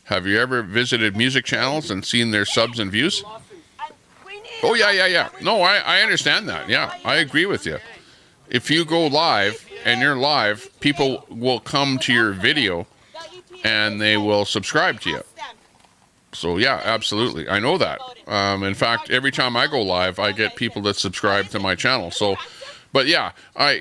Speaker 1: Have you ever visited music channels and seen their subs and views? Oh, yeah. No, I understand that. Yeah, I agree with you. If you go live and you're live, people will come to your video and they will subscribe to you. So, yeah, absolutely. I know that. In fact, every time I go live, I get people that subscribe to my channel. So, but yeah, I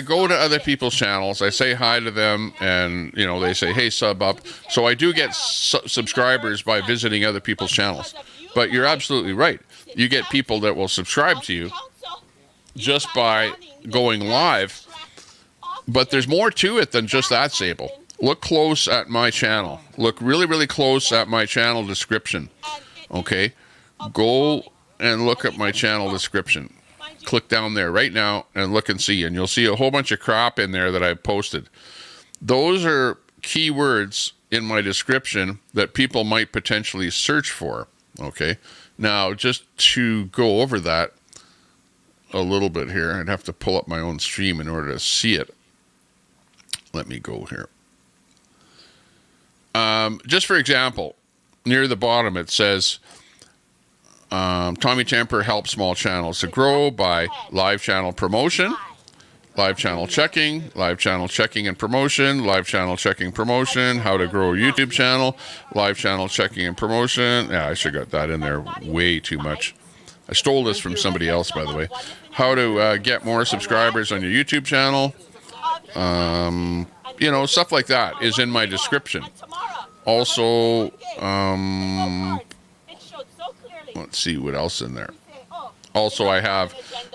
Speaker 1: go to other people's channels, I say hi to them, and, they say, hey, sub up. So I do get subscribers by visiting other people's channels. But you're absolutely right. You get people that will subscribe to you just by going live. But there's more to it than just that, Sable. Look close at my channel. Look really, really close at my channel description. Okay? Go and look at my channel description. Click down there right now and look and see. And you'll see a whole bunch of crap in there that I've posted. Those are keywords in my description that people might potentially search for. Okay? Now, just to go over that a little bit here, I'd have to pull up my own stream in order to see it. Let me go here. Just for example, near the bottom it says, Tommy Temper helps small channels to grow by live channel promotion, live channel checking and promotion, live channel checking promotion, how to grow a YouTube channel, live channel checking and promotion. Yeah, I should have got that in there way too much. I stole this from somebody else, by the way. How to get more subscribers on your YouTube channel. Stuff like that is in my description. Also, let's see what else in there. Also, I have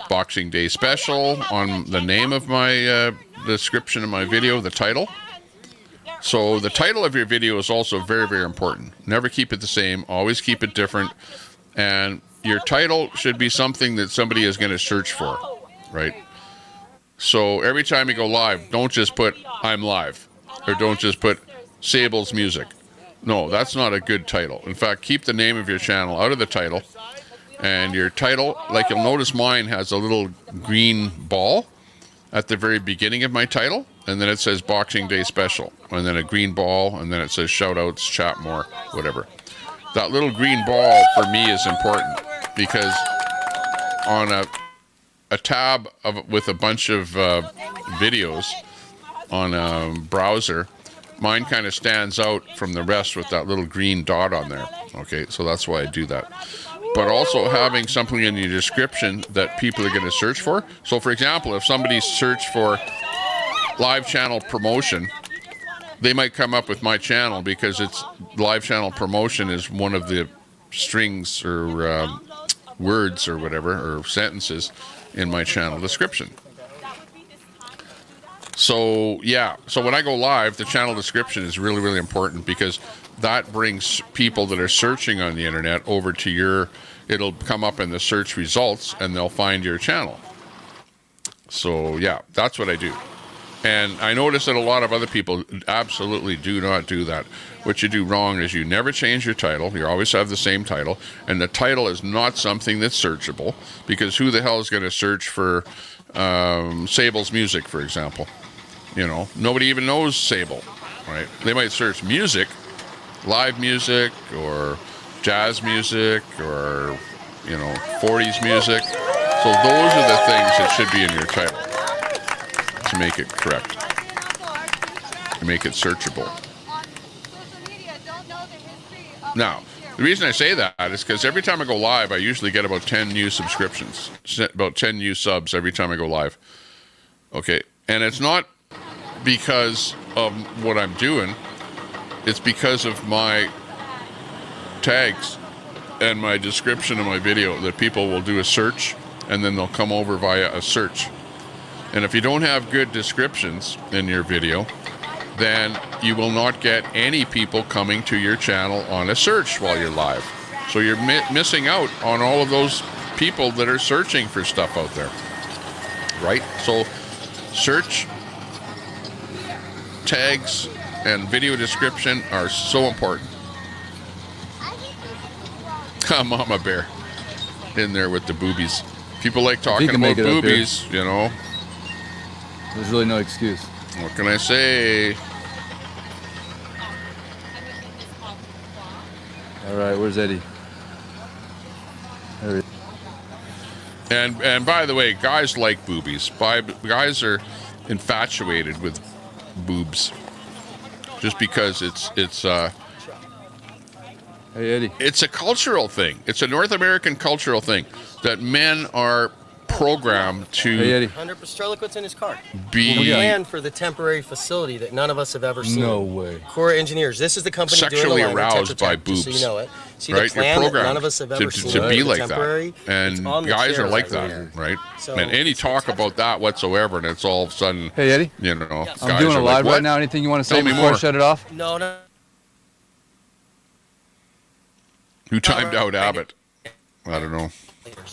Speaker 1: Boxing Day Special on the name of my description of my video, the title. So the title of your video is also very, very important. Never keep it the same. Always keep it different. And your title should be something that somebody is going to search for, right? So every time you go live, don't just put I'm live, or don't just put Sable's music. No, that's not a good title. In fact, keep the name of your channel out of the title. And your title, like you'll notice mine has a little green ball at the very beginning of my title. And then it says Boxing Day Special. And then a green ball. And then it says Shoutouts, chat more, whatever. That little green ball for me is important. Because on a tab with a bunch of videos on a browser, mine kind of stands out from the rest with that little green dot on there. Okay, so that's why I do that. But also having something in your description that people are going to search for. So for example, if somebody searched for live channel promotion, they might come up with my channel because it's live channel promotion is one of the strings or words or whatever, or sentences in my channel description. So yeah, so when I go live, the channel description is really, really important because that brings people that are searching on the internet over to your, it'll come up in the search results and they'll find your channel. So yeah, that's what I do. And I notice that a lot of other people absolutely do not do that. What you do wrong is you never change your title. You always have the same title. And the title is not something that's searchable, because who the hell is going to search for Sable's music, for example? You know, nobody even knows Sable, right? They might search music, live music, or jazz music, or, you know, 40s music. So those are the things that should be in your title to make it correct, to make it searchable. Now, the reason I say that is because every time I go live, I usually get about 10 new subscriptions, about 10 new subs every time I go live. Okay, and it's not because of what I'm doing, it's because of my tags and my description of my video, that people will do a search and then they'll come over via a search. And if you don't have good descriptions in your video, then you will not get any people coming to your channel on a search while you're live. So you're missing out on all of those people that are searching for stuff out there, right? So search, tags, and video description are so important. Mama Bear in there with the boobies. People like talking about boobies, you know.
Speaker 20: There's really no excuse.
Speaker 1: What can I say?
Speaker 20: All right, where's Eddie? There he is.
Speaker 1: And by the way, guys like boobies. Guys are infatuated with boobs, just because it's
Speaker 20: hey Eddie.
Speaker 1: It's a cultural thing. It's a North American cultural thing that men are programmed to.
Speaker 20: Hey Eddie.
Speaker 17: 100%. Look what's in his car.
Speaker 1: Be
Speaker 17: plan for the temporary facility that none of us have ever seen.
Speaker 20: No way.
Speaker 17: Core Engineers. This is the company
Speaker 1: sexually
Speaker 17: doing the
Speaker 1: aroused by boobs.
Speaker 17: So you know it. See
Speaker 1: right?
Speaker 17: the plan
Speaker 1: You're
Speaker 17: that
Speaker 1: programmed
Speaker 17: none of us have ever seen.
Speaker 1: to be like that. And guys are like that,
Speaker 17: here.
Speaker 1: right?
Speaker 17: So
Speaker 1: and any talk about that whatsoever, and it's all of a sudden.
Speaker 20: Hey Eddie.
Speaker 1: You know,
Speaker 20: I'm
Speaker 1: guys
Speaker 20: doing a
Speaker 1: are
Speaker 20: live
Speaker 1: like,
Speaker 20: right now. Anything you want to say
Speaker 1: Tell me
Speaker 20: before I
Speaker 1: more.
Speaker 20: shut it off?
Speaker 17: No.
Speaker 1: Who timed out Abbott? I don't know.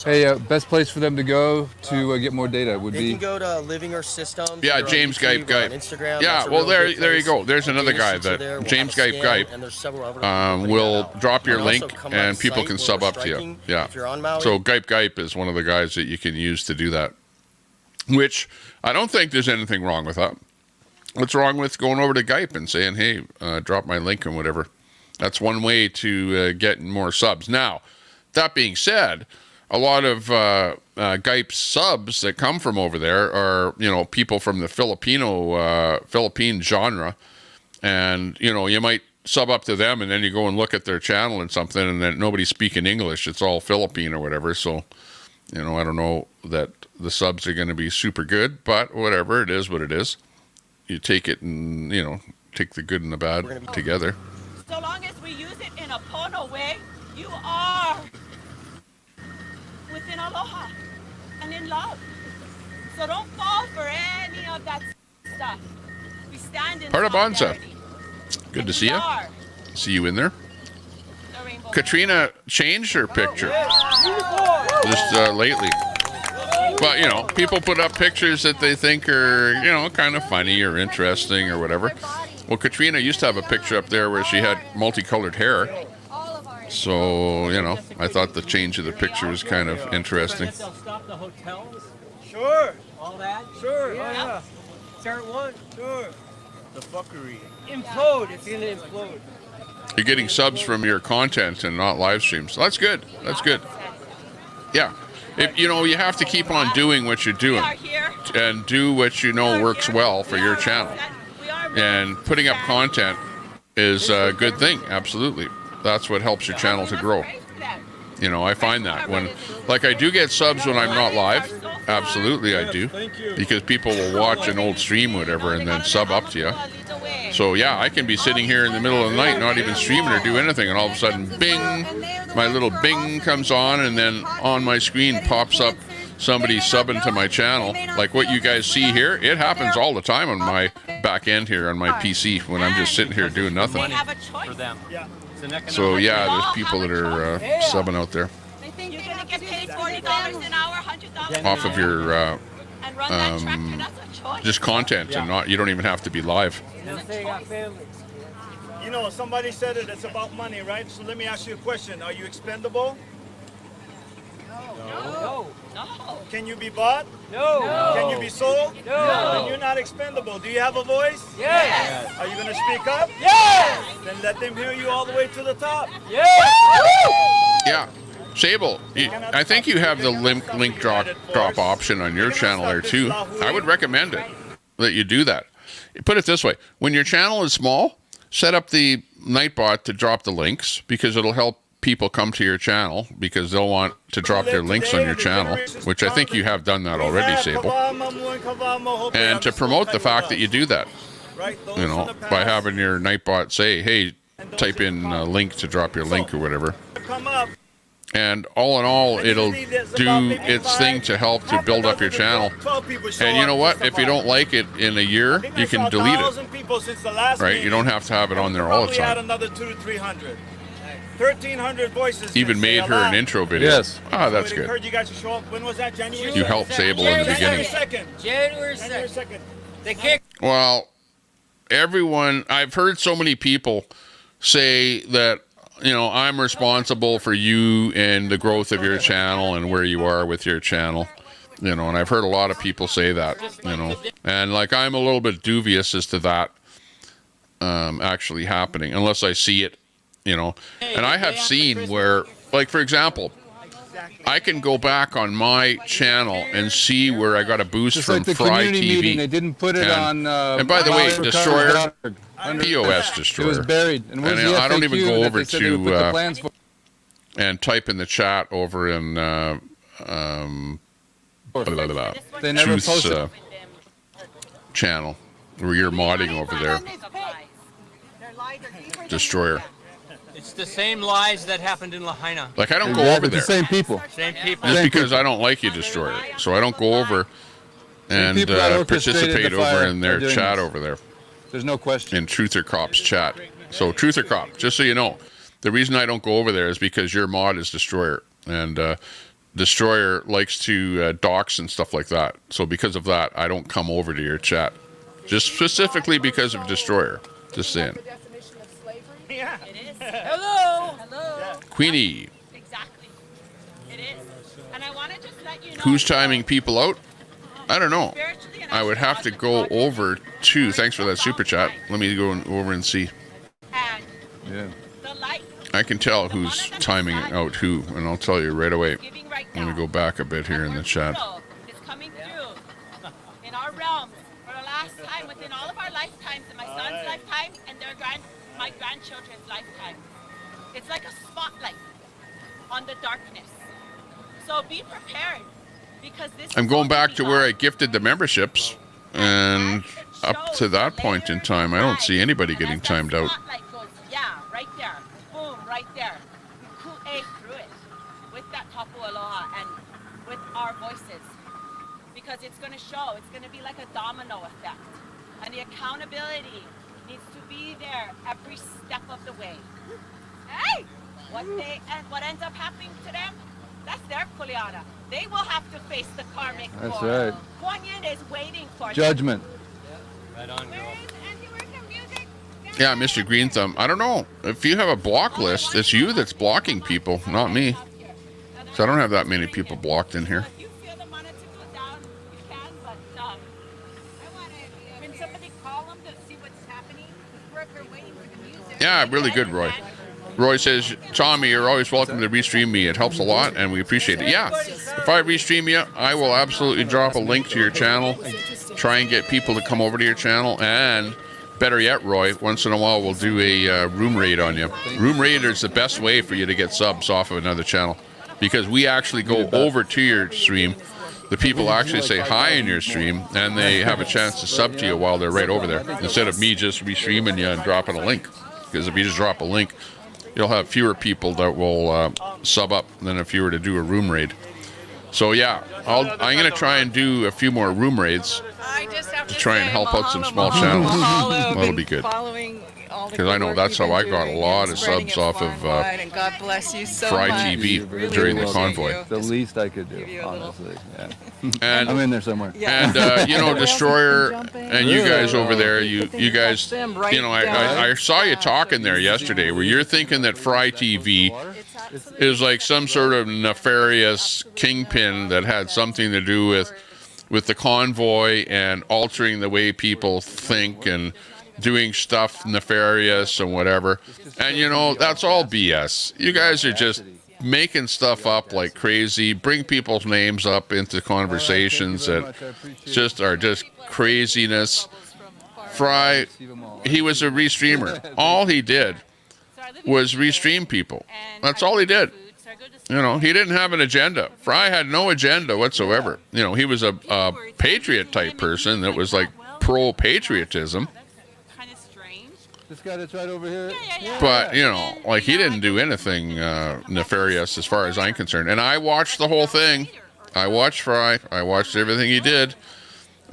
Speaker 20: Hey, best place for them to go to get more data would
Speaker 17: They
Speaker 20: be.
Speaker 17: can go to Living Earth Systems.
Speaker 1: Yeah,
Speaker 17: or on
Speaker 1: James
Speaker 17: YouTube,
Speaker 1: Gipe.
Speaker 17: or on Instagram.
Speaker 1: Yeah,
Speaker 17: That's a
Speaker 1: well,
Speaker 17: real
Speaker 1: there
Speaker 17: good
Speaker 1: you
Speaker 17: place.
Speaker 1: go. There's another
Speaker 17: Data
Speaker 1: guy
Speaker 17: sheets are
Speaker 1: that
Speaker 17: there. We'll
Speaker 1: James
Speaker 17: have a
Speaker 1: Gipe
Speaker 17: scan, and there's several other
Speaker 1: will drop your
Speaker 17: And
Speaker 1: link
Speaker 17: also come
Speaker 1: and
Speaker 17: on
Speaker 1: people
Speaker 17: site
Speaker 1: can
Speaker 17: where
Speaker 1: sub
Speaker 17: we're
Speaker 1: up to you.
Speaker 17: striking
Speaker 1: Yeah.
Speaker 17: if you're on Maui.
Speaker 1: So Gipe is one of the guys that you can use to do that. Which I don't think there's anything wrong with that. What's wrong with going over to Gipe and saying, "Hey, drop my link and whatever"? That's one way to get more subs. Now, that being said, a lot of Gipe subs that come from over there are, you know, people from the Philippine genre, and you know, you might sub up to them, and then you go and look at their channel and something, and then nobody's speaking English. It's all Philippine or whatever. So, you know, I don't know that the subs are going to be super good, but whatever, it is what it is. You take it and, you know, take the good and the bad together.
Speaker 19: So long as we use it in a pono way, you are within aloha and in love. So don't fall for any of that stuff. We stand in
Speaker 1: Partabonza.
Speaker 19: solidarity.
Speaker 1: Good to see you. See you in there. Katrina changed her picture just lately. But, you know, people put up pictures that they think are, you know, kind of funny or interesting or whatever. Well, Katrina used to have a picture up there where she had multicolored hair. So, you know, I thought the change of the picture was kind of interesting.
Speaker 17: Sure.
Speaker 6: All that?
Speaker 17: Sure.
Speaker 6: Yeah.
Speaker 17: Start one.
Speaker 6: Sure. The fuckery.
Speaker 17: Implode. It's going to implode.
Speaker 1: You're getting subs from your content and not live streams. That's good. That's good. Yeah. If, you know, you have to keep on doing what you're doing and do what you know works well for your channel. And putting up content is a good thing. Absolutely. That's what helps your channel to grow. You know, I find that when, like, I do get subs when I'm not live. Absolutely, I do. Because people will watch an old stream, whatever, and then sub up to you. So, yeah, I can be sitting here in the middle of the night, not even streaming or do anything, and all of a sudden, bing, my little bing comes on, and then on my screen pops up somebody subbing to my channel, like what you guys see here, it happens all the time on my back end here on my PC when I'm just sitting here doing nothing.
Speaker 17: For them.
Speaker 1: So yeah, there's people that are subbing out there
Speaker 19: You're gonna get paid $40 an hour, $100
Speaker 1: off of your
Speaker 19: and run that tractor. That's a choice.
Speaker 1: just content and not. You don't even have to be live.
Speaker 6: You know, somebody said it's about money, right? So let me ask you a question. Are you expendable?
Speaker 17: No.
Speaker 6: Can you be bought?
Speaker 17: No.
Speaker 6: Can you be sold?
Speaker 17: No.
Speaker 6: Then you're not expendable. Do you have a voice?
Speaker 17: Yes.
Speaker 6: Are you going to speak up?
Speaker 17: Yes.
Speaker 6: Then let them hear you all the way to the top.
Speaker 17: Yes.
Speaker 1: Yeah. Sable, I think you have the link drop option on your channel there too. I would recommend it that you do that. Put it this way: when your channel is small, set up the Nightbot to drop the links, because it'll help people come to your channel because they'll want to drop their links on your channel, which I think you have done that already, Sable. And to promote the fact that you do that, you know, by having your Nightbot say, hey, type in a link to drop your link or whatever. And all in all, it'll do its thing to help to build up your channel. And you know what? If you don't like it in a year, you can delete it. Right? You don't have to have it on there all the time.
Speaker 6: Another 200 to 300. 1,300 voices.
Speaker 1: Even made her an intro video.
Speaker 20: Yes.
Speaker 1: Ah, that's good.
Speaker 6: Encourage you guys to show up. When was that? January?
Speaker 1: You helped Sable in the beginning.
Speaker 17: January 2nd. They kicked.
Speaker 1: Well, everyone, I've heard so many people say that, you know, I'm responsible for you and the growth of your channel and where you are with your channel, you know, and I've heard a lot of people say that, you know, and like I'm a little bit dubious as to that actually happening unless I see it, you know. And I have seen where, like, for example, I can go back on my channel and see where I got a boost
Speaker 20: Just
Speaker 1: from
Speaker 20: like the
Speaker 1: Fry
Speaker 20: community
Speaker 1: TV.
Speaker 20: meeting, they didn't put it on.
Speaker 1: And by the way, Destroyer,
Speaker 20: under-
Speaker 1: POS Destroyer.
Speaker 20: It was buried.
Speaker 1: And
Speaker 20: where's the
Speaker 1: I don't even
Speaker 20: FAQ
Speaker 1: go
Speaker 20: that
Speaker 1: over
Speaker 20: they said they would put the plans
Speaker 1: to
Speaker 20: for?
Speaker 1: and type in the chat over in
Speaker 20: They never
Speaker 1: Truth's
Speaker 20: posted.
Speaker 1: channel where you're modding over there. Destroyer.
Speaker 17: It's the same lies that happened in Lahaina.
Speaker 1: Like, I don't go over there.
Speaker 20: The same people.
Speaker 17: Same people.
Speaker 1: Just because I don't like you, Destroyer. So I don't go over and
Speaker 20: people that orchestrated
Speaker 1: participate
Speaker 20: the fire
Speaker 1: over in their
Speaker 20: are doing
Speaker 1: chat
Speaker 20: this.
Speaker 1: over there.
Speaker 20: There's no question.
Speaker 1: In Truther Cop's chat. So Truther Cop, just so you know, the reason I don't go over there is because your mod is Destroyer. And Destroyer likes to dox and stuff like that. So because of that, I don't come over to your chat. Just specifically because of Destroyer. Just saying.
Speaker 19: Yeah. It is.
Speaker 11: Hello.
Speaker 1: Queenie,
Speaker 19: Exactly. It is. And I want to just let you know.
Speaker 1: who's timing people out? I don't know. I would have to go over to, thanks for that super chat. Let me go over and see.
Speaker 20: Yeah.
Speaker 1: I can tell who's timing out who, and I'll tell you right away. Let me go back a bit here in the chat.
Speaker 19: It's coming through in our realms for the last time within all of our lifetimes, in my son's lifetime and my grandchildren's lifetime. It's like a spotlight on the darkness. So be prepared, because this
Speaker 1: I'm going back to where I gifted the memberships, and up to that point in time, I don't see anybody getting timed out.
Speaker 19: yeah, right there. Boom, right there. We Ku-A through it with that Tapu Aloha and with our voices. Because it's going to show, it's going to be like a domino effect. And the accountability needs to be there every step of the way. Hey! What ends up happening to them, that's their kuleana. They will have to face the karmic
Speaker 20: That's
Speaker 19: court.
Speaker 20: right.
Speaker 19: Kuan Yin is waiting for them.
Speaker 20: Judgment.
Speaker 17: Right on, girl.
Speaker 1: Yeah, Mr. Green Thumb. I don't know. If you have a block list, it's you that's blocking people, not me. So I don't have that many people blocked in here.
Speaker 19: Can somebody call them to see what's happening? We're waiting for the music.
Speaker 1: Yeah, really good, Roy. Roy says, Tommy, you're always welcome to restream me. It helps a lot, and we appreciate it. Yeah, if I restream you, I will absolutely drop a link to your channel, try and get people to come over to your channel, and better yet, Roy, once in a while we'll do a room raid on you. Room raid is the best way for you to get subs off of another channel, because we actually go over to your stream. The people actually say hi in your stream, and they have a chance to sub to you while they're right over there, instead of me just restreaming you and dropping a link. Because if you just drop a link, you'll have fewer people that will sub up than if you were to do a room raid. So yeah, I'm going to try and do a few more room raids to try and help out some small channels. That'll be good. Because I know that's how I got a lot of subs off of
Speaker 21: and God bless you so
Speaker 1: Fry
Speaker 21: much.
Speaker 1: TV
Speaker 21: Really
Speaker 1: during the
Speaker 21: appreciate
Speaker 1: convoy.
Speaker 21: you.
Speaker 20: The least I could do, honestly. Yeah.
Speaker 1: And
Speaker 20: I'm in there somewhere.
Speaker 1: And you know, Destroyer, and you guys over there, you guys, you know, I saw you talking there yesterday, where you're thinking that Fry TV is like some sort of nefarious kingpin that had something to do with the convoy and altering the way people think and doing stuff nefarious and whatever. And you know, that's all BS. You guys are just making stuff up like crazy, bring people's names up into conversations that just are just craziness. Fry, he was a restreamer. All he did was restream people. That's all he did. You know, he didn't have an agenda. Fry had no agenda whatsoever. You know, he was a patriot type person that was like pro-patriotism.
Speaker 20: This guy that's right over here.
Speaker 1: But, you know, like he didn't do anything nefarious as far as I'm concerned. And I watched the whole thing. I watched Fry. I watched everything he did.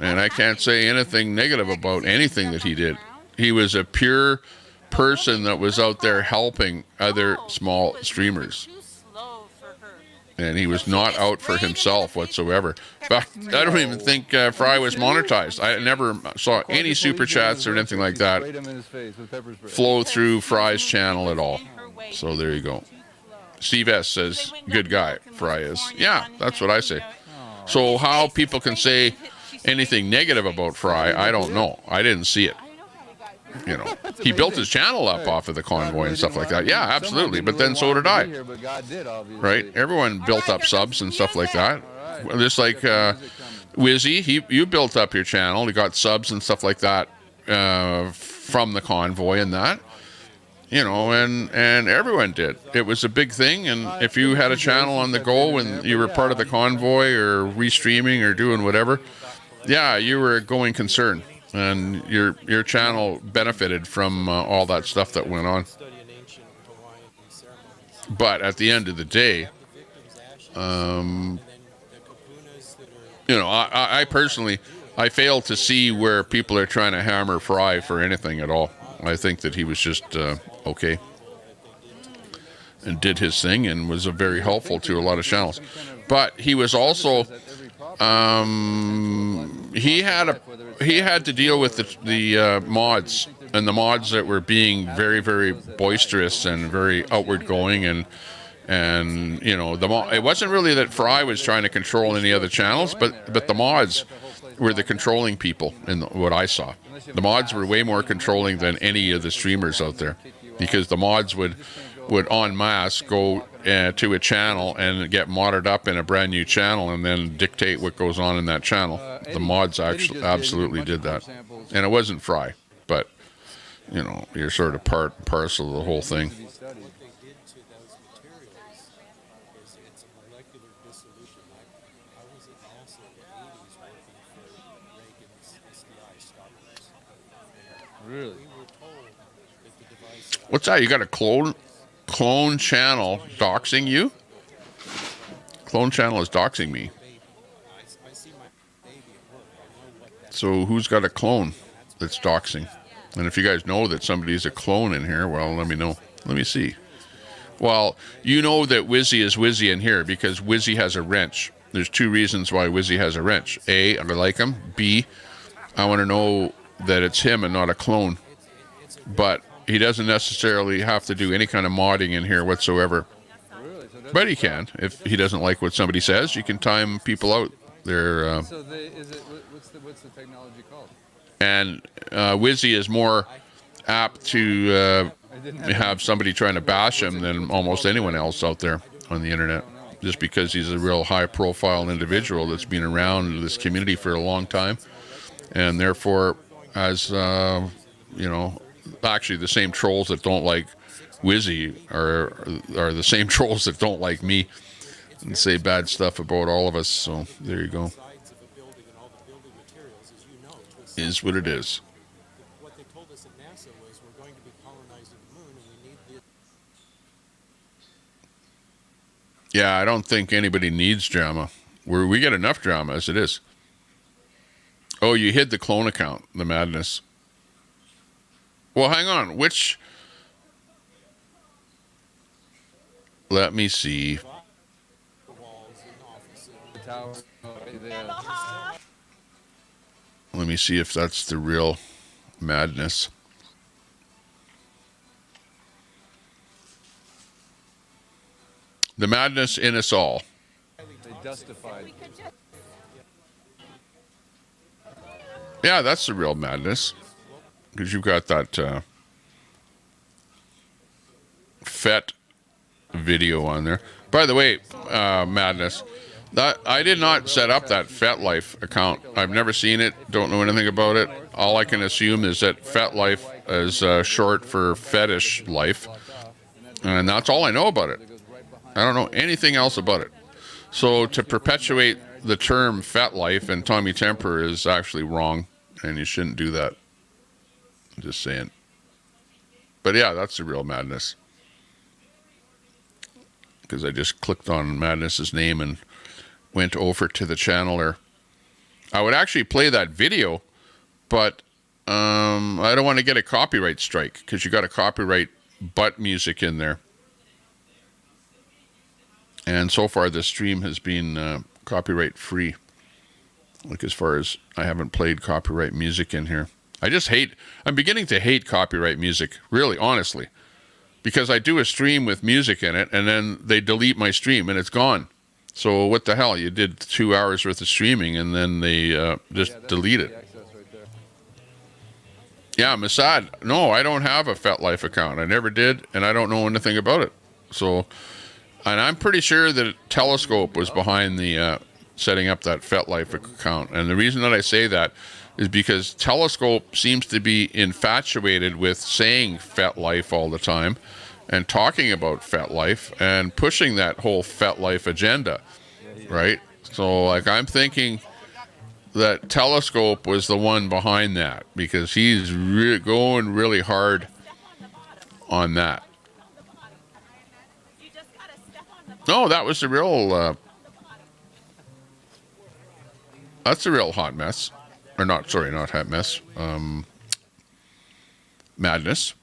Speaker 1: And I can't say anything negative about anything that he did. He was a pure person that was out there helping other small streamers. And he was not out for himself whatsoever. In fact, I don't even think Fry was monetized. I never saw any super chats or anything like that flow through Fry's channel at all. So there you go. Steve S says, good guy, Fry is. Yeah, that's what I say. So how people can say anything negative about Fry, I don't know. I didn't see it. You know, he built his channel up off of the convoy and stuff like that. Yeah, absolutely. But then so did I. Right? Everyone built up subs and stuff like that. Just like Wizzy, you built up your channel. You got subs and stuff like that from the convoy and that. You know, and everyone did. It was a big thing. And if you had a channel on the go and you were part of the convoy or restreaming or doing whatever, yeah, you were a going concern. And your channel benefited from all that stuff that went on. But at the end of the day, you know, I personally, I fail to see where people are trying to hammer Fry for anything at all. I think that he was just okay and did his thing and was very helpful to a lot of channels. But he was also he had to deal with the mods and the mods that were being very, very boisterous and very outward going and you know, it wasn't really that Fry was trying to control any other channels, but the mods were the controlling people in what I saw. The mods were way more controlling than any of the streamers out there, because the mods would en masse go to a channel and get modded up in a brand new channel and then dictate what goes on in that channel. The mods actually absolutely did that. And it wasn't Fry, but, you know, you're sort of part and parcel of the whole thing.
Speaker 20: Really?
Speaker 1: What's that? You got a clone channel doxing you? Clone channel is doxing me. So who's got a clone that's doxing? And if you guys know that somebody's a clone in here, well, let me know. Let me see. Well, you know that Wizzy is Wizzy in here because Wizzy has a wrench. There's two reasons why Wizzy has a wrench. A, I like him. B, I want to know that it's him and not a clone. But he doesn't necessarily have to do any kind of modding in here whatsoever. But he can. If he doesn't like what somebody says, you can time people out. They're,
Speaker 20: So what's the technology called?
Speaker 1: And Wizzy is more apt to have somebody trying to bash him than almost anyone else out there on the internet, just because he's a real high-profile individual that's been around this community for a long time, and therefore, as you know, actually the same trolls that don't like Wizzy are the same trolls that don't like me and say bad stuff about all of us. So there you go. Is what it is. Yeah, I don't think anybody needs drama. We get enough drama as it is. Oh, you hid the clone account. The madness. Well, hang on. Which... Let me see. Let me see if that's the real madness. The madness in us all. Yeah, that's the real madness. Because you've got that FET video on there. By the way, madness. That I did not set up that FetLife account. I've never seen it. Don't know anything about it. All I can assume is that FetLife is short for fetish life, and that's all I know about it. I don't know anything else about it. So to perpetuate the term FetLife and Tommy Temper is actually wrong, and you shouldn't do that. I'm just saying. But yeah, that's the real madness. Because I just clicked on Madness's name and went over to the channeler. I would actually play that video, but I don't want to get a copyright strike because you got a copyright butt music in there. And so far, the stream has been copyright free. Like as far as I haven't played copyright music in here. I'm beginning to hate copyright music, really, honestly. Because I do a stream with music in it, and then they delete my stream, and it's gone. So what the hell? You did 2 hours worth of streaming, and then they just delete it. Yeah, Masad. No, I don't have a FetLife account. I never did, and I don't know anything about it. So, and I'm pretty sure that Telescope was behind the setting up that FetLife account. And the reason that I say that is because Telescope seems to be infatuated with saying FetLife all the time and talking about FetLife and pushing that whole FetLife agenda, right? So, like, I'm thinking that Telescope was the one behind that because he's going really hard on that. No, that was the real... that's the real hot mess. Or not, sorry, not hot mess. Madness.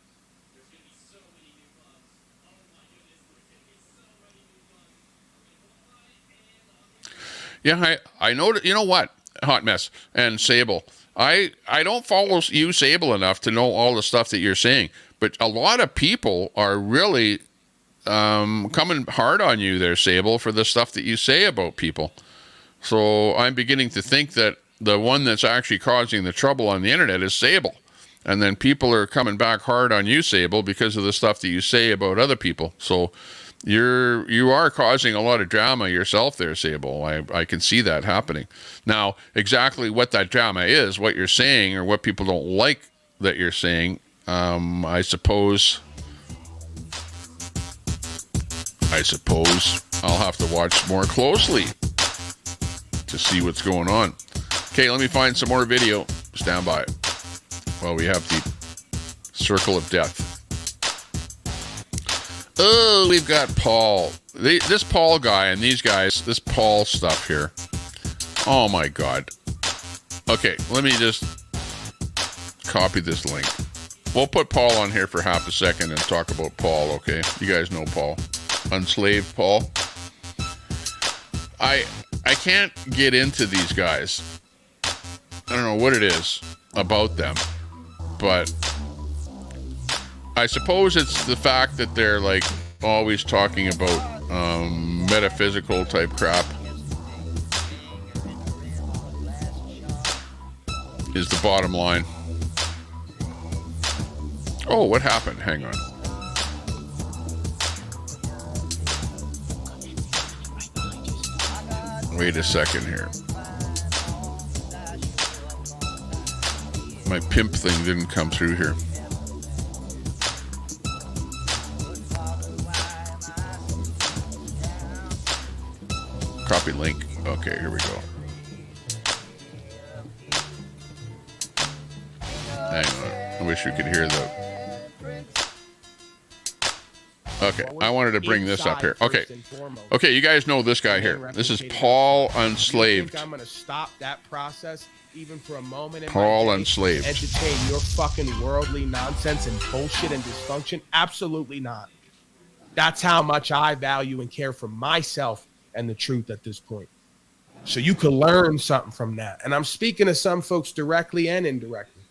Speaker 1: Yeah, I know. You know what? Hot mess and Sable. I don't follow you, Sable, enough to know all the stuff that you're saying. But a lot of people are really coming hard on you there, Sable, for the stuff that you say about people. So I'm beginning to think that the one that's actually causing the trouble on the internet is Sable. And then people are coming back hard on you, Sable, because of the stuff that you say about other people. So you are causing a lot of drama yourself there, Sable. I can see that happening. Now, exactly what that drama is, what you're saying, or what people don't like that you're saying, I suppose I'll have to watch more closely to see what's going on. Okay, let me find some more video. Stand by. Well, we have the Circle of Death. Oh, we've got Paul. This Paul guy and these guys, this Paul stuff here. Oh my God. Okay, let me just copy this link. We'll put Paul on here for half a second and talk about Paul, okay? You guys know Paul. Unslaved Paul. I can't get into these guys. I don't know what it is about them, but I suppose it's the fact that they're like always talking about metaphysical type crap is the bottom line. Oh, what happened? Hang on. Wait a second here. My pimp thing didn't come through here. Copy link. Okay, here we go. Hang on. I wish you could hear the... Okay, I wanted to bring this up here. Okay, okay, you guys know this guy here. This is Paul Unslaved.
Speaker 3: I'm going to stop that process even for a moment in
Speaker 1: Paul
Speaker 3: my day
Speaker 1: Unslaved.
Speaker 3: and entertain your fucking worldly nonsense and bullshit and dysfunction? Absolutely not. That's how much I value and care for myself and the truth at this point. So you could learn something from that. And I'm speaking to some folks directly and indirectly.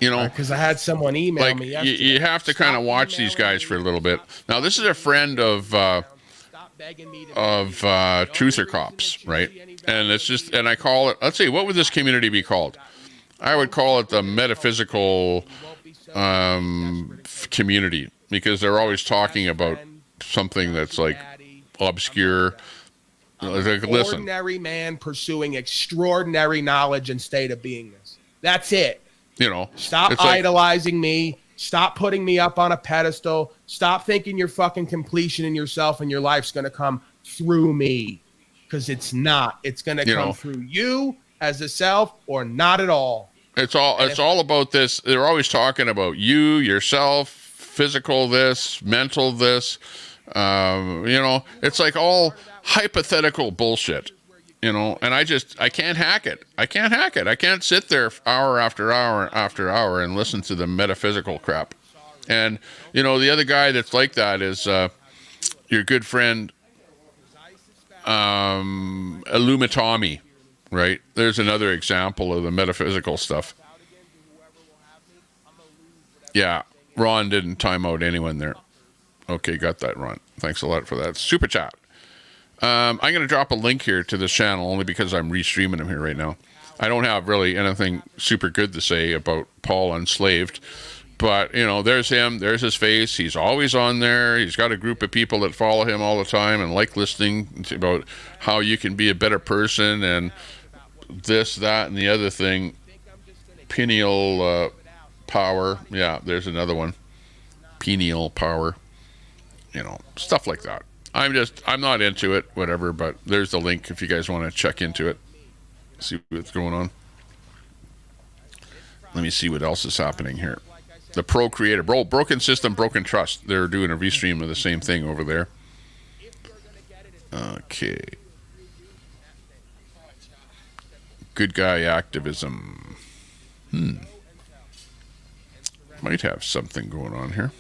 Speaker 1: You know,
Speaker 3: because I had someone email me yesterday.
Speaker 1: You have to kind of watch these guys for a little bit. Now, this is a friend of Truther Cops, right? And it's just, and I call it, let's see, what would this community be called? I would call it the metaphysical community, because they're always talking about something that's like obscure. Like, listen,
Speaker 3: ordinary man pursuing extraordinary knowledge and state of beingness. That's it.
Speaker 1: You know,
Speaker 3: stop idolizing me. Stop putting me up on a pedestal. Stop thinking your fucking completion in yourself and your life's going to come through me, because it's not. It's going to come through you as a self, or not at all.
Speaker 1: It's all about this. They're always talking about you, yourself, physical this, mental this. You know, it's like all hypothetical bullshit. You know, and I can't hack it. I can't sit there hour after hour after hour and listen to the metaphysical crap. And, you know, the other guy that's like that is your good friend Illumitomi, right? There's another example of the metaphysical stuff. Yeah, Ron didn't time out anyone there. Okay, got that, Ron. Thanks a lot for that. Super chat. I'm going to drop a link here to this channel only because I'm restreaming him here right now. I don't have really anything super good to say about Paul Unslaved, but, you know, there's him, there's his face. He's always on there. He's got a group of people that follow him all the time and like listening about how you can be a better person and this, that, and the other thing. Pineal power. Yeah, there's another one. Pineal power. You know, stuff like that. I'm not into it, whatever, but there's the link if you guys want to check into it, see what's going on. Let me see what else is happening here. The Pro Creator, Broken System, Broken Trust. They're doing a restream of the same thing over there. Okay. Good guy activism. Might have something going on here.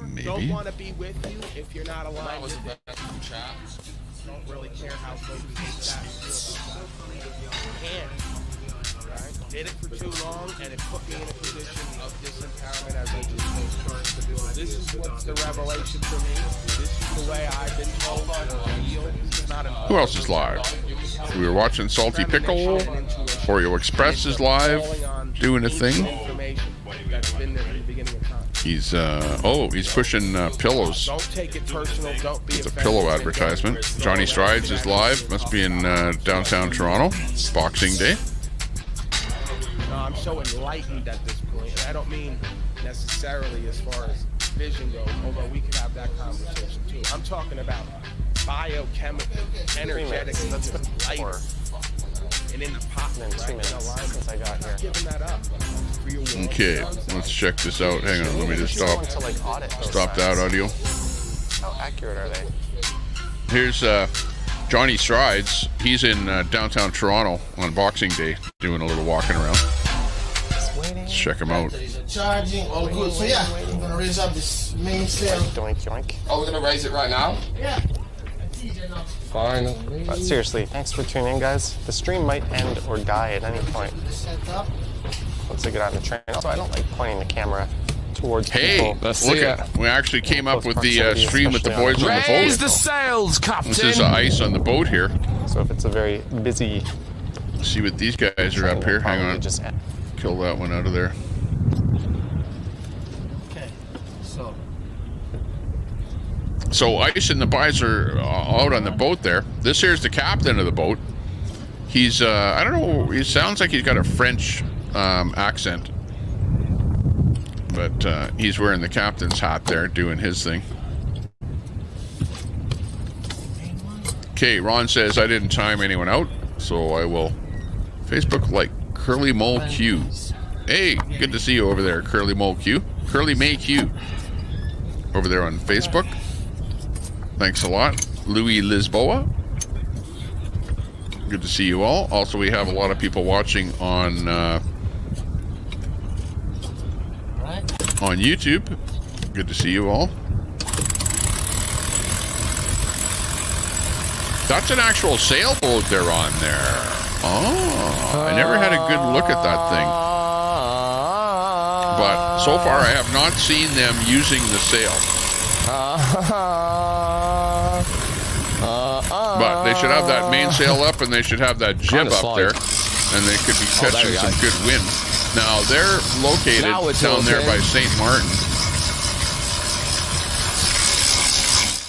Speaker 1: Maybe.
Speaker 3: Don't want to be with you if you're not aligned with it. Don't really care how folks take that. Right? Did it for too long, and it put me in a position of disempowerment as I just chose to do it. This is what's the revelation for me. This is the way I've been told to feel.
Speaker 1: Who else is live? We were watching Salty Pickle. Oreo Express is live, doing a thing.
Speaker 3: That's been there from the beginning of time.
Speaker 1: He's he's pushing pillows.
Speaker 3: Don't take it personal. Don't be
Speaker 1: it's a pillow advertisement. Johnny Strides is live. Must be in downtown Toronto. Boxing Day.
Speaker 3: No, I'm so enlightened at this point, and I don't mean necessarily as far as vision goes, although we could have that conversation too. I'm talking about biochemical, energetic, life. And in the pot, right? 2 minutes since I got here. Giving that up.
Speaker 1: Okay, let's check this out. Hang on, let me just stop that audio.
Speaker 22: How accurate are they?
Speaker 1: Here's Johnny Strides. He's in downtown Toronto on Boxing Day, doing a little walking around. Let's check him out.
Speaker 23: Charging, all good. So yeah, I'm gonna raise up this mainsail.
Speaker 22: Doink yoink.
Speaker 23: Oh, we're gonna raise it right now? Yeah.
Speaker 22: Fine. But seriously, thanks for tuning in, guys. The stream might end or die at any point once I get on the train. Also, I don't like pointing the camera towards people.
Speaker 1: Look at, we actually came up with the stream with the boys on the boat.
Speaker 22: Raise the sails, Captain!
Speaker 1: This is ice on the boat here.
Speaker 22: So if it's a very busy...
Speaker 1: See what these guys are up here. Hang on. Kill that one out of there. So Ice and the boys are out on the boat there. This here's the captain of the boat. He's, I don't know, he sounds like he's got a French accent. But he's wearing the captain's hat there, doing his thing. Okay, Ron says I didn't time anyone out, so I will Facebook like Curly Mole Q. Hey, good to see you over there, Curly May Q, over there on Facebook. Thanks a lot, Louis Lisboa. Good to see you all. Also, we have a lot of people watching on YouTube. Good to see you all. That's an actual sailboat they're on there. Oh, I never had a good look at that thing. But so far, I have not seen them using the sail. But they should have that mainsail up, and they should have that jib up there, and they could be catching some good wind. Now, they're located down there by St. Martin.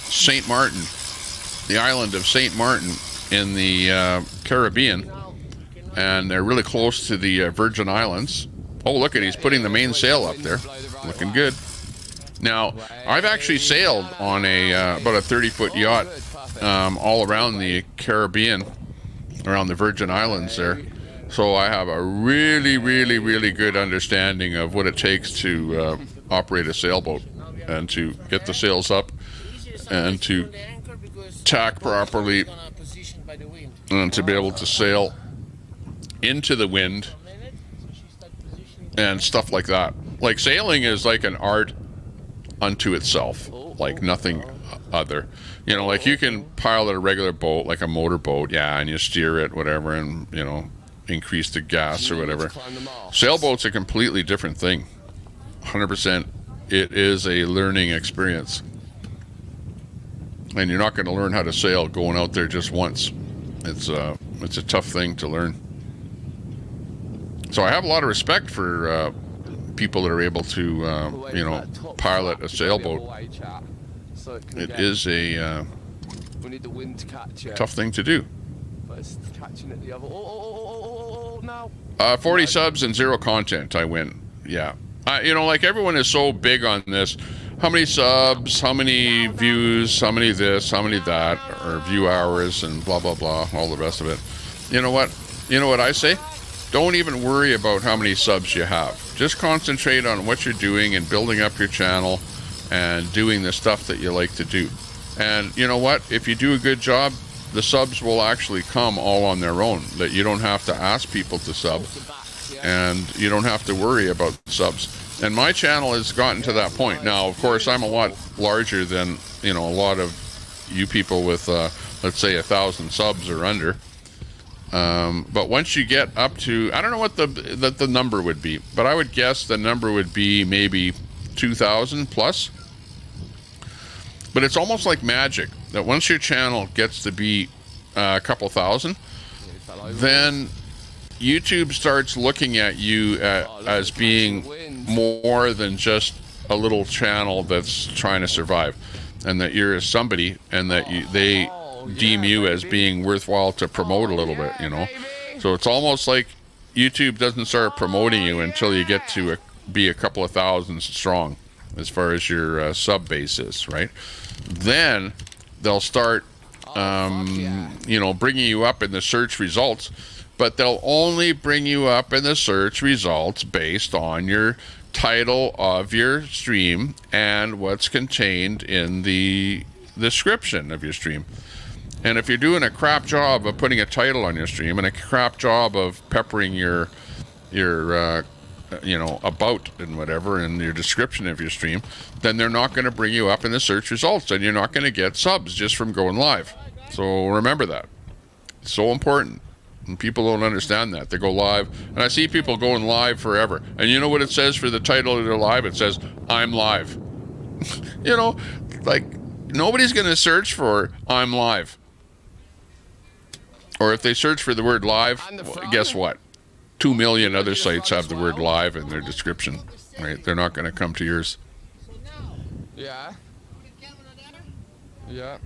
Speaker 1: St. Martin. The island of St. Martin in the Caribbean, and they're really close to the Virgin Islands. Oh, look at, he's putting the mainsail up there. Looking good. Now, I've actually sailed on a about a 30-foot yacht all around the Caribbean, around the Virgin Islands there. So I have a really, really, really good understanding of what it takes to operate a sailboat and to get the sails up and to tack properly and to be able to sail into the wind and stuff like that. Like, sailing is like an art unto itself, like nothing other. You know, like you can pilot a regular boat, like a motorboat, yeah, and you steer it, whatever, and, you know, increase the gas or whatever. Sailboat's a completely different thing. 100%. It is a learning experience. And you're not going to learn how to sail going out there just once. It's a tough thing to learn. So I have a lot of respect for people that are able to, you know, pilot a sailboat. It is a tough thing to do. 40 subs and 0 content, I win. Yeah. You know, like, everyone is so big on this. How many subs, how many views, how many this, how many that, or view hours, and blah, blah, blah, all the rest of it. You know what? You know what I say? Don't even worry about how many subs you have. Just concentrate on what you're doing and building up your channel and doing the stuff that you like to do. And you know what? If you do a good job, the subs will actually come all on their own. That you don't have to ask people to sub, and you don't have to worry about subs. And my channel has gotten to that point. Now, of course, I'm a lot larger than, you know, a lot of you people with, let's say, 1,000 subs or under. But once you get up to, I don't know what the number would be, but I would guess the number would be maybe 2,000 plus. But it's almost like magic that once your channel gets to be a couple thousand, then YouTube starts looking at you as being more than just a little channel that's trying to survive, and that you're somebody, and that they deem you as being worthwhile to promote a little bit, you know. So it's almost like YouTube doesn't start promoting you until you get to be a couple of thousand strong as far as your sub base is, right? Then they'll start you know, bringing you up in the search results, but they'll only bring you up in the search results based on your title of your stream and what's contained in the description of your stream. And if you're doing a crap job of putting a title on your stream and a crap job of peppering your you know, about and whatever in your description of your stream, then they're not going to bring you up in the search results, and you're not going to get subs just from going live. So remember that. It's so important. And people don't understand that. They go live, and I see people going live forever. And you know what it says for the title of their live? It says, I'm live. You know, like, nobody's going to search for I'm live. Or if they search for the word live, guess what? 2 million other sites have the word live in their description, right? They're not going to come to yours.
Speaker 4: Yeah. Yeah.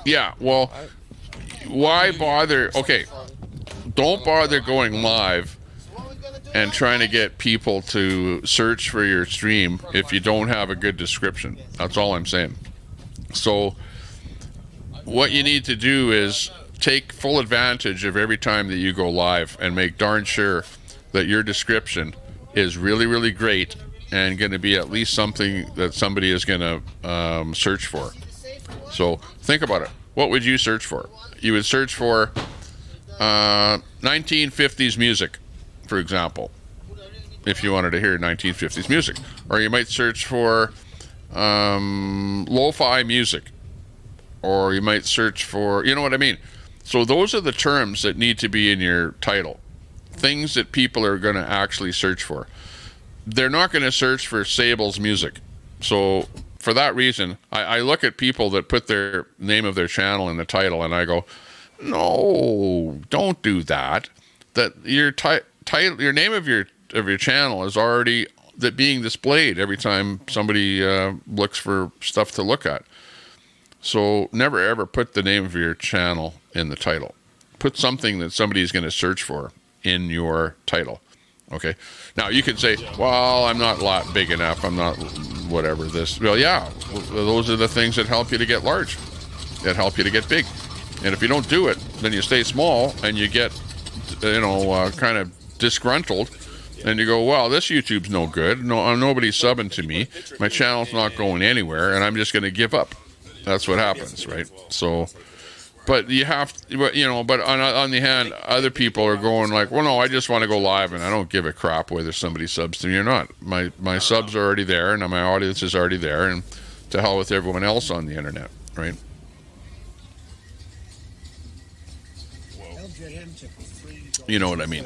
Speaker 1: Yeah, well, why bother? Okay, don't bother going live and trying to get people to search for your stream if you don't have a good description. That's all I'm saying. So what you need to do is take full advantage of every time that you go live and make darn sure that your description is really, really great and going to be at least something that somebody is going to search for. So think about it. What would you search for? You would search for 1950s music, for example, if you wanted to hear 1950s music. Or you might search for lo-fi music. Or you might search for, you know what I mean? So those are the terms that need to be in your title. Things that people are going to actually search for. They're not going to search for Sable's music. So for that reason, I look at people that put their name of their channel in the title and I go, no, don't do that. That your title, your name of your channel is already being displayed every time somebody looks for stuff to look at. So never ever put the name of your channel in the title. Put something that somebody's going to search for in your title. Okay. Now you could say, well, I'm not big enough. I'm not whatever this. Well, yeah, those are the things that help you to get large, that help you to get big. And if you don't do it, then you stay small and you get, kind of disgruntled. And you go, well, this YouTube's no good. No, nobody's subbing to me. My channel's not going anywhere, and I'm just going to give up. That's what happens, right? So, but you have, but on the hand, other people are going like, well, no, I just want to go live, and I don't give a crap whether somebody subs to me or not. My subs are already there, and my audience is already there, and to hell with everyone else on the internet, right? You know what I mean?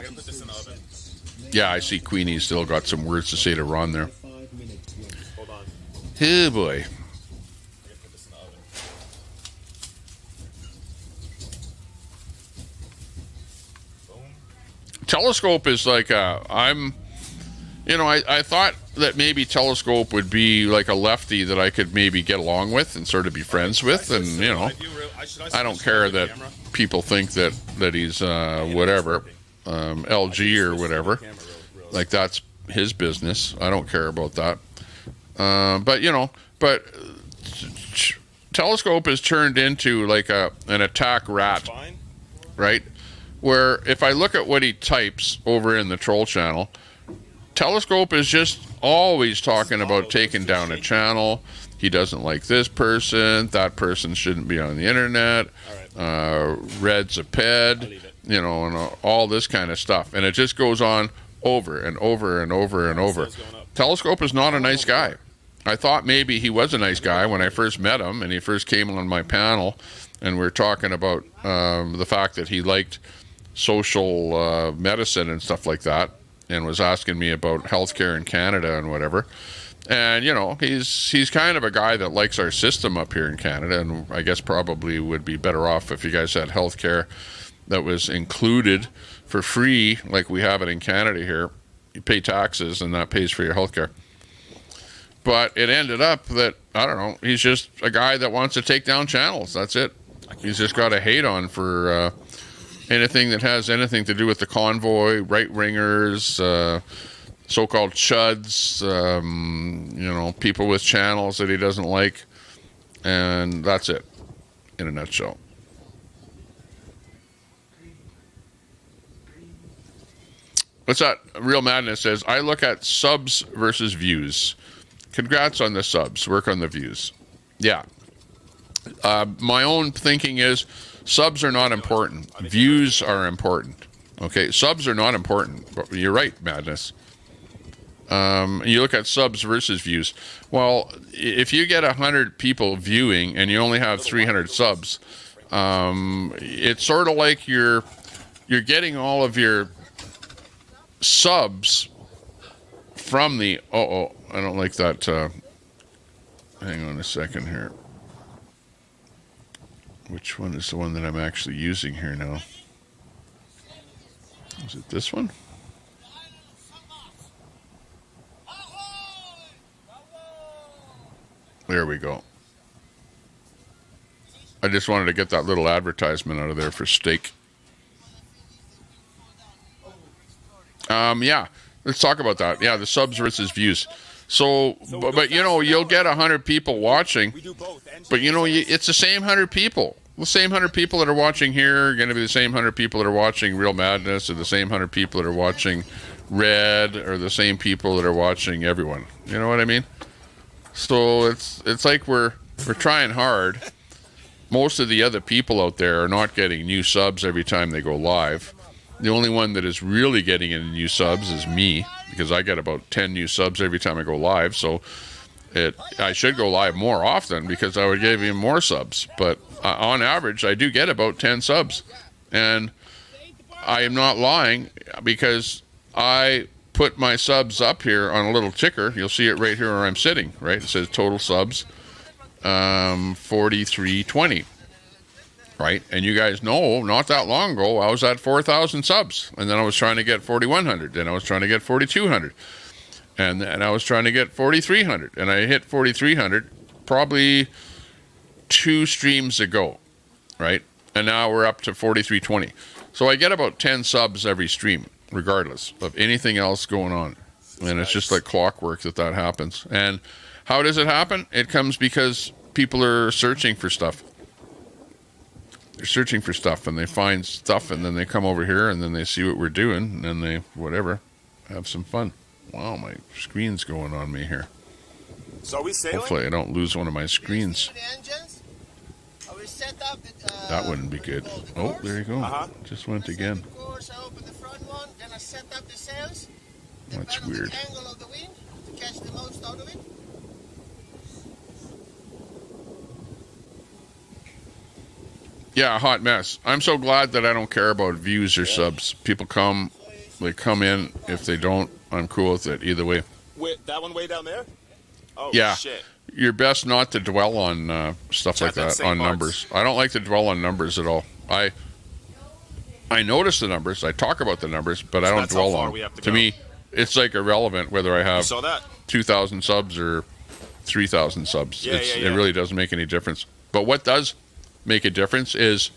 Speaker 1: Yeah, I see Queenie's still got some words to say to Ron there. Oh boy. Telescope is like I thought that maybe Telescope would be like a lefty that I could maybe get along with and sort of be friends with, and I don't care that people think that he's whatever, LG or whatever, like that's his business. I don't care about that. But Telescope is turned into like an attack rat, right? Where if I look at what he types over in the troll channel, Telescope is just always talking about taking down a channel. He doesn't like this person. That person shouldn't be on the internet. Red's a ped, and all this kind of stuff. And it just goes on over and over and over and over. Telescope is not a nice guy. I thought maybe he was a nice guy when I first met him and he first came on my panel, and we were talking about the fact that he liked social medicine and stuff like that, and was asking me about healthcare in Canada and whatever. And he's kind of a guy that likes our system up here in Canada, and I guess probably would be better off if you guys had healthcare that was included for free, like we have it in Canada here. You pay taxes and that pays for your healthcare. But it ended up that, I don't know, he's just a guy that wants to take down channels. That's it. He's just got a hate on for anything that has anything to do with the convoy, right-wingers, so-called chuds, people with channels that he doesn't like. And that's it, in a nutshell. What's that? Real Madness says, I look at subs versus views. Congrats on the subs. Work on the views. Yeah. My own thinking is subs are not important. Views are important. Okay, subs are not important. But you're right, Madness. You look at subs versus views. Well, if you get 100 people viewing and you only have 300 subs, it's sort of like you're getting all of your subs from the... I don't like that. Hang on a second here. Which one is the one that I'm actually using here now? Is it this one? There we go. I just wanted to get that little advertisement out of there for steak. Yeah, let's talk about that. Yeah, the subs versus views. So, but you'll get 100 people watching, but it's the same 100 people. The same 100 people that are watching here are going to be the same 100 people that are watching Real Madness, or the same 100 people that are watching red are the same people that are watching everyone. You know what I mean? So it's like we're trying hard. Most of the other people out there are not getting new subs every time they go live. The only one that is really getting any new subs is me, because I get about 10 new subs every time I go live. So I should go live more often because I would give you more subs. But on average, I do get about 10 subs. And I am not lying, because I put my subs up here on a little ticker. You'll see it right here where I'm sitting, right? It says total subs, 4320. Right, and you guys know, not that long ago, I was at 4,000 subs, and then I was trying to get 4,100, then I was trying to get 4,200, and then I was trying to get 4,300, and I hit 4,300 probably 2 streams ago, right? And now we're up to 4,320. So I get about 10 subs every stream, regardless of anything else going on, and it's just like clockwork that happens. And how does it happen? It comes because people are searching for stuff. They're searching for stuff, and they find stuff, and then they come over here, and then they see what we're doing, and then they, whatever, have some fun. Wow, my screen's going on me here.
Speaker 2: So are we sailing?
Speaker 1: Hopefully I don't lose one of my screens. That wouldn't be good. Oh, there you go. Just went again. That's weird. Yeah, hot mess. I'm so glad that I don't care about views or subs. People come, they come in. If they don't, I'm cool with it either way.
Speaker 2: Wait, that one way down there? Oh,
Speaker 1: yeah.
Speaker 2: shit.
Speaker 1: You're best not to dwell on stuff like that, on numbers. I don't like to dwell on numbers at all. I notice the numbers. I talk about the numbers, but I don't dwell on them. To me, it's like irrelevant whether I have 2,000 subs or 3,000 subs. It really doesn't make any difference. But what does make a difference is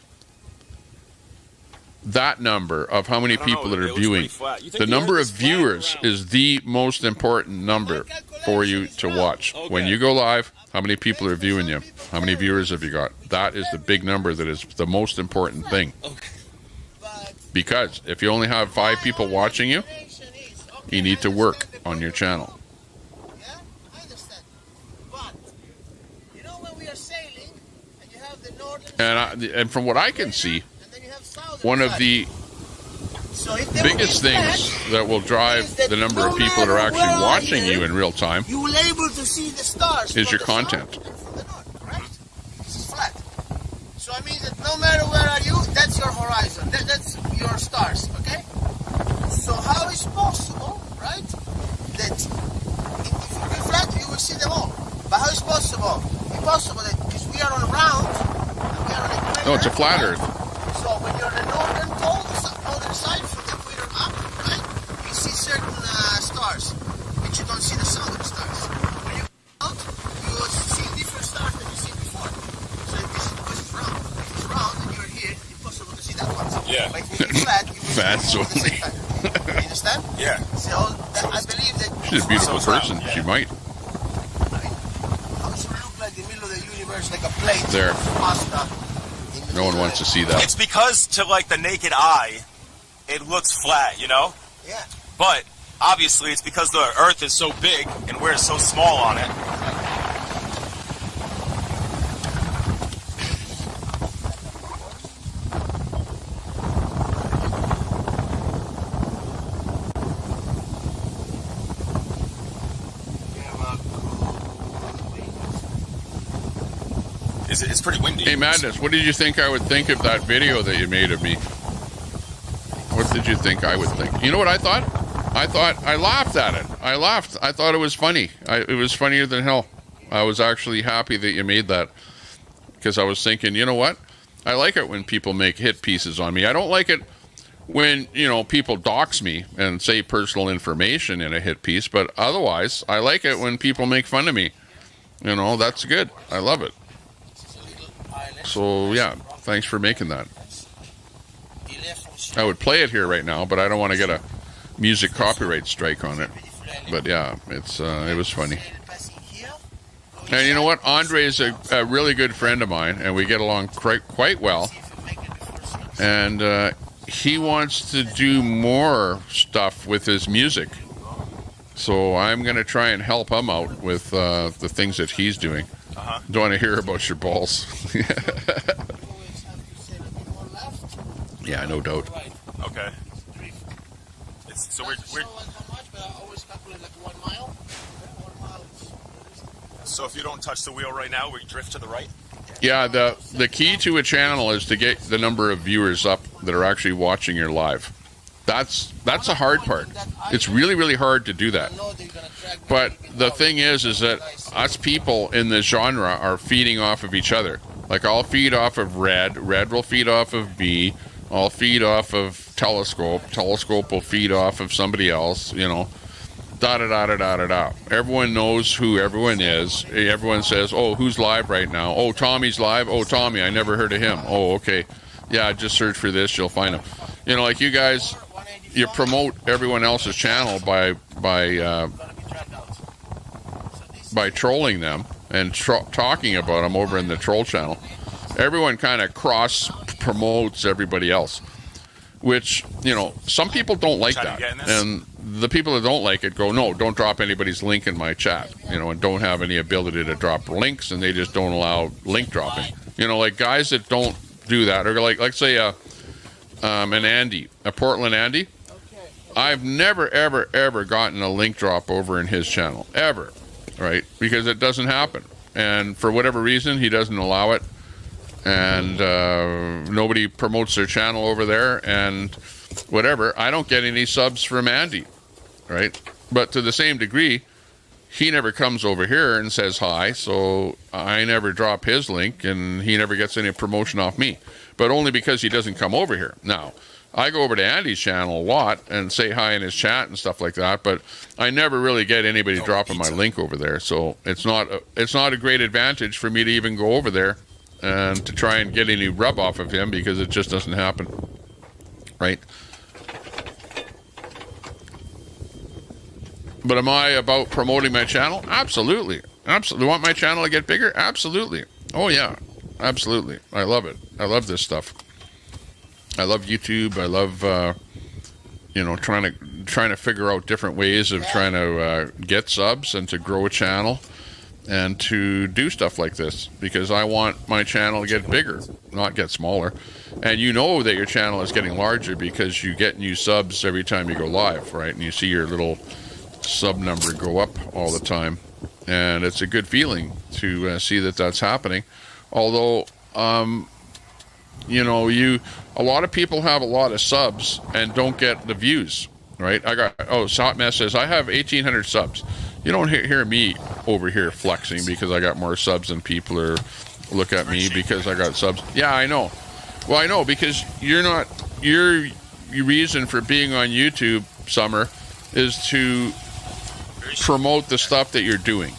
Speaker 1: that number of how many people that are viewing. The number of viewers is the most important number for you to watch. When you go live, how many people are viewing you? How many viewers have you got? That is the big number that is the most important thing. Because if you only have 5 people watching you, you need to work on your channel. And from what I can see, one of the biggest things that will drive the number of people that are actually watching you in real time is your content.
Speaker 14: This is flat. So I mean that no matter where are you, that's your horizon. That's your stars, okay? So how is possible, right, that if you be flat, you will see them all. But how is possible? Impossible that because we are on a round, and we are on a equator.
Speaker 1: No, it's a flat Earth.
Speaker 14: So when you're on the northern side from the equator up, right, you see certain stars, but you don't see the sun of the stars. When you go out, you will see different stars than you see before. So if this is because it's round. If it's round and you're here, it's impossible to see that one.
Speaker 2: Yeah.
Speaker 14: But if it's flat, you will see
Speaker 1: Fats
Speaker 14: all at the
Speaker 1: only.
Speaker 14: same time. You understand?
Speaker 2: Yeah.
Speaker 14: So I believe that
Speaker 1: She's a beautiful person. She might.
Speaker 14: how it should look like the middle of the universe, like a plate
Speaker 1: There.
Speaker 14: of pasta.
Speaker 1: No one wants to see that.
Speaker 2: It's because to like the naked eye, it looks flat, you know?
Speaker 14: Yeah.
Speaker 2: But obviously it's because the Earth is so big and we're so small on it. It's pretty windy.
Speaker 1: Hey, Madness, what did you think I would think of that video that you made of me? What did you think I would think? You know what I thought? I laughed at it. I laughed. I thought it was funny. It was funnier than hell. I was actually happy that you made that, because I was thinking, you know what? I like it when people make hit pieces on me. I don't like it when, people dox me and say personal information in a hit piece, but otherwise, I like it when people make fun of me. That's good. I love it. So, yeah, thanks for making that. I would play it here right now, but I don't want to get a music copyright strike on it. But, yeah, it was funny. And you know what? Andre is a really good friend of mine, and we get along quite well. And he wants to do more stuff with his music. So I'm going to try and help him out with the things that he's doing. Don't want to hear about your balls. Yeah, no doubt.
Speaker 2: Okay. So we're so if you don't touch the wheel right now, we drift to the right?
Speaker 1: Yeah, the key to a channel is to get the number of viewers up that are actually watching your live. That's the hard part. It's really, really hard to do that. But the thing is that us people in this genre are feeding off of each other. Like, I'll feed off of Red will feed off of me, I'll feed off of Telescope will feed off of somebody else, you know. Da-da-da-da-da-da-da. Everyone knows who everyone is. Everyone says, oh, who's live right now? Oh, Tommy's live? Oh, Tommy, I never heard of him. Oh, okay. Yeah, just search for this, you'll find him. You know, like you guys, you promote everyone else's channel by trolling them and talking about them over in the troll channel. Everyone kind of cross promotes everybody else, which, you know, some people don't like that. And the people that don't like it go, no, don't drop anybody's link in my chat, you know, and don't have any ability to drop links, and they just don't allow link dropping. You know, like guys that don't do that, or like say an Andy, a Portland Andy. I've never, ever, ever gotten a link drop over in his channel, ever, right? Because it doesn't happen. And for whatever reason, he doesn't allow it. And nobody promotes their channel over there, and whatever. I don't get any subs from Andy, right? But to the same degree, he never comes over here and says hi, so I never drop his link, and he never gets any promotion off me. But only because he doesn't come over here. Now, I go over to Andy's channel a lot and say hi in his chat and stuff like that, but I never really get anybody dropping my link over there. So it's not a great advantage for me to even go over there and to try and get any rub off of him, because it just doesn't happen, right? But am I about promoting my channel? Absolutely. Absolutely. Want my channel to get bigger? Absolutely. Oh yeah, absolutely. I love it. I love this stuff. I love YouTube. I love, you know, trying to figure out different ways of trying to get subs and to grow a channel and to do stuff like this, because I want my channel to get bigger, not get smaller. And you know that your channel is getting larger because you get new subs every time you go live, right? And you see your little sub number go up all the time. And it's a good feeling to see that that's happening. Although, you know, a lot of people have a lot of subs and don't get the views, right? Sotmess says, I have 1,800 subs. You don't hear me over here flexing because I got more subs than people, or look at me because I got subs. Yeah, I know. Well, I know, because your reason for being on YouTube, Summer, is to promote the stuff that you're doing.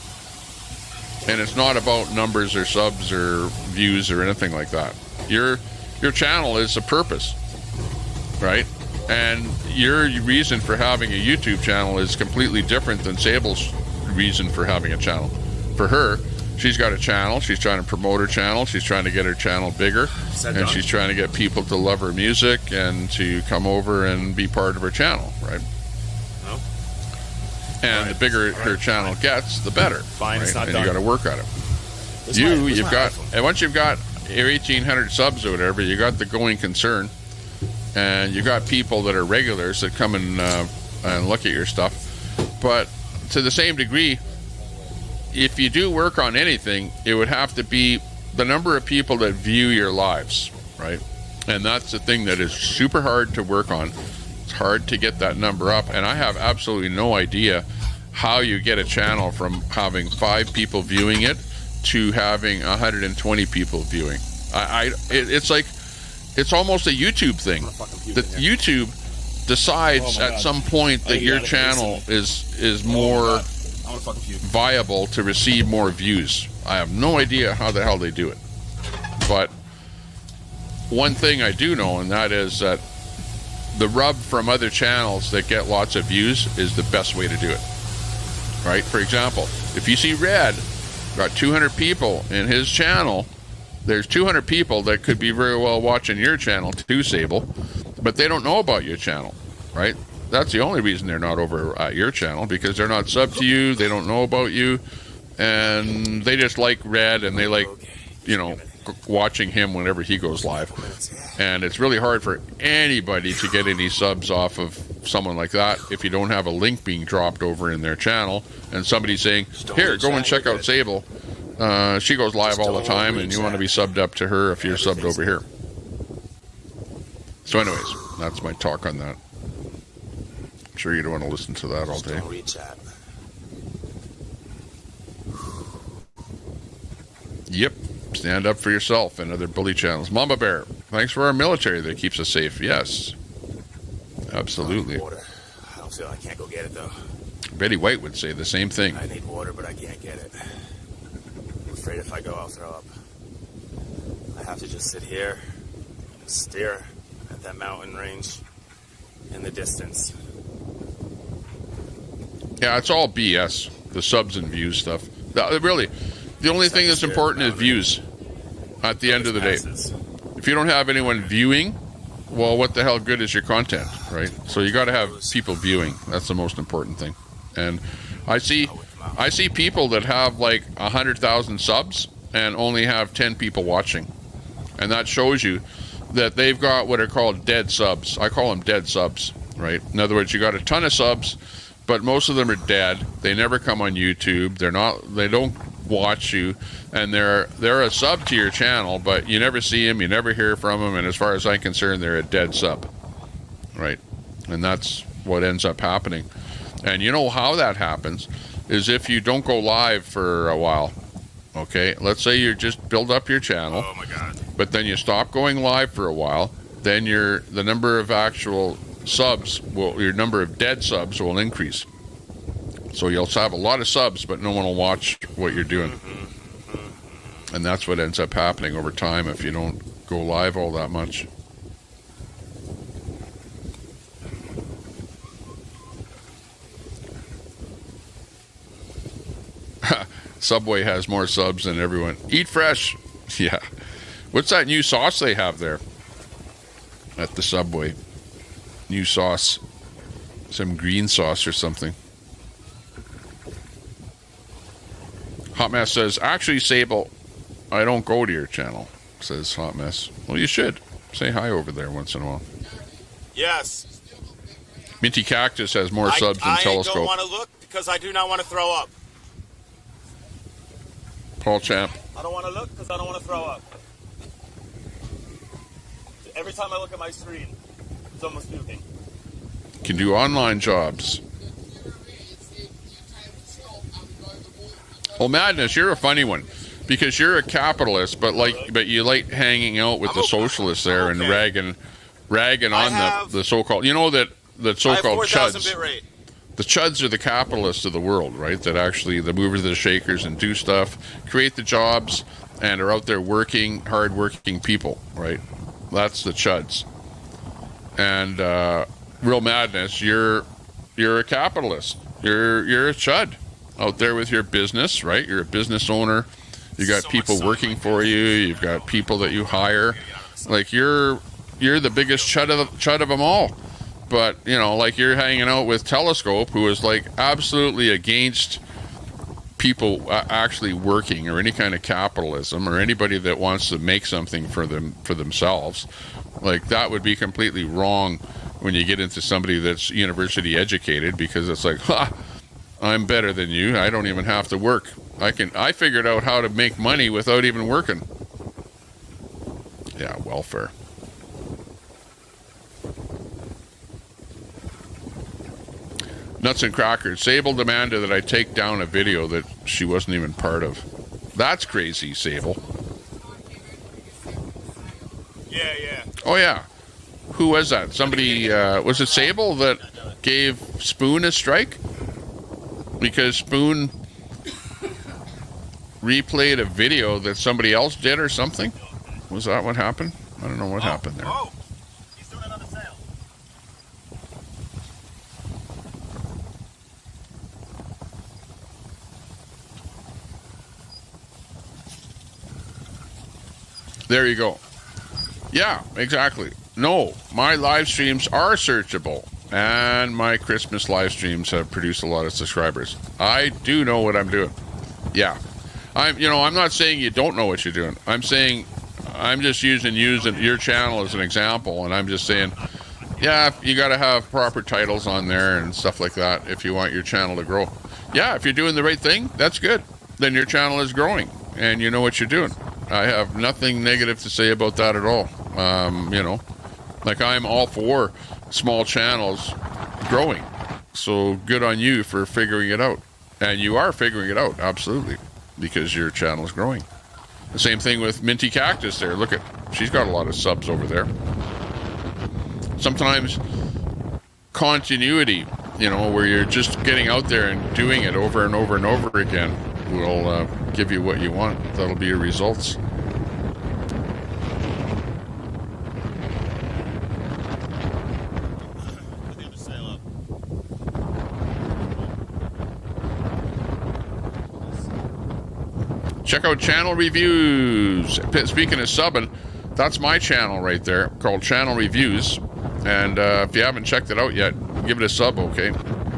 Speaker 1: And it's not about numbers or subs or views or anything like that. Your channel is a purpose, right? And your reason for having a YouTube channel is completely different than Sable's reason for having a channel. For her, she's got a channel. She's trying to promote her channel. She's trying to get her channel bigger. And she's trying to get people to love her music and to come over and be part of her channel, right?
Speaker 2: No.
Speaker 1: And the bigger her channel gets, the better.
Speaker 2: Fine,
Speaker 1: right?
Speaker 2: it's not
Speaker 1: and
Speaker 2: done.
Speaker 1: you got to work at it. And once you've got your 1,800 subs or whatever, you got the going concern. And you got people that are regulars that come and look at your stuff. But to the same degree, if you do work on anything, it would have to be the number of people that view your lives, right? And that's the thing that is super hard to work on. It's hard to get that number up. And I have absolutely no idea how you get a channel from having 5 people viewing it to having 120 people viewing. It's like, it's almost a YouTube thing. That YouTube decides at some point that your channel is more viable to receive more views. I have no idea how the hell they do it. But one thing I do know, and that is that the rub from other channels that get lots of views is the best way to do it. Right? For example, if you see Red got 200 people in his channel, there's 200 people that could be very well watching your channel too, Sable. but they don't know about your channel, right? That's the only reason they're not over at your channel, because they're not sub to you, they don't know about you, and they just like Red, and they like, you know, watching him whenever he goes live. And it's really hard for anybody to get any subs off of someone like that if you don't have a link being dropped over in their channel and somebody saying, here, go and check out Sable. She goes live all the time, and you want to be subbed up to her if you're subbed over here. So anyways, that's my talk on that. I'm sure you don't want to listen to that all day. Yep. Stand up for yourself and other bully channels. Mama Bear, thanks for our military that keeps us safe. Yes. Absolutely.
Speaker 2: Water. I don't feel I can't go get it, though.
Speaker 1: Betty White would say the same thing.
Speaker 2: I need water, but I can't get it. I'm afraid if I go, I'll throw up. I have to just sit here and stare at that mountain range in the distance.
Speaker 1: Yeah, it's all BS. The subs and views stuff. Really, the only thing that's important is views at the end of the day. If you don't have anyone viewing, well, what the hell good is your content, right? So you got to have people viewing. That's the most important thing. And I see people that have like 100,000 subs and only have 10 people watching. And that shows you that they've got what are called dead subs. I call them dead subs, right? In other words, you got a ton of subs, but most of them are dead. They never come on YouTube. They don't watch you, and they're a sub to your channel, but you never see them, you never hear from them, and as far as I'm concerned, they're a dead sub, right? And that's what ends up happening. And you know how that happens is if you don't go live for a while. Okay, let's say you just build up your channel,
Speaker 2: Oh my God.
Speaker 1: but then you stop going live for a while, then the number of actual subs your number of dead subs will increase. So you'll have a lot of subs, but no one will watch what you're doing. And that's what ends up happening over time if you don't go live all that much. Subway has more subs than everyone. Eat Fresh. Yeah. What's that new sauce they have there at the Subway? New sauce. Some green sauce or something. Hot Mess says, actually, Sable, I don't go to your channel, says Hot Mess. Well, you should. Say hi over there once in a while.
Speaker 2: Yes.
Speaker 1: Minty Cactus has more subs than
Speaker 2: I
Speaker 1: Telescope.
Speaker 2: don't want to look because I do not want to throw up.
Speaker 1: Paul Champ.
Speaker 2: I don't want to look because I don't want to throw up. Every time I look at my screen, it's almost puking.
Speaker 1: Can do online jobs. Well, Madness, you're a funny one because you're a capitalist, but you like hanging out with the socialists there and ragging on the so-called, you know, that so-called chuds. The chuds are the capitalists of the world, right? That actually the movers and the shakers and do stuff, create the jobs, and are out there working, hard-working people, right? That's the chuds. And Real Madness, you're a capitalist. You're a chud out there with your business, right? You're a business owner. You got people working for you. You've got people that you hire. Like you're the biggest chud of them all. But you know, like you're hanging out with Telescope, who is like absolutely against people actually working or any kind of capitalism or anybody that wants to make something for themselves. Like that would be completely wrong when you get into somebody that's university educated, because it's like, I'm better than you. I don't even have to work. I figured out how to make money without even working. Yeah, welfare. Nuts and Crackers. Sable demanded that I take down a video that she wasn't even part of. That's crazy, Sable.
Speaker 2: Yeah.
Speaker 1: Oh, yeah. Who was that? Somebody, was it Sable that gave Spoon a strike? Because Spoon replayed a video that somebody else did or something? Was that what happened? I don't know what happened there.
Speaker 2: Oh, he's doing another sale.
Speaker 1: There you go. Yeah, exactly. No, my live streams are searchable, and my Christmas live streams have produced a lot of subscribers. I do know what I'm doing. Yeah, I'm not saying you don't know what you're doing. I'm saying I'm just using your channel as an example, and I'm just saying, yeah, you got to have proper titles on there and stuff like that if you want your channel to grow. Yeah, if you're doing the right thing, that's good. Then your channel is growing, and you know what you're doing. I have nothing negative to say about that at all. Like I'm all for small channels growing. So good on you for figuring it out. And you are figuring it out, absolutely, because your channel is growing. The same thing with Minty Cactus there. Look at, she's got a lot of subs over there. Sometimes continuity, where you're just getting out there and doing it over and over and over again will give you what you want. That'll be your results. Check out channel reviews. Speaking of subbing, that's my channel right there called Channel Reviews. And if you haven't checked it out yet, give it a sub, okay?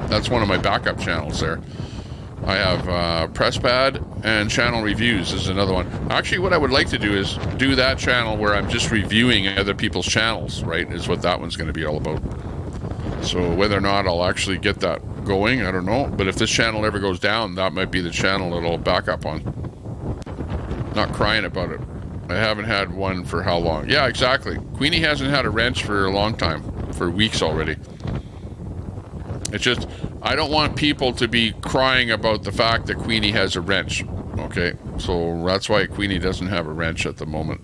Speaker 1: That's one of my backup channels there. I have Press Pad and Channel Reviews is another one. Actually, what I would like to do is do that channel where I'm just reviewing other people's channels, right? Is what that one's going to be all about. So whether or not I'll actually get that going, I don't know. But if this channel ever goes down, that might be the channel it'll back up on. Not crying about it. I haven't had one for how long? Yeah, exactly. Queenie hasn't had a wrench for a long time, for weeks already. It's just, I don't want people to be crying about the fact that Queenie has a wrench. Okay, so that's why Queenie doesn't have a wrench at the moment.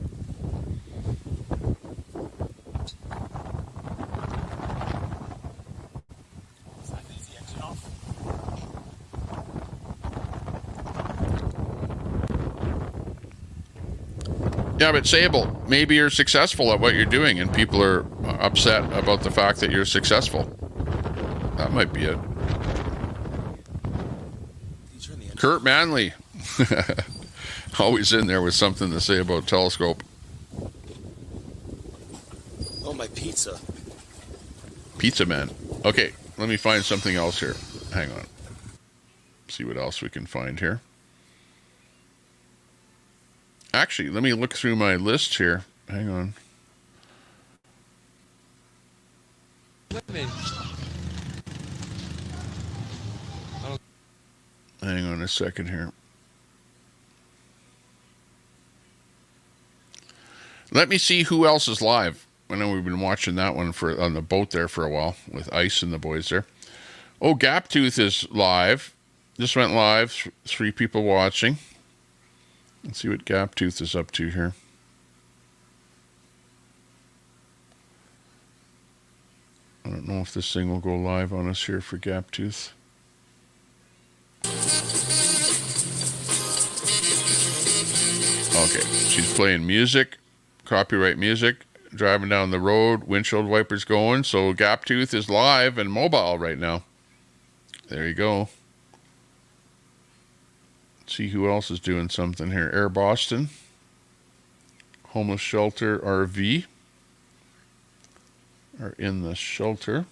Speaker 1: Yeah, but Sable, maybe you're successful at what you're doing and people are upset about the fact that you're successful. That might be it. Kurt Manley. Always in there with something to say about Telescope.
Speaker 5: Oh, my pizza.
Speaker 1: Pizza Man. Okay, let me find something else here. Hang on. See what else we can find here. Actually, let me look through my list here. Hang on. Hang on a second here. Let me see who else is live. I know we've been watching that one on the boat there for a while with Ice and the boys there. Oh, Gaptooth is live. Just went live. 3 people watching. Let's see what Gaptooth is up to here. I don't know if this thing will go live on us here for Gaptooth. Okay, she's playing music, copyright music, driving down the road, windshield wipers going. So Gaptooth is live and mobile right now. There you go. See who else is doing something here. Air Boston. Homeless Shelter RV. Are in the shelter.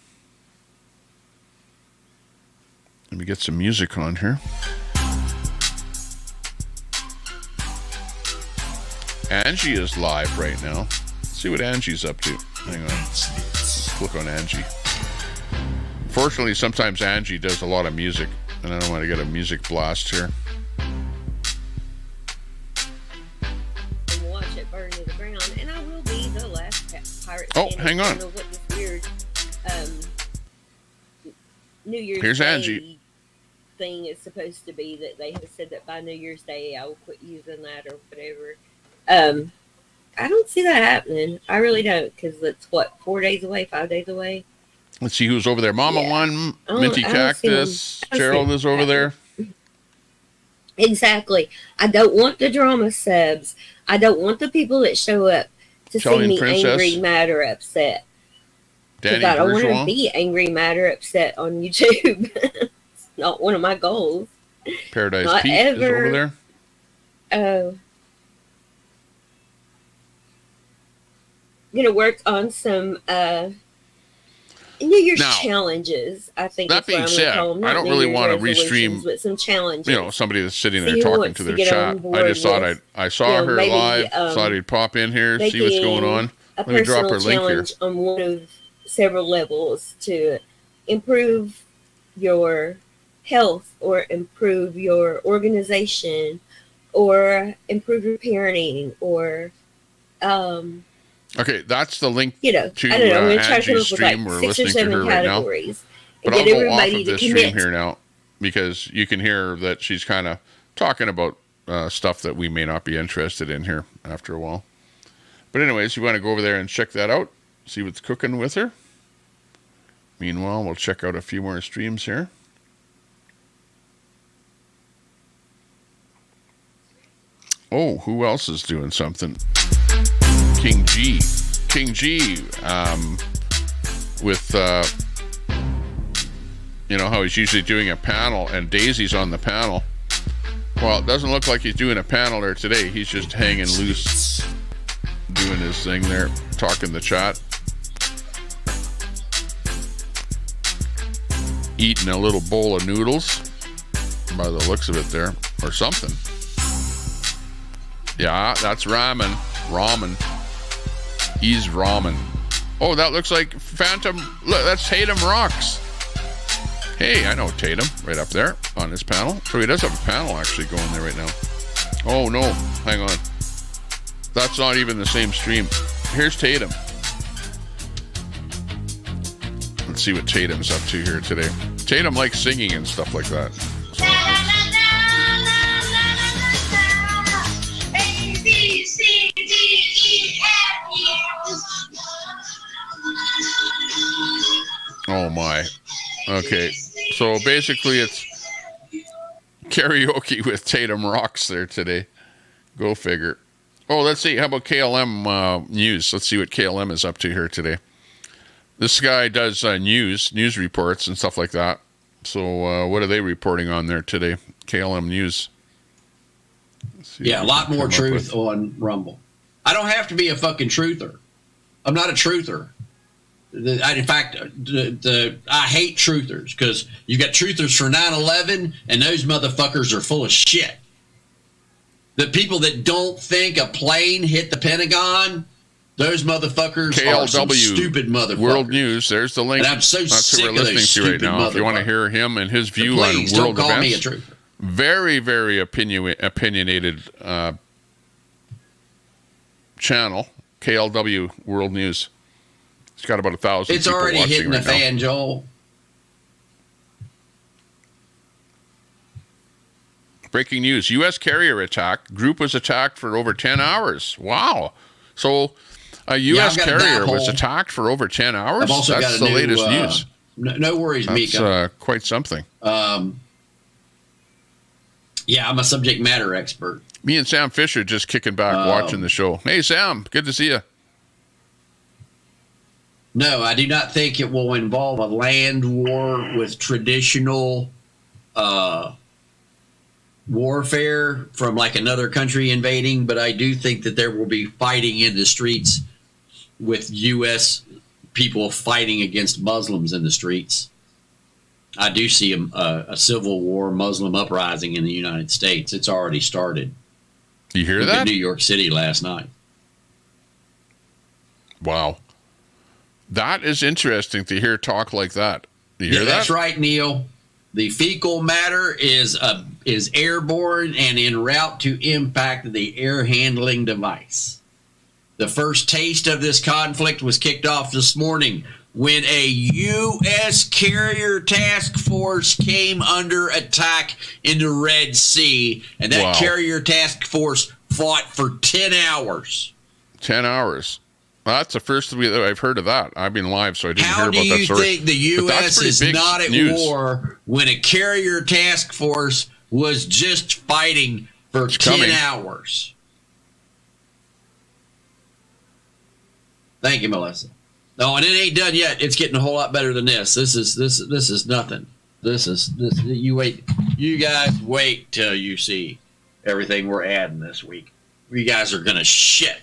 Speaker 1: Let me get some music on here. Angie is live right now. Let's see what Angie's up to. Hang on. Let's click on Angie. Fortunately, sometimes Angie does a lot of music, and I don't want to get a music blast here.
Speaker 7: Watch it burn to the ground, and I will be the last pirate.
Speaker 1: Oh, hang on.
Speaker 7: What this weird New Year's
Speaker 1: Here's
Speaker 7: Day
Speaker 1: Angie.
Speaker 7: Thing is supposed to be that they have said that by New Year's Day I will quit using that or whatever. I don't see that happening. I really don't, because it's what, 4 days away, 5 days away.
Speaker 1: Let's see who's over there. Mama One, Minty Cactus, Gerald is over there.
Speaker 7: Exactly. I don't want the drama subs. I don't want the people that show up to see me angry, mad, or upset.
Speaker 1: Danny
Speaker 7: I don't want
Speaker 1: Bergeron.
Speaker 7: to be angry, mad, or upset on YouTube. It's not one of my goals.
Speaker 1: Paradise
Speaker 7: Not
Speaker 1: Pete
Speaker 7: ever.
Speaker 1: is over there.
Speaker 7: Oh. gonna work on some New Year's
Speaker 1: Now,
Speaker 7: challenges. I think
Speaker 1: that
Speaker 7: that's what
Speaker 1: being
Speaker 7: I'm
Speaker 1: said,
Speaker 7: gonna call them.
Speaker 1: I
Speaker 7: Not
Speaker 1: don't
Speaker 7: New
Speaker 1: really
Speaker 7: Year's
Speaker 1: want to
Speaker 7: resolutions,
Speaker 1: restream,
Speaker 7: but some challenges.
Speaker 1: you know, somebody that's sitting
Speaker 7: See
Speaker 1: there
Speaker 7: who
Speaker 1: talking
Speaker 7: wants
Speaker 1: to
Speaker 7: to
Speaker 1: their
Speaker 7: get
Speaker 1: chat.
Speaker 7: on
Speaker 1: I
Speaker 7: board
Speaker 1: just thought
Speaker 7: with,
Speaker 1: I saw her
Speaker 7: maybe,
Speaker 1: live, thought I'd pop in here, see what's going on.
Speaker 7: a
Speaker 1: Let me drop her
Speaker 7: personal
Speaker 1: link here.
Speaker 7: challenge on one of several levels to improve your health or improve your organization or improve your parenting or
Speaker 1: Okay, that's the link
Speaker 7: you know,
Speaker 1: to
Speaker 7: I don't know, I'm gonna try to come
Speaker 1: Angie's
Speaker 7: up with like
Speaker 1: stream. We're
Speaker 7: 6 or
Speaker 1: listening to
Speaker 7: 7
Speaker 1: her right now.
Speaker 7: categories
Speaker 1: But
Speaker 7: and
Speaker 1: I'll
Speaker 7: get
Speaker 1: go off
Speaker 7: everybody
Speaker 1: of
Speaker 7: to
Speaker 1: this stream
Speaker 7: commit.
Speaker 1: here now because you can hear that she's kind of talking about stuff that we may not be interested in here after a while. But anyways, you want to go over there and check that out, see what's cooking with her. Meanwhile, we'll check out a few more streams here. Oh, who else is doing something? King G. With, you know, how he's usually doing a panel and Daisy's on the panel. Well, it doesn't look like he's doing a panel there today. He's just hanging loose, doing his thing there, talking the chat. Eating a little bowl of noodles, by the looks of it there, or something. Yeah, that's ramen. He's ramen. Oh, that looks like Phantom. Look, that's Tatum Rocks. Hey, I know Tatum right up there on his panel. So he does have a panel actually going there right now. Oh no, hang on. That's not even the same stream. Here's Tatum. Let's see what Tatum's up to here today. Tatum likes singing and stuff like that. So oh my. Okay. So basically it's karaoke with Tatum Rocks there today. Go figure. Oh, let's see. How about KLM news? Let's see what KLM is up to here today. This guy does news reports and stuff like that. So what are they reporting on there today? KLM News.
Speaker 8: Yeah, a lot more truth on Rumble. I don't have to be a fucking truther. I'm not a truther. In fact, I hate truthers because you got truthers for 9/11, and those motherfuckers are full of shit. The people that don't think a plane hit the Pentagon, those motherfuckers are some stupid motherfuckers.
Speaker 1: World News, there's the link.
Speaker 8: And I'm so
Speaker 1: That's
Speaker 8: sick
Speaker 1: who we're
Speaker 8: of those
Speaker 1: listening to right now. If you want to
Speaker 8: motherfuckers.
Speaker 1: hear him and his view
Speaker 8: So
Speaker 1: on
Speaker 8: please
Speaker 1: world
Speaker 8: don't call me a
Speaker 1: events,
Speaker 8: truther.
Speaker 1: very, very opinionated channel, KLW World News. It's got about 1,000
Speaker 8: It's
Speaker 1: people
Speaker 8: already
Speaker 1: watching
Speaker 8: hitting
Speaker 1: right
Speaker 8: the fan, Joel.
Speaker 1: Breaking news. U.S. carrier attack. Group was attacked for over 10 hours. Wow. So a U.S.
Speaker 8: I've got a
Speaker 1: carrier was
Speaker 8: hole.
Speaker 1: attacked for over 10 hours?
Speaker 8: I've also
Speaker 1: That's
Speaker 8: got a
Speaker 1: the
Speaker 8: new,
Speaker 1: latest news.
Speaker 8: No worries,
Speaker 1: That's
Speaker 8: Mika.
Speaker 1: quite something.
Speaker 8: Yeah, I'm a subject matter expert.
Speaker 1: Me and Sam Fisher just kicking back watching the show. Hey, Sam. Good to see you.
Speaker 8: No, I do not think it will involve a land war with traditional warfare from like another country invading, but I do think that there will be fighting in the streets with U.S. people fighting against Muslims in the streets. I do see a civil war, Muslim uprising in the United States. It's already started.
Speaker 1: You hear
Speaker 8: Look
Speaker 1: that?
Speaker 8: at New York City last night.
Speaker 1: Wow. That is interesting to hear talk like that. You hear that?
Speaker 8: That's right, Neil. The fecal matter is airborne and en route to impact the air handling device. The first taste of this conflict was kicked off this morning when a U.S. carrier task force came under attack in the Red Sea, and that carrier task force fought for 10 hours.
Speaker 1: 10 hours. Well, that's the first I've heard of that. I've been live, so I didn't hear
Speaker 8: How
Speaker 1: about
Speaker 8: do
Speaker 1: that
Speaker 8: you
Speaker 1: story.
Speaker 8: think the U.S. is not at war when a carrier task force was just fighting for 10 hours? Thank you, Melissa. No, and it ain't done yet. It's getting a whole lot better than this. This is nothing. This you wait. You guys wait till you see everything we're adding this week. You guys are gonna shit.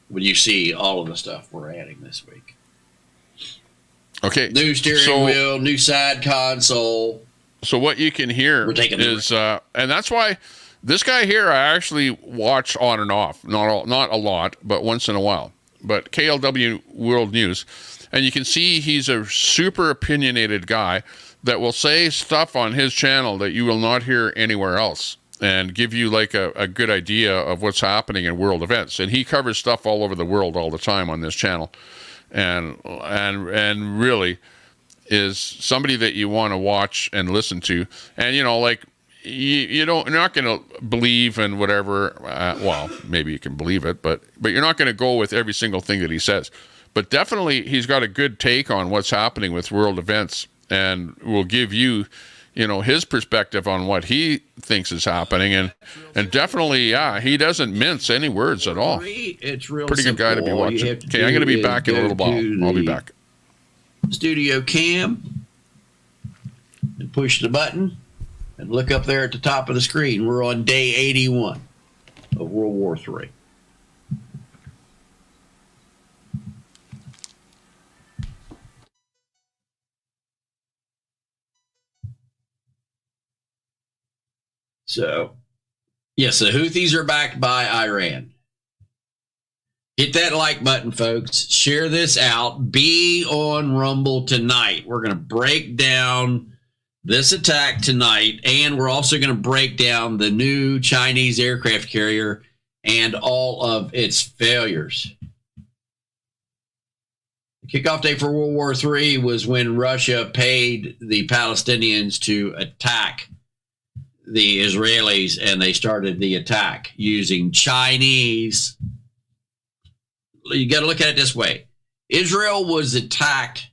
Speaker 8: when you see all of the stuff we're adding this week.
Speaker 1: Okay.
Speaker 8: New steering wheel, new side console.
Speaker 1: So what you can hear is, and that's why this guy here I actually watch on and off, not a lot, but once in a while. But KLW World News, and you can see he's a super opinionated guy that will say stuff on his channel that you will not hear anywhere else, and give you like a good idea of what's happening in world events. And he covers stuff all over the world all the time on this channel, and really is somebody that you want to watch and listen to. And like you're not going to believe in whatever. Well, maybe you can believe it, but you're not going to go with every single thing that he says. But definitely, he's got a good take on what's happening with world events, and will give you, his perspective on what he thinks is happening. And definitely, yeah, he doesn't mince any words at all.
Speaker 8: It's real
Speaker 1: pretty good guy to be watching. Okay, I'm going to be back in a little while. I'll be back.
Speaker 8: Studio cam, and push the button, and look up there at the top of the screen. We're on day 81 of World War III. So, yes, the Houthis are backed by Iran. Hit that like button, folks. Share this out. Be on Rumble tonight. We're going to break down this attack tonight, and we're also going to break down the new Chinese aircraft carrier and all of its failures. The kickoff day for World War III was when Russia paid the Palestinians to attack the Israelis, and they started the attack using Chinese. You got to look at it this way. Israel was attacked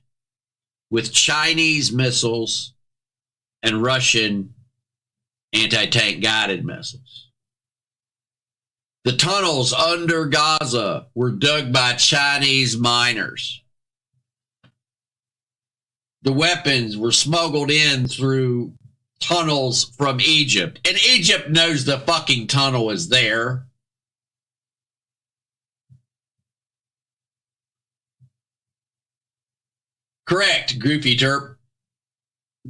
Speaker 8: with Chinese missiles and Russian anti-tank guided missiles. The tunnels under Gaza were dug by Chinese miners. The weapons were smuggled in through tunnels from Egypt. And Egypt knows the fucking tunnel is there. Correct, Goofy Terp.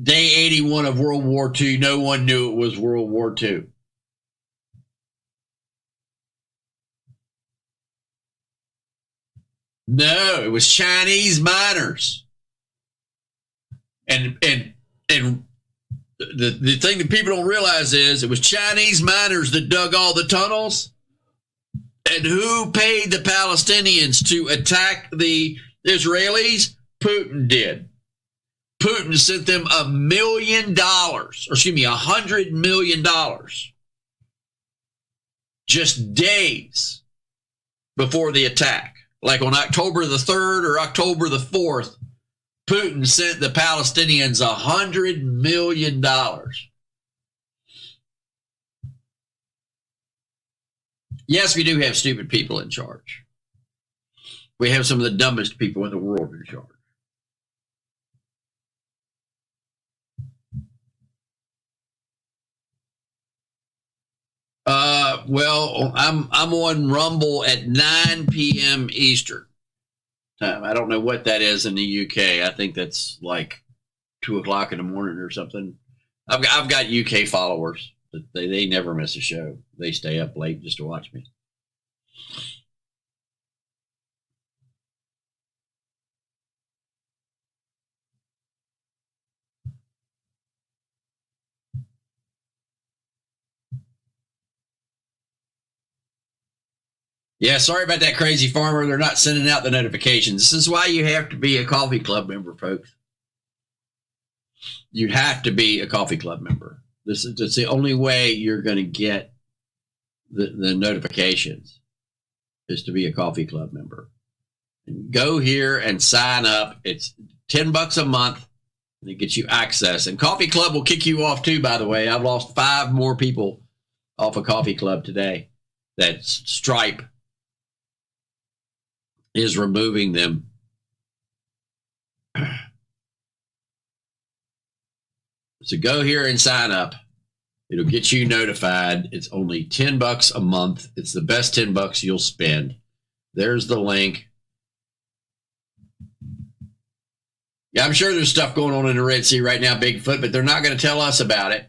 Speaker 8: Day 81 of World War II. No one knew it was World War II. No, it was Chinese miners. And the thing that people don't realize is it was Chinese miners that dug all the tunnels. And who paid the Palestinians to attack the Israelis? Putin did. Putin sent them $1 million, or excuse me, $100 million. Just days before the attack. Like on October the 3rd or October the 4th, Putin sent the Palestinians $100 million. Yes, we do have stupid people in charge. We have some of the dumbest people in the world in charge. Well, I'm on Rumble at 9 p.m. Eastern time. I don't know what that is in the UK. I think that's like 2 o'clock in the morning or something. I've got UK followers. They never miss a show. They stay up late just to watch me. Yeah, sorry about that, crazy farmer. They're not sending out the notifications. This is why you have to be a coffee club member, folks. You have to be a coffee club member. That's the only way you're going to get the notifications, is to be a coffee club member. And go here and sign up. It's $10 a month, and it gets you access. And Coffee Club will kick you off too, by the way. I've lost 5 more people off of Coffee Club today. That Stripe is removing them. So go here and sign up. It'll get you notified. It's only $10 a month. It's the best $10 you'll spend. There's the link. Yeah, I'm sure there's stuff going on in the Red Sea right now, Bigfoot, but they're not going to tell us about it.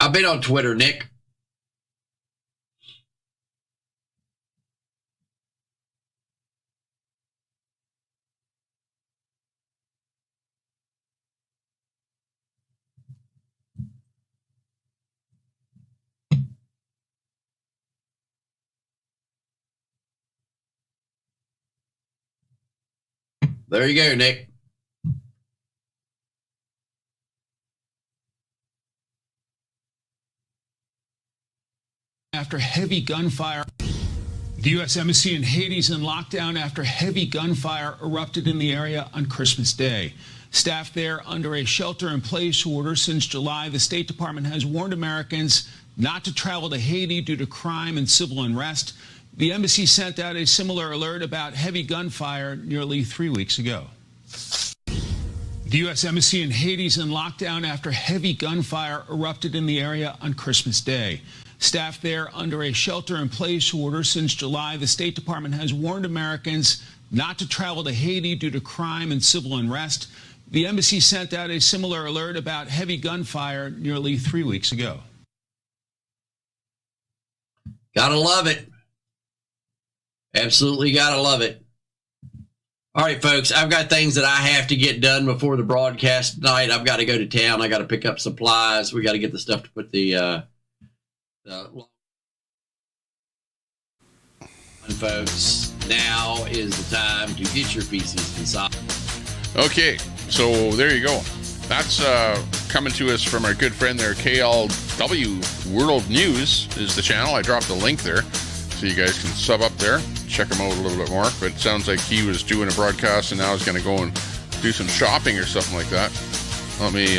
Speaker 8: I've been on Twitter, Nick. There you go, Nick.
Speaker 9: After heavy gunfire, the U.S. Embassy in Haiti is in lockdown after heavy gunfire erupted in the area on Christmas Day. Staff there under a shelter-in-place order since July. The State Department has warned Americans not to travel to Haiti due to crime and civil unrest. The embassy sent out a similar alert about heavy gunfire nearly 3 weeks ago. The U.S. Embassy in Haiti is in lockdown after heavy gunfire erupted in the area on Christmas Day. Staff there under a shelter-in-place order since July. The State Department has warned Americans not to travel to Haiti due to crime and civil unrest. The embassy sent out a similar alert about heavy gunfire nearly 3 weeks ago.
Speaker 8: Gotta love it. Absolutely gotta love it. All right, folks, I've got things that I have to get done before the broadcast tonight. I've got to go to town. I got to pick up supplies. We got to get the stuff to put the folks, now is the time to get your PCs inside.
Speaker 1: Okay, so there you go. That's coming to us from our good friend there, KLW World News is the channel. I dropped a link there so you guys can sub up there, check him out a little bit more. But it sounds like he was doing a broadcast and now he's going to go and do some shopping or something like that. Let me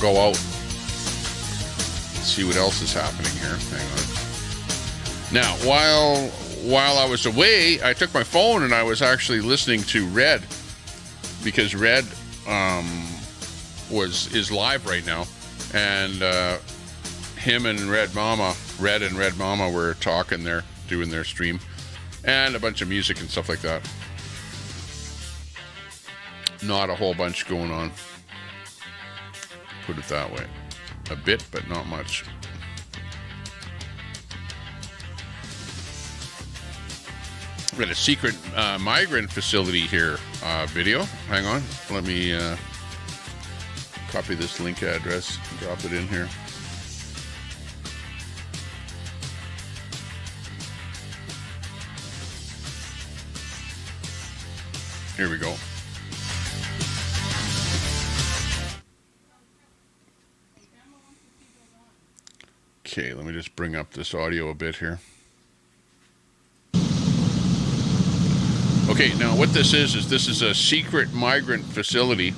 Speaker 1: go out and see what else is happening here. Hang on. Now, while I was away, I took my phone and I was actually listening to Red, because Red is live right now, and him and Red and Red Mama were talking there, doing their stream, and a bunch of music and stuff like that. Not a whole bunch going on, put it that way. A bit, but not much. We got a secret migrant facility here video. Hang on. Let me copy this link address and drop it in here. Here we go. Okay, let me just bring up this audio a bit here. Okay, now what this is this is a secret migrant facility,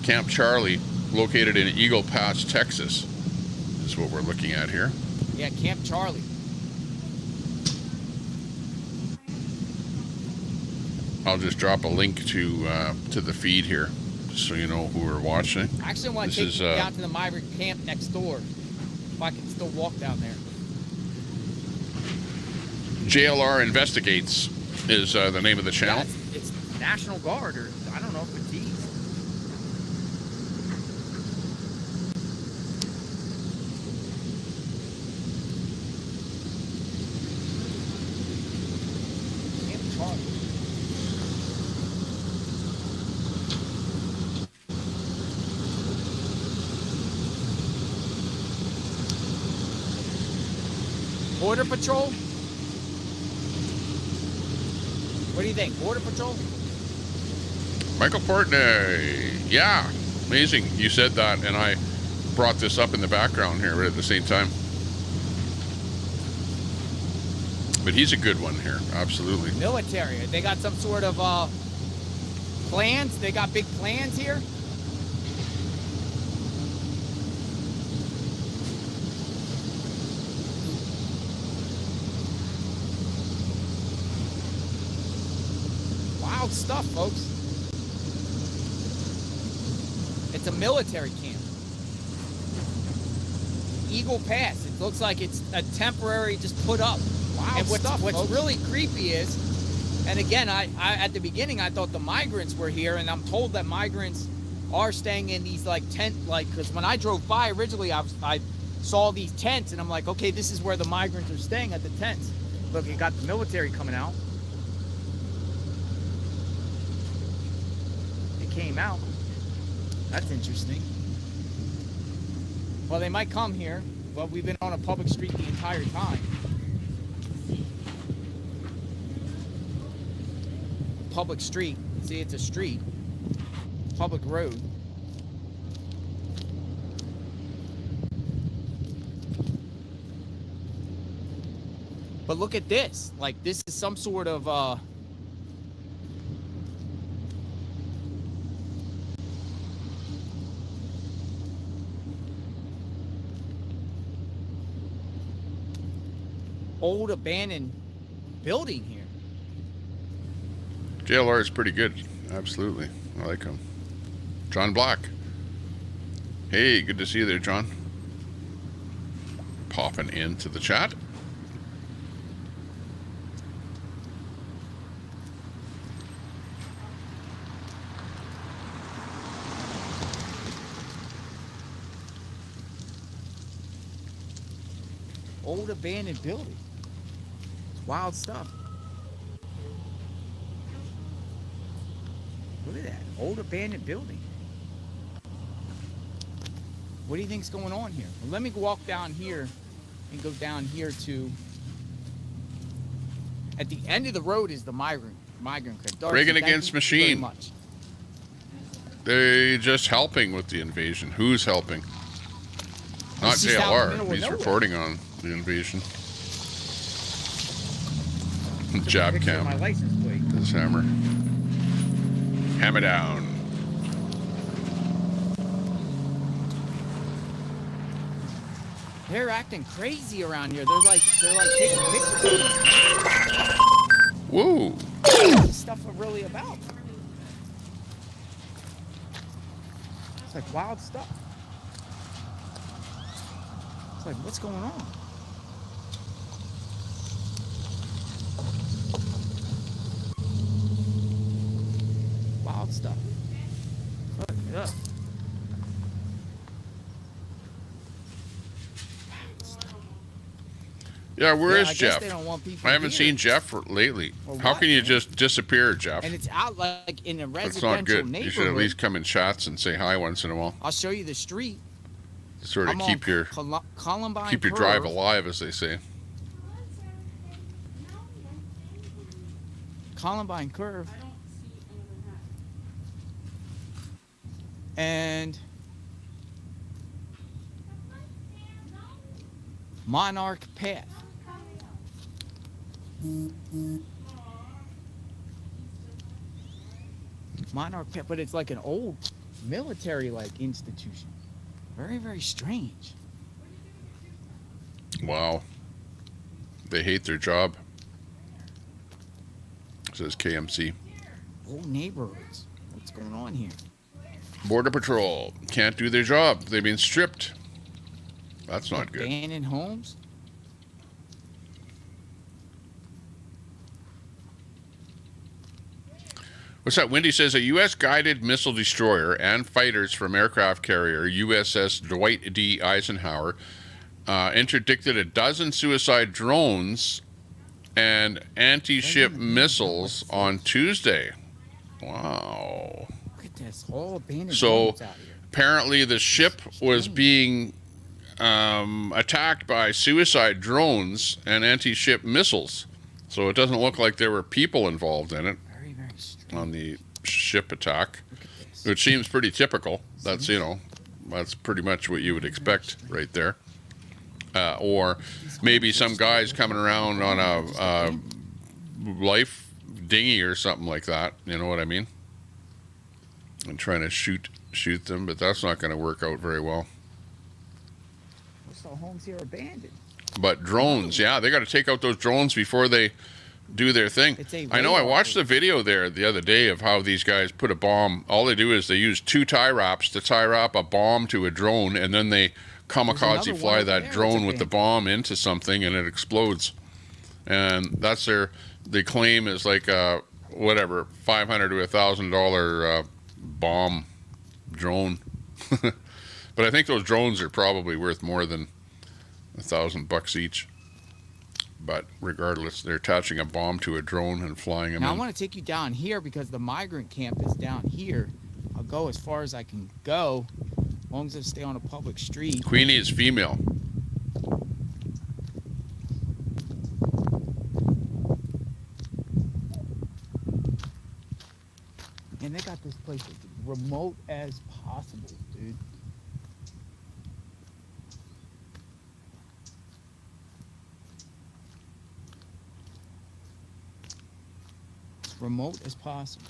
Speaker 1: Camp Charlie, located in Eagle Pass, Texas. This is what we're looking at here.
Speaker 10: Yeah, Camp Charlie.
Speaker 1: I'll just drop a link to the feed here, just so you know who we're watching.
Speaker 10: I actually want to take you down to the migrant camp next door, if I can still walk down there.
Speaker 1: JLR Investigates is the name of the channel.
Speaker 10: Yeah, it's National Guard, or I don't know if it's these. Camp Charlie. Border Patrol? What do you think? Border Patrol?
Speaker 1: Michael Portnoy. Yeah, amazing. You said that, and I brought this up in the background here right at the same time. But he's a good one here, absolutely.
Speaker 10: Military. They got some sort of plans? They got big plans here? Wild stuff, folks. It's it's a military camp. Eagle Pass. It looks like it's a temporary just put up.
Speaker 3: Wow.
Speaker 10: And what's
Speaker 3: folks.
Speaker 10: really creepy is, and again, I at the beginning I thought the migrants were here, and I'm told that migrants are staying in these like because when I drove by originally, I saw these tents, and I'm like, okay, this is where the migrants are staying at the tents. Look, you got the military coming out. They came out. That's interesting. Well, they might come here, but we've been on a public street the entire time. Public street. See, it's a street. Public road. But look at this. Like, this is some sort of old abandoned building here.
Speaker 1: JLR is pretty good. Absolutely. I like him. John Black. Hey, good to see you there, John. Popping into the chat.
Speaker 10: Old abandoned building. It's wild stuff. Look at that. Old abandoned building. What do you think's going on here? Well, let me walk down here and go down here to... At the end of the road is the migrant camp. Darcy,
Speaker 1: Reagan
Speaker 10: thank
Speaker 1: against
Speaker 10: you very
Speaker 1: machine.
Speaker 10: much.
Speaker 1: They're just helping with the invasion. Who's helping? Not
Speaker 10: It's just out in the middle
Speaker 1: JLR.
Speaker 10: of
Speaker 1: He's
Speaker 10: nowhere.
Speaker 1: reporting on the invasion.
Speaker 10: Took a
Speaker 1: Jab
Speaker 10: picture of
Speaker 1: cam.
Speaker 10: my license plate.
Speaker 1: This hammer. Hammer down.
Speaker 10: They're acting crazy around here. They're like taking pictures.
Speaker 1: Whoa.
Speaker 10: What's this stuff really about? It's like wild stuff. It's like, what's going on? Wild stuff. Look it up.
Speaker 1: Yeah, where is
Speaker 10: I guess
Speaker 1: Jeff?
Speaker 10: they don't want people
Speaker 1: I haven't
Speaker 10: here.
Speaker 1: seen Jeff lately.
Speaker 10: Well,
Speaker 1: How
Speaker 10: what,
Speaker 1: can you
Speaker 10: man?
Speaker 1: just disappear, Jeff?
Speaker 10: And it's out like in a
Speaker 1: That's
Speaker 10: residential
Speaker 1: not good.
Speaker 10: neighborhood.
Speaker 1: You should at least come in chats and say hi once in a while.
Speaker 10: I'll show you the street.
Speaker 1: Sort of
Speaker 10: I'm
Speaker 1: keep
Speaker 10: on
Speaker 1: your
Speaker 10: Columbine
Speaker 1: keep your
Speaker 10: Curve.
Speaker 1: drive alive, as they say.
Speaker 10: Columbine Curve. And Monarch Path. Monarch Path, but it's like an old military like institution. Very, very strange.
Speaker 1: Wow. They hate their job. Says KMC.
Speaker 10: Old neighborhoods. What's going on here?
Speaker 1: Border Patrol can't do their job. They've been stripped. That's not good.
Speaker 10: Abandoned homes.
Speaker 1: What's that? Wendy says a U.S. guided missile destroyer and fighters from aircraft carrier USS Dwight D. Eisenhower interdicted a dozen suicide drones and anti-ship missiles on Tuesday. Wow.
Speaker 10: Look at this. All abandoned
Speaker 1: So
Speaker 10: homes out here.
Speaker 1: apparently the ship was being attacked by suicide drones and anti-ship missiles. So it doesn't look like there were people involved in it on the ship attack, which seems pretty typical. That's, you know, that's pretty much what you would expect right there. Or maybe some guys coming around on a life dinghy or something like that. You know what I mean? And trying to shoot them, but that's not going to work out very well.
Speaker 10: Most of the homes here are abandoned.
Speaker 1: But drones, yeah, they got to take out those drones before they do their thing. I know I watched the video there the other day of how these guys put a bomb. All they do is they use 2 tie wraps to tie wrap a bomb to a drone, and then they kamikaze fly that drone with the bomb into something, and it explodes. And that's they claim is like a whatever $500 to $1,000 bomb drone. But I think those drones are probably worth more than $1,000 each. But regardless, they're attaching a bomb to a drone and flying them
Speaker 10: Now,
Speaker 1: in.
Speaker 10: I want to take you down here because the migrant camp is down here. I'll go as far as I can go, as long as I stay on a public street.
Speaker 1: Queenie is female.
Speaker 10: And they got this place as remote as possible, dude. Remote as possible.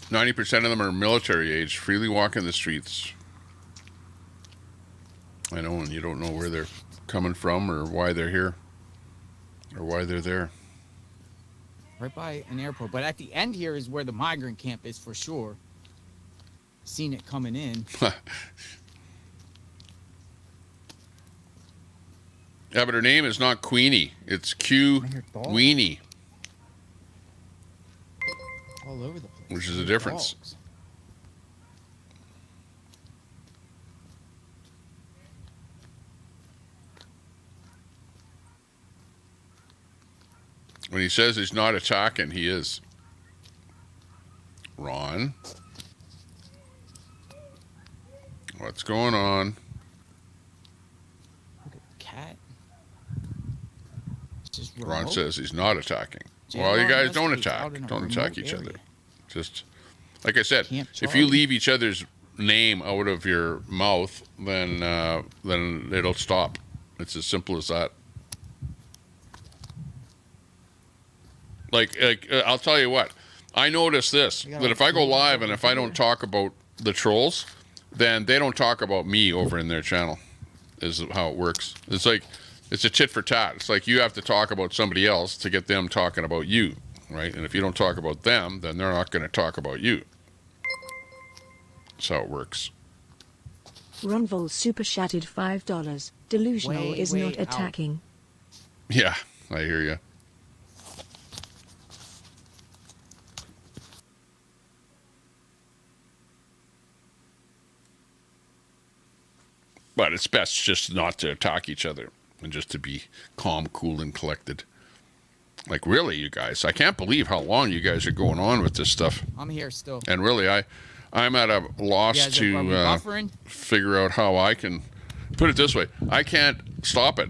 Speaker 1: 90% of them are military age, freely walking the streets. I know, and you don't know where they're coming from or why they're here or why they're there.
Speaker 10: Right by an airport. But at the end here is where the migrant camp is for sure. Seen it coming in.
Speaker 1: Yeah, but her name is not Queenie. It's Q Weenie.
Speaker 10: All over the place.
Speaker 1: Which is a difference.
Speaker 10: Dogs.
Speaker 1: When he says he's not attacking, he is. Ron. What's going on?
Speaker 10: Cat.
Speaker 1: Ron says he's not attacking.
Speaker 10: J-Ron
Speaker 1: Well, you guys
Speaker 10: must
Speaker 1: don't
Speaker 10: be
Speaker 1: attack.
Speaker 10: out in a
Speaker 1: Don't attack
Speaker 10: remote
Speaker 1: each
Speaker 10: area.
Speaker 1: other. Just, like I said,
Speaker 10: Camp
Speaker 1: if you
Speaker 10: Charlie.
Speaker 1: leave each other's name out of your mouth, then it'll stop. It's as simple as that. Like I'll tell you what. I noticed this, that if I go live and if I don't talk about the trolls, then they don't talk about me over in their channel, is how it works. It's like, it's a tit for tat. It's like you have to talk about somebody else to get them talking about you, right? And if you don't talk about them, then they're not going to talk about you. That's how it works.
Speaker 12: Ronvol super chatted $5. Delusional is not attacking.
Speaker 1: Yeah, I hear you. But it's best just not to attack each other and just to be calm, cool, and collected. Like, really, you guys, I can't believe how long you guys are going on with this stuff.
Speaker 10: I'm here still.
Speaker 1: And really, I'm at a loss
Speaker 10: Yeah,
Speaker 1: to
Speaker 10: are we buffering?
Speaker 1: figure out how I can put it this way. I can't stop it.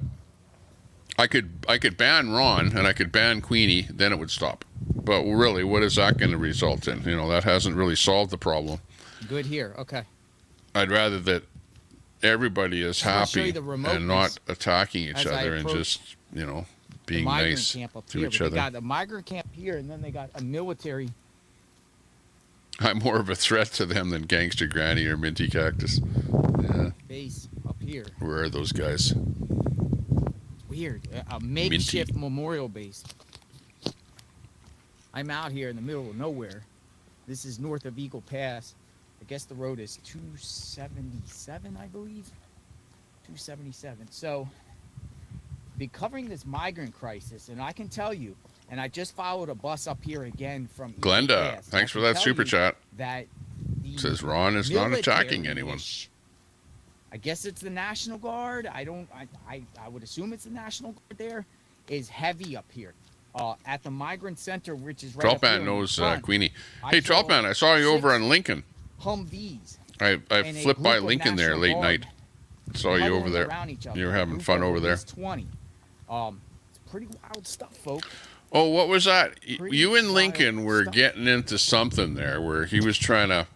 Speaker 1: I could ban Ron and I could ban Queenie, then it would stop. But really, what is that going to result in? You know, that hasn't really solved the problem.
Speaker 10: Good here. Okay.
Speaker 1: I'd rather that everybody is
Speaker 10: I'll show you
Speaker 1: happy
Speaker 10: the remoteness
Speaker 1: and not attacking each
Speaker 10: as I
Speaker 1: other and
Speaker 10: approach
Speaker 1: just, you know,
Speaker 10: the
Speaker 1: being
Speaker 10: migrant
Speaker 1: nice
Speaker 10: camp up
Speaker 1: to
Speaker 10: here.
Speaker 1: each
Speaker 10: But
Speaker 1: other.
Speaker 10: They got a migrant camp here, and then they got a military.
Speaker 1: I'm more of a threat to them than Gangster Granny or Minty Cactus. Yeah.
Speaker 10: Base up here.
Speaker 1: Where are those guys?
Speaker 10: Weird. A makeshift memorial base. I'm out here in the middle of nowhere. This is north of Eagle Pass. I guess the road is 277, I believe. 277. So, be covering this migrant crisis, and I can tell you, and I just followed a bus up here again from Eagle
Speaker 1: Glenda,
Speaker 10: Pass.
Speaker 1: thanks
Speaker 10: I
Speaker 1: for
Speaker 10: can
Speaker 1: that
Speaker 10: tell
Speaker 1: super
Speaker 10: you
Speaker 1: chat.
Speaker 10: That
Speaker 1: Says Ron is not attacking anyone.
Speaker 10: I guess it's the National Guard. I would assume it's the National Guard there. Is heavy up here. At the migrant center, which is right up here
Speaker 1: Trollpan
Speaker 10: in
Speaker 1: knows
Speaker 10: front,
Speaker 1: Queenie.
Speaker 10: I
Speaker 1: Hey,
Speaker 10: saw
Speaker 1: Trollpan, I saw you over on Lincoln.
Speaker 10: Humvees.
Speaker 1: I
Speaker 10: and a
Speaker 1: flipped by
Speaker 10: group of
Speaker 1: Lincoln there
Speaker 10: National
Speaker 1: late
Speaker 10: Guard
Speaker 1: night. Saw you over
Speaker 10: huddling
Speaker 1: there.
Speaker 10: around each other.
Speaker 1: You were having
Speaker 10: Group
Speaker 1: fun
Speaker 10: of
Speaker 1: over
Speaker 10: at
Speaker 1: there.
Speaker 10: least 20. It's pretty wild stuff, folks.
Speaker 1: Oh, what was that?
Speaker 10: Pretty
Speaker 1: You and
Speaker 10: wild
Speaker 1: Lincoln were
Speaker 10: stuff.
Speaker 1: getting into something there where he was trying to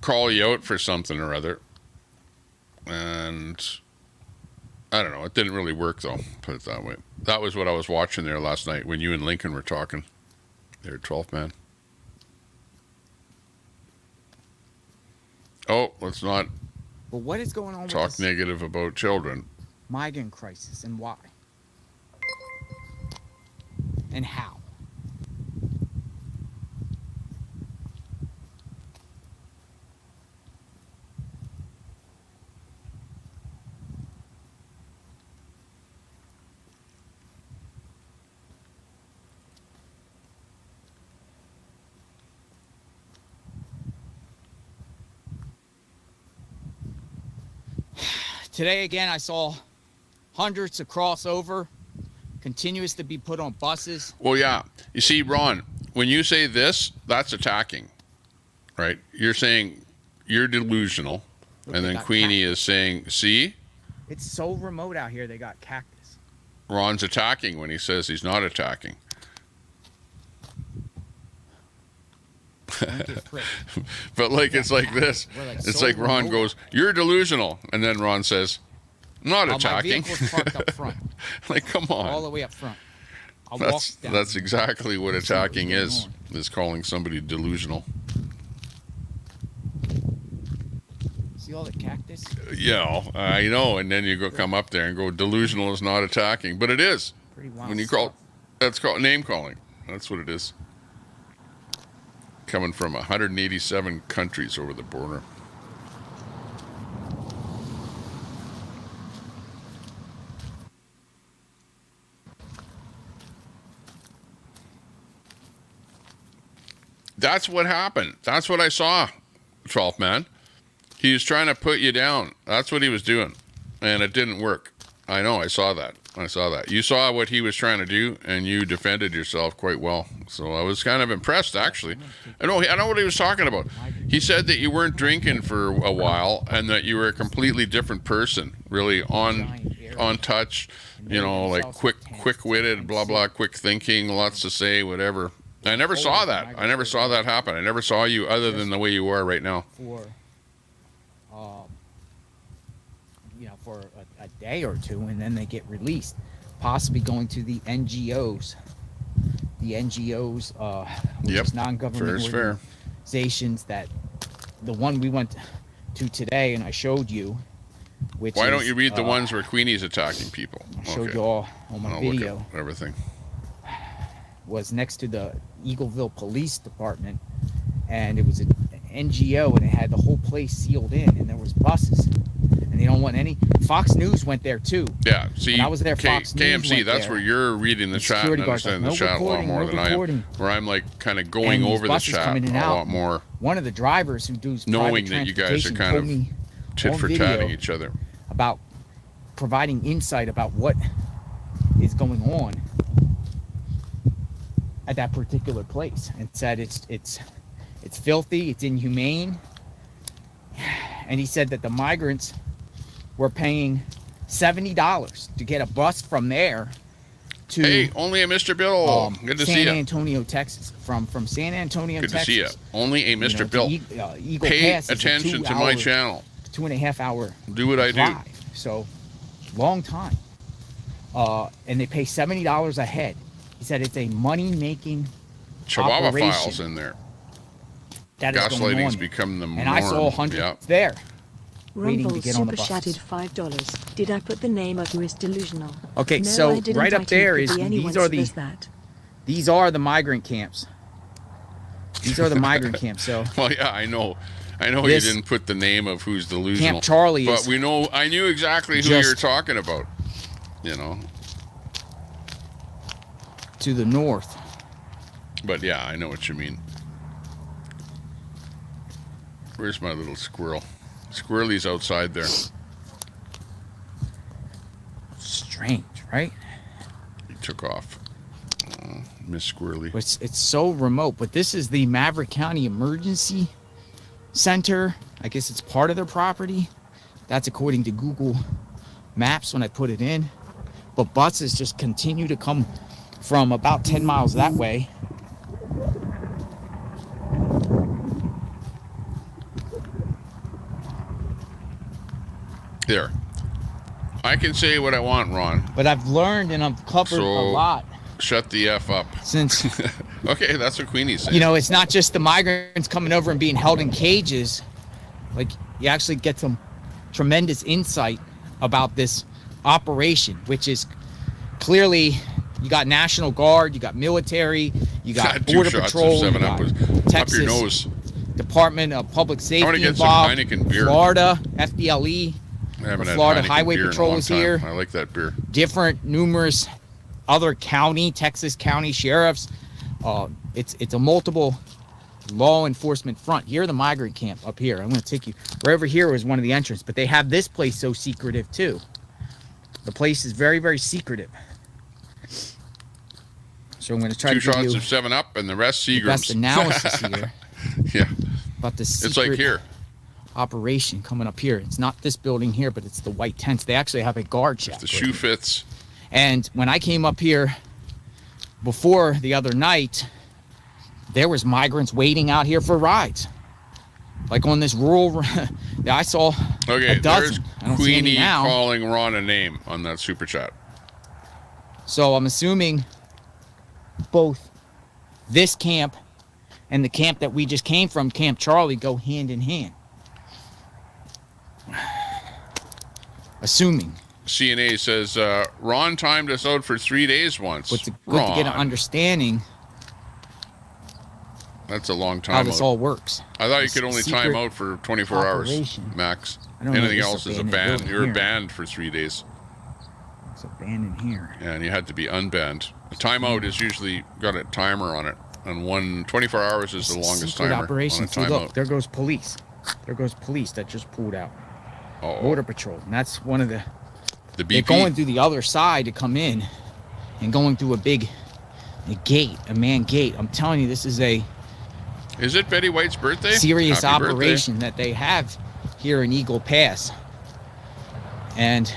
Speaker 1: call you out for something or other. And I don't know. It didn't really work, though. Put it that way. That was what I was watching there last night when you and Lincoln were talking. There, 12th man. Oh, let's not
Speaker 10: But what is going on with
Speaker 1: talk
Speaker 10: this?
Speaker 1: negative about children.
Speaker 10: migrant crisis and why? And how? Today again, I saw hundreds of crossover, continuous to be put on buses.
Speaker 1: Well, yeah. You see, Ron, when you say this, that's attacking, right? You're saying you're delusional, and then Queenie is saying, see?
Speaker 10: It's so remote out here, they got cactus.
Speaker 1: Ron's attacking when he says he's not attacking. But like it's like this. It's like Ron goes, "You're delusional," and then Ron says, "Not attacking."
Speaker 10: My vehicle's parked up front.
Speaker 1: Like, come on.
Speaker 10: All the way up front. I'll walk down.
Speaker 1: That's exactly what attacking is calling somebody delusional.
Speaker 10: See all the cactus?
Speaker 1: Yeah, I know. And then you go come up there and go, "Delusional is not attacking," but it is.
Speaker 10: Pretty wild.
Speaker 1: When you call, that's called name calling. That's what it is. Coming from 187 countries over the border. That's what happened. That's what I saw, 12th man. He was trying to put you down. That's what he was doing. And it didn't work. I know, I saw that. You saw what he was trying to do, and you defended yourself quite well. So I was kind of impressed, actually. I know what he was talking about. He said that you weren't drinking for a while, and that you were a completely different person, really on touch, you know, like quick-witted, blah, blah, quick thinking, lots to say, whatever. I never saw that. I never saw that happen. I never saw you other than the way you are right now.
Speaker 10: For a day or two, and then they get released, possibly going to the NGOs. The NGOs, which is non-government organizations. That the one we went to today, and I showed you.
Speaker 1: Why don't you read the ones where Queenie's attacking people?
Speaker 10: I showed you all on my video.
Speaker 1: Look at everything.
Speaker 10: Was next to the Eagleville Police Department, and it was an NGO, and it had the whole place sealed in, and there was buses, and they don't want any. Fox News went there too.
Speaker 1: Yeah, see,
Speaker 10: when I was there, Fox News
Speaker 1: KMC,
Speaker 10: went
Speaker 1: that's
Speaker 10: there.
Speaker 1: where you're reading the chat and understanding the chat a lot more than I am. Where I'm like kind of going over the chat a lot more.
Speaker 10: One of the drivers who does
Speaker 1: knowing that you guys are kind of tit for tatting each other
Speaker 10: about providing insight about what is going on at that particular place, and said it's filthy, it's inhumane, and he said that the migrants were paying $70 to get a bus from there to
Speaker 1: only a Mr. Bill. Good to see you.
Speaker 10: San Antonio, Texas. From San Antonio,
Speaker 1: Good
Speaker 10: Texas.
Speaker 1: Good to see you. Only a Mr. Bill.
Speaker 10: Eagle
Speaker 1: Pay
Speaker 10: Pass
Speaker 1: attention to my channel.
Speaker 10: 2.5 hour.
Speaker 1: Do what I do.
Speaker 10: So, long time. And they pay $70 a head. He said it's a money-making
Speaker 1: Chihuahua
Speaker 10: operation.
Speaker 1: files in there.
Speaker 10: That is going
Speaker 1: Gaslighting's
Speaker 10: on.
Speaker 1: become the norm.
Speaker 10: And I saw hundreds there. Waiting to get on the
Speaker 12: Super
Speaker 10: bus.
Speaker 12: chatted $5. Did I put the name of who is delusional?
Speaker 10: Okay,
Speaker 12: No,
Speaker 10: so
Speaker 12: I didn't.
Speaker 10: right up
Speaker 12: I
Speaker 10: there
Speaker 12: could
Speaker 10: is
Speaker 12: be anyone
Speaker 10: these are the
Speaker 12: says that.
Speaker 10: these are the migrant camps. These are the migrant camps. So
Speaker 1: well, yeah, I know you didn't put the name of who's delusional.
Speaker 10: Camp Charlie
Speaker 1: but
Speaker 10: is
Speaker 1: we know. I knew exactly who you're talking about. You know.
Speaker 10: To the north.
Speaker 1: But yeah, I know what you mean. Where's my little squirrel? Squirrely's outside there.
Speaker 10: Strange, right?
Speaker 1: He took off. Miss Squirrely.
Speaker 10: It's so remote, but this is the Maverick County Emergency Center. I guess it's part of their property. That's according to Google Maps when I put it in. But buses just continue to come from about 10 miles that way.
Speaker 1: There. I can say what I want, Ron.
Speaker 10: But I've learned and I've covered a lot.
Speaker 1: Shut the F up.
Speaker 10: Since
Speaker 1: okay, that's what Queenie's saying.
Speaker 10: You know, it's not just the migrants coming over and being held in cages. Like, you actually get some tremendous insight about this operation, which is clearly you got National Guard, you got military, you got Border Patrol, you got Texas
Speaker 1: up your nose.
Speaker 10: Department of Public
Speaker 1: I want to
Speaker 10: Safety
Speaker 1: get
Speaker 10: involved,
Speaker 1: some Heineken beer.
Speaker 10: Florida, FDLE,
Speaker 1: I haven't had
Speaker 10: Florida
Speaker 1: Heineken
Speaker 10: Highway
Speaker 1: beer in a
Speaker 10: Patrol
Speaker 1: long
Speaker 10: is
Speaker 1: time.
Speaker 10: here.
Speaker 1: I like that beer.
Speaker 10: Different, numerous other Texas county sheriffs. It's a multiple law enforcement front. Here, the migrant camp up here. I'm going to take you right over here was one of the entrances, but they have this place so secretive too. The place is very, very secretive. So I'm going to try to give you
Speaker 1: 2 shots of 7-Up and the rest Seagrams.
Speaker 10: best analysis here.
Speaker 1: Yeah.
Speaker 10: About the secret
Speaker 1: It's like here.
Speaker 10: operation coming up here. It's not this building here, but it's the white tents. They actually have a guard shack.
Speaker 1: If the shoe fits.
Speaker 10: And when I came up here before the other night, there was migrants waiting out here for rides. Like on this rural, I saw
Speaker 1: Okay,
Speaker 10: a dozen. I
Speaker 1: there's
Speaker 10: don't see any
Speaker 1: Queenie
Speaker 10: now.
Speaker 1: calling Ron a name on that super chat.
Speaker 10: So I'm assuming both this camp and the camp that we just came from, Camp Charlie, go hand in hand. Assuming.
Speaker 1: CNA says, Ron timed us out for 3 days once.
Speaker 10: But good to get an understanding
Speaker 1: That's a long time
Speaker 10: how this
Speaker 1: out.
Speaker 10: all works.
Speaker 1: I thought you
Speaker 10: It's
Speaker 1: could only
Speaker 10: secret
Speaker 1: time out for 24 hours,
Speaker 10: operation.
Speaker 1: max.
Speaker 10: I don't know
Speaker 1: Anything
Speaker 10: if
Speaker 1: else
Speaker 10: it's
Speaker 1: is a
Speaker 10: abandoned
Speaker 1: ban.
Speaker 10: building
Speaker 1: You're
Speaker 10: here.
Speaker 1: banned for 3 days.
Speaker 10: It's abandoned here.
Speaker 1: Yeah, and you had to be unbanned. A timeout is usually got a timer on it, and 24 hours is the longest
Speaker 10: Secret
Speaker 1: timer
Speaker 10: operation.
Speaker 1: on a
Speaker 10: See,
Speaker 1: timeout.
Speaker 10: look, there goes police. There goes police that just pulled out.
Speaker 1: Uh-oh.
Speaker 10: Border Patrol. And that's one of the...
Speaker 1: The
Speaker 10: They're
Speaker 1: BP.
Speaker 10: going through the other side to come in and going through a gate, a man gate. I'm telling you, this is a...
Speaker 1: Is it Betty White's birthday?
Speaker 10: serious
Speaker 1: Happy
Speaker 10: operation
Speaker 1: birthday.
Speaker 10: that they have here in Eagle Pass. And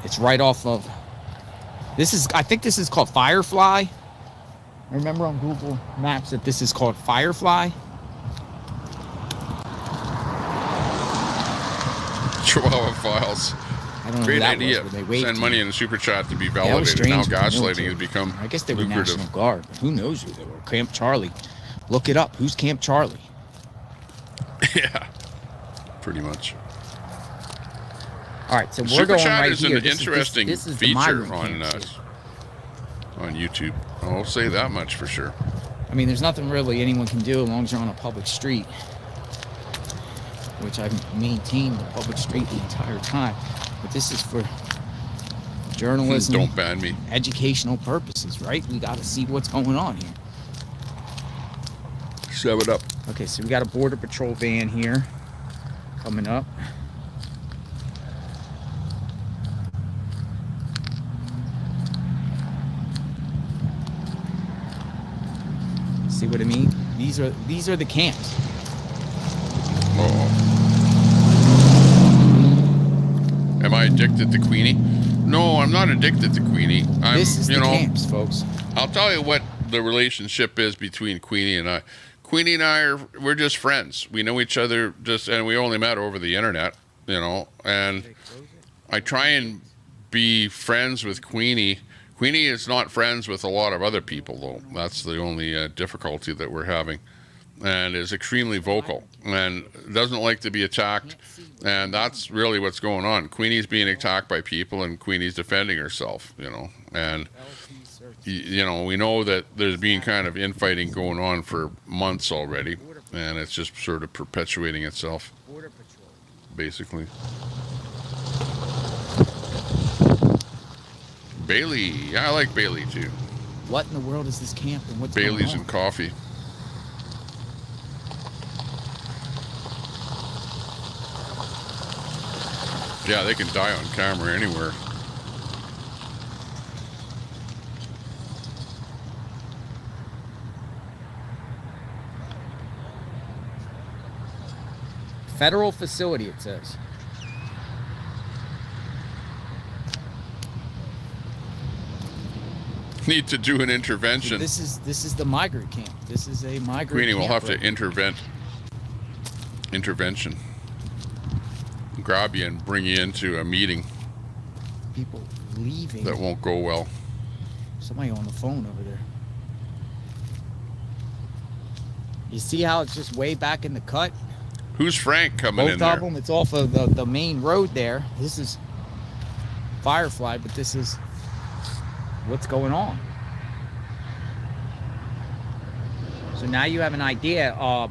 Speaker 10: it's right off of I think this is called Firefly. I remember on Google Maps that this is called Firefly.
Speaker 1: Chihuahua Files.
Speaker 10: I don't know
Speaker 1: Great
Speaker 10: who that
Speaker 1: idea.
Speaker 10: was, but they waved
Speaker 1: Send
Speaker 10: to
Speaker 1: money
Speaker 10: me.
Speaker 1: in the super chat to be
Speaker 10: Yeah, it was
Speaker 1: validated. Now
Speaker 10: strange.
Speaker 1: gaslighting
Speaker 10: Military.
Speaker 1: has become
Speaker 10: I guess they were
Speaker 1: lucrative.
Speaker 10: National Guard, but who knows who they were? Camp Charlie. Look it up. Who's Camp Charlie?
Speaker 1: Yeah, pretty much.
Speaker 10: All right, so we're
Speaker 1: Super
Speaker 10: going
Speaker 1: chat
Speaker 10: right
Speaker 1: is
Speaker 10: here.
Speaker 1: an interesting
Speaker 10: this is the
Speaker 1: feature
Speaker 10: migrant
Speaker 1: on
Speaker 10: camps here.
Speaker 1: on YouTube. I'll say that much for sure.
Speaker 10: I mean, there's nothing really anyone can do as long as you're on a public street, which I've maintained the public street the entire time. But this is for journalism.
Speaker 1: Don't ban me.
Speaker 10: Educational purposes, right? We got to see what's going on here.
Speaker 1: Shove it up.
Speaker 10: Okay, so we got a Border Patrol van here coming up. See what I mean? These are the camps.
Speaker 1: Am I addicted to Queenie? No, I'm not addicted to Queenie.
Speaker 10: This is
Speaker 1: you
Speaker 10: the
Speaker 1: know,
Speaker 10: camps, folks.
Speaker 1: I'll tell you what the relationship is between Queenie and I. Queenie and I we're just friends. We know each other and we only met over the internet, you know. And I try and be friends with Queenie. Queenie is not friends with a lot of other people, though. That's the only difficulty that we're having. And is extremely vocal and doesn't like to be attacked. And that's really what's going on. Queenie's being attacked by people and Queenie's defending herself, you know. And, you know, we know that there's been kind of infighting going on for months already. And it's just sort of perpetuating itself, basically. Bailey. Yeah, I like Bailey, too.
Speaker 10: What in the world is this camp and what's
Speaker 1: Bailey's
Speaker 10: going on?
Speaker 1: and coffee. Yeah, they can die on camera anywhere.
Speaker 10: Federal facility, it says.
Speaker 1: Need to do an intervention.
Speaker 10: This is the migrant camp. This is a migrant
Speaker 1: Queenie will
Speaker 10: camp
Speaker 1: have to intervention. Grab you and bring you into a meeting.
Speaker 10: People leaving.
Speaker 1: That won't go well.
Speaker 10: Somebody on the phone over there. You see how it's just way back in the cut?
Speaker 1: Who's Frank coming
Speaker 10: Both
Speaker 1: in there?
Speaker 10: of them. It's off of the main road there. This is Firefly, but this is what's going on. So now you have an idea about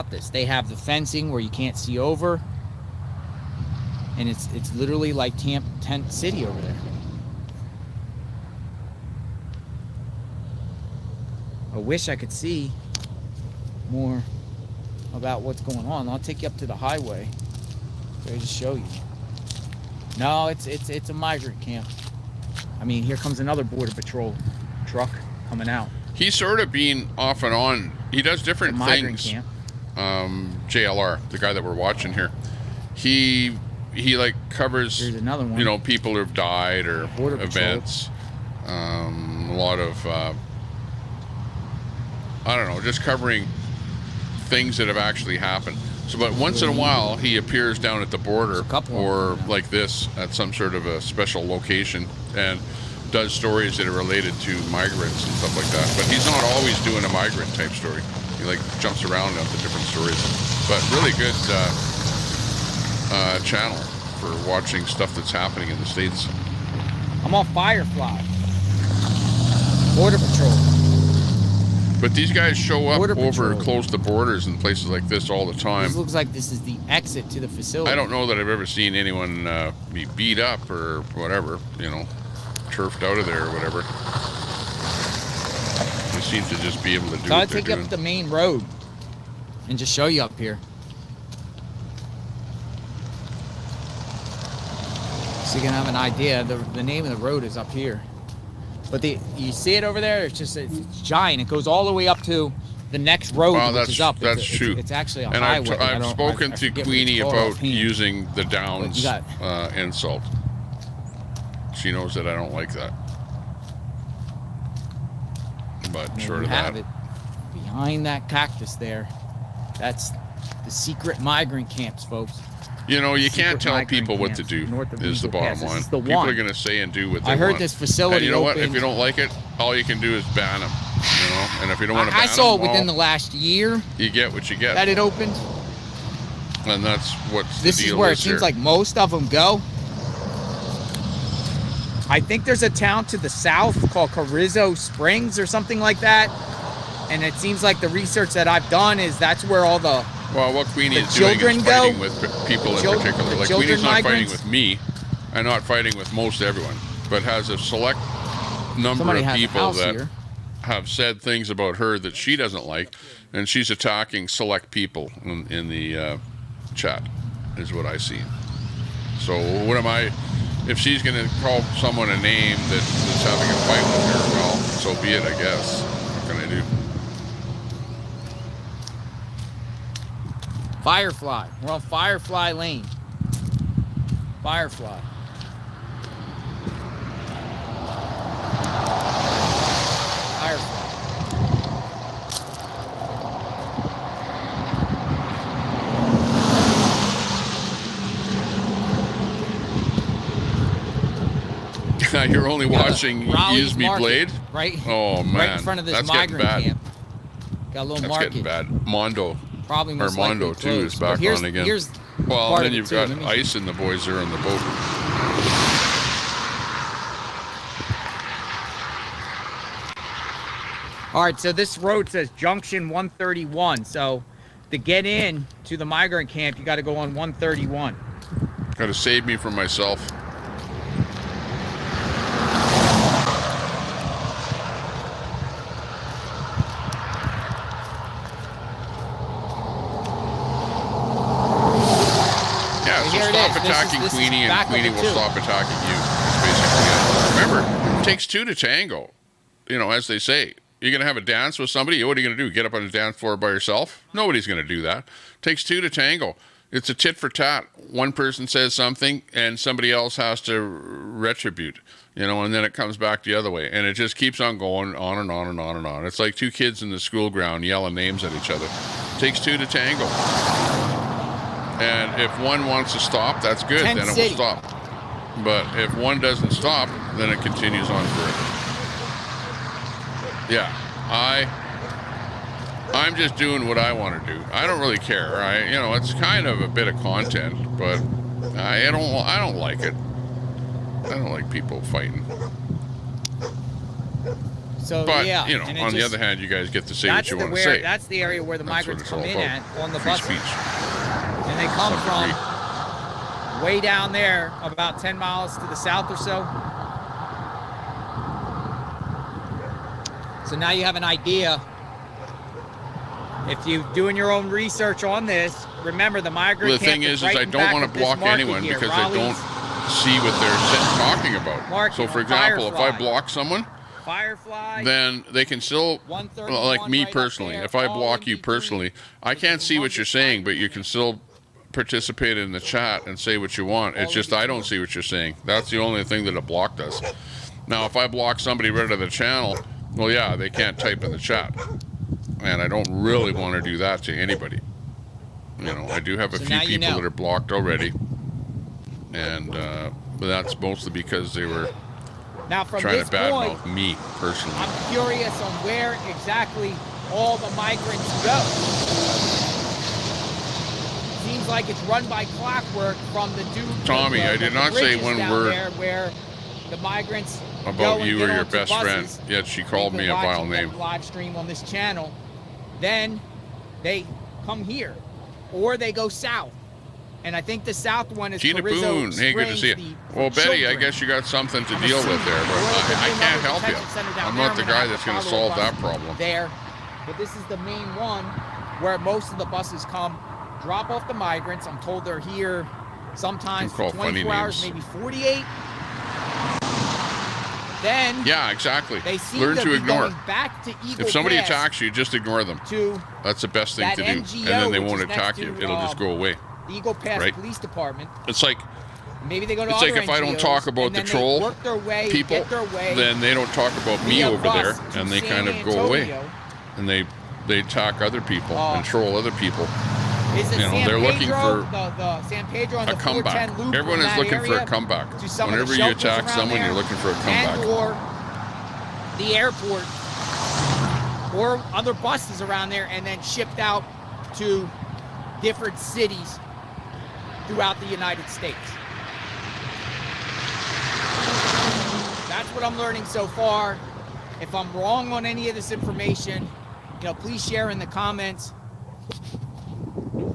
Speaker 10: this. They have the fencing where you can't see over, and it's literally like Tent City over there. I wish I could see more about what's going on. I'll take you up to the highway. So I just show you. No, it's a migrant camp. I mean, here comes another Border Patrol truck coming out.
Speaker 1: He's sort of been off and on. He does different things.
Speaker 10: Camp.
Speaker 1: JLR, the guy that we're watching here, he like covers,
Speaker 10: Here's another one.
Speaker 1: you know, people who've died or
Speaker 10: Border
Speaker 1: events. A lot of I don't know, just covering things that have actually happened. So, but once in a while, he appears down at the border or like this at some sort of a special location and does stories that are related to migrants and stuff like that. But he's not always doing a migrant type story. He like jumps around onto different stories. But really good channel for watching stuff that's happening in the States.
Speaker 10: I'm on Firefly. Border Patrol.
Speaker 1: But these guys show up over close to borders and places like this all the time.
Speaker 10: This looks like this is the exit to the facility.
Speaker 1: I don't know that I've ever seen anyone be beat up or whatever, you know, turfed out of there or whatever. They seem to just be able to do
Speaker 10: So I'll
Speaker 1: what they're
Speaker 10: take you
Speaker 1: doing.
Speaker 10: up the main road and just show you up here. So you can have an idea. The name of the road is up here. But you see it over there? It's giant. It goes all the way up to the next road, which is up.
Speaker 1: That's true.
Speaker 10: It's actually a
Speaker 1: and
Speaker 10: highway.
Speaker 1: I've spoken to Queenie about using the Downs
Speaker 10: got
Speaker 1: insult. She knows that I don't like that. But short of that,
Speaker 10: it. Behind that cactus there, that's the secret migrant camps, folks.
Speaker 1: you know, you can't tell people what to do. Is the bottom line. People are going to say and do what they want.
Speaker 10: I heard this facility.
Speaker 1: And you know what?
Speaker 10: opened-
Speaker 1: If you don't like it, all you can do is ban them. You know, and if you don't want to ban
Speaker 10: I saw it
Speaker 1: them,
Speaker 10: within the last year
Speaker 1: you get what you get.
Speaker 10: that it opened.
Speaker 1: And that's what
Speaker 10: This is where it seems like most of them go. I think there's a town to the south called Carrizo Springs or something like that. And it seems like the research that I've done is that's where all the
Speaker 1: what Queenie is doing is fighting with people in particular. Like Queenie's not fighting with me and not fighting with most everyone, but has a select number of people that have said things about her that she doesn't like, and she's attacking select people in the chat, is what I see. So what am I? If she's going to call someone a name that's having a fight with her, well, so be it, I guess. What can I do?
Speaker 10: Firefly. We're on Firefly Lane. Firefly.
Speaker 1: You're only watching Use Me
Speaker 10: Market,
Speaker 1: Blade?
Speaker 10: Right?
Speaker 1: Oh, man.
Speaker 10: Right in front of this
Speaker 1: That's
Speaker 10: migrant
Speaker 1: getting bad.
Speaker 10: camp. Got a little
Speaker 1: That's
Speaker 10: market.
Speaker 1: getting bad. Mondo.
Speaker 10: Probably
Speaker 1: or
Speaker 10: most
Speaker 1: Mondo,
Speaker 10: likely
Speaker 1: too, is
Speaker 10: closed.
Speaker 1: back
Speaker 10: But
Speaker 1: on again.
Speaker 10: Here's
Speaker 1: Well,
Speaker 10: part
Speaker 1: then
Speaker 10: of it,
Speaker 1: you've
Speaker 10: too.
Speaker 1: got
Speaker 10: Let me-
Speaker 1: Ice and the boys there on the boat.
Speaker 10: All right, so this road says Junction 131. So to get in to the migrant camp, you got to go on 131.
Speaker 1: Got to save me from myself. Yeah, so
Speaker 10: Here it
Speaker 1: stop
Speaker 10: is.
Speaker 1: attacking
Speaker 10: This is
Speaker 1: Queenie and
Speaker 10: back
Speaker 1: Queenie
Speaker 10: up
Speaker 1: will
Speaker 10: to two.
Speaker 1: stop attacking you. That's basically it. Remember, it takes two to tango. You know, as they say. You're going to have a dance with somebody? What are you going to do? Get up on the dance floor by yourself? Nobody's going to do that. Takes two to tango. It's a tit for tat. One person says something and somebody else has to retribute, you know, and then it comes back the other way. And it just keeps on going on and on and on and on. It's like two kids in the school ground yelling names at each other. Takes two to tango. And if one wants to stop, that's good. Then it will stop. But if one doesn't stop, then it continues on forever. Yeah, I I'm just doing what I want to do. I don't really care. It's kind of a bit of content, but I don't like it. I don't like people fighting.
Speaker 10: So,
Speaker 1: but,
Speaker 10: yeah.
Speaker 1: On the other hand, you guys get to say what you want to say.
Speaker 10: That's the area where the migrants come in at on the
Speaker 1: Free
Speaker 10: bus.
Speaker 1: speech.
Speaker 10: And they come from way down there, about 10 miles to the south or so. So now you have an idea. If you're doing your own research on this, remember the migrant
Speaker 1: Well, the thing is I don't want to block anyone because I don't see what they're talking about. So, for example, if I block someone, then they can still, like me personally, if I block you personally, I can't see what you're saying, but you can still participate in the chat and say what you want. It's just I don't see what you're saying. That's the only thing that a block does. Now, if I block somebody right out of the channel, well, yeah, they can't type in the chat. And I don't really want to do that to anybody. I do have a few people that are blocked already. And but that's mostly because they were trying to badmouth me personally.
Speaker 10: I'm curious on where exactly all the migrants go. Seems like it's run by clockwork from the dude.
Speaker 1: Tommy, I did not say one word
Speaker 10: where the migrants
Speaker 1: about you or your best friend. Yet she called me a vile name.
Speaker 10: Live stream on this channel. Then they come here, or they go south. And I think the south one is
Speaker 1: Gina Boone. Hey, good to see you. Well, Betty, I guess you got something to deal with there, but I can't help you. I'm not the guy that's going to solve that problem.
Speaker 10: There, but this is the main one where most of the buses come, drop off the migrants. I'm told they're here sometimes for 24 hours, maybe 48. Then
Speaker 1: yeah, exactly.
Speaker 10: They seem
Speaker 1: learn to ignore.
Speaker 10: Back to Eagle
Speaker 1: if somebody
Speaker 10: Pass
Speaker 1: attacks you, just ignore them. That's the best thing to do,
Speaker 10: NGO,
Speaker 1: and then they won't attack you. It'll just go away.
Speaker 10: The Eagle Pass Police Department.
Speaker 1: It's like
Speaker 10: maybe they go to
Speaker 1: it's
Speaker 10: other
Speaker 1: like if I don't
Speaker 10: NGOs,
Speaker 1: talk about the troll people, then they don't talk about me over there, and they kind of go away, and they attack other people and troll other people. They're looking for
Speaker 10: the San Pedro and
Speaker 1: a comeback. Everyone is looking for a comeback. Whenever you attack someone, you're looking for a comeback.
Speaker 10: Or the airport or other buses around there, and then shipped out to different cities throughout the United States. That's what I'm learning so far. If I'm wrong on any of this information, please share in the comments.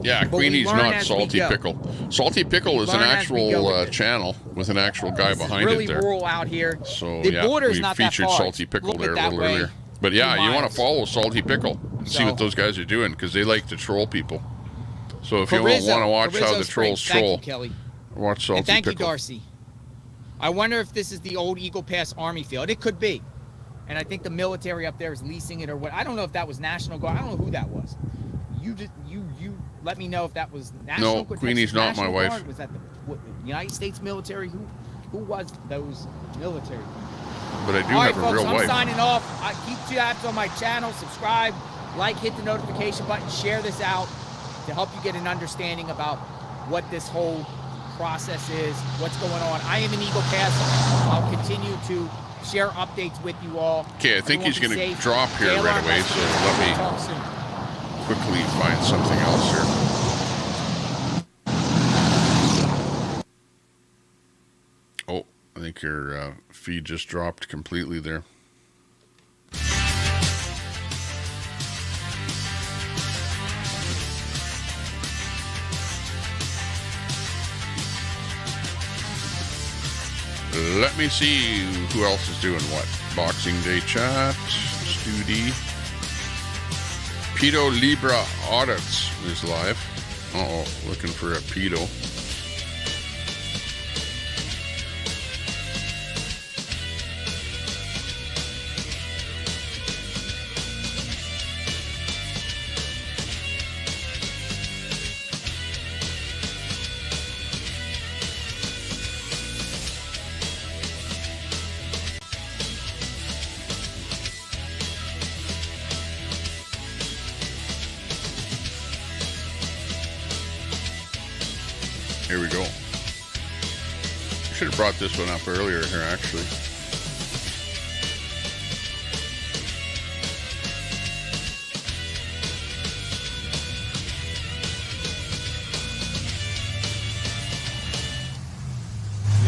Speaker 1: Yeah, Queenie's not Salty Pickle. Salty Pickle is an actual channel with an actual guy behind
Speaker 10: really
Speaker 1: it there.
Speaker 10: Rural out here.
Speaker 1: So
Speaker 10: the
Speaker 1: yeah, we featured Salty Pickle there a little earlier. But yeah, you want to follow Salty Pickle and see what those guys are doing because they like to troll people. So if you want to watch how the trolls troll, watch Salty Pickle.
Speaker 10: Thank you, Darcy. I wonder if this is the old Eagle Pass Army field. It could be. And I think the military up there is leasing it or what. I don't know if that was National Guard. I don't know who that was. You let me know if that was National Guard.
Speaker 1: No, Queenie's not my wife.
Speaker 10: Guard? Was that the United States military? Who was those military?
Speaker 1: But I do have a real wife.
Speaker 10: I'm signing off. I keep tabs on my channel. Subscribe, like, hit the notification button, share this out to help you get an understanding about what this whole process is, what's going on. I am an Eagle Pass. I'll continue to share updates with you all.
Speaker 1: Okay, I think he's going to drop here right away, so let me quickly find something else here. Oh, I think your feed just dropped completely there. Let me see who else is doing what. Boxing Day chat, Studi. Pedo Libra Audits is live. Uh-oh, looking for a pedo. Here we go. Should have brought this one up earlier here, actually.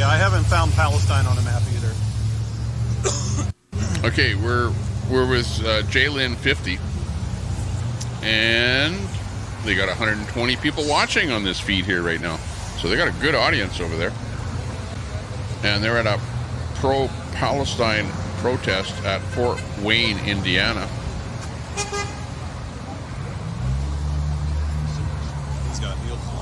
Speaker 13: Yeah, I haven't found Palestine on a map either.
Speaker 1: Okay, we're with Jalen 50, and they got 120 people watching on this feed here right now. So they got a good audience over there, and they're at a pro-Palestine protest at Fort Wayne, Indiana.
Speaker 13: He's got heels on.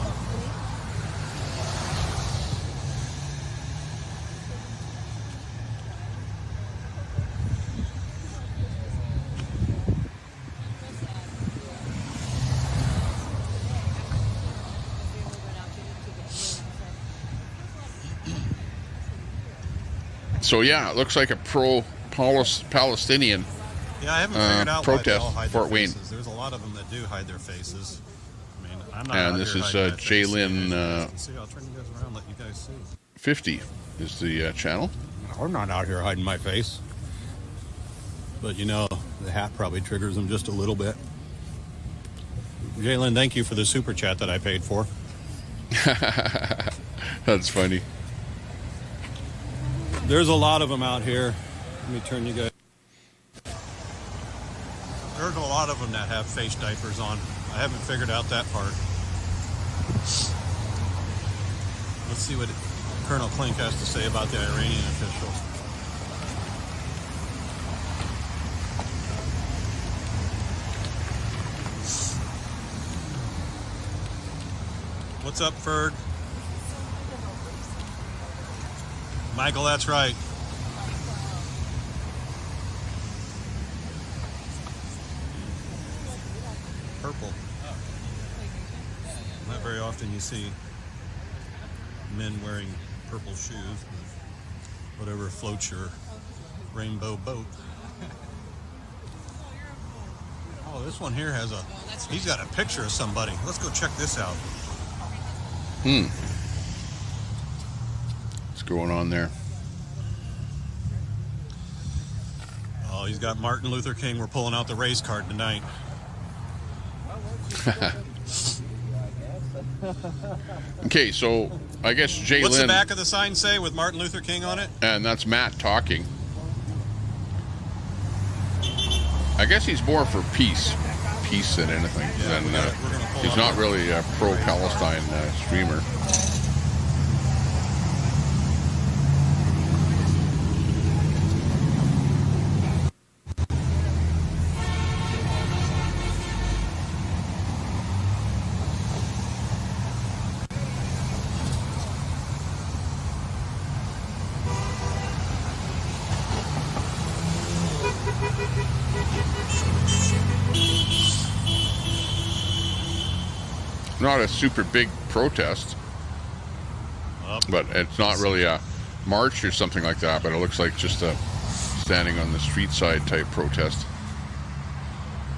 Speaker 1: So yeah, it looks like a pro-Palestinian
Speaker 13: Yeah, I haven't figured out why they
Speaker 1: protest
Speaker 13: all hide
Speaker 1: Fort
Speaker 13: their
Speaker 1: Wayne.
Speaker 13: faces. There's a lot of them that do hide their faces. I mean, I'm not.
Speaker 1: And
Speaker 13: out
Speaker 1: this
Speaker 13: here
Speaker 1: is
Speaker 13: hiding my face.
Speaker 1: Jalen
Speaker 13: See, I'll turn you guys around, let you guys see.
Speaker 1: 50 is the channel.
Speaker 13: I'm not out here hiding my face, but you know, the hat probably triggers them just a little bit. Jalen, thank you for the super chat that I paid for.
Speaker 1: That's funny.
Speaker 13: There's a lot of them out here. Let me turn you guys. There's a lot of them that have face diapers on. I haven't figured out that part. Let's see what Colonel Klink has to say about the Iranian officials. What's up, Ferg? Michael, that's right. Purple. Not very often you see men wearing purple shoes, whatever floats your rainbow boat. Oh, this one here has he's got a picture of somebody. Let's go check this out.
Speaker 1: What's going on there?
Speaker 13: Oh, he's got Martin Luther King. We're pulling out the race card tonight.
Speaker 1: Okay, so I guess Jalen.
Speaker 13: What's the back of the sign say with Martin Luther King on it?
Speaker 1: And that's Matt talking. I guess he's more for peace than anything. He's not really a pro-Palestine streamer. Not a super big protest, but it's not really a march or something like that, but it looks like just a standing on the street side type protest.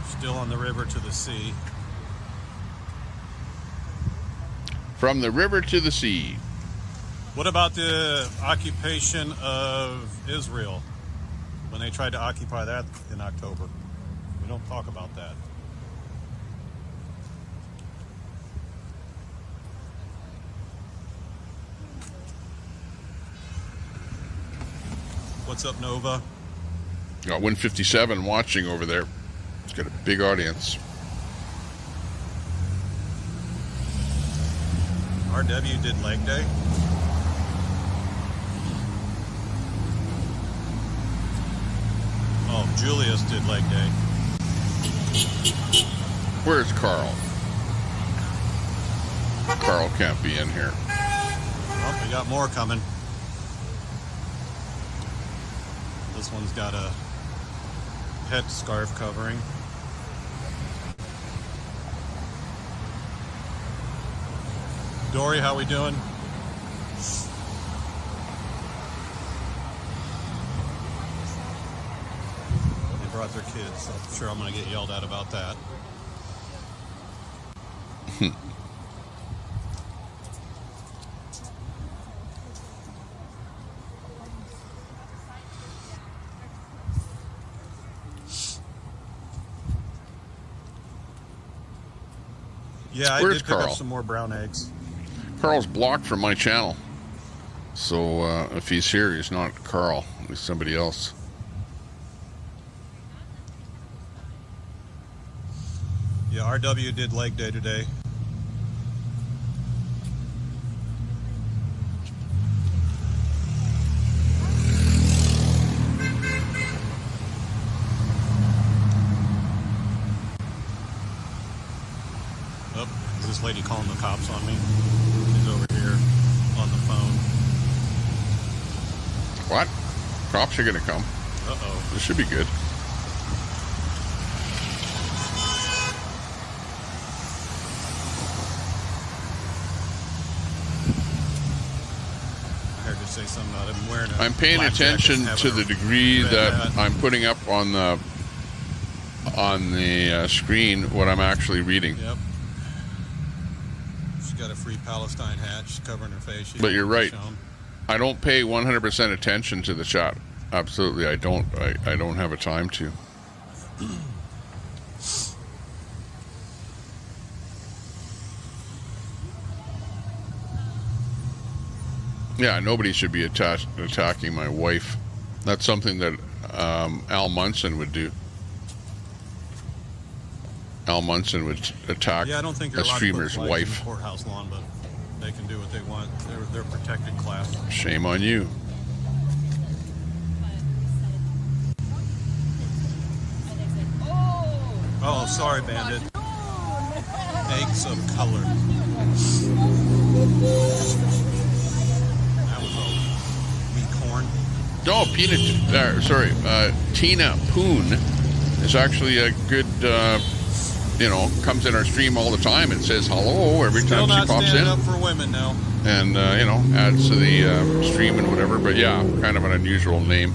Speaker 13: Still on the river to the sea.
Speaker 1: From the river to the sea.
Speaker 13: What about the occupation of Israel when they tried to occupy that in October? We don't talk about that. What's up, Nova?
Speaker 1: Got 157 watching over there. It's got a big audience.
Speaker 13: RW did leg day. Oh, Julius did leg day.
Speaker 1: Where's Carl? Carl can't be in here.
Speaker 13: Oh, we got more coming. This one's got a head scarf covering. Dory, how we doing? They brought their kids. So I'm sure I'm going to get yelled at about that. Yeah, I
Speaker 1: Where's
Speaker 13: did pick
Speaker 1: Carl?
Speaker 13: up some more brown eggs.
Speaker 1: Carl's blocked from my channel. So if he's here, he's not Carl. He's somebody else.
Speaker 13: Yeah, RW did leg day today. Oh, is this lady calling the cops on me? She's over here on the phone.
Speaker 1: What? Cops are gonna come.
Speaker 13: Uh-oh.
Speaker 1: This should be good.
Speaker 13: Say something about him wearing
Speaker 1: I'm paying attention to the degree that I'm putting up on the screen what I'm actually reading.
Speaker 13: Yep. She's got a free Palestine hat. She's covering her face.
Speaker 1: But you're right. I don't pay 100% attention to the chat. Absolutely, I don't. I don't have a time to. Yeah, nobody should be attacking my wife. That's something that Al Munson would do. Al Munson would attack
Speaker 13: I don't think
Speaker 1: a streamer's wife.
Speaker 13: In the courthouse lawn, but they can do what they want. They're protected class.
Speaker 1: Shame on you.
Speaker 13: Oh, sorry, Bandit. Eggs of color.
Speaker 1: No, Tina Poon is actually a good, comes in our stream all the time and says hello every time she pops in.
Speaker 13: Still not standing up for women now.
Speaker 1: And, adds to the stream and whatever. But yeah, kind of an unusual name.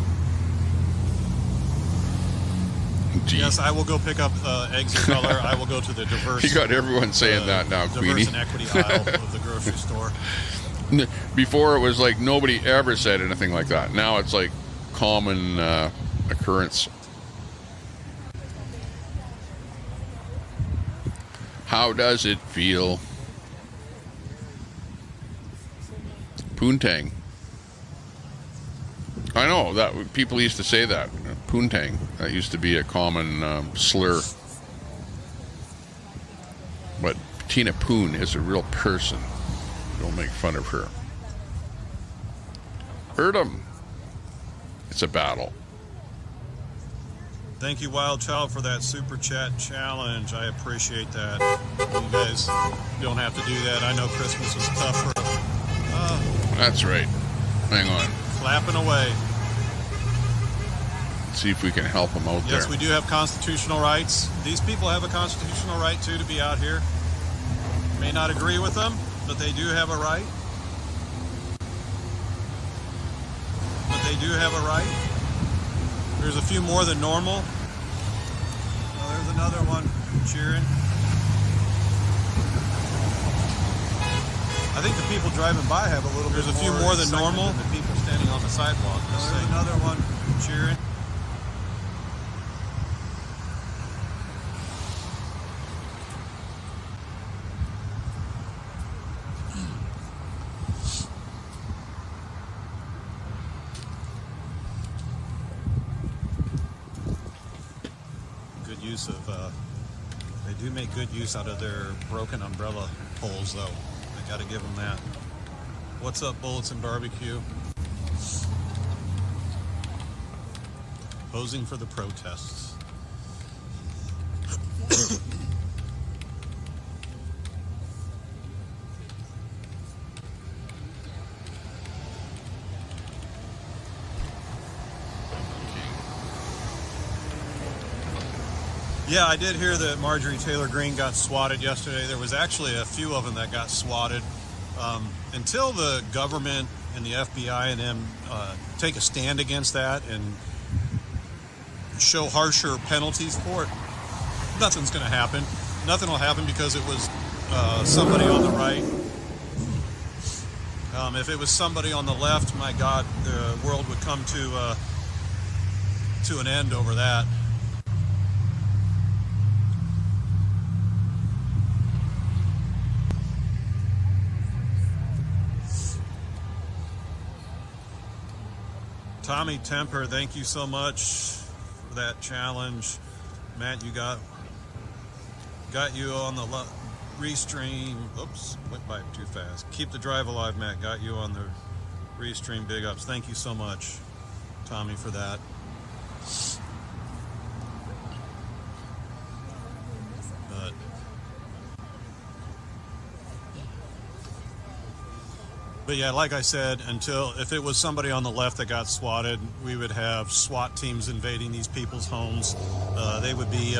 Speaker 13: Yes, I will go pick up eggs of color. I will go to the diverse.
Speaker 1: You got everyone saying that now, Queenie.
Speaker 13: Diverse and equity aisle of the grocery store.
Speaker 1: Before it was like nobody ever said anything like that. Now it's like common occurrence. How does it feel? Poontang. I know that people used to say that. Poontang. That used to be a common slur. But Tina Poon is a real person. Don't make fun of her. Hurt him. It's a battle.
Speaker 13: Thank you, Wild Child, for that super chat challenge. I appreciate that. You guys don't have to do that. I know Christmas was tough for.
Speaker 1: That's right. Hang on.
Speaker 13: Clapping away.
Speaker 1: Let's see if we can help them out there.
Speaker 13: Yes, we do have constitutional rights. These people have a constitutional right too to be out here. May not agree with them, but they do have a right. There's a few more than normal. Oh, there's another one cheering. I think the people driving by have a little bit more. There's a few more than normal. Than the people standing on the sidewalk. Oh, there's another one cheering. They do make good use out of their broken umbrella poles, though. I got to give them that. What's up, Bullets and Barbecue? Posing for the protests. Yeah, I did hear that Marjorie Taylor Greene got swatted yesterday. There was actually a few of them that got swatted. Until the government and the FBI and them take a stand against that and show harsher penalties for it, nothing's going to happen. Nothing will happen because it was somebody on the right. If it was somebody on the left, my God, the world would come to an end over that. Tommy Temper, thank you so much for that challenge. Matt, you got you on the restream. Oops, went by too fast. Keep the drive alive, Matt. Got you on the restream. Big ups. Thank you so much, Tommy, for that. But yeah, like I said, if it was somebody on the left that got swatted, we would have SWAT teams invading these people's homes. They would be,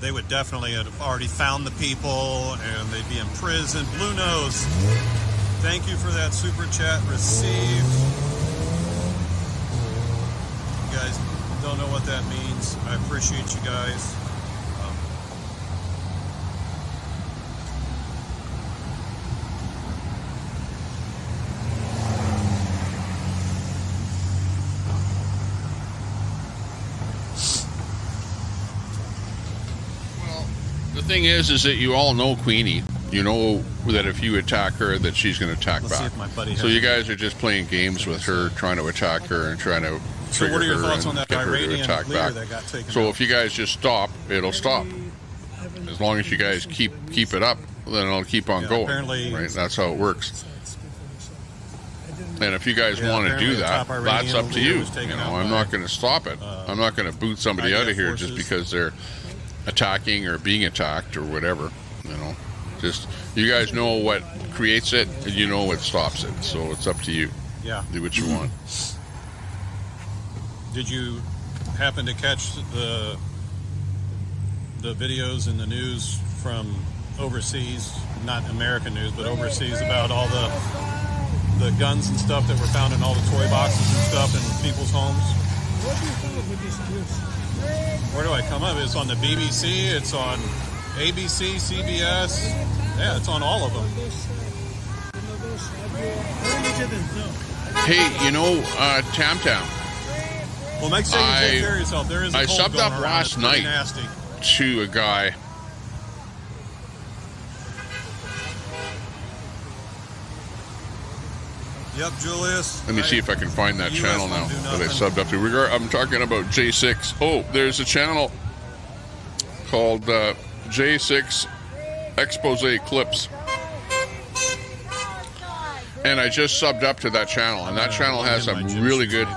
Speaker 13: they would definitely have already found the people and they'd be in prison. Blue Nose, thank you for that super chat received. You guys don't know what that means. I appreciate you guys.
Speaker 1: The thing is that you all know Queenie. You know that if you attack her, that she's going to attack back. So you guys are just playing games with her, trying to attack her and trying to trigger her and get her to attack back. So if you guys just stop, it'll stop. As long as you guys keep it up, then it'll keep on going. Right? That's how it works. And if you guys want to do that, that's up to you. You know, I'm not going to stop it. I'm not going to boot somebody out of here just because they're attacking or being attacked or whatever. You know, just you guys know what creates it and you know what stops it. So it's up to you.
Speaker 13: Yeah.
Speaker 1: Do what you want.
Speaker 13: Did you happen to catch the videos in the news from overseas, not American news, but overseas, about all the guns and stuff that were found in all the toy boxes and stuff in people's homes?
Speaker 23: What do you think with this news?
Speaker 13: Where do I come up? It's on the BBC, it's on ABC, CBS. Yeah, it's on all of them.
Speaker 1: Hey, you know, Tam Tam.
Speaker 13: Well, make sure you take care of yourself. There is a
Speaker 1: I
Speaker 13: cold
Speaker 1: subbed
Speaker 13: going
Speaker 1: up
Speaker 13: around.
Speaker 1: last
Speaker 13: It's pretty
Speaker 1: night
Speaker 13: nasty.
Speaker 1: to a guy.
Speaker 13: Yep, Julius.
Speaker 1: Let me see if I can find that channel now that I subbed up to. I'm talking about J6. Oh, there's a channel called J6 Expose Clips. And I just subbed up to that channel. And that channel has some really good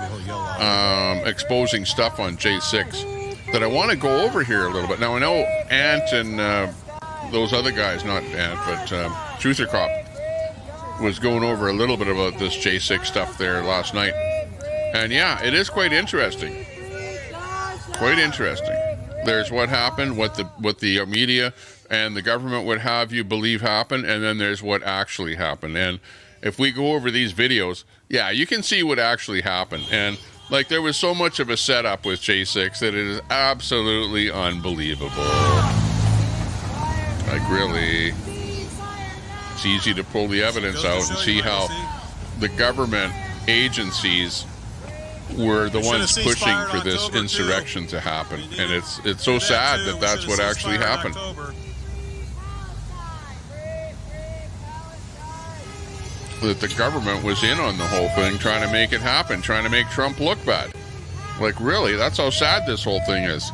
Speaker 1: exposing stuff on J6 that I want to go over here a little bit. Now, I know Ant and those other guys, not Ant, but Truther Cop, was going over a little bit about this J6 stuff there last night. And yeah, it is quite interesting. Quite interesting. There's what happened, what the media and the government would have you believe happened, and then there's what actually happened. And if we go over these videos, yeah, you can see what actually happened. And like, there was so much of a setup with J6 that it is absolutely unbelievable. Like, really. It's easy to pull the evidence out and see how the government agencies were the ones pushing for this insurrection to happen. And it's so sad that that's what actually happened. That the government was in on the whole thing, trying to make it happen, trying to make Trump look bad. Like, really, that's how sad this whole thing is.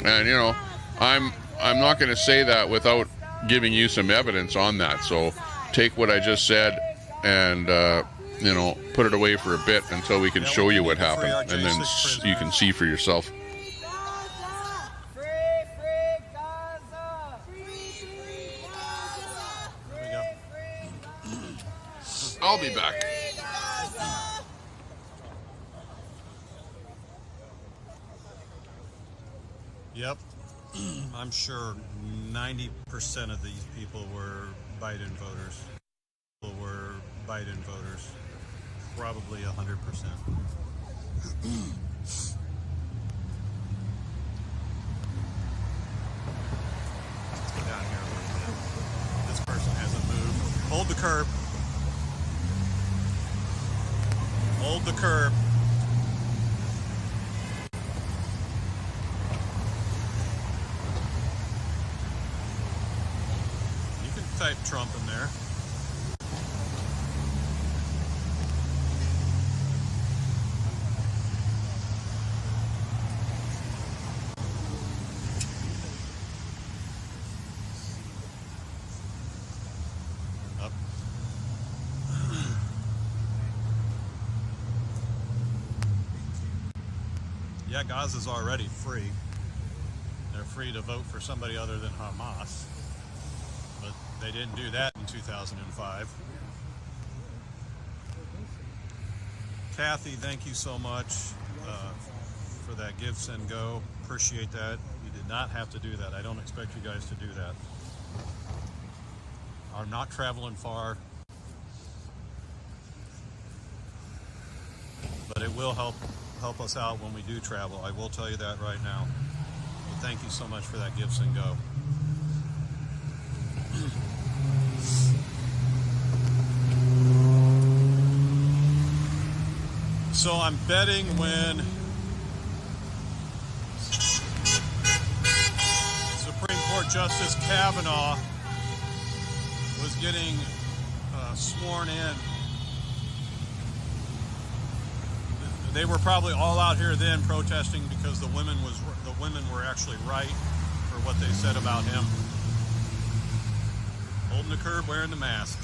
Speaker 1: And, you know, I'm not going to say that without giving you some evidence on that. So take what I just said and, you know, put it away for a bit until we can show you what happened. And then you can see for yourself. I'll be back.
Speaker 13: Yep. I'm sure 90% of these people were Biden voters. Probably 100%. Let's go down here a little bit. This person hasn't moved. Hold the curb. Hold the curb. You can type Trump in there. Yeah, Gaza's already free. They're free to vote for somebody other than Hamas. But they didn't do that in 2005. Kathy, thank you so much for that Give, Send, Go. Appreciate that. You did not have to do that. I don't expect you guys to do that. I'm not traveling far. But it will help us out when we do travel. I will tell you that right now. But thank you so much for that Give, Send, Go. So I'm betting when Supreme Court Justice Kavanaugh was getting sworn in, they were probably all out here then protesting because the women were actually right for what they said about him. Holding the curb, wearing the mask.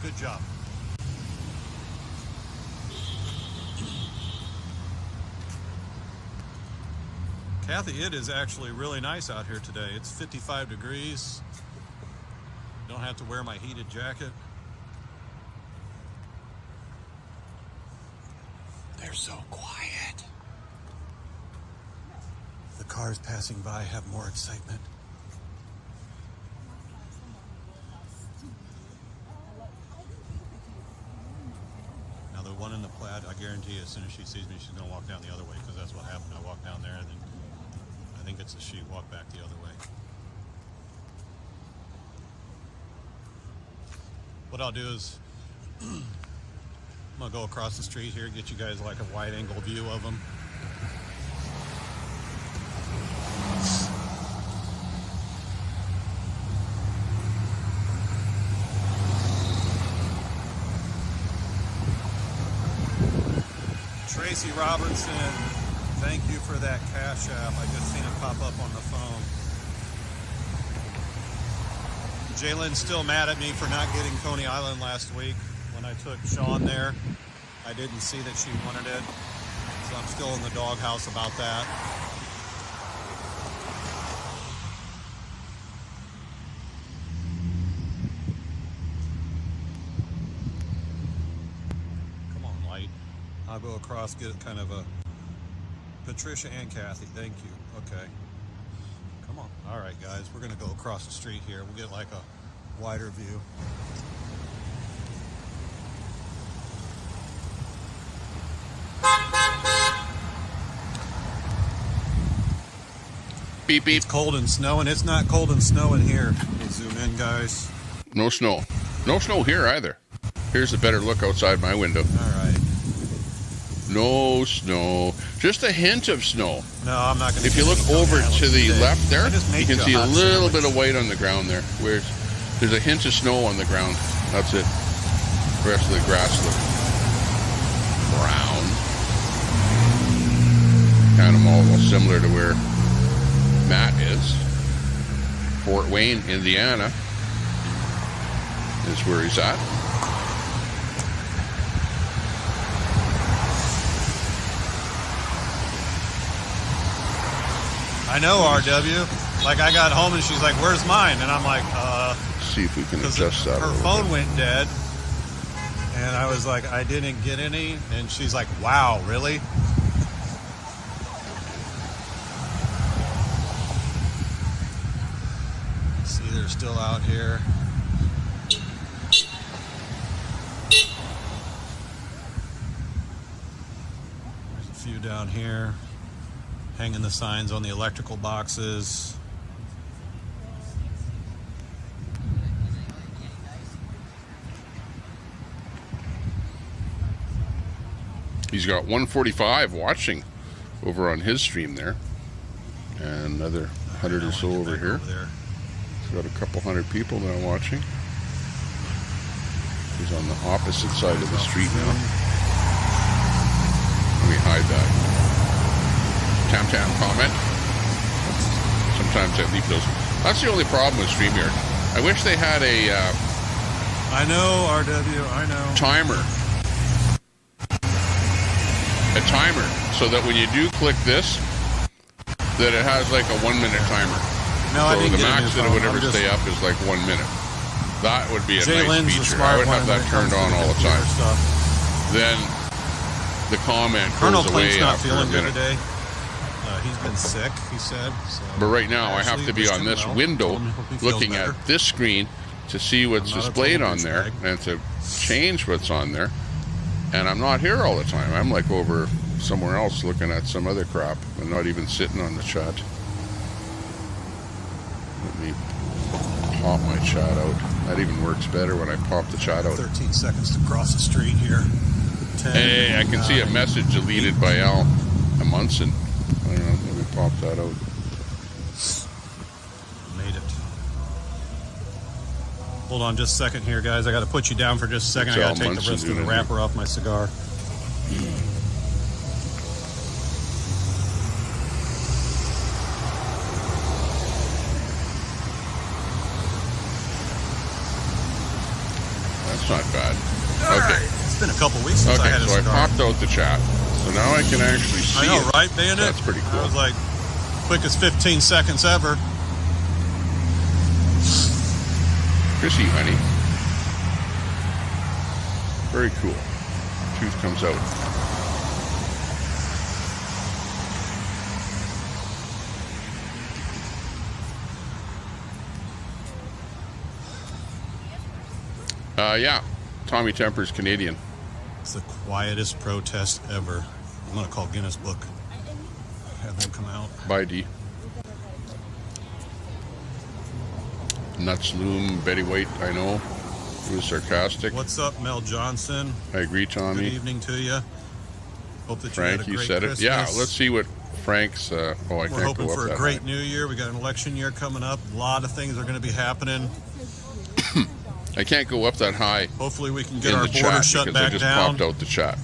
Speaker 13: Good job. Kathy, it is actually really nice out here today. It's 55 degrees. Don't have to wear my heated jacket. They're so quiet. The cars passing by have more excitement. Now the one in the plaid, I guarantee you, as soon as she sees me, she's going to walk down the other way, because that's what happened. I walked down there, and then I think it's a she walked back the other way. What I'll do is I'm gonna go across the street here, get you guys like a wide angle view of them. Tracy Robertson, thank you for that Cash App. I just seen it pop up on the phone. Jalen's still mad at me for not getting Coney Island last week when I took Sean there. I didn't see that she wanted it, so I'm still in the doghouse about that. Come on, Light. I'll go across, get kind of a Patricia and Kathy, thank you. Okay. Come on. All right, guys, we're going to go across the street here. We'll get like a wider view.
Speaker 1: Beep, beep.
Speaker 13: It's cold and snowing. It's not cold and snowing here. We'll zoom in, guys.
Speaker 1: No snow. No snow here either. Here's a better look outside my window.
Speaker 13: All right.
Speaker 1: No snow. Just a hint of snow.
Speaker 13: No, I'm not going to.
Speaker 1: If you look over to the left there, you can see a little bit of white on the ground there. Where there's a hint of snow on the ground. That's it. The rest of the grass looks brown. Kind of all similar to where Matt is. Fort Wayne, Indiana is where he's at.
Speaker 13: I know, RW. Like, I got home and she's like, "Where's mine?" And I'm like,
Speaker 1: See if we can adjust that.
Speaker 13: Her phone went dead. And I was like, "I didn't get any." And she's like, "Wow, really?" See, they're still out here. There's a few down here. Hanging the signs on the electrical boxes.
Speaker 1: He's got 145 watching over on his stream there. And another 100 or so over here. He's got a couple hundred people now watching. He's on the opposite side of the street now. Let me hide that. Tam comment. Sometimes I leave those. That's the only problem with StreamYard. I wish they had a
Speaker 13: I know, RW, I know.
Speaker 1: Timer. a timer so that when you do click this, that it has like a 1 minute timer.
Speaker 13: No, I
Speaker 1: so
Speaker 13: didn't
Speaker 1: the
Speaker 13: get a
Speaker 1: max
Speaker 13: new
Speaker 1: that it would
Speaker 13: phone.
Speaker 1: ever stay up is like 1 minute. That would be a
Speaker 13: Jay
Speaker 1: nice
Speaker 13: Lynn's the
Speaker 1: feature.
Speaker 13: smart
Speaker 1: I would have
Speaker 13: one
Speaker 1: that
Speaker 13: when it
Speaker 1: turned
Speaker 13: comes
Speaker 1: on
Speaker 13: to
Speaker 1: all the time.
Speaker 13: stuff.
Speaker 1: Then the comment
Speaker 13: Colonel
Speaker 1: goes
Speaker 13: Clink's
Speaker 1: away
Speaker 13: not
Speaker 1: after
Speaker 13: feeling
Speaker 1: a
Speaker 13: good
Speaker 1: minute.
Speaker 13: today. He's been sick, he said. So.
Speaker 1: But right now, I have
Speaker 13: Actually,
Speaker 1: to be
Speaker 13: wished
Speaker 1: on
Speaker 13: him
Speaker 1: this
Speaker 13: well.
Speaker 1: window
Speaker 13: Told him hope he feels
Speaker 1: looking
Speaker 13: better.
Speaker 1: at this screen to see what's
Speaker 13: I'm not a
Speaker 1: displayed
Speaker 13: total
Speaker 1: on there
Speaker 13: douchebag.
Speaker 1: and to change what's on there. And I'm not here all the time. I'm like over somewhere else looking at some other crap and not even sitting on the chat. Let me pop my chat out. That even works better when I pop the chat out.
Speaker 13: 13 seconds to cross the street here. 10,
Speaker 1: Hey, I can see a
Speaker 13: 9,
Speaker 1: message deleted by Al Munson. I don't know, let me pop that out.
Speaker 13: Made it. Hold on just a second here, guys. I got to put you down for just a second.
Speaker 1: What's
Speaker 13: I got
Speaker 1: Al
Speaker 13: to take the
Speaker 1: Munson
Speaker 13: rest of the
Speaker 1: doing
Speaker 13: wrapper off my cigar.
Speaker 1: That's not bad. Okay.
Speaker 13: It's been a couple weeks since I
Speaker 1: Okay,
Speaker 13: had a
Speaker 1: so I
Speaker 13: cigar.
Speaker 1: popped out the chat. So now I can actually see
Speaker 13: I know,
Speaker 1: it.
Speaker 13: right, Bandit?
Speaker 1: That's pretty cool.
Speaker 13: That was like quickest 15 seconds ever.
Speaker 1: Chrissy, honey. Very cool. Tooth comes out. Yeah. Tommy Temper's Canadian.
Speaker 13: It's the quietest protest ever. I'm going to call Guinness Book. Have them come out.
Speaker 1: Bye, D. Nuts Loom, Betty White, I know. He was sarcastic.
Speaker 13: What's up, Mel Johnson?
Speaker 1: I agree, Tommy.
Speaker 13: Good evening to you. Hope that
Speaker 1: Frank,
Speaker 13: you had a
Speaker 1: you
Speaker 13: great
Speaker 1: said
Speaker 13: Christmas.
Speaker 1: it. Yeah, let's see what Frank's... I
Speaker 13: We're
Speaker 1: can't
Speaker 13: hoping
Speaker 1: go up
Speaker 13: for a
Speaker 1: that
Speaker 13: great
Speaker 1: high.
Speaker 13: new year. We got an election year coming up. A lot of things are going to be happening.
Speaker 1: I can't go up that high.
Speaker 13: Hopefully we can get
Speaker 1: in
Speaker 13: our
Speaker 1: the
Speaker 13: border
Speaker 1: chat
Speaker 13: shut
Speaker 1: because I
Speaker 13: back
Speaker 1: just
Speaker 13: down.
Speaker 1: popped out the chat.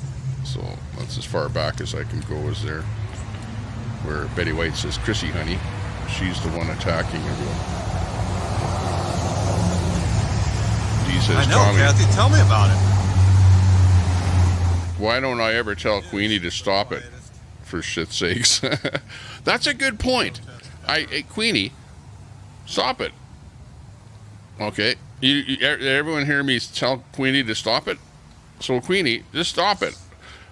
Speaker 1: So that's as far back as I can go is there. Where Betty White says, Chrissy, honey, she's the one attacking everyone. D says,
Speaker 13: I know,
Speaker 1: Tommy,
Speaker 13: Kathy. Tell me about it.
Speaker 1: why don't I ever tell Queenie to stop it? For shit's sakes. That's a good point. Hey, Queenie, stop it. Okay. Everyone hear me tell Queenie to stop it? So, Queenie, just stop it.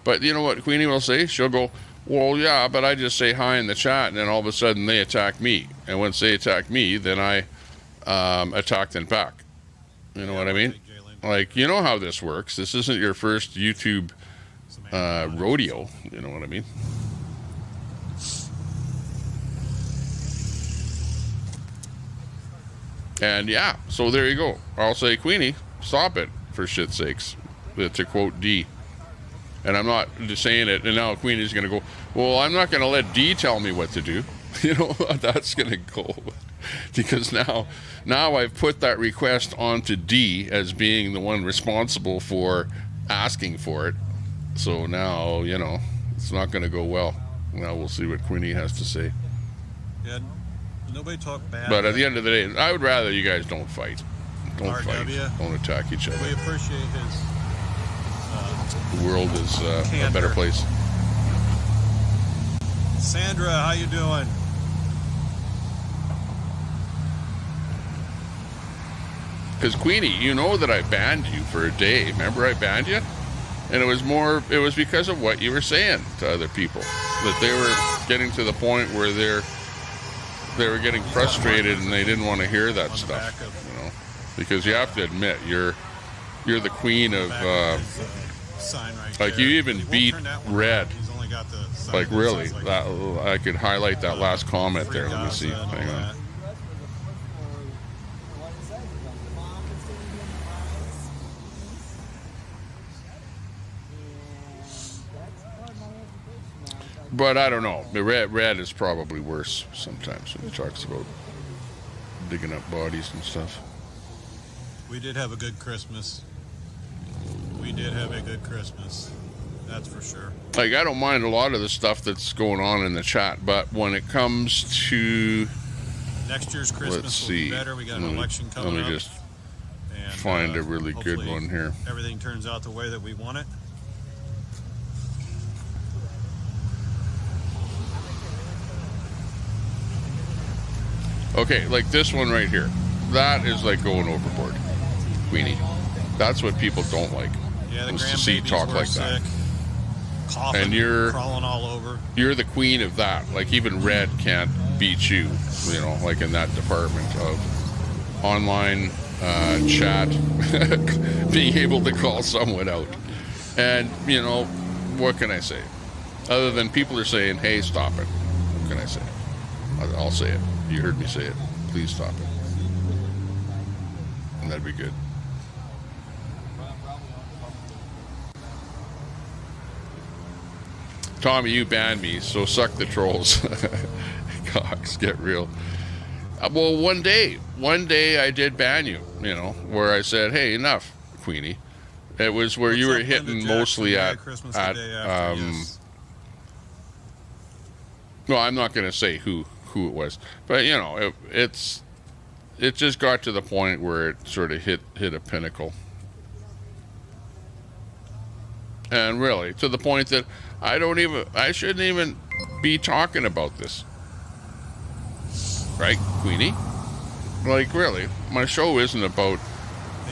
Speaker 1: But you know what Queenie will say? She'll go, well, yeah, but I just say hi in the chat, and then all of a sudden they attack me. And once they attack me, then I attack them back. You know what I mean? Like, you know how this works. This isn't your first YouTube rodeo. You know what I mean? And yeah, so there you go. I'll say, Queenie, stop it, for shit's sakes, to quote D. And I'm not just saying it, and now Queenie's going to go, well, I'm not going to let D tell me what to do. You know, that's going to go. Because now I've put that request onto D as being the one responsible for asking for it. So now, you know, it's not going to go well. Now we'll see what Queenie has to say.
Speaker 13: Yeah, nobody talk bad.
Speaker 1: But at the end of the day, I would rather you guys don't fight. Don't fight.
Speaker 13: RW.
Speaker 1: Don't attack each other.
Speaker 13: We appreciate his
Speaker 1: The world is a
Speaker 13: candor.
Speaker 1: better place.
Speaker 13: Sandra, how you doing?
Speaker 1: Because Queenie, you know that I banned you for a day. Remember I banned you? And it was because of what you were saying to other people. That they were getting to the point where they were getting frustrated and they didn't want to hear that stuff. You know? Because you have to admit, you're the queen of like you even beat Red. Like really. That I could highlight that last comment there. Let me see. Hang on. But I don't know. The red is probably worse sometimes when he talks about digging up bodies and stuff.
Speaker 13: We did have a good Christmas. We did have a good Christmas. That's for sure.
Speaker 1: Like, I don't mind a lot of the stuff that's going on in the chat, but when it comes to
Speaker 13: next year's Christmas
Speaker 1: let's
Speaker 13: will be
Speaker 1: see.
Speaker 13: better. We got an election coming up.
Speaker 1: Let me just find a really good one here.
Speaker 13: Everything turns out the way that we want it.
Speaker 1: Okay, like this one right here. That is like going overboard, Queenie. That's what people don't like.
Speaker 13: Yeah, the
Speaker 1: is to see talk like
Speaker 13: sick,
Speaker 1: that.
Speaker 13: coughing,
Speaker 1: And you're
Speaker 13: crawling all over.
Speaker 1: You're the queen of that. Like even Red can't beat you. You know, like in that department of online chat, being able to call someone out. And you know, what can I say? Other than people are saying, "Hey, stop it." What can I say? I'll say it. You heard me say it. Please stop it. And that'd be good. Tommy, you banned me, so suck the trolls. Cox, get real. Well, one day I did ban you, you know, where I said, hey, enough, Queenie. It was where you were hitting mostly at well, I'm not going to say who it was, but you know, it just got to the point where it sort of hit a pinnacle. And really, to the point that I shouldn't even be talking about this. Right, Queenie? Like, really, my show isn't about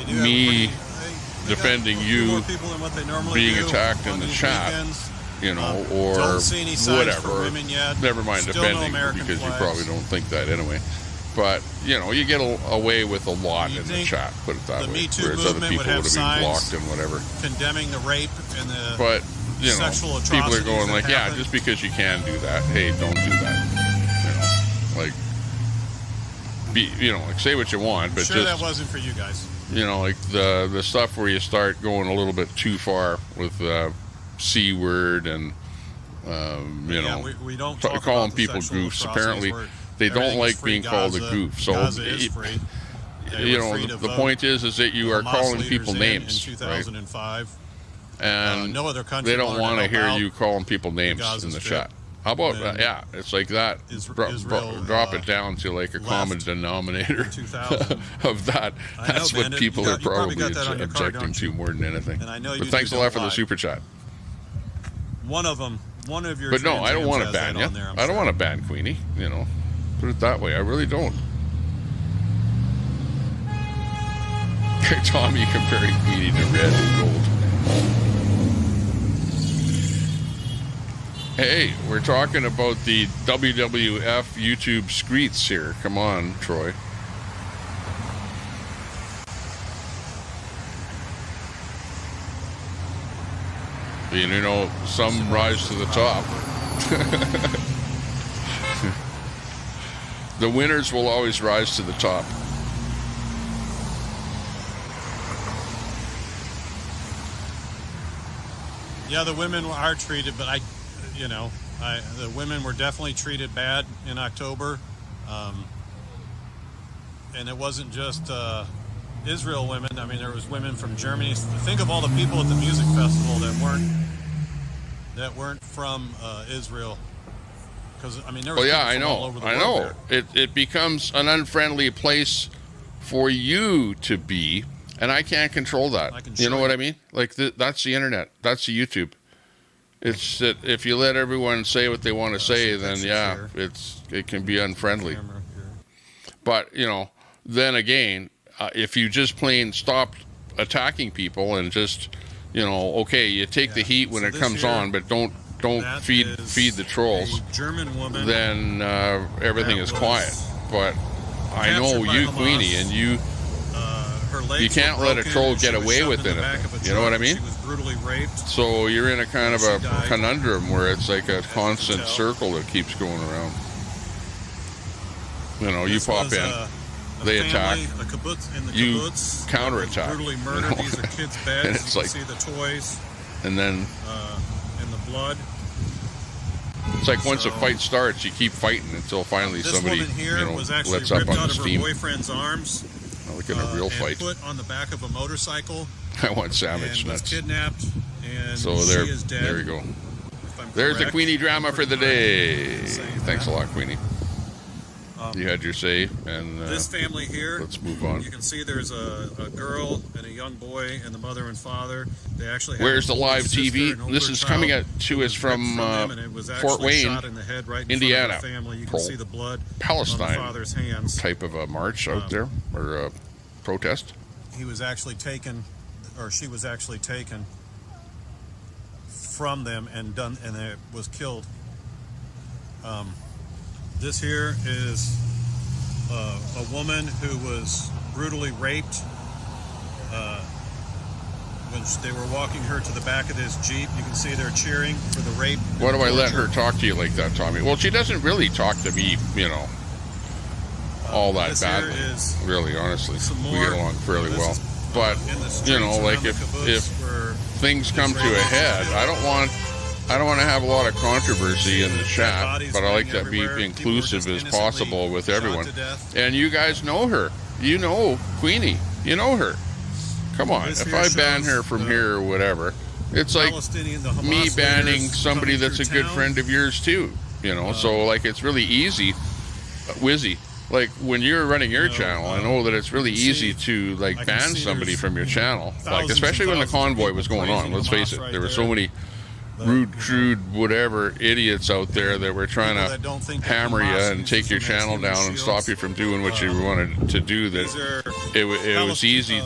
Speaker 1: me defending you being attacked in the chat, you know, or whatever. Never mind defending, because you probably don't think that anyway. But, you know, you get away with a lot in the chat, put it that way. Whereas other people would have been blocked and whatever.
Speaker 14: Condemning the rape and the
Speaker 1: but, you know, people are going like, yeah, just because you can do that, hey, don't do that. You know, like, you know, like say what you want, but
Speaker 13: sure, that wasn't for you guys.
Speaker 1: You know, like the stuff where you start going a little bit too far with C word and you know,
Speaker 13: we don't
Speaker 1: calling people goofs. Apparently, they don't like being called a goof. So you know, the point is that you are calling people names,
Speaker 13: in 2005.
Speaker 1: Right? And
Speaker 13: no other country
Speaker 1: they don't want to hear you calling people
Speaker 13: the
Speaker 1: names
Speaker 13: Gaza
Speaker 1: in the
Speaker 13: Strip.
Speaker 1: chat. How about yeah? It's like that. Drop it down to like a common denominator of that. That's what people are probably objecting to more than anything. But thanks a lot for the super chat.
Speaker 13: One of your.
Speaker 1: But no, I don't want to ban you. I don't want to ban Queenie. You know, put it that way. I really don't. Tommy comparing Queenie to red and gold. Hey, we're talking about the WWF YouTube screets here. Come on, Troy. You know, some rise to the top. The winners will always rise to the top.
Speaker 13: Yeah, the women are treated, but the women were definitely treated bad in October. And it wasn't just Israel women. I mean, there was women from Germany. Think of all the people at the music festival that weren't from Israel. Because I mean, there was
Speaker 1: well, yeah,
Speaker 13: people
Speaker 1: I
Speaker 13: from
Speaker 1: know.
Speaker 13: all over the
Speaker 1: I
Speaker 13: world
Speaker 1: know.
Speaker 13: there.
Speaker 1: It becomes an unfriendly place for you to be, and I can't control that. You know what I mean? Like that's the internet. That's the YouTube. It's that if you let everyone say what they want to say, then yeah, it can be unfriendly. But you know, then again, if you just plain stop attacking people and just, you know, okay, you take the heat when it comes on, but don't feed the trolls.
Speaker 13: German woman.
Speaker 1: Then everything is quiet. But I know you, Queenie, and you can't let a troll get away with anything. You know what I mean?
Speaker 13: She was brutally raped.
Speaker 1: So you're in a kind of a conundrum where it's like a constant circle that keeps going around. You know, you pop in, they attack, you counterattack.
Speaker 13: Brutally murdered. These are kids' beds.
Speaker 1: And it's like,
Speaker 13: you can see the toys.
Speaker 1: And then
Speaker 13: and the blood.
Speaker 1: It's like once a fight starts, you keep fighting until finally somebody,
Speaker 13: was
Speaker 1: lets up on the steam.
Speaker 13: Her boyfriend's arms.
Speaker 1: Look at a real fight.
Speaker 13: Put on the back of a motorcycle.
Speaker 1: I want savage
Speaker 13: and
Speaker 1: nuts.
Speaker 13: Was kidnapped, and
Speaker 1: so
Speaker 13: she is dead.
Speaker 1: There you go. There's the Queenie drama for the day. Thanks a lot, Queenie. You had your say, and
Speaker 13: this family here.
Speaker 1: Let's move on.
Speaker 13: You can see there's a girl and a young boy and the mother and father. They actually.
Speaker 1: Where's the live TV? This is coming to us from Fort Wayne, Indiana.
Speaker 13: You can see the blood
Speaker 1: Palestine
Speaker 13: on the father's hands.
Speaker 1: Type of a march out there, or a protest.
Speaker 13: He was actually taken, or she was actually taken from them and it was killed. This here is a woman who was brutally raped when they were walking her to the back of this Jeep. You can see they're cheering for the rape.
Speaker 1: Why do I let her talk to you like that, Tommy? Well, she doesn't really talk to me, all that badly. Really, honestly. We get along fairly well. But, like if things come to a head, I don't want to have a lot of controversy in the chat, but I like to be inclusive as possible with everyone. And you guys know her. You know Queenie. You know her. Come on. If I ban her from here or whatever, it's like me banning somebody that's a good friend of yours too. So like it's really easy. Wizzy. Like when you're running your channel, I know that it's really easy to like ban somebody from your channel. Like especially when the convoy was going on. Let's face it, there were so many rude, crude, whatever idiots out there that were trying to hammer you and take your channel down and stop you from doing what you wanted to do. That it was easy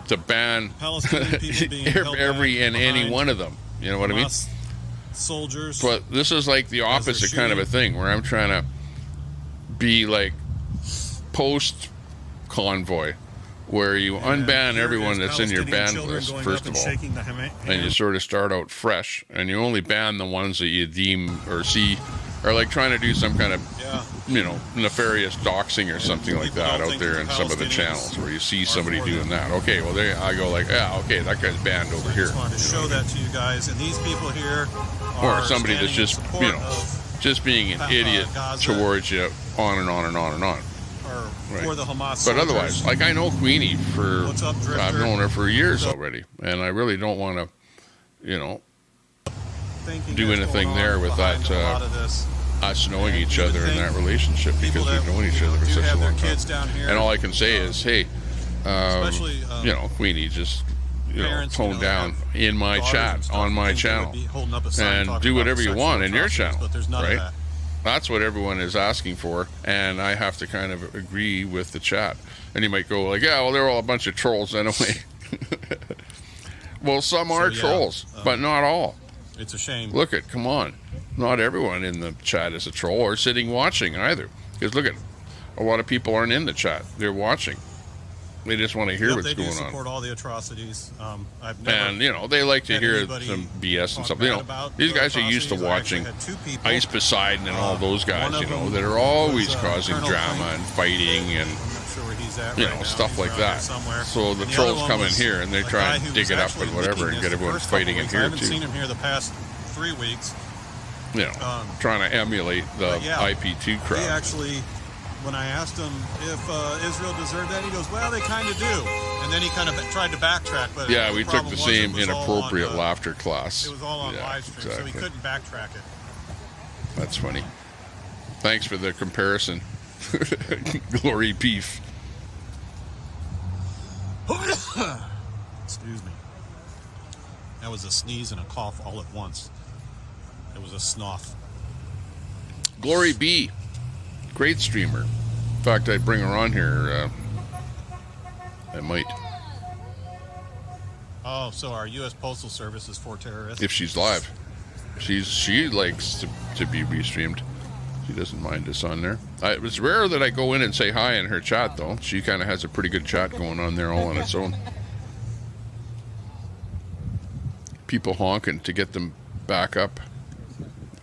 Speaker 1: to ban every and any one of them. You know what I mean?
Speaker 13: Soldiers.
Speaker 1: But this is like the opposite kind of a thing where I'm trying to be like post convoy, where you unban everyone that's in your ban list, first of all, and you sort of start out fresh, and you only ban the ones that you deem or see are like trying to do some kind of, nefarious doxing or something like that out there in some of the channels where you see somebody doing that. Okay, well, there I go like, yeah, okay, that guy's banned over here.
Speaker 13: I just wanted to show that to you guys, and these people here
Speaker 1: or somebody that's just, just being an idiot towards you, on and on and on and on. Right.
Speaker 13: For the Hamas
Speaker 1: but otherwise, like I know Queenie I've known her for years already, and I really don't want to, do anything there with that us knowing each other in that relationship, because we've known each other for such a long time. And all I can say is, hey, Queenie, just tone down in my chat on my channel, and do whatever you want in your channel, right? That's what everyone is asking for, and I have to kind of agree with the chat. And you might go like, yeah, well, they're all a bunch of trolls anyway. Well, some are trolls, but not all.
Speaker 13: It's a shame.
Speaker 1: Look at, come on. Not everyone in the chat is a troll or sitting watching either. Because look at, a lot of people aren't in the chat. They're watching. They just want to hear what's going on.
Speaker 13: They support all the atrocities.
Speaker 1: And, they like to hear some BS and stuff. These guys are used to watching Ice Poseidon and all those guys, that are always causing drama and fighting and, stuff like that. So the trolls come in here and they try and dig it up and whatever and get everyone fighting in here, too.
Speaker 13: I haven't seen him here the past 3 weeks.
Speaker 1: Trying to emulate the IP2 crowd.
Speaker 13: He actually... When I asked him if Israel deserved that, he goes, well, they kind of do. And then he kind of tried to backtrack. But
Speaker 1: yeah, we took the same inappropriate laughter class.
Speaker 13: It was all on live stream, so he couldn't backtrack it.
Speaker 1: That's funny. Thanks for the comparison. Glory beef.
Speaker 13: Excuse me. That was a sneeze and a cough all at once. It was a snuff.
Speaker 1: Glory B. Great streamer. In fact, I'd bring her on here. I might.
Speaker 13: Oh, so our U.S. Postal Service is for terrorists?
Speaker 1: If she's live. She likes to be restreamed. She doesn't mind us on there. It's rare that I go in and say hi in her chat, though. She kind of has a pretty good chat going on there all on its own. People honking to get them back up.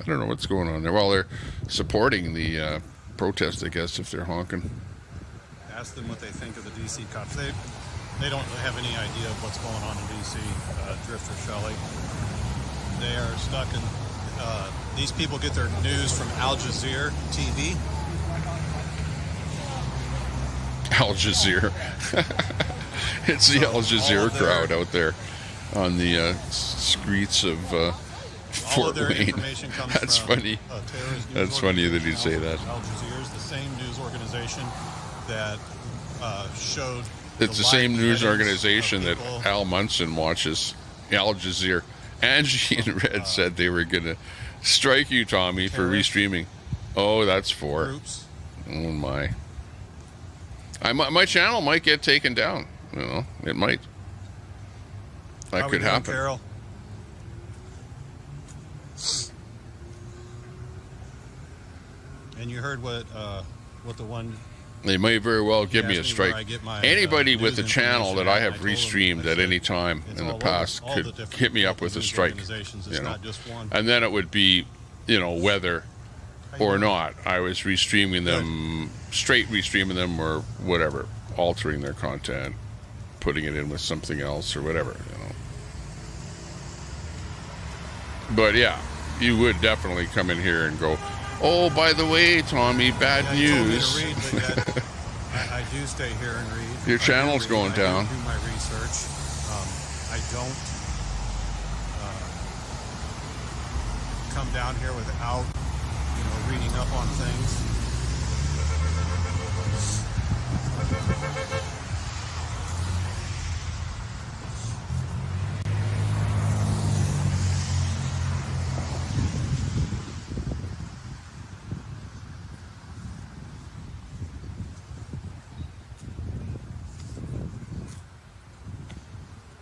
Speaker 1: I don't know what's going on there. Well, they're supporting the... protest, I guess, if they're honking.
Speaker 13: Ask them what they think of the DC cops. They don't have any idea of what's going on in DC. Drifter Shelley. They are stuck in. These people get their news from Al Jazeera TV.
Speaker 1: Al Jazeera. It's the Al Jazeera crowd out there on the streets of Fort Wayne. That's funny. That's funny that you say that.
Speaker 13: Al Jazeera is the same news organization that showed.
Speaker 1: It's the same news organization that Al Munson watches, Al Jazeera. Angie and Red said they were going to strike you, Tommy, for restreaming. Oh, that's 4. Oh, my. My channel might get taken down. You know, it might. That could happen.
Speaker 13: Carol? And you heard what the one...
Speaker 1: They may very well give me a strike. Anybody with a channel that I have restreamed at any time in the past could hit me up with a strike, you know. And then it would be, you know, whether or not I was restreaming them, straight restreaming them or whatever, altering their content, putting it in with something else or whatever, you know. But yeah, you would definitely come in here and go, oh, by the way, Tommy, bad news.
Speaker 13: I do stay here and read.
Speaker 1: Your channel's going down.
Speaker 13: I do my research. I don't come down here without, you know, reading up on things.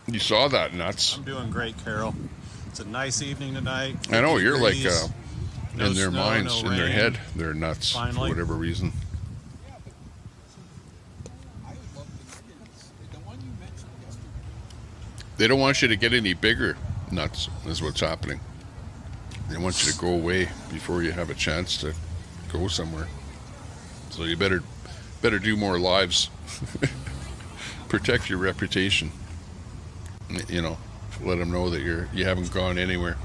Speaker 1: You saw that, nuts.
Speaker 13: I'm doing great, Carol. It's a nice evening tonight.
Speaker 1: I know, you're like
Speaker 13: No
Speaker 1: in their
Speaker 13: snow,
Speaker 1: minds,
Speaker 13: no
Speaker 1: in their
Speaker 13: rain.
Speaker 1: head, they're nuts for
Speaker 13: Finally.
Speaker 1: whatever reason. They don't want you to get any bigger, nuts, is what's happening. They want you to go away before you have a chance to go somewhere. So you better do more lives. Protect your reputation. You know, let them know that you haven't gone anywhere.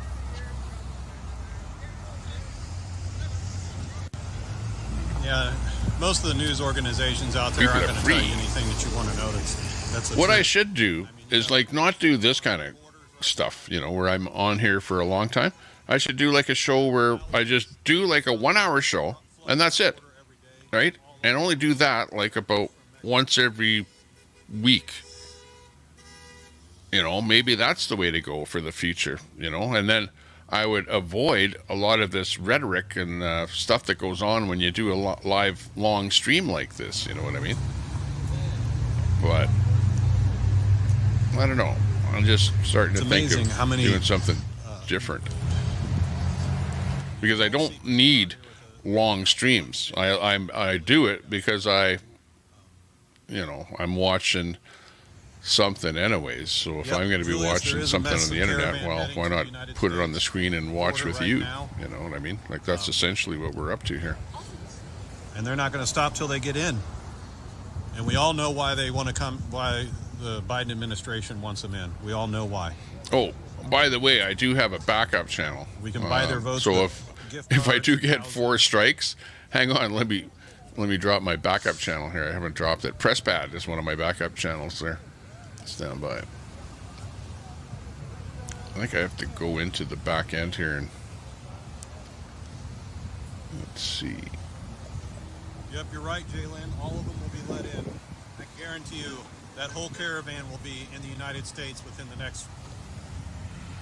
Speaker 13: Yeah, most of the news organizations out there aren't going to tell you anything that you want to know. That's the
Speaker 1: What I
Speaker 13: truth.
Speaker 1: should do is like not do this kind of stuff, you know, where I'm on here for a long time. I should do like a show where I just do like a 1 hour show and that's it, right? And only do that like about once every week. You know, maybe that's the way to go for the future, you know, and then I would avoid a lot of this rhetoric and stuff that goes on when you do a live long stream like this, you know what I mean? But I don't know. I'm just starting to think of
Speaker 13: how many,
Speaker 1: doing something different. Because I don't need long streams. I do it because I'm watching something anyways. So if I'm going to be watching something on the internet, well, why not put it on the screen and watch with you? You know what I mean? Like that's essentially what we're up to here.
Speaker 13: And they're not going to stop till they get in. And we all know why they want to come, why the Biden administration wants them in. We all know why.
Speaker 1: Oh, by the way, I do have a backup channel.
Speaker 13: We can buy their votes.
Speaker 1: So if I do get 4 strikes, hang on, let me drop my backup channel here. I haven't dropped it. Press Pad is one of my backup channels there. Stand by. I think I have to go into the back end here and let's see.
Speaker 13: Yep, you're right, Jalen. All of them will be let in. I guarantee you that whole caravan will be in the United States within the next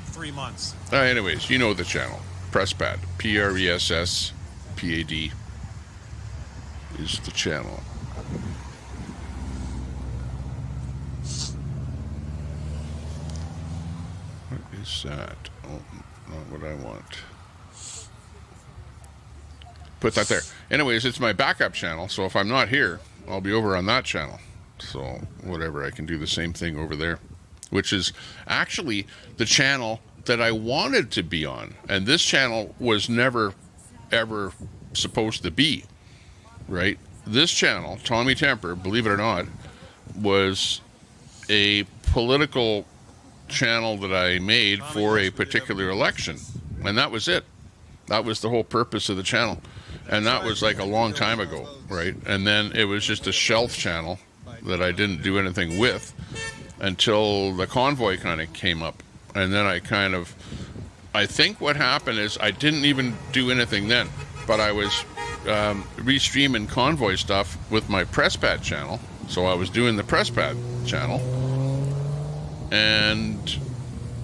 Speaker 13: 3 months.
Speaker 1: Anyways, you know the channel. Press Pad. PRESSPAD is the channel. What is that? Oh, not what I want. Put that there. Anyways, it's my backup channel, so if I'm not here, I'll be over on that channel. So, whatever, I can do the same thing over there, which is actually the channel that I wanted to be on. And this channel was never, ever supposed to be, right? This channel, Tommy Temper, believe it or not, was a political channel that I made for a particular election. And that was it. That was the whole purpose of the channel. And that was like a long time ago, right? And then it was just a shelf channel that I didn't do anything with until the convoy kind of came up. And then I kind of I think what happened is I didn't even do anything then, but I was restreaming convoy stuff with my press pad channel. So I was doing the press pad channel, and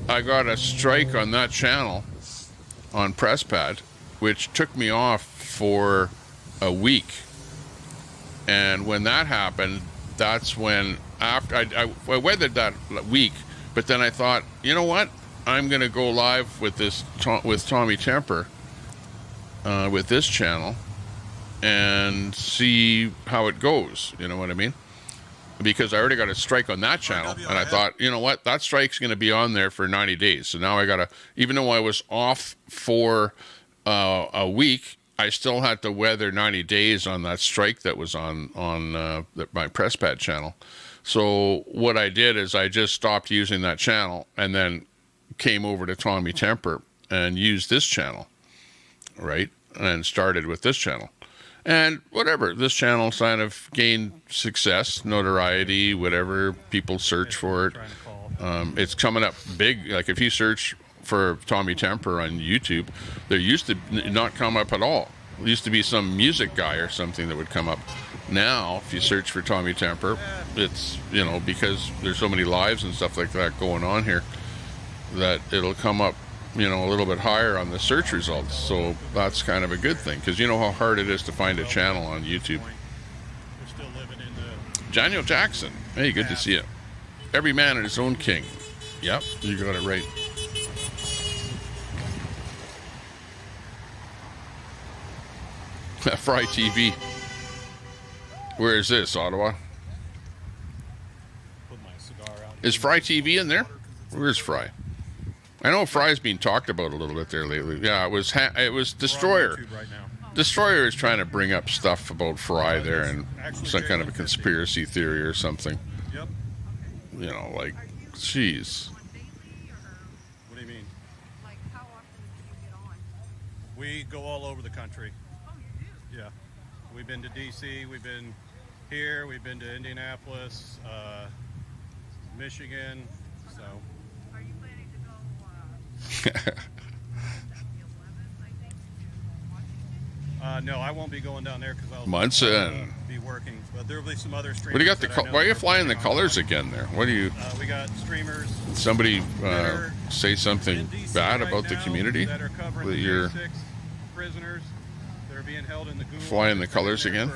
Speaker 1: I got a strike on that channel on press pad, which took me off for a week. And when that happened, that's when after I weathered that week, but then I thought, you know what? I'm going to go live with this with Tommy Temper with this channel and see how it goes. You know what I mean? Because I already got a strike on that channel, and I thought, you know what? That strike's going to be on there for 90 days. So now I got to, even though I was off for a week, I still had to weather 90 days on that strike that was on my press pad channel. So what I did is I just stopped using that channel and then came over to Tommy Temper and used this channel, right? And started with this channel. And whatever, this channel kind of gained success, notoriety, whatever, people search for it. It's coming up big. Like if you search for Tommy Temper on YouTube, there used to not come up at all. There used to be some music guy or something that would come up. Now, if you search for Tommy Temper, it's, you know, because there's so many lives and stuff like that going on here, that it'll come up, you know, a little bit higher on the search results. So that's kind of a good thing, because you know how hard it is to find a channel on YouTube. Daniel Jackson, hey, good to see you. Every man his own king. Yep, you got it right. Fry TV. Where is this, Ottawa? Is Fry TV in there? Where's Fry? I know Fry's being talked about a little bit there lately. Yeah, it was Destroyer. Destroyer is trying to bring up stuff about Fry there and some kind of a conspiracy theory or something.
Speaker 13: Yep.
Speaker 1: You know, like, jeez.
Speaker 13: What do you mean? We go all over the country. Yeah. We've been to D.C., we've been here, we've been to Indianapolis, Michigan, so.
Speaker 15: Are you planning to go
Speaker 13: no, I won't be going down there because I'll
Speaker 1: Munson.
Speaker 13: Be working. But there will be some other streamers.
Speaker 1: What do you got the? Why are you flying the colors again there? What do you?
Speaker 13: We got streamers.
Speaker 1: Somebody say something bad about the community
Speaker 13: that are covering
Speaker 1: that you're
Speaker 13: prisoners that are being held in the
Speaker 1: flying the colors again.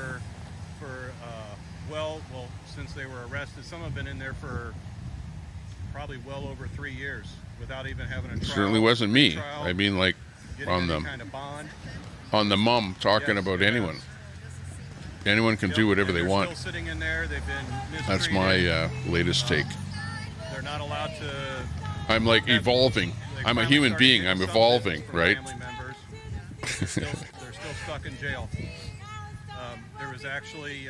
Speaker 13: Well, since they were arrested, some have been in there for probably well over 3 years without even having a trial.
Speaker 1: It certainly wasn't me. I mean, like on the mum talking about anyone. Anyone can do whatever they want.
Speaker 13: Sitting in there, they've been
Speaker 1: That's my layest take.
Speaker 13: They're not allowed to.
Speaker 1: I'm like evolving. I'm a human being. I'm evolving, right?
Speaker 13: They're still stuck in jail. There was actually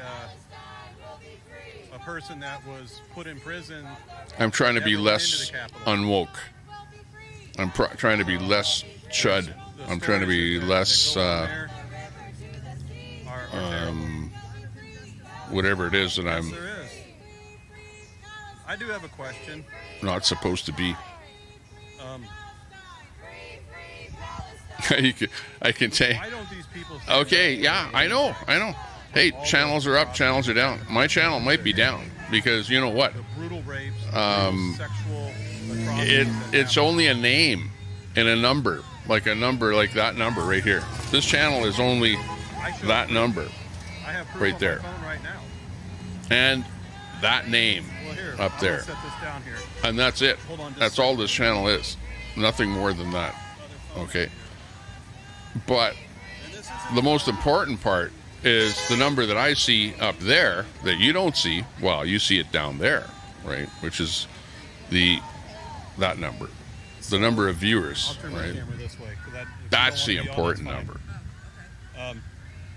Speaker 13: a person that was put in prison.
Speaker 1: I'm trying to be less unwoke. I'm trying to be less chud. I'm trying to be less whatever it is that I'm
Speaker 13: I do have a question.
Speaker 1: Not supposed to be. I can say.
Speaker 13: Why don't these people
Speaker 1: okay, yeah, I know. Hey, channels are up, channels are down. My channel might be down because you know what?
Speaker 13: Brutal rapes,
Speaker 1: sexual it's only a name and a number, like a number like that number right here. This channel is only that number right there,
Speaker 13: right now.
Speaker 1: and that name up there, and that's it. That's all this channel is. Nothing more than that. Okay. But the most important part is the number that I see up there that you don't see. Well, you see it down there, right? Which is that number, the number of viewers, right? That's the important number,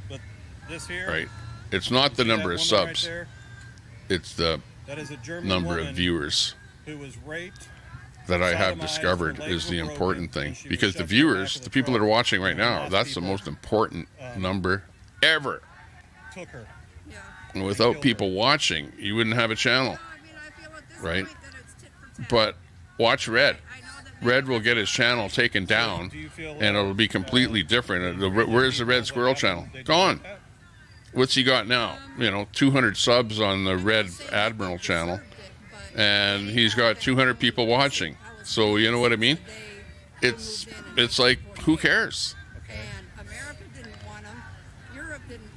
Speaker 13: but this here,
Speaker 1: right? It's not the number of subs. It's the number of viewers
Speaker 13: who was raped.
Speaker 1: That I have discovered is the important thing, because the viewers, the people that are watching right now, that's the most important number ever.
Speaker 13: Took her.
Speaker 1: And without people watching, you wouldn't have a channel, right? But watch Red. Red will get his channel taken down, and it'll be completely different. Where's the Red Squirrel channel? Gone. What's he got now? 200 subs on the Red Admiral channel, and he's got 200 people watching. So you know what I mean? It's like, who cares?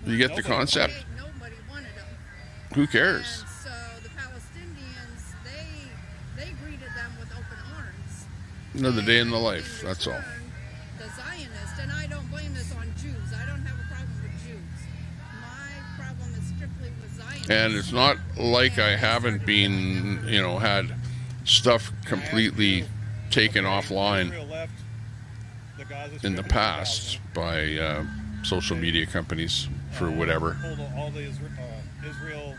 Speaker 1: You get the concept? Who cares? Another day in the life, that's all.
Speaker 6: The Zionist, and I don't blame this on Jews. I don't have a problem with Jews. My problem is strictly with Zionists.
Speaker 1: And it's not like I haven't been, had stuff completely taken offline in the past by social media companies for whatever.
Speaker 13: All the Israel,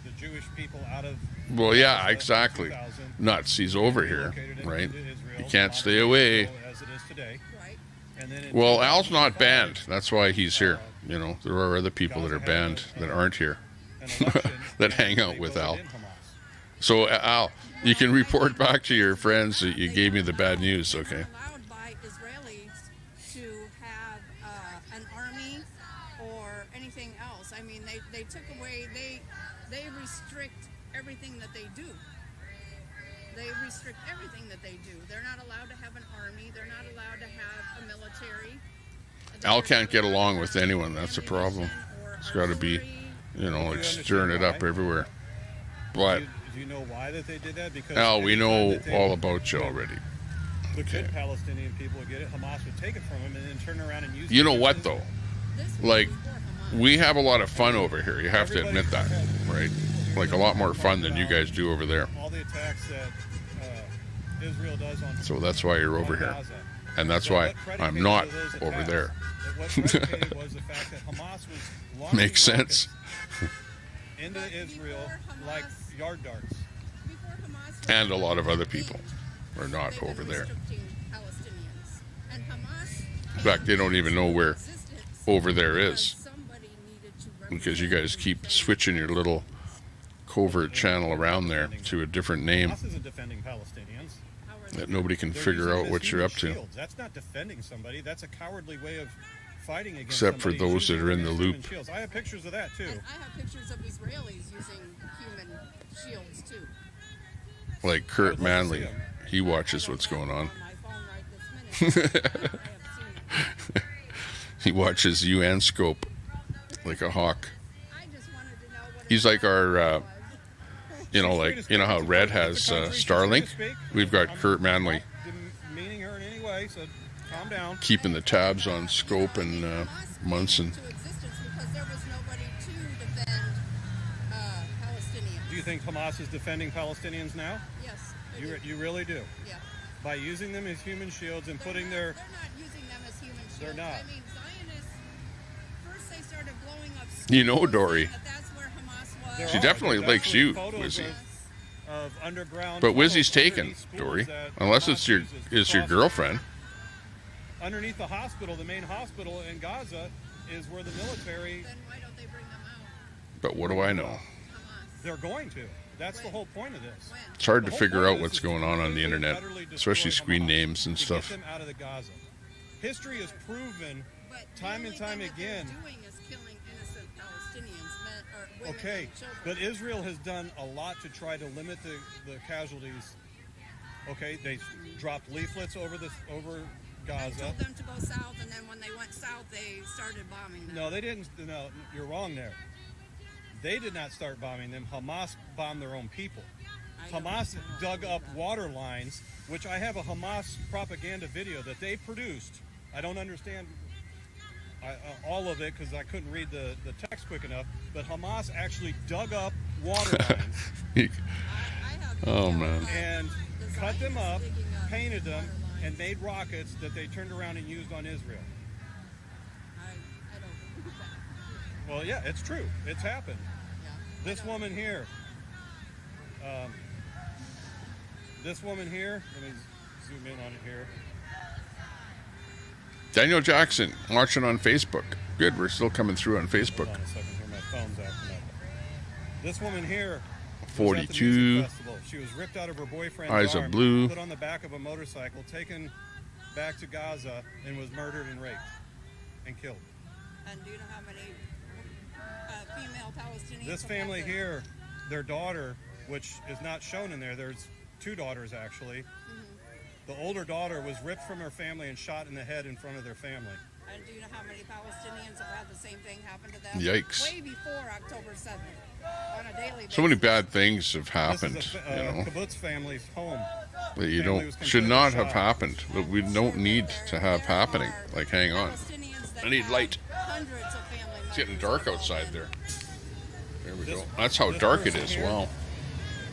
Speaker 13: the Jewish people out of.
Speaker 1: Well, yeah, exactly. Nazis over here, right? You can't stay away. Well, Al's not banned. That's why he's here. There are other people that are banned that aren't here that hang out with Al. So, Al, you can report back to your friends that you gave me the bad news, okay?
Speaker 6: Allowed by Israelis to have an army or anything else. I mean, they took away, they restrict everything that they do. They restrict everything that they do. They're not allowed to have an army. They're not allowed to have a military.
Speaker 1: Al can't get along with anyone. That's a problem. It's got to be, like stirring it up everywhere. But
Speaker 13: Do you know why that they did that? Because
Speaker 1: Al, we know all about you already.
Speaker 13: The good Palestinian people would get it. Hamas would take it from them and then turn around and use it.
Speaker 1: You know what, though? Like, we have a lot of fun over here. You have to admit that, right? Like, a lot more fun than you guys do over there.
Speaker 13: All the attacks that Israel does on.
Speaker 1: So that's why you're over here. And that's why I'm not over there. Makes sense.
Speaker 13: Into Israel like yard darts.
Speaker 1: And a lot of other people are not over there. In fact, they don't even know where over there is. Because you guys keep switching your little covert channel around there to a different name
Speaker 13: Hamas isn't defending Palestinians.
Speaker 1: that nobody can figure out what you're up to.
Speaker 13: That's not defending somebody. That's a cowardly way of fighting against
Speaker 1: Except for
Speaker 13: somebody
Speaker 1: those that are in the loop.
Speaker 13: I have pictures of that too.
Speaker 6: And I have pictures of Israelis using human shields too.
Speaker 1: Like Kurt Manley. He watches what's going on. He watches UN scope like a hawk. He's like our, how Red has Starlink. We've got Kurt Manley
Speaker 13: Meaning her in any way, so calm down.
Speaker 1: keeping the tabs on scope and Munson.
Speaker 13: Do you think Hamas is defending Palestinians now?
Speaker 6: Yes.
Speaker 13: You really do?
Speaker 6: Yeah.
Speaker 13: By using them as human shields and putting their...
Speaker 6: They're not using them as human shields.
Speaker 13: They're not.
Speaker 6: I mean, Zionists, first they started blowing up schools.
Speaker 1: You know Dory.
Speaker 6: That's where Hamas was.
Speaker 1: She definitely likes you, Wizzy.
Speaker 13: Of underground
Speaker 1: But Wizzy's taken,
Speaker 13: underneath schools
Speaker 1: Dory.
Speaker 13: that
Speaker 1: Unless
Speaker 13: Hamas
Speaker 1: it's your
Speaker 13: uses.
Speaker 1: girlfriend.
Speaker 13: Underneath the hospital, the main hospital in Gaza, is where the military...
Speaker 6: Then why don't they bring them out?
Speaker 1: But what do I know?
Speaker 13: They're going to. That's the whole point of this.
Speaker 1: It's hard to figure out what's going on the internet, especially screen names and
Speaker 13: To
Speaker 1: stuff.
Speaker 13: get them out of the Gaza. History has proven time and time again.
Speaker 6: Doing is killing innocent Palestinians, men or women
Speaker 13: Okay,
Speaker 6: and children.
Speaker 13: but Israel has done a lot to try to limit the casualties. Okay, they dropped leaflets over
Speaker 6: They
Speaker 13: Gaza.
Speaker 6: told them to go south, and then when they went south, they started bombing them.
Speaker 13: No, they didn't. No, you're wrong there. They did not start bombing them. Hamas bombed their own people. Hamas dug up water lines, which I have a Hamas propaganda video that they produced. I don't understand all of it because I couldn't read the text quick enough, but Hamas actually dug up water lines
Speaker 1: Oh, man.
Speaker 13: and cut them up, painted them, and made rockets that they turned around and used on Israel. Well, yeah, it's true. It's happened. This woman here, let me zoom in on it here.
Speaker 1: Daniel Jackson, watching on Facebook. Good, we're still coming through on Facebook.
Speaker 13: Hold on a second here, my phone's acting up. This woman here
Speaker 1: 42.
Speaker 13: She was ripped out of her boyfriend's
Speaker 1: Eyes
Speaker 13: arm,
Speaker 1: of blue.
Speaker 13: put on the back of a motorcycle, taken back to Gaza, and was murdered and raped and killed.
Speaker 6: And do you know how many female Palestinians?
Speaker 13: This family here, their daughter, which is not shown in there, there's two daughters actually. The older daughter was ripped from her family and shot in the head in front of their family.
Speaker 6: And do you know how many Palestinians have had the same thing happen to them?
Speaker 1: Yikes.
Speaker 6: Way before October 7th, on a daily basis.
Speaker 1: So many bad things have happened,
Speaker 13: This is
Speaker 1: you
Speaker 13: a
Speaker 1: know,
Speaker 13: kibbutz family's home.
Speaker 1: that you don't should not have happened. That we don't need to have happening. Like, hang on, I need light.
Speaker 6: Hundreds of family
Speaker 1: It's getting dark outside there. There we go. That's how dark it is. Wow.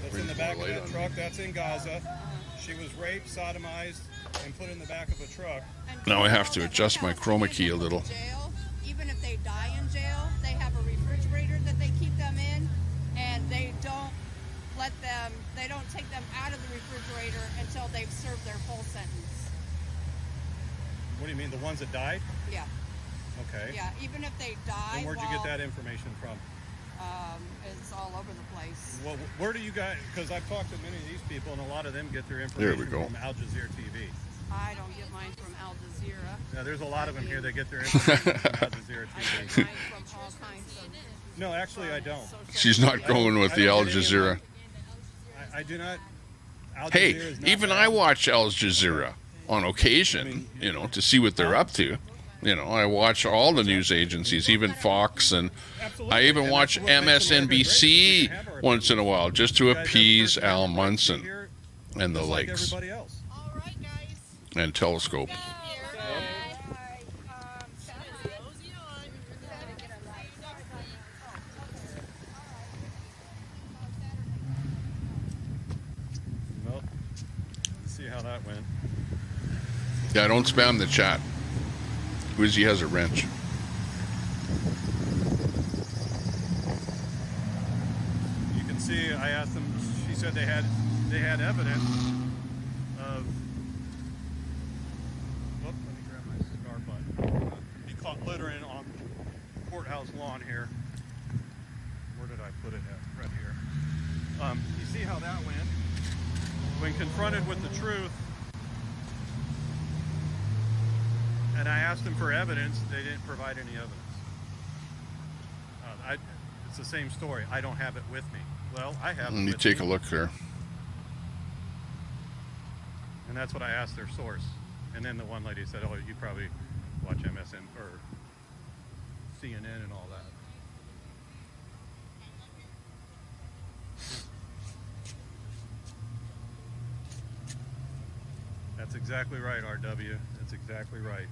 Speaker 13: That's in the back of that truck. That's in Gaza. She was raped, sodomized, and put in the back of a truck.
Speaker 1: Now I have to adjust my chroma key a little.
Speaker 6: Jail, even if they die in jail, they have a refrigerator that they keep them in, and they don't take them out of the refrigerator until they've served their full sentence.
Speaker 13: What do you mean, the ones that died?
Speaker 6: Yeah.
Speaker 13: Okay.
Speaker 6: Yeah, even if they die.
Speaker 13: And where'd you get that information from?
Speaker 6: It's all over the place.
Speaker 13: Well, where do you guys, because I've talked to many of these people, and a lot of them get their information from Al Jazeera TV.
Speaker 6: I don't get mine from Al Jazeera.
Speaker 13: Yeah, there's a lot of them here that get their information from Al Jazeera TV.
Speaker 6: I get mine from all kinds of...
Speaker 13: No, actually, I don't.
Speaker 1: She's not going with the Al Jazeera.
Speaker 13: I do not. Al
Speaker 1: Hey,
Speaker 13: Jazeera is not
Speaker 1: even
Speaker 13: bad.
Speaker 1: I watch Al Jazeera on occasion, you know, to see what they're up to. You know, I watch all the news agencies, even Fox, and I even watch MSNBC once in a while just to appease Al Munson and the likes. And Telescope.
Speaker 13: Well, let's see how that went.
Speaker 1: Yeah, don't spam the chat. Wizzy has a wrench.
Speaker 13: You can see, I asked them, she said they had evidence of, whoop, let me grab my cigar butt. He caught littering on the courthouse lawn here. Where did I put it at? Right here. You see how that went? When confronted with the truth, and I asked them for evidence, they didn't provide any evidence. It's the same story. I don't have it with me. Well, I have it
Speaker 1: Let me
Speaker 13: with
Speaker 1: take
Speaker 13: me.
Speaker 1: a look there.
Speaker 13: And that's what I asked their source. And then the one lady said, oh, you probably watch MSN or CNN and all that. That's exactly right, RW. That's exactly right.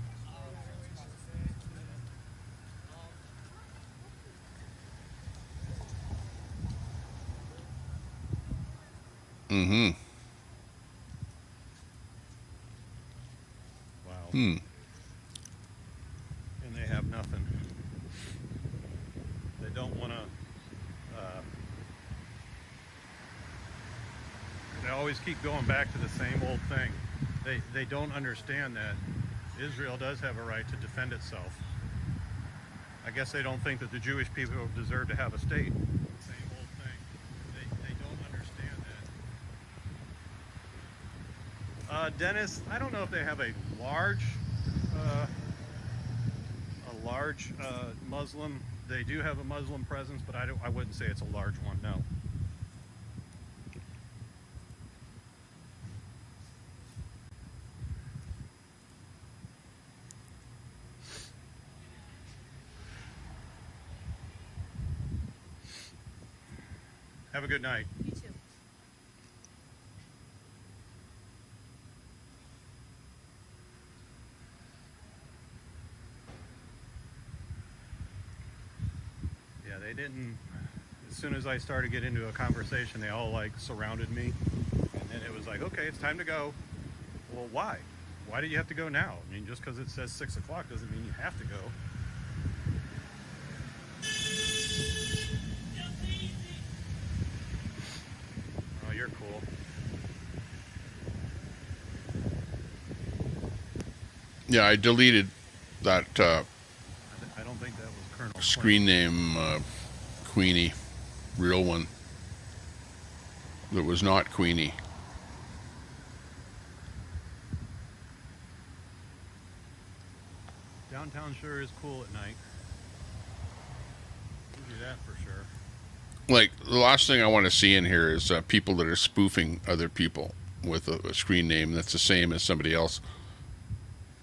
Speaker 1: Mm-hmm.
Speaker 13: Wow.
Speaker 1: Hmm.
Speaker 13: And they have nothing. They don't want to. They always keep going back to the same old thing. They don't understand that Israel does have a right to defend itself. I guess they don't think that the Jewish people deserve to have a state. Same old thing. They don't understand that. Dennis, I don't know if they have a large Muslim. They do have a Muslim presence, but I wouldn't say it's a large one. No. Have a good night.
Speaker 6: You too.
Speaker 13: Yeah, they didn't. As soon as I started getting into a conversation, they all like surrounded me, and then it was like, okay, it's time to go. Well, why? Why do you have to go now? I mean, just because it says 6 o'clock doesn't mean you have to go. Oh, you're cool.
Speaker 1: Yeah, I deleted that
Speaker 13: I don't think that was Colonel
Speaker 1: screen name, Queenie, real one. that was not Queenie.
Speaker 13: Downtown sure is cool at night. We'll do that for sure.
Speaker 1: Like, the last thing I want to see in here is people that are spoofing other people with a screen name that's the same as somebody else.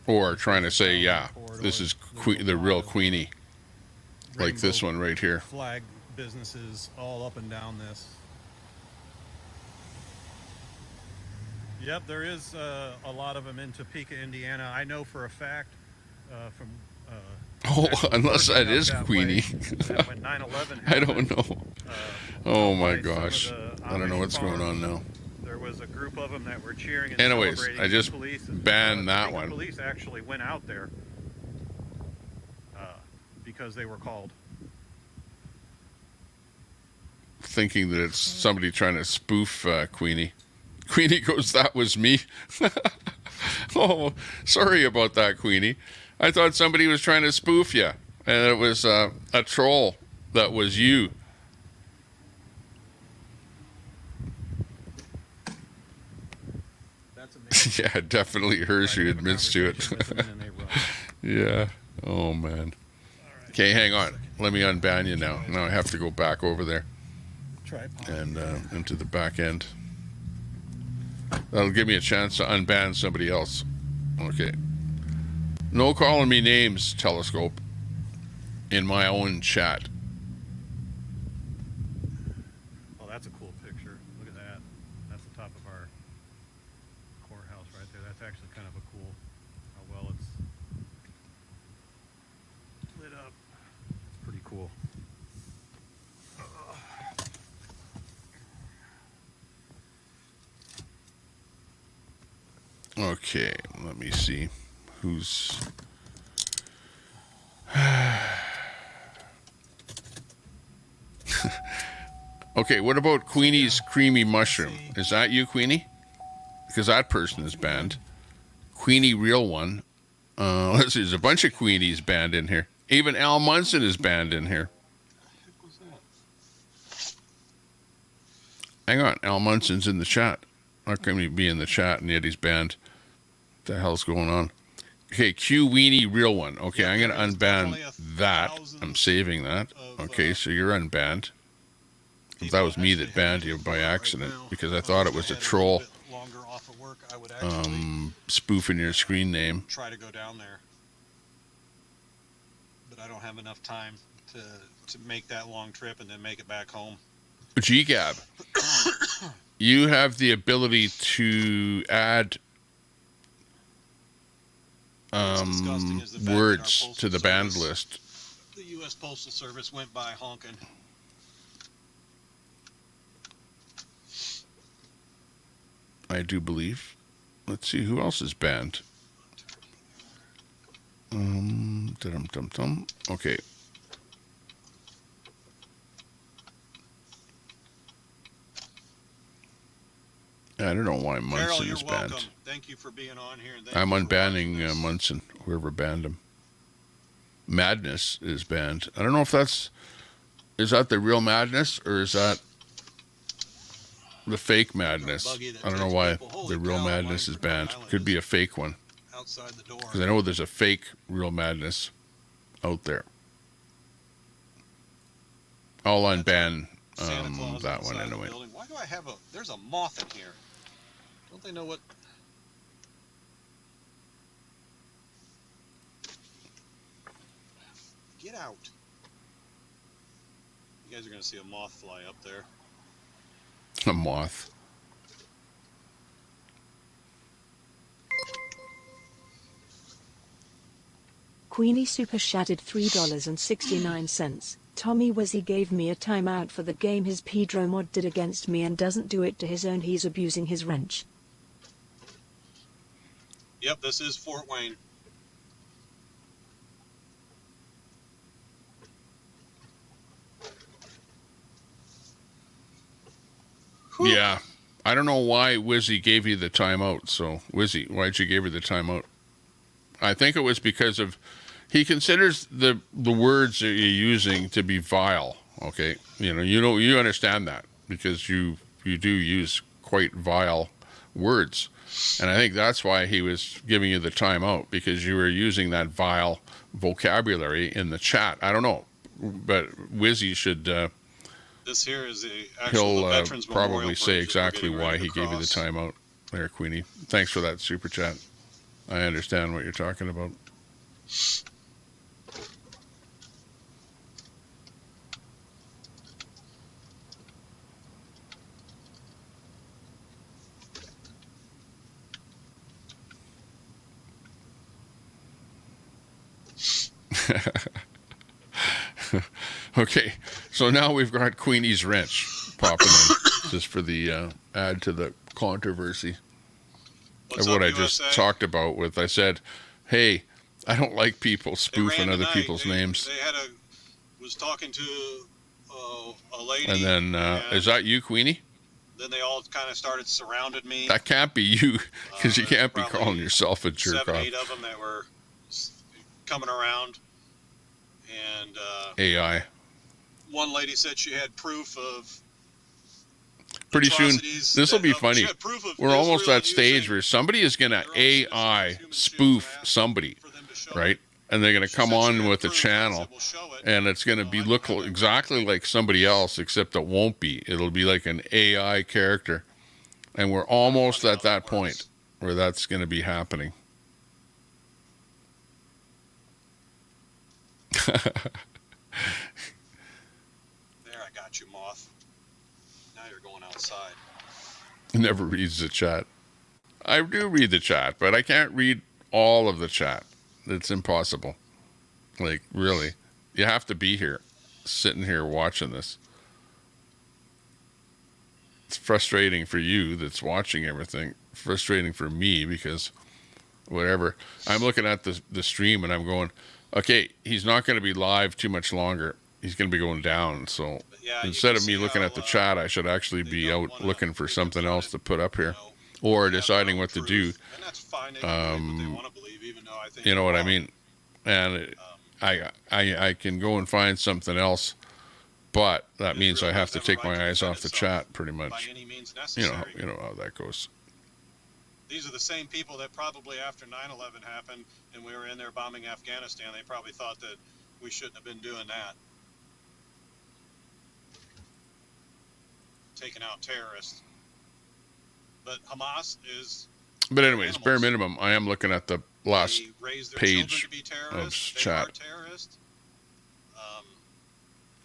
Speaker 1: Or trying to say, yeah, this is the real Queenie. Like this one right here.
Speaker 13: Flag businesses all up and down this. Yep, there is a lot of them in Topeka, Indiana. I know for a fact from...
Speaker 1: Oh, unless that is Queenie.
Speaker 13: When 9/11
Speaker 1: I don't know. Oh my gosh. I don't know what's going on now.
Speaker 13: There was a group of them that were cheering and
Speaker 1: Anyways,
Speaker 13: celebrating.
Speaker 1: I just
Speaker 13: Police,
Speaker 1: banned that one.
Speaker 13: Police actually went out there because they were called.
Speaker 1: Thinking that it's somebody trying to spoof Queenie. Queenie goes, that was me. Oh, sorry about that, Queenie. I thought somebody was trying to spoof you, and it was a troll that was you. Yeah, definitely her. She admits to it. Yeah. Oh, man. Okay, hang on. Let me unban you now. Now I have to go back over there and into the back end. That'll give me a chance to unban somebody else. Okay. No calling me names, Telescope, in my own chat.
Speaker 13: Oh, that's a cool picture. Look at that. That's the top of our courthouse right there. That's actually kind of a cool, how well it's lit up. It's pretty cool.
Speaker 1: Okay, let me see who's... Okay, what about Queenie's Creamy Mushroom? Is that you, Queenie? Because that person is banned. Queenie Real One. Let's see, there's a bunch of Queenies banned in here. Even Al Munson is banned in here. Hang on, Al Munson's in the chat. How can he be in the chat and yet he's banned? What the hell's going on? Okay, Q Weenie Real One. Okay, I'm going to unban that. I'm saving that. Okay, so you're unbanned. That was me that banned you by accident because I thought it was a troll spoofing your screen name.
Speaker 13: Try to go down there, but I don't have enough time to make that long trip and then make it back home.
Speaker 1: GGAB, you have the ability to add words to the banned list.
Speaker 13: The U.S. Postal Service went by honking.
Speaker 1: I do believe. Let's see who else is banned. Okay. I don't know why Munson is banned.
Speaker 13: Welcome. Thank you for being on here.
Speaker 1: I'm unbanning Munson, whoever banned him. Madness is banned. I don't know if is that the real Madness or is that the fake Madness? I don't know why the real Madness is banned. Could be a fake one. Because I know there's a fake real Madness out there. I'll unban that one anyway.
Speaker 13: Why do I have there's a moth in here? Don't they know what? Get out. You guys are going to see a moth fly up there.
Speaker 1: A moth.
Speaker 12: Queenie super chatted $3.69. Tommy Wizzy gave me a timeout for the game his Pedro mod did against me and doesn't do it to his own. He's abusing his wrench.
Speaker 13: Yep, this is Fort Wayne.
Speaker 1: Yeah. I don't know why Wizzy gave you the timeout. So, Wizzy, why'd you give her the timeout? I think it was because of he considers the words that you're using to be vile. Okay, you understand that because you you do use quite vile words. And I think that's why he was giving you the timeout, because you were using that vile vocabulary in the chat. I don't know, but Wizzy should...
Speaker 13: This here is the actual Veterans
Speaker 1: he'll probably
Speaker 13: Memorial
Speaker 1: say
Speaker 13: Bridge that we're
Speaker 1: exactly
Speaker 13: getting
Speaker 1: why
Speaker 13: ready
Speaker 1: he
Speaker 13: to
Speaker 1: gave you the
Speaker 13: cross.
Speaker 1: timeout there, Queenie. Thanks for that super chat. I understand what you're talking about. Okay, so now we've got Queenie's wrench popping in, just for the add to the controversy of what I just talked about. With I said, hey, I don't like people spoofing other people's names.
Speaker 13: They was talking to a lady,
Speaker 1: And then is that you, Queenie?
Speaker 13: Then they all kind of started surrounded me.
Speaker 1: That can't be you, because you can't be calling yourself a jerk
Speaker 13: 7,
Speaker 1: off.
Speaker 13: 8 of them that were coming around, and
Speaker 1: AI.
Speaker 13: one lady said she had proof of.
Speaker 1: Pretty soon, this will be funny. We're almost at that stage where somebody is going to AI spoof somebody, right? And they're going to come on with a channel, and it's going to be look exactly like somebody else, except it won't be. It'll be like an AI character. And we're almost at that point where that's going to be happening.
Speaker 13: There, I got you, Moth. Now you're going outside.
Speaker 1: Never reads the chat. I do read the chat, but I can't read all of the chat. It's impossible. Like, really. You have to be here, sitting here watching this. It's frustrating for you that's watching everything. Frustrating for me because whatever. I'm looking at the stream and I'm going, okay, he's not going to be live too much longer. He's going to be going down. So instead of me looking at the chat, I should actually be out looking for something else to put up here, or deciding what to do. You know what I mean? And I can go and find something else, but that means I have to take my eyes off the chat pretty much. You know how that goes.
Speaker 13: These are the same people that probably after 9/11 happened and we were in there bombing Afghanistan, they probably thought that we shouldn't have been doing that. Taking out terrorists. But Hamas is...
Speaker 1: But anyways, bare minimum, I am looking at the last page of chat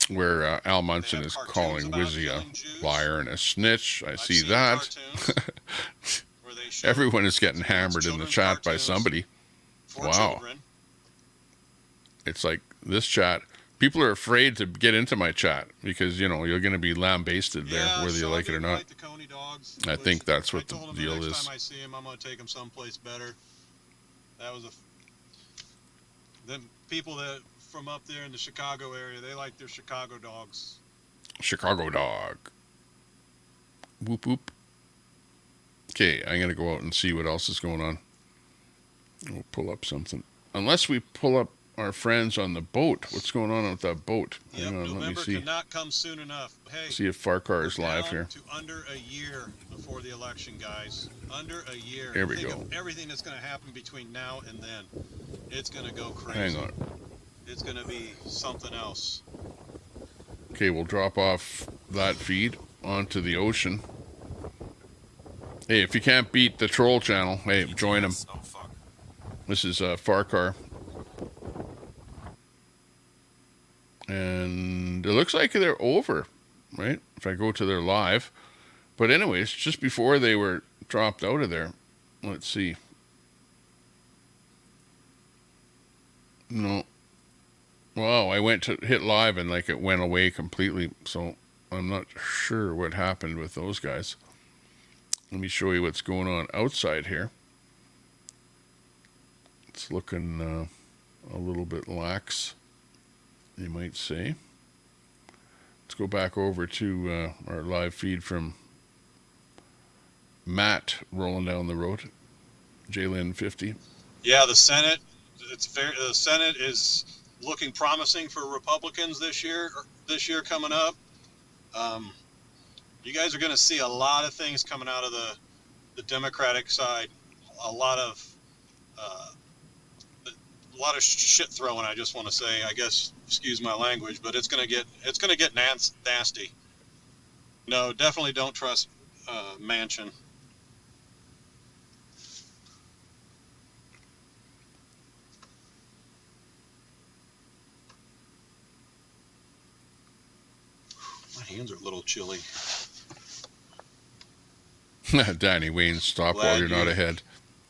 Speaker 1: where Al Munson is calling Wizzy a liar and a snitch. I see that. Everyone is getting hammered in the chat by somebody. Wow. It's like this chat. People are afraid to get into my chat because, you're going to be lambasted there, whether you like it or not. I think that's what the deal is.
Speaker 13: Next time I see him, I'm going to take him someplace better. That was the people that from up there in the Chicago area, they like their Chicago dogs.
Speaker 1: Chicago dog. Whoop whoop. Okay, I'm going to go out and see what else is going on. We'll pull up something. Unless we pull up our friends on the boat. What's going on with that boat?
Speaker 13: Yep,
Speaker 1: Hang on,
Speaker 13: November
Speaker 1: let me see.
Speaker 13: cannot come soon enough. Hey,
Speaker 1: See if Farcar is live
Speaker 13: down
Speaker 1: here.
Speaker 13: to under a year before the election, guys. Under a year.
Speaker 1: Here we
Speaker 13: Think
Speaker 1: go.
Speaker 13: of everything that's going to happen between now and then. It's going to go crazy.
Speaker 1: Hang on.
Speaker 13: It's going to be something else.
Speaker 1: Okay, we'll drop off that feed onto the ocean. Hey, if you can't beat the troll channel, hey, join them. This is Farcar. And it looks like they're over, right? If I go to their live. But anyways, just before they were dropped out of there, let's see. No. Wow, I went to hit live and like it went away completely. So I'm not sure what happened with those guys. Let me show you what's going on outside here. It's looking a little bit lax, you might say. Let's go back over to our live feed from Matt rolling down the road. JLin 50.
Speaker 13: Yeah, the Senate. The Senate is looking promising for Republicans this year. This year coming up. You guys are going to see a lot of things coming out of the Democratic side. A lot of shit throwing. I just want to say, I guess, excuse my language, but it's going to get nasty. No, definitely don't trust Manchin. My hands are a little chilly.
Speaker 1: Danny Wayne, stop
Speaker 13: Glad
Speaker 1: while you're not ahead.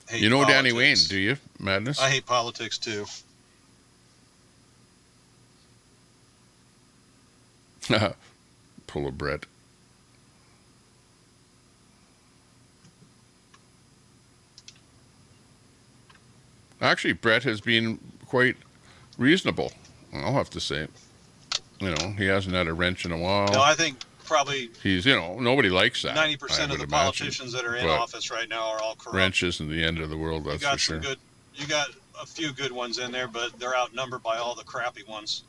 Speaker 13: hate
Speaker 1: You know Danny Wayne,
Speaker 13: politics.
Speaker 1: do you, Madness?
Speaker 13: I hate politics too.
Speaker 1: Pull a Brett. Actually, Brett has been quite reasonable, I'll have to say. You know, he hasn't had a wrench in a while.
Speaker 13: No, I think probably
Speaker 1: He's, you know, nobody likes that.
Speaker 13: 90%
Speaker 1: I
Speaker 13: of
Speaker 1: would
Speaker 13: the
Speaker 1: imagine.
Speaker 13: politicians that are in
Speaker 1: But
Speaker 13: office right now are all corrupt.
Speaker 1: wrench isn't the end of the world,
Speaker 13: You
Speaker 1: that's
Speaker 13: got
Speaker 1: for sure.
Speaker 13: some good. You got a few good ones in there, but they're outnumbered by all the crappy ones.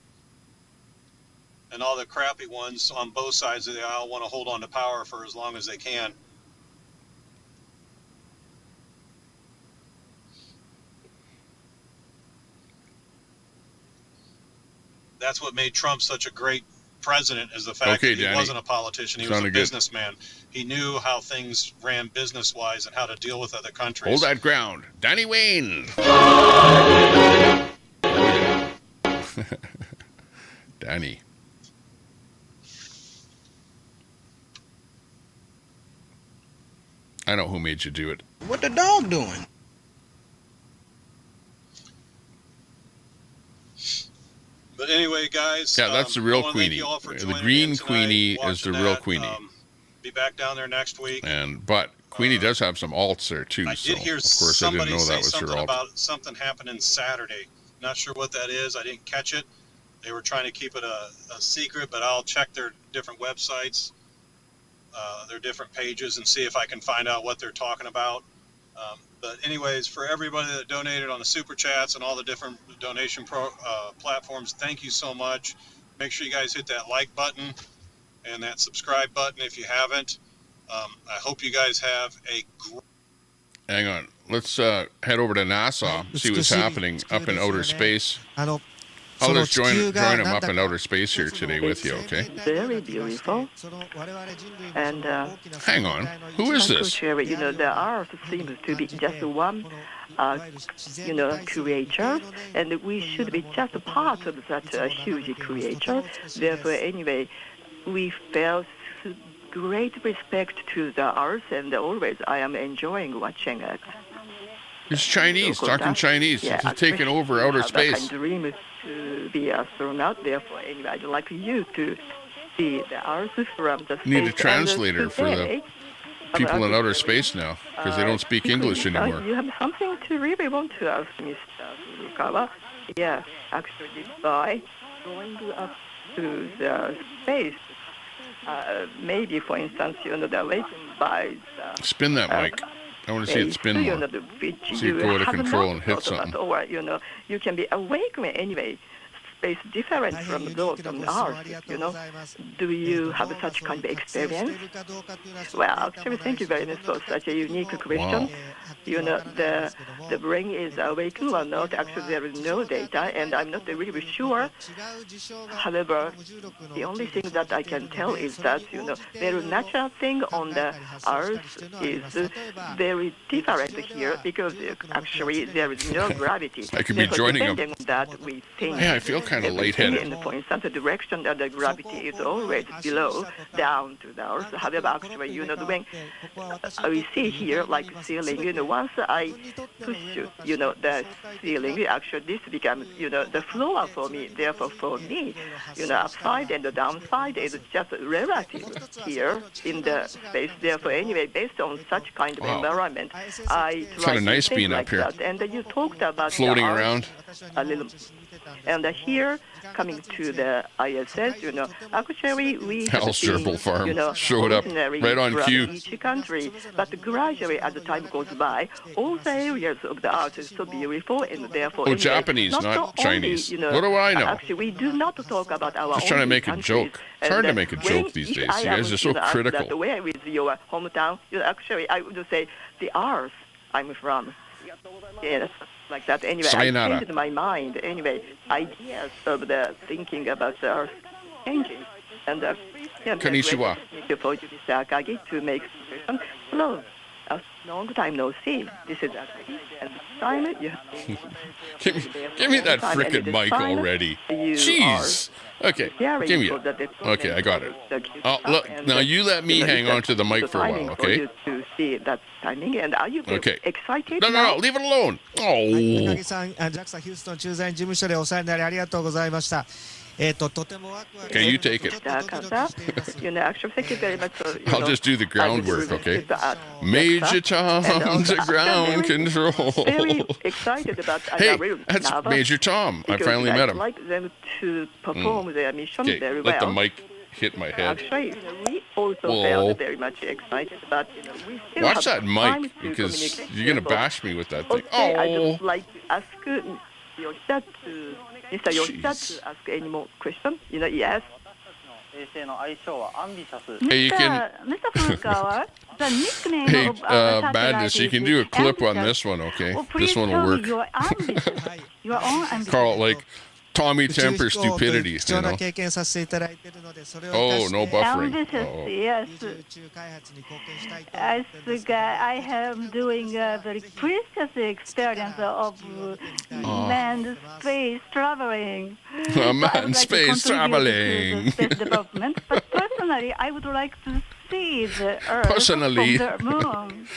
Speaker 13: And all the crappy ones on both sides of the aisle want to hold on to power for as long as they can. That's what made Trump such a great president, is the fact
Speaker 1: Okay,
Speaker 13: that he
Speaker 1: Danny.
Speaker 13: wasn't a politician. He was a
Speaker 1: Sounded good.
Speaker 13: businessman. He knew how things ran business-wise and how to deal with other countries.
Speaker 1: Hold that ground. Danny Wayne. Danny. I know who made you do it.
Speaker 23: What the dog doing?
Speaker 13: But anyway, guys.
Speaker 1: Yeah, that's the real
Speaker 13: I wanna thank
Speaker 1: Queenie.
Speaker 13: you all for
Speaker 1: The
Speaker 13: joining
Speaker 1: green
Speaker 13: in tonight,
Speaker 1: Queenie is the
Speaker 13: watching
Speaker 1: real
Speaker 13: that.
Speaker 1: Queenie.
Speaker 13: Be back down there next week.
Speaker 1: But Queenie does have some alts there too.
Speaker 13: I
Speaker 1: So
Speaker 13: did hear
Speaker 1: of course I didn't
Speaker 13: somebody
Speaker 1: know
Speaker 13: say
Speaker 1: that was her
Speaker 13: something
Speaker 1: alt.
Speaker 13: about something happening Saturday. Not sure what that is. I didn't catch it. They were trying to keep it a secret, but I'll check their different websites, their different pages, and see if I can find out what they're talking about. But anyways, for everybody that donated on the Super Chats and all the different donation platforms, thank you so much. Make sure you guys hit that like button and that subscribe button if you haven't. I hope you guys have a great...
Speaker 1: Hang on. Let's head over to NASA, see what's happening up in outer space. I'll just join them up in outer space here today with you, okay?
Speaker 11: Very beautiful. And
Speaker 1: hang on. Who is this?
Speaker 11: Sherry, you know, the Earth seems to be just one, you know, creature, and we should be just a part of such a huge creature. Therefore, anyway, we feel great respect to the Earth, and always I am enjoying watching it.
Speaker 1: It's Chinese, talking Chinese.
Speaker 11: Yeah,
Speaker 1: It's taking over outer space.
Speaker 11: I dream to be an astronaut. Therefore, anyway, I'd like you to see the Earth from the space.
Speaker 1: Need a translator for the
Speaker 11: today,
Speaker 1: people in outer space now, because they don't speak English anymore.
Speaker 11: You have something to really want to ask Mr. Furukawa? Yeah, actually, by going up to the space, maybe, for instance, you know, the waiting by the...
Speaker 1: Spin that mic. I want to see it spin
Speaker 11: you
Speaker 1: more.
Speaker 11: know, the which
Speaker 1: See it
Speaker 11: you
Speaker 1: go out of
Speaker 11: have
Speaker 1: control
Speaker 11: not
Speaker 1: and hit
Speaker 11: thought about,
Speaker 1: something.
Speaker 11: or, you know, you can be awakened anyway. Space different from those on Earth, you know. Do you have such kind of experience? Well, actually, thank you very much for such a unique question.
Speaker 1: Wow.
Speaker 11: You know, the brain is awakened or not. Actually, there is no data, and I'm not really sure. However, the only thing that I can tell is that, you know, very natural thing on the Earth is very different here, because actually there is no gravity.
Speaker 1: I could be joining them.
Speaker 11: Depending on that, we think.
Speaker 1: Yeah, I feel kind of lightheaded.
Speaker 11: And for instance, the direction of the gravity is always below, down to the Earth. However, actually, you know, when we see here, like ceiling, you know, once I push, you know, the ceiling, actually this becomes, you know, the floor for me. Therefore, for me, you know, upside and the downside is just relative here in the space. Therefore, anyway, based on such kind of environment, I
Speaker 1: It's
Speaker 11: try
Speaker 1: kind of
Speaker 11: to
Speaker 1: nice
Speaker 11: think
Speaker 1: being
Speaker 11: like
Speaker 1: up here.
Speaker 11: that. And you talked about
Speaker 1: Floating
Speaker 11: the Earth
Speaker 1: around.
Speaker 11: a little And here, coming to the ISS, actually we have
Speaker 1: Hell's
Speaker 11: seen,
Speaker 1: Gerbil Farm showed up right on
Speaker 11: from
Speaker 1: cue.
Speaker 11: each country, but gradually as the time goes by, all the areas of the art is so beautiful, and therefore
Speaker 1: Oh,
Speaker 11: anyway,
Speaker 1: Japanese, not
Speaker 11: only,
Speaker 1: Chinese. What do I know?
Speaker 11: Actually, we do not talk about our
Speaker 1: Just trying to
Speaker 11: own
Speaker 1: make a
Speaker 11: countries.
Speaker 1: joke. It's hard to
Speaker 11: And,
Speaker 1: make a
Speaker 11: when-
Speaker 1: joke these
Speaker 11: if
Speaker 1: days.
Speaker 11: I
Speaker 1: You
Speaker 11: am
Speaker 1: guys are so
Speaker 11: to ask
Speaker 1: critical.
Speaker 11: that where is your hometown? Actually, I would say the Earth I'm from. Yes, like that. Anyway,
Speaker 1: Sayonara.
Speaker 11: I changed my mind. Anyway, ideas of the thinking about the Earth changing. And
Speaker 1: Konnichiwa.
Speaker 11: Thank you for Mr. Akagi to make suggestion. Hello. A long time no see. This is Akagi. And this time you
Speaker 1: Give me that frickin' mic already. Jeez. Okay, give me it. Okay, I got it. Look, now you let me hang on to the mic for a while, okay?
Speaker 11: To see that timing, and are you excited?
Speaker 1: No, leave it alone.
Speaker 16: 高
Speaker 1: Oh.
Speaker 16: 木さん、JAXA ヒューストン駐在事務所でお世話になりありがとうございました。とてもワクワク
Speaker 1: Okay, you take it.
Speaker 11: Actually, thank you very much.
Speaker 1: I'll just do the groundwork, okay? Major Tom to ground control.
Speaker 11: Very excited about
Speaker 1: Hey, that's Major Tom. I finally met him.
Speaker 11: I'd like them to perform their mission
Speaker 1: Okay,
Speaker 11: very well.
Speaker 1: let the mic hit my head.
Speaker 11: Actually, we also
Speaker 1: Whoa.
Speaker 11: felt very much excited, but we still
Speaker 1: Watch
Speaker 11: have
Speaker 1: that
Speaker 11: time
Speaker 1: mic,
Speaker 11: to
Speaker 1: because
Speaker 11: communicate.
Speaker 1: you're going to bash me with that thing.
Speaker 11: Okay, I
Speaker 1: Oh.
Speaker 11: would like to ask Yoshida to, Mr. Yoshida to ask any more questions. Yes.
Speaker 1: Hey, you can.
Speaker 15: Mr. Furukawa, the nickname
Speaker 1: Hey,
Speaker 15: of our
Speaker 1: Madness, you can do a clip on this one, okay?
Speaker 15: Oh,
Speaker 1: This
Speaker 15: please
Speaker 1: one will
Speaker 15: tell me
Speaker 1: work.
Speaker 15: your ambition, your own ambition.
Speaker 1: Call it like Tommy Temper stupidity,
Speaker 16: 貴
Speaker 1: you
Speaker 16: 重な
Speaker 1: know?
Speaker 16: 経験させていただいているので、それを
Speaker 1: Oh, no buffering.
Speaker 15: Ambitious,
Speaker 1: Oh.
Speaker 15: yes. I think I am doing a very precious experience of manned space traveling.
Speaker 1: A man
Speaker 15: I would like to
Speaker 1: space
Speaker 15: contribute to
Speaker 1: traveling.
Speaker 15: the space development, but personally, I would like to see the Earth
Speaker 1: Personally.
Speaker 15: from the moon.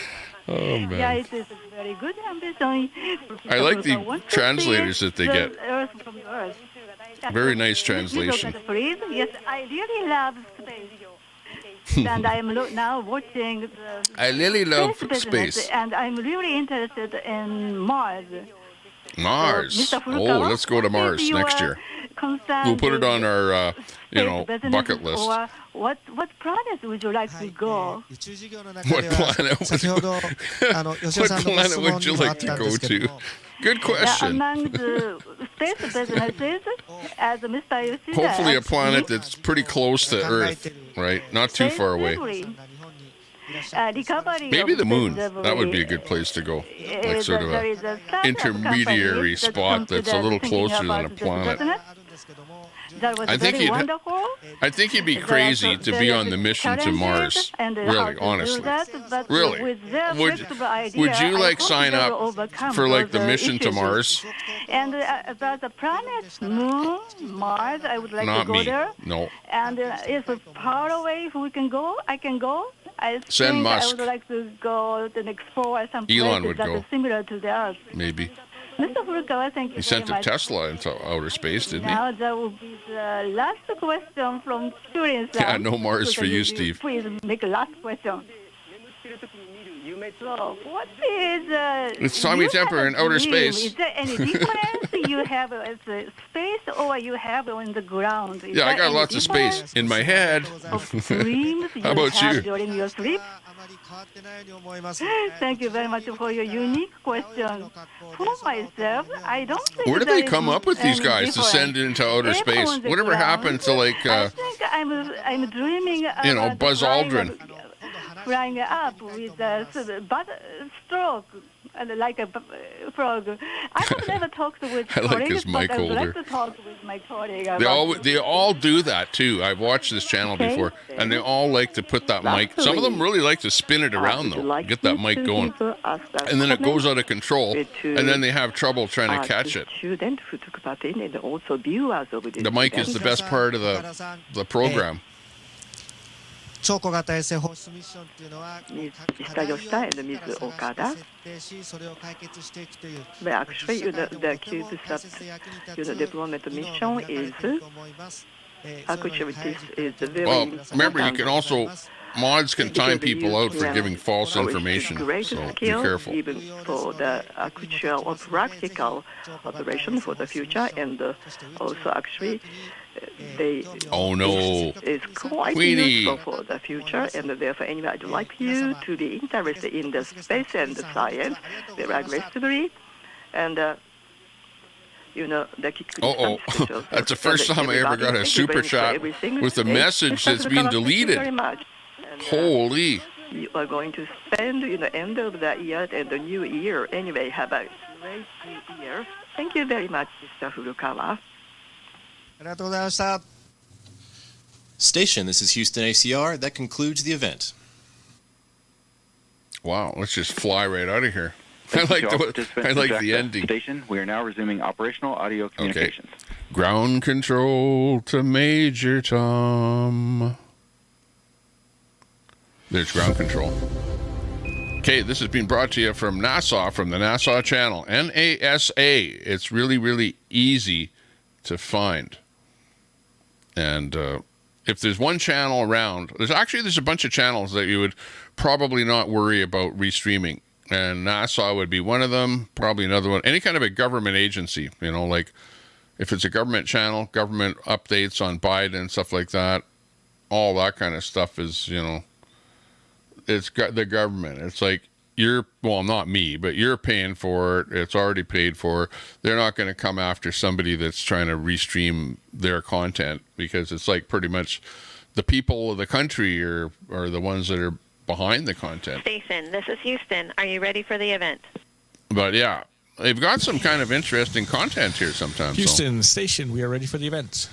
Speaker 1: Oh,
Speaker 15: Yeah,
Speaker 1: man.
Speaker 15: it is a very good ambition.
Speaker 1: I like the
Speaker 15: want to
Speaker 1: translators
Speaker 15: see
Speaker 1: that they
Speaker 15: the
Speaker 1: get.
Speaker 15: Earth from the Earth.
Speaker 1: Very nice
Speaker 15: Please look
Speaker 1: translation.
Speaker 15: at it, please. Yes, I really love space. And I am now watching the
Speaker 1: I really love
Speaker 15: business,
Speaker 1: space.
Speaker 15: and I'm really interested in Mars.
Speaker 1: Mars.
Speaker 15: Mr.
Speaker 1: Oh,
Speaker 15: Furukawa,
Speaker 1: let's go to
Speaker 15: what is
Speaker 1: Mars
Speaker 15: your
Speaker 1: next year.
Speaker 15: concern
Speaker 1: We'll put it
Speaker 15: with
Speaker 1: on our,
Speaker 15: space business,
Speaker 1: bucket list.
Speaker 15: Or what planet would you like to go?
Speaker 1: What planet would,
Speaker 16: 先ほど吉田さんのご
Speaker 1: planet
Speaker 16: 質問
Speaker 1: would you
Speaker 16: にもあっ
Speaker 1: like
Speaker 16: た
Speaker 1: to
Speaker 16: んで
Speaker 1: go
Speaker 16: すけ
Speaker 1: to?
Speaker 16: ども
Speaker 1: Good question.
Speaker 15: Among the space businesses, as Mr. Yoshida
Speaker 1: Hopefully a
Speaker 15: asked
Speaker 1: planet
Speaker 15: me,
Speaker 1: that's pretty close to Earth, right? Not too
Speaker 15: space
Speaker 1: far away.
Speaker 15: delivery, recovery
Speaker 1: Maybe
Speaker 15: of
Speaker 1: the moon.
Speaker 15: space
Speaker 1: That would be a
Speaker 15: delivery.
Speaker 1: good place to go. Like sort of
Speaker 15: There
Speaker 1: a
Speaker 15: is a startup
Speaker 1: intermediary
Speaker 15: company that
Speaker 1: spot that's a little
Speaker 15: considers
Speaker 1: closer
Speaker 15: thinking
Speaker 1: than a
Speaker 15: about this
Speaker 1: planet.
Speaker 15: business. That was
Speaker 1: I think
Speaker 15: very
Speaker 1: you'd
Speaker 15: wonderful.
Speaker 1: I think you'd be crazy to be on the mission to Mars. Really, honestly. Really? Would you like sign up for like the mission to Mars?
Speaker 15: And about the planet, moon, Mars, I would like
Speaker 1: Not
Speaker 15: to go
Speaker 1: me.
Speaker 15: there.
Speaker 1: No.
Speaker 15: And if it's far away, if we can go, I can go. I
Speaker 1: Send
Speaker 15: think
Speaker 1: Musk.
Speaker 15: I would like to go and explore some
Speaker 1: Elon
Speaker 15: places
Speaker 1: would
Speaker 15: that
Speaker 1: go.
Speaker 15: are similar to the Earth.
Speaker 1: Maybe.
Speaker 15: Mr. Furukawa, thank you
Speaker 1: He
Speaker 15: very
Speaker 1: sent a
Speaker 15: much.
Speaker 1: Tesla into outer space, didn't he?
Speaker 15: Now that will be the last question from students.
Speaker 1: Yeah, no Mars for you, Steve.
Speaker 15: Please make a last question. So, what is...
Speaker 1: It's Tommy
Speaker 15: you
Speaker 1: Temper
Speaker 15: have a
Speaker 1: in outer
Speaker 15: dream.
Speaker 1: space.
Speaker 15: Is there any difference you have as a space or you have on the ground? Is
Speaker 1: Yeah, I
Speaker 15: there
Speaker 1: got
Speaker 15: any
Speaker 1: lots of
Speaker 15: difference
Speaker 1: space in my head.
Speaker 15: dreams
Speaker 1: How about
Speaker 15: have
Speaker 1: you?
Speaker 15: during your sleep? Thank you very much for your unique question. For myself, I don't think
Speaker 1: Where did
Speaker 15: there
Speaker 1: they
Speaker 15: is
Speaker 1: come up with these
Speaker 15: any
Speaker 1: guys to
Speaker 15: difference.
Speaker 1: send into outer
Speaker 15: If
Speaker 1: space?
Speaker 15: on the
Speaker 1: Whatever
Speaker 15: ground,
Speaker 1: happened to like,
Speaker 15: I think I'm dreaming
Speaker 1: you know,
Speaker 15: about
Speaker 1: Buzz Aldrin?
Speaker 15: flying up with a stroke, like a frog. I have never talked with
Speaker 1: I like
Speaker 15: colleagues,
Speaker 1: his mic
Speaker 15: but I would
Speaker 1: holder.
Speaker 15: like to talk with my colleague
Speaker 1: They all do that too. I've watched this channel
Speaker 15: Okay.
Speaker 1: before, and they all like to put that mic. Some of them really like to spin it around though, get that mic going, and then it goes out of control, and then they have trouble trying to catch it.
Speaker 11: Student who took part in and also viewers of this
Speaker 1: The mic is the
Speaker 11: event.
Speaker 1: best part of the program.
Speaker 16: 超小型衛星放出ミッションっていうのは
Speaker 11: Mr. Yoshida and Ms. Okada.
Speaker 16: 設定しそれを解決していくという
Speaker 11: But actually, the CubeSat deployment mission is actually this is very
Speaker 1: Well, remember you can also mods can time people out for
Speaker 11: Yeah.
Speaker 1: giving false
Speaker 11: Oh, it's
Speaker 1: information,
Speaker 11: great
Speaker 1: so be
Speaker 11: skill,
Speaker 1: careful.
Speaker 11: even for the actual or practical operation for the future, and also actually they.
Speaker 1: Oh no,
Speaker 11: It's quite
Speaker 1: Queenie.
Speaker 11: useful for the future, and therefore, anyway, I'd like you to be interested in the space and the science very aggressively, and. The
Speaker 1: That's the first time I ever got a super chat with a message that's been deleted.
Speaker 11: Very much.
Speaker 1: Holy.
Speaker 11: You are going to spend end of the year and the new year. Anyway, have a great new year. Thank you very much, Mr. Furukawa.
Speaker 16: ありがとうございました。
Speaker 17: Station, this is Houston ACR. That concludes the event.
Speaker 1: Wow, let's just fly right out of here. I like the ending.
Speaker 18: Station, we are now resuming operational audio communications.
Speaker 1: Okay. Ground control to Major Tom. There's ground control. Okay, this has been brought to you from NASA, from the NASA channel, NASA. It's really, really easy to find. And if there's one channel around, there's a bunch of channels that you would probably not worry about restreaming. And NASA would be one of them, probably another one. Any kind of a government agency, like if it's a government channel, government updates on Biden and stuff like that, all that kind of stuff is, it's got the government. It's like not me, but you're paying for it. It's already paid for. They're not going to come after somebody that's trying to restream their content, because it's like pretty much the people of the country are the ones that are behind the content.
Speaker 19: Station, this is Houston. Are you ready for the event?
Speaker 1: But yeah, they've got some kind of interesting content here sometimes.
Speaker 24: Houston Station, we are ready for the event.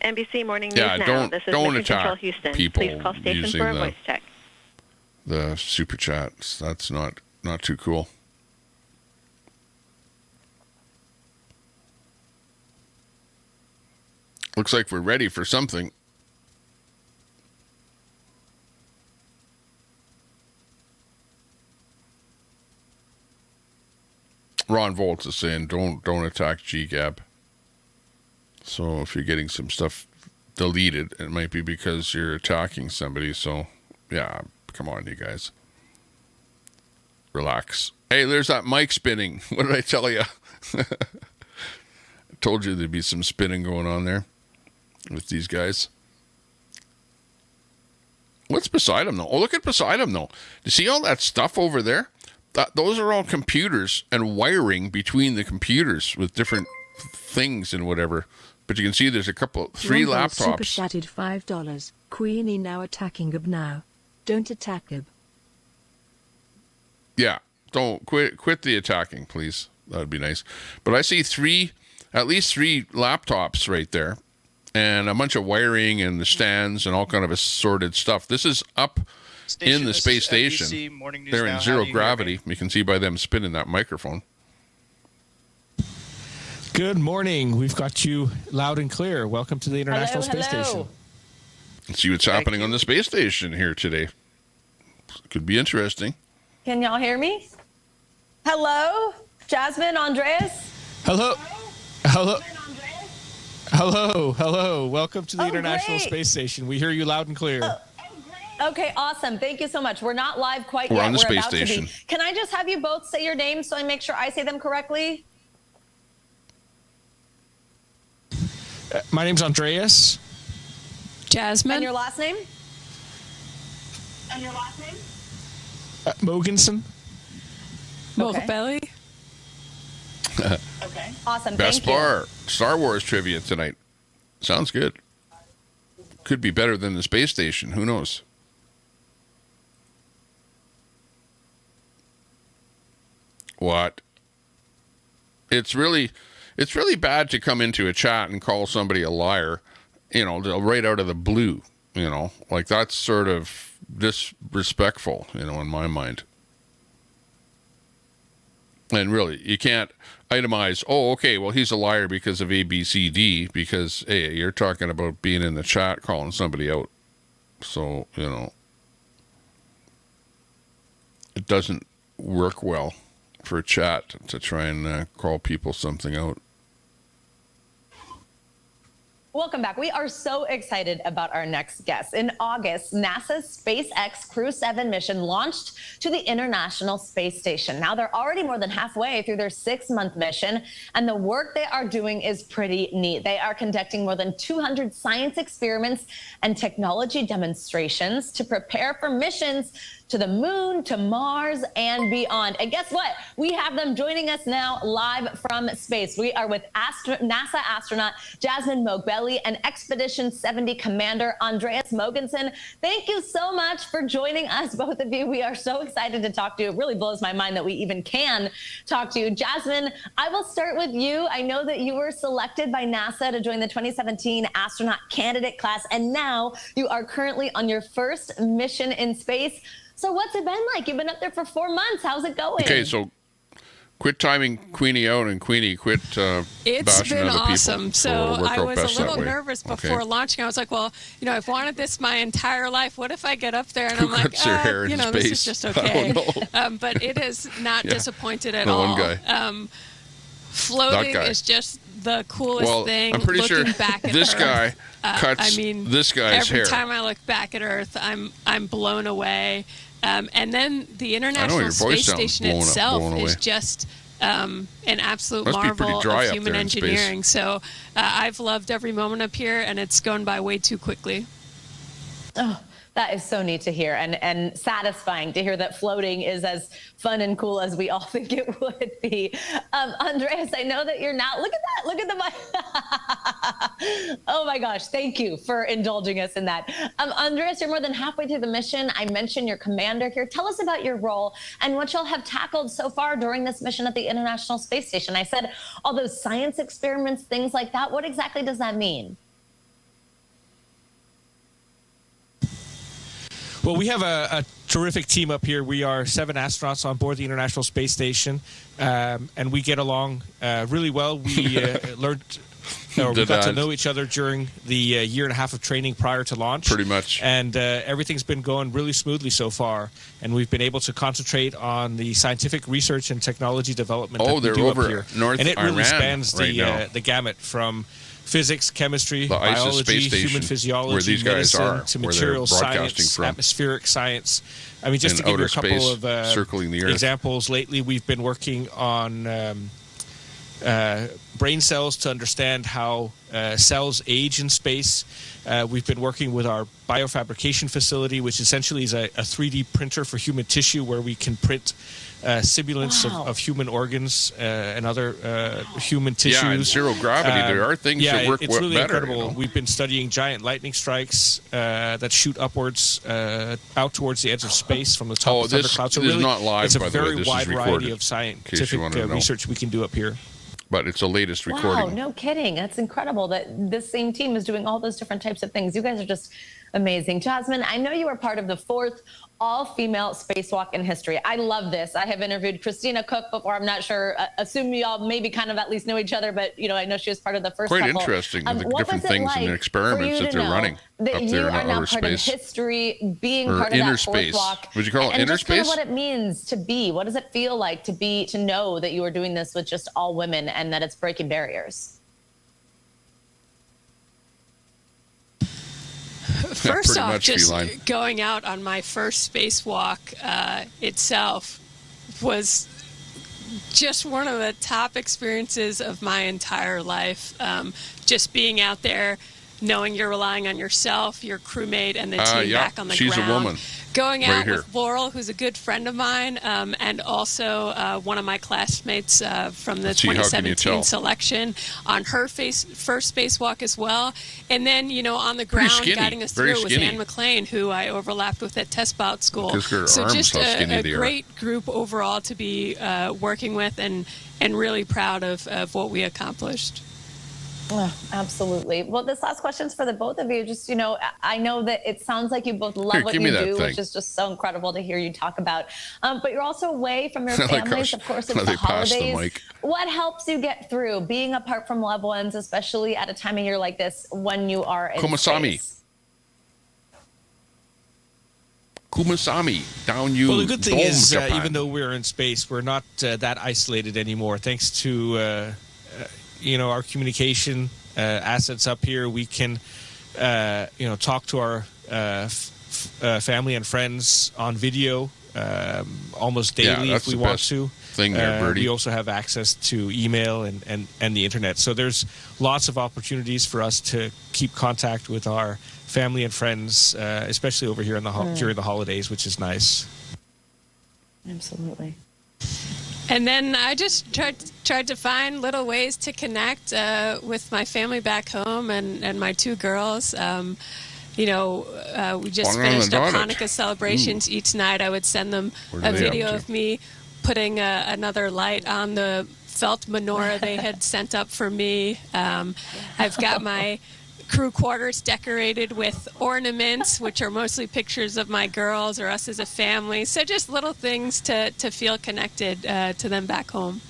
Speaker 19: NBC Morning News Now. This is
Speaker 1: don't
Speaker 19: Mission Control
Speaker 1: attack
Speaker 19: Houston.
Speaker 1: people
Speaker 19: Please call station
Speaker 1: using
Speaker 19: for a voice check.
Speaker 1: The super chats. That's not too cool. Looks like we're ready for something. Ron Volts is saying don't attack GGAB. So if you're getting some stuff deleted, it might be because you're attacking somebody. So yeah, come on, you guys. Relax. Hey, there's that mic spinning. What did I tell you? I told you there'd be some spinning going on there with these guys. What's beside them, though? Oh, look at beside them, though. You see all that stuff over there? Those are all computers and wiring between the computers with different things and whatever. But you can see there's three
Speaker 12: Rumble
Speaker 1: laptops.
Speaker 12: Super chatted $5. Queenie now attacking Gib now. Don't attack Gib.
Speaker 1: Yeah, don't quit the attacking, please. That would be nice. But I see at least three laptops right there, and a bunch of wiring and the stands and all kind of assorted stuff. This is up in the space station. They're in zero gravity. You can see by them spinning that microphone.
Speaker 24: Good morning. We've got you loud and clear. Welcome to the International Space Station.
Speaker 1: Let's see what's happening on the space station here today. Could be interesting.
Speaker 25: Can y'all hear me? Hello? Jasmine, Andreas?
Speaker 24: Hello. Hello. Hello. Hello. Welcome to the International
Speaker 25: great.
Speaker 24: Space Station. We hear you loud and clear.
Speaker 25: Okay, awesome. Thank you so much. We're not live quite
Speaker 1: We're
Speaker 25: yet.
Speaker 1: on the
Speaker 25: We're
Speaker 1: space
Speaker 25: about
Speaker 1: station.
Speaker 25: to be. Can I just have you both say your names so I make sure I say them correctly?
Speaker 24: My name's Andreas.
Speaker 25: Jasmine. And your last name?
Speaker 24: Mogensen.
Speaker 25: Okay. Okay. Awesome.
Speaker 1: Best
Speaker 25: Thank you.
Speaker 1: bar. Star Wars trivia tonight. Sounds good. Could be better than the space station. Who knows? What? It's really bad to come into a chat and call somebody a liar, right out of the blue, like that's sort of disrespectful, in my mind. And really, you can't itemize, oh, okay, well, he's a liar because of A, B, C, D, because, hey, you're talking about being in the chat calling somebody out. So, it doesn't work well for a chat to try and call people something out.
Speaker 25: Welcome back. We are so excited about our next guest. In August, NASA's SpaceX Crew 7 mission launched to the International Space Station. Now they're already more than halfway through their 6-month mission, and the work they are doing is pretty neat. They are conducting more than 200 science experiments and technology demonstrations to prepare for missions to the moon, to Mars, and beyond. And guess what? We have them joining us now live from space. We are with NASA astronaut Jasmine Mogbelli and Expedition 70 Commander Andreas Mogensen. Thank you so much for joining us, both of you. We are so excited to talk to you. It really blows my mind that we even can talk to you. Jasmine, I will start with you. I know that you were selected by NASA to join the 2017 astronaut candidate class, and now you are currently on your first mission in space. So what's it been like? You've been up there for 4 months. How's it going?
Speaker 1: Okay, so quit timing Queenie out, and Queenie quit
Speaker 2: It's
Speaker 1: bashing
Speaker 2: been
Speaker 1: other
Speaker 2: awesome.
Speaker 1: people.
Speaker 2: So I was a little nervous before
Speaker 1: Okay.
Speaker 2: launching. I was like, well, I've wanted this my entire life. What if I get up there and
Speaker 1: Who
Speaker 2: I'm like,
Speaker 1: cuts their hair in
Speaker 2: this is
Speaker 1: space?
Speaker 2: just
Speaker 1: I
Speaker 2: okay.
Speaker 1: don't know.
Speaker 2: But it has not
Speaker 1: Yeah.
Speaker 2: disappointed at
Speaker 1: The
Speaker 2: all.
Speaker 1: one guy.
Speaker 2: Floating
Speaker 1: That guy.
Speaker 2: is just the coolest
Speaker 1: Well,
Speaker 2: thing.
Speaker 1: I'm pretty
Speaker 2: Looking
Speaker 1: sure
Speaker 2: back at
Speaker 1: this
Speaker 2: Earth,
Speaker 1: guy cuts this guy's
Speaker 2: every
Speaker 1: hair.
Speaker 2: time I look back at Earth, I'm blown away. And then the
Speaker 1: your
Speaker 2: International
Speaker 1: voice
Speaker 2: Space
Speaker 1: sounds
Speaker 2: Station
Speaker 1: blown
Speaker 2: itself
Speaker 1: away.
Speaker 2: is just an absolute
Speaker 1: Must be pretty
Speaker 2: marvel
Speaker 1: dry
Speaker 2: of
Speaker 1: up
Speaker 2: human
Speaker 1: there in space.
Speaker 2: engineering. So I've loved every moment up here, and it's gone by way too quickly.
Speaker 25: Oh, that is so neat to hear, and satisfying to hear that floating is as fun and cool as we all think it would be. Andreas, I know that you're now, look at that, look at the, oh my gosh, thank you for indulging us in that. Andreas, you're more than halfway through the mission. I mentioned your commander here. Tell us about your role and what y'all have tackled so far during this mission at the International Space Station. I said all those science experiments, things like that. What exactly does that mean?
Speaker 16: Well, we have a terrific team up here. We are 7 astronauts on board the International Space Station, and we get along really well. We we got to know each other during the year and a half of training prior to launch.
Speaker 1: Pretty much.
Speaker 16: And everything's been going really smoothly so far. And we've been able to concentrate on the scientific research and technology development that we
Speaker 1: they're
Speaker 16: do
Speaker 1: over
Speaker 16: up here.
Speaker 1: North
Speaker 16: and it really
Speaker 1: Iran
Speaker 16: spans
Speaker 1: right now.
Speaker 16: the gamut from physics, chemistry,
Speaker 1: The ISIS
Speaker 16: biology,
Speaker 1: space station,
Speaker 16: human physiology,
Speaker 1: where these guys
Speaker 16: medicine,
Speaker 1: are,
Speaker 16: to
Speaker 1: where they're
Speaker 16: material
Speaker 1: broadcasting
Speaker 16: science,
Speaker 1: from.
Speaker 16: atmospheric science. I mean, just
Speaker 1: In
Speaker 16: to give you a
Speaker 1: outer
Speaker 16: couple
Speaker 1: space,
Speaker 16: of
Speaker 1: circling the Earth.
Speaker 16: examples, lately we've been working on brain cells to understand how cells age in space. We've been working with our biofabrication facility, which essentially is a 3D printer for human tissue where we can print simulants of human organs and other human tissues.
Speaker 1: Yeah, and zero gravity. There are things that work
Speaker 16: it's really
Speaker 1: better.
Speaker 16: incredible. We've been studying giant lightning strikes that shoot upwards out towards the edge of space from the top of thunderclouds. So
Speaker 1: this is
Speaker 16: really,
Speaker 1: not live,
Speaker 16: it's a
Speaker 1: by the way.
Speaker 16: very
Speaker 1: This is
Speaker 16: wide
Speaker 1: recorded,
Speaker 16: variety of
Speaker 1: in case you
Speaker 16: scientific
Speaker 1: wanted to know.
Speaker 16: research we can do up here.
Speaker 1: But it's the latest
Speaker 25: Wow,
Speaker 1: recording.
Speaker 25: no kidding. That's incredible that this same team is doing all those different types of things. You guys are just amazing. Jasmine, I know you were part of the 4th all-female spacewalk in history. I love this. I have interviewed Christina Cook before. I'm not sure. Assume y'all maybe kind of at least know each other, but I know she was part of the first
Speaker 1: Quite
Speaker 25: couple.
Speaker 1: interesting, the
Speaker 25: what
Speaker 1: different
Speaker 25: was it
Speaker 1: things and
Speaker 25: like
Speaker 1: experiments
Speaker 25: for you
Speaker 1: that
Speaker 25: to
Speaker 1: they're
Speaker 25: know
Speaker 1: running
Speaker 25: that
Speaker 1: up
Speaker 25: you
Speaker 1: there in
Speaker 25: are now
Speaker 1: outer
Speaker 25: part
Speaker 1: space.
Speaker 25: of history, being
Speaker 1: Or
Speaker 25: part of
Speaker 1: inner
Speaker 25: that 4th
Speaker 1: space.
Speaker 25: walk.
Speaker 1: Would you call it
Speaker 25: and
Speaker 1: inner
Speaker 25: just kind of
Speaker 1: space?
Speaker 25: what it means to be. What does it feel like to know that you are doing this with just all women and that it's breaking barriers?
Speaker 2: First
Speaker 1: pretty
Speaker 2: off,
Speaker 1: much,
Speaker 2: just
Speaker 1: feline.
Speaker 2: going out on my first spacewalk itself was just one of the top experiences of my entire life. Just being out there, knowing you're relying on yourself, your crewmate, and the team
Speaker 1: yeah,
Speaker 2: back on the
Speaker 1: she's
Speaker 2: ground.
Speaker 1: a woman.
Speaker 2: Going
Speaker 1: Right
Speaker 2: out
Speaker 1: here.
Speaker 2: with Laurel, who's a good friend of mine, and also one of my classmates from the
Speaker 1: Let's see, how can you
Speaker 2: 2017
Speaker 1: tell?
Speaker 2: selection on her first spacewalk as well. And then, on the
Speaker 1: Pretty
Speaker 2: ground
Speaker 1: skinny,
Speaker 2: guiding us
Speaker 1: very
Speaker 2: through was
Speaker 1: skinny.
Speaker 2: Ann McLean, who I overlapped with at test pilot school.
Speaker 1: Because her
Speaker 2: So
Speaker 1: arms,
Speaker 2: just
Speaker 1: how skinny
Speaker 2: a
Speaker 1: they are.
Speaker 2: great group overall to be working with, and really proud of what we accomplished.
Speaker 25: Oh, absolutely. Well, this last question is for the both of you. Just, I know that it sounds like you both love
Speaker 1: Here,
Speaker 25: what
Speaker 1: give
Speaker 25: you
Speaker 1: me that
Speaker 25: do,
Speaker 1: thing.
Speaker 25: which is just so incredible to hear you talk about. But you're also away from your
Speaker 1: Like
Speaker 25: families.
Speaker 1: how
Speaker 25: Of course,
Speaker 1: how
Speaker 25: it's
Speaker 1: they
Speaker 25: the
Speaker 1: pass the
Speaker 25: holidays.
Speaker 1: mic.
Speaker 25: What helps you get through being apart from loved ones, especially at a time of year like this when you are in
Speaker 1: Kumasami.
Speaker 25: space?
Speaker 1: Kumasami, down you.
Speaker 16: Well, the good thing
Speaker 1: dome,
Speaker 16: is,
Speaker 1: Japan.
Speaker 16: even though we're in space, we're not that isolated anymore, thanks to our communication assets up here. We can, talk to our family and friends on video almost daily if we want to.
Speaker 1: Thing there, Birdie.
Speaker 16: We also have access to email and the internet. So there's lots of opportunities for us to keep contact with our family and friends, especially over here in during the holidays, which is nice.
Speaker 25: Absolutely.
Speaker 2: And then I just tried to find little ways to connect with my family back home and my two girls. We just finished up Hanukkah celebrations. Each night I would send them a video of me putting another light on the felt menorah they had sent up for me. I've got my crew quarters decorated with ornaments, which are mostly pictures of my girls or us as a family. So just little things to feel connected to them back home.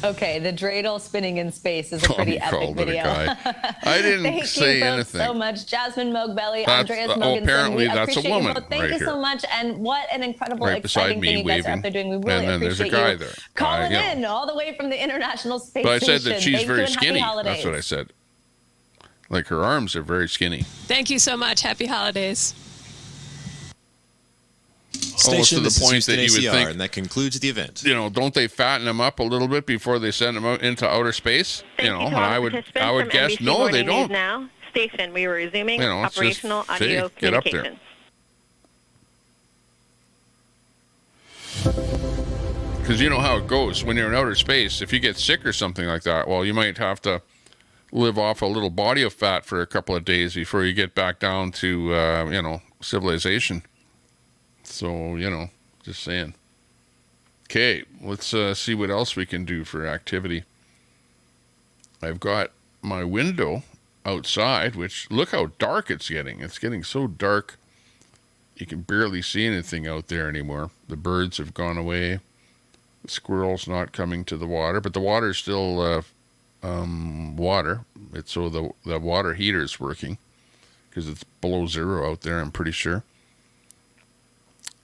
Speaker 25: Okay, the dreidel spinning in space is a pretty epic video.
Speaker 1: I didn't say anything.
Speaker 25: Thank you both so much. Jasmine Mogbelly, Andreas Mogensen.
Speaker 1: Apparently that's a woman
Speaker 25: Thank you so much. And what an incredible, exciting thing you guys are out there doing. We really appreciate
Speaker 1: there's a guy there.
Speaker 25: Calling in all the way from the International Space Station.
Speaker 1: But I said that she's very skinny. That's what I said. Like her arms are very skinny.
Speaker 2: Thank you so much. Happy holidays.
Speaker 17: Station,
Speaker 1: almost to the point that you would think,
Speaker 17: and that concludes the event.
Speaker 1: Don't they fatten them up a little bit before they send them out into outer space?
Speaker 19: And
Speaker 1: I would guess
Speaker 19: NBC
Speaker 1: no, they don't.
Speaker 19: Now, station, we were resuming operational audio
Speaker 1: get up
Speaker 19: communications.
Speaker 1: there. Because you know how it goes when you're in outer space. If you get sick or something like that, well, you might have to live off a little body of fat for a couple of days before you get back down to civilization. So, just saying. Okay, let's see what else we can do for activity. I've got my window outside, which, look how dark it's getting. It's getting so dark, you can barely see anything out there anymore. The birds have gone away. The squirrel's not coming to the water, but the water's still water. It's so the water heater's working because it's below zero out there, I'm pretty sure.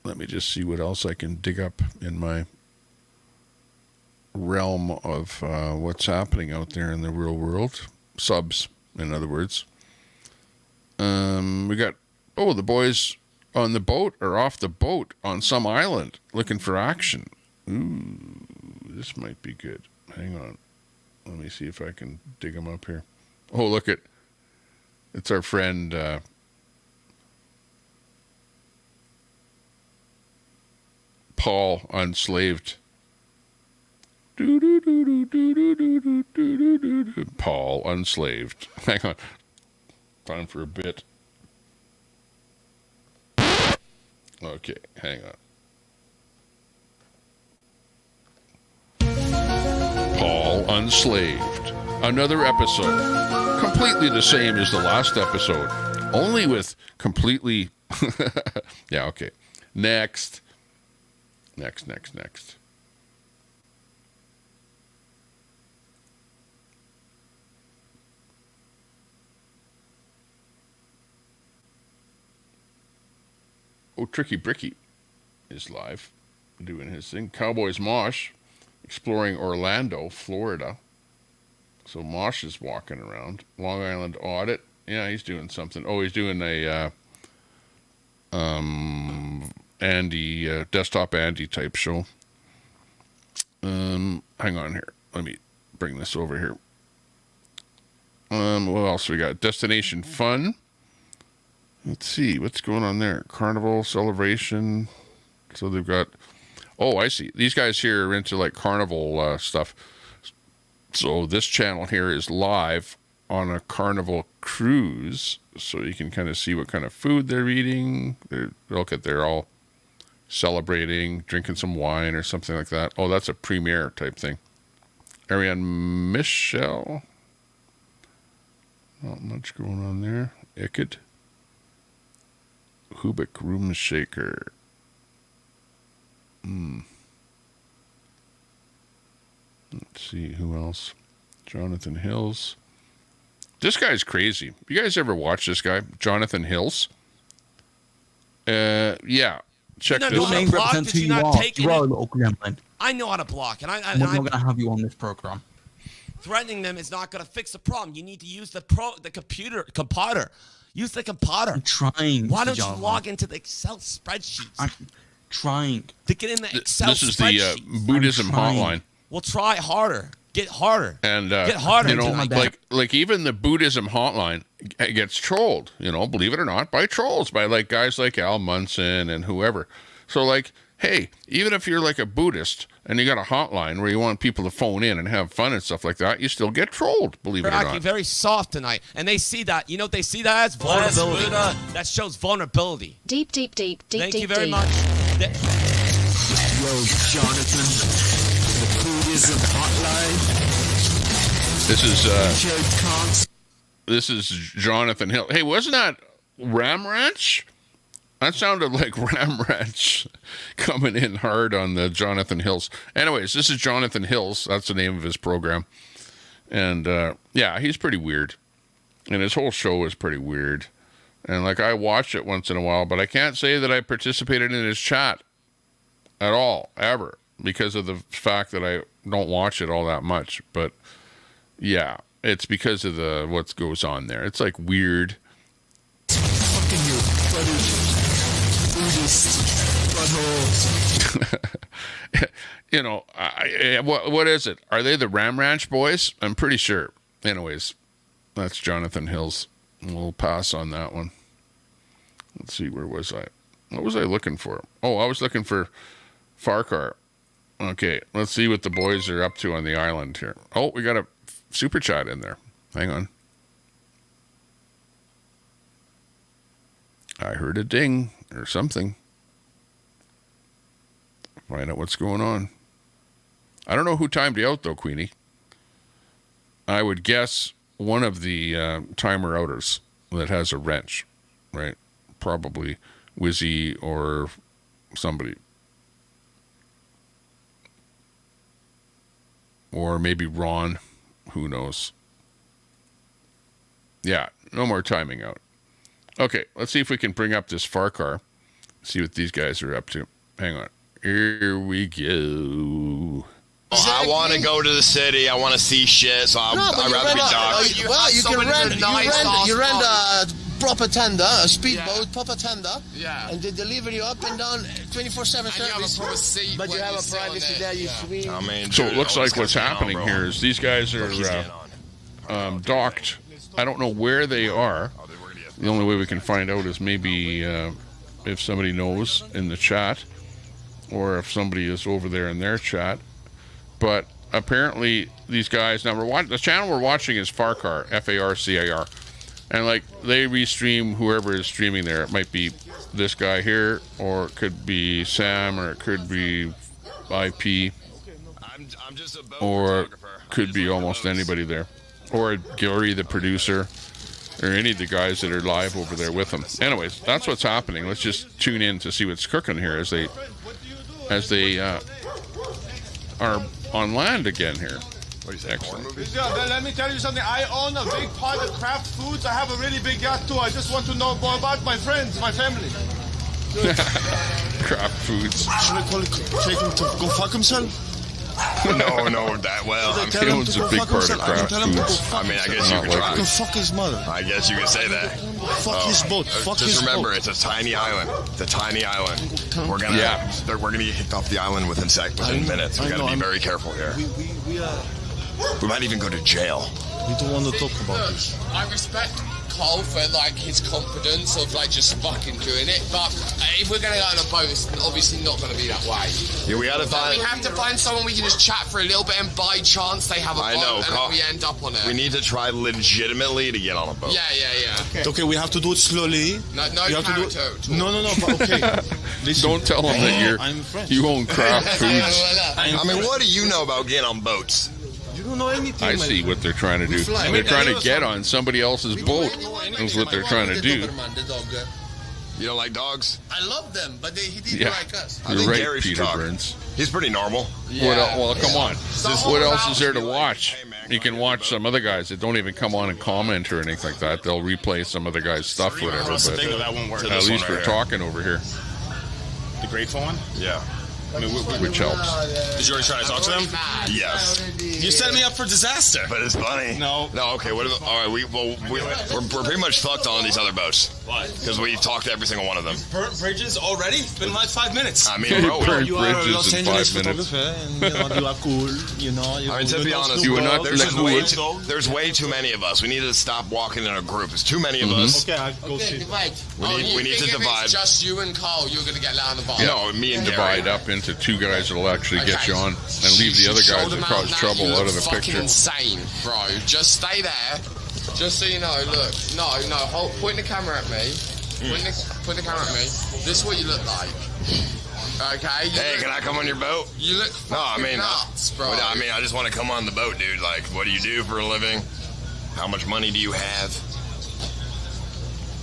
Speaker 1: Let me just see what else I can dig up in my realm of what's happening out there in the real world. Subs, in other words. We got, the boys on the boat or off the boat on some island looking for action. Ooh, this might be good. Hang on. Let me see if I can dig them up here. Oh, look at, it's our friend, Paul Unslaved. Paul Unslaved. Hang on. Time for a bit. Okay, hang on. Paul Unslaved. Another episode. Completely the same as the last episode. Only with completely... yeah, okay. Next. Oh, Tricky Bricky is live, doing his thing. Cowboys Mosh, exploring Orlando, Florida. So Mosh is walking around. Long Island Audit. Yeah, he's doing something. Oh, he's doing a... Andy, Desktop Andy type show. Hang on here. Let me bring this over here. What else we got? Destination Fun. Let's see. What's going on there? Carnival Celebration. So they've got... Oh, I see. These guys here are into like carnival stuff. So this channel here is live on a carnival cruise. So you can kind of see what kind of food they're eating. They're all celebrating, drinking some wine or something like that. Oh, that's a premiere type thing. Ariane Michelle. Not much going on there. Iked. Hubik Room Shaker. Let's see, who else? Jonathan Hills. This guy's crazy. You guys ever watch this guy? Jonathan Hills? Yeah. Check this
Speaker 4: out. Name represents who you are. You are a little gremlin.
Speaker 5: I know how to block, and
Speaker 4: we're not going to have you on this program. threatening them is not going to fix the problem. You need to use the computer. Use the computer.
Speaker 5: I'm trying.
Speaker 4: Why don't you log into the Excel spreadsheets?
Speaker 5: I'm trying
Speaker 4: to get in the Excel
Speaker 1: This is
Speaker 4: spreadsheets.
Speaker 1: the Buddhism hotline.
Speaker 4: Well, try harder. Get harder.
Speaker 1: And
Speaker 4: get harder.
Speaker 1: You know, like even the Buddhism hotline gets trolled. You know, believe it or not, by trolls, by like guys like Al Munson and whoever. So like, hey, even if you're like a Buddhist and you got a hotline where you want people to phone in and have fun and stuff like that, you still get trolled. Believe it or
Speaker 4: They're acting
Speaker 1: not.
Speaker 4: very soft tonight, and they see that. You know what they see that as? Vulnerability. That shows vulnerability.
Speaker 12: Deep.
Speaker 4: Thank you very much.
Speaker 5: Yo, Jonathan, the Buddhism hotline.
Speaker 1: This is Jonathan Hill. Hey, wasn't that Ram Ranch? That sounded like Ram Ranch coming in hard on the Jonathan Hills. Anyways, this is Jonathan Hills. That's the name of his program. And, yeah, he's pretty weird. And his whole show is pretty weird. And, like, I watch it once in a while, but I can't say that I participated in his chat at all, ever, because of the fact that I don't watch it all that much. But, yeah, it's because of what goes on there. It's, like, weird.
Speaker 5: Fucking you, Buddhist butthole.
Speaker 1: You know, what is it? Are they the Ram Ranch boys? I'm pretty sure. Anyways, that's Jonathan Hills. We'll pass on that one. Let's see, where was I? What was I looking for? Oh, I was looking for Farcar. Okay, let's see what the boys are up to on the island here. Oh, we got a super chat in there. Hang on. I heard a ding or something. Find out what's going on. I don't know who timed you out, though, Queenie. I would guess one of the timer outers that has a wrench, right? Probably Wizzy or somebody. Or maybe Ron. Who knows? Yeah, no more timing out. Okay, let's see if we can bring up this Farcar. See what these guys are up to. Hang on. Here we go.
Speaker 20: I want to go to the city. I want to see shit, so I'd rather be docked.
Speaker 23: You rent a proper tender, a speedboat, proper tender, and they deliver you up and down 24/7 service. But you have a privacy there. You swim.
Speaker 1: So it looks like what's happening here is these guys are docked. I don't know where they are. The only way we can find out is maybe if somebody knows in the chat, or if somebody is over there in their chat. But apparently these guys, now the channel we're watching is Farcar, Farcar, and like they restream whoever is streaming there. It might be this guy here, or it could be Sam, or it could be IP, or it could be almost anybody there, or Gary the producer, or any of the guys that are live over there with them. Anyways, that's what's happening. Let's just tune in to see what's cooking here as they are on land again here. Excellent.
Speaker 21: Let me tell you something. I own a big part of Kraft Foods. I have a really big yacht too. I just want to know more about my friends, my family.
Speaker 1: Kraft Foods.
Speaker 21: Should I take him to go fuck himself?
Speaker 20: No, that well.
Speaker 1: He owns a big part of Kraft Foods.
Speaker 20: I mean, I guess you could try.
Speaker 21: Go fuck his mother.
Speaker 20: I guess you could say that.
Speaker 21: Fuck his boat. Fuck his
Speaker 20: Just remember,
Speaker 21: boat.
Speaker 20: it's a tiny island. It's a tiny island. We're gonna get kicked off the island within minutes. We gotta be very careful here. We might even go to jail.
Speaker 21: We don't want to talk about this.
Speaker 22: I respect Cole for like his confidence of like just fucking doing it, but if we're gonna go on a boat, it's obviously not gonna be that way.
Speaker 20: Yeah, we
Speaker 22: have to find someone we can just chat for a little bit, and by chance they have a boat, and then we end up on it.
Speaker 20: We need to try legitimately to get on a boat.
Speaker 22: Yeah.
Speaker 21: Okay, we have to do it slowly.
Speaker 22: No
Speaker 21: character. No, but okay. Listen,
Speaker 1: don't tell them that you own Kraft Foods.
Speaker 20: I mean, what do you know about getting on boats?
Speaker 21: You don't know anything.
Speaker 1: I see what they're trying to do. They're trying to get on somebody else's boat. Is what they're trying to do.
Speaker 20: You don't like dogs?
Speaker 22: I love them, but he didn't like us.
Speaker 1: You're right, Peter Burns.
Speaker 20: He's pretty normal.
Speaker 1: Well, come on. What else is there to watch? You can watch some other guys that don't even come on and comment or anything like that. They'll replay some other guy's stuff, whatever. But at least we're talking over here.
Speaker 21: The grateful one?
Speaker 20: Yeah.
Speaker 3: I mean,
Speaker 1: which helps.
Speaker 3: Did you already try to talk to them?
Speaker 20: Yes.
Speaker 3: You set me up for disaster.
Speaker 20: But it's funny.
Speaker 3: No.
Speaker 20: No, okay. What about, all right, we're pretty much fucked on these other boats.
Speaker 3: Why?
Speaker 20: Because we talked to every single one of them.
Speaker 3: Burnt bridges already? It's been like 5 minutes.
Speaker 20: I mean, bro,
Speaker 1: burnt
Speaker 3: you are a
Speaker 1: bridges
Speaker 3: Los
Speaker 1: in
Speaker 3: Angeles
Speaker 1: 5 minutes.
Speaker 3: photographer, and you are cool, you know.
Speaker 20: I mean, to be honest,
Speaker 1: You are not
Speaker 20: there's way too many of us. We need to stop walking in a group. There's too many of us.
Speaker 3: Okay, I'll go see.
Speaker 22: Divide.
Speaker 20: We need to
Speaker 22: If
Speaker 20: divide.
Speaker 22: it's just you and Carl, you're going to get loud on the bar.
Speaker 20: No, me and
Speaker 1: Divide
Speaker 20: Gary.
Speaker 1: up into 2 guys that'll actually get you on, and leave the other
Speaker 22: Show
Speaker 1: guys
Speaker 22: them
Speaker 1: that cause
Speaker 22: now,
Speaker 1: trouble
Speaker 22: you
Speaker 1: out
Speaker 22: look
Speaker 1: of the
Speaker 22: fucking
Speaker 1: picture.
Speaker 22: insane, bro. Just stay there. Just so you know, look. No, point the camera at me. Point the camera at me. This is what you look like. Okay?
Speaker 20: Hey, can I come on your boat?
Speaker 22: You look fucking nuts, bro.
Speaker 20: I mean, I just want to come on the boat, dude. Like, what do you do for a living? How much money do you have?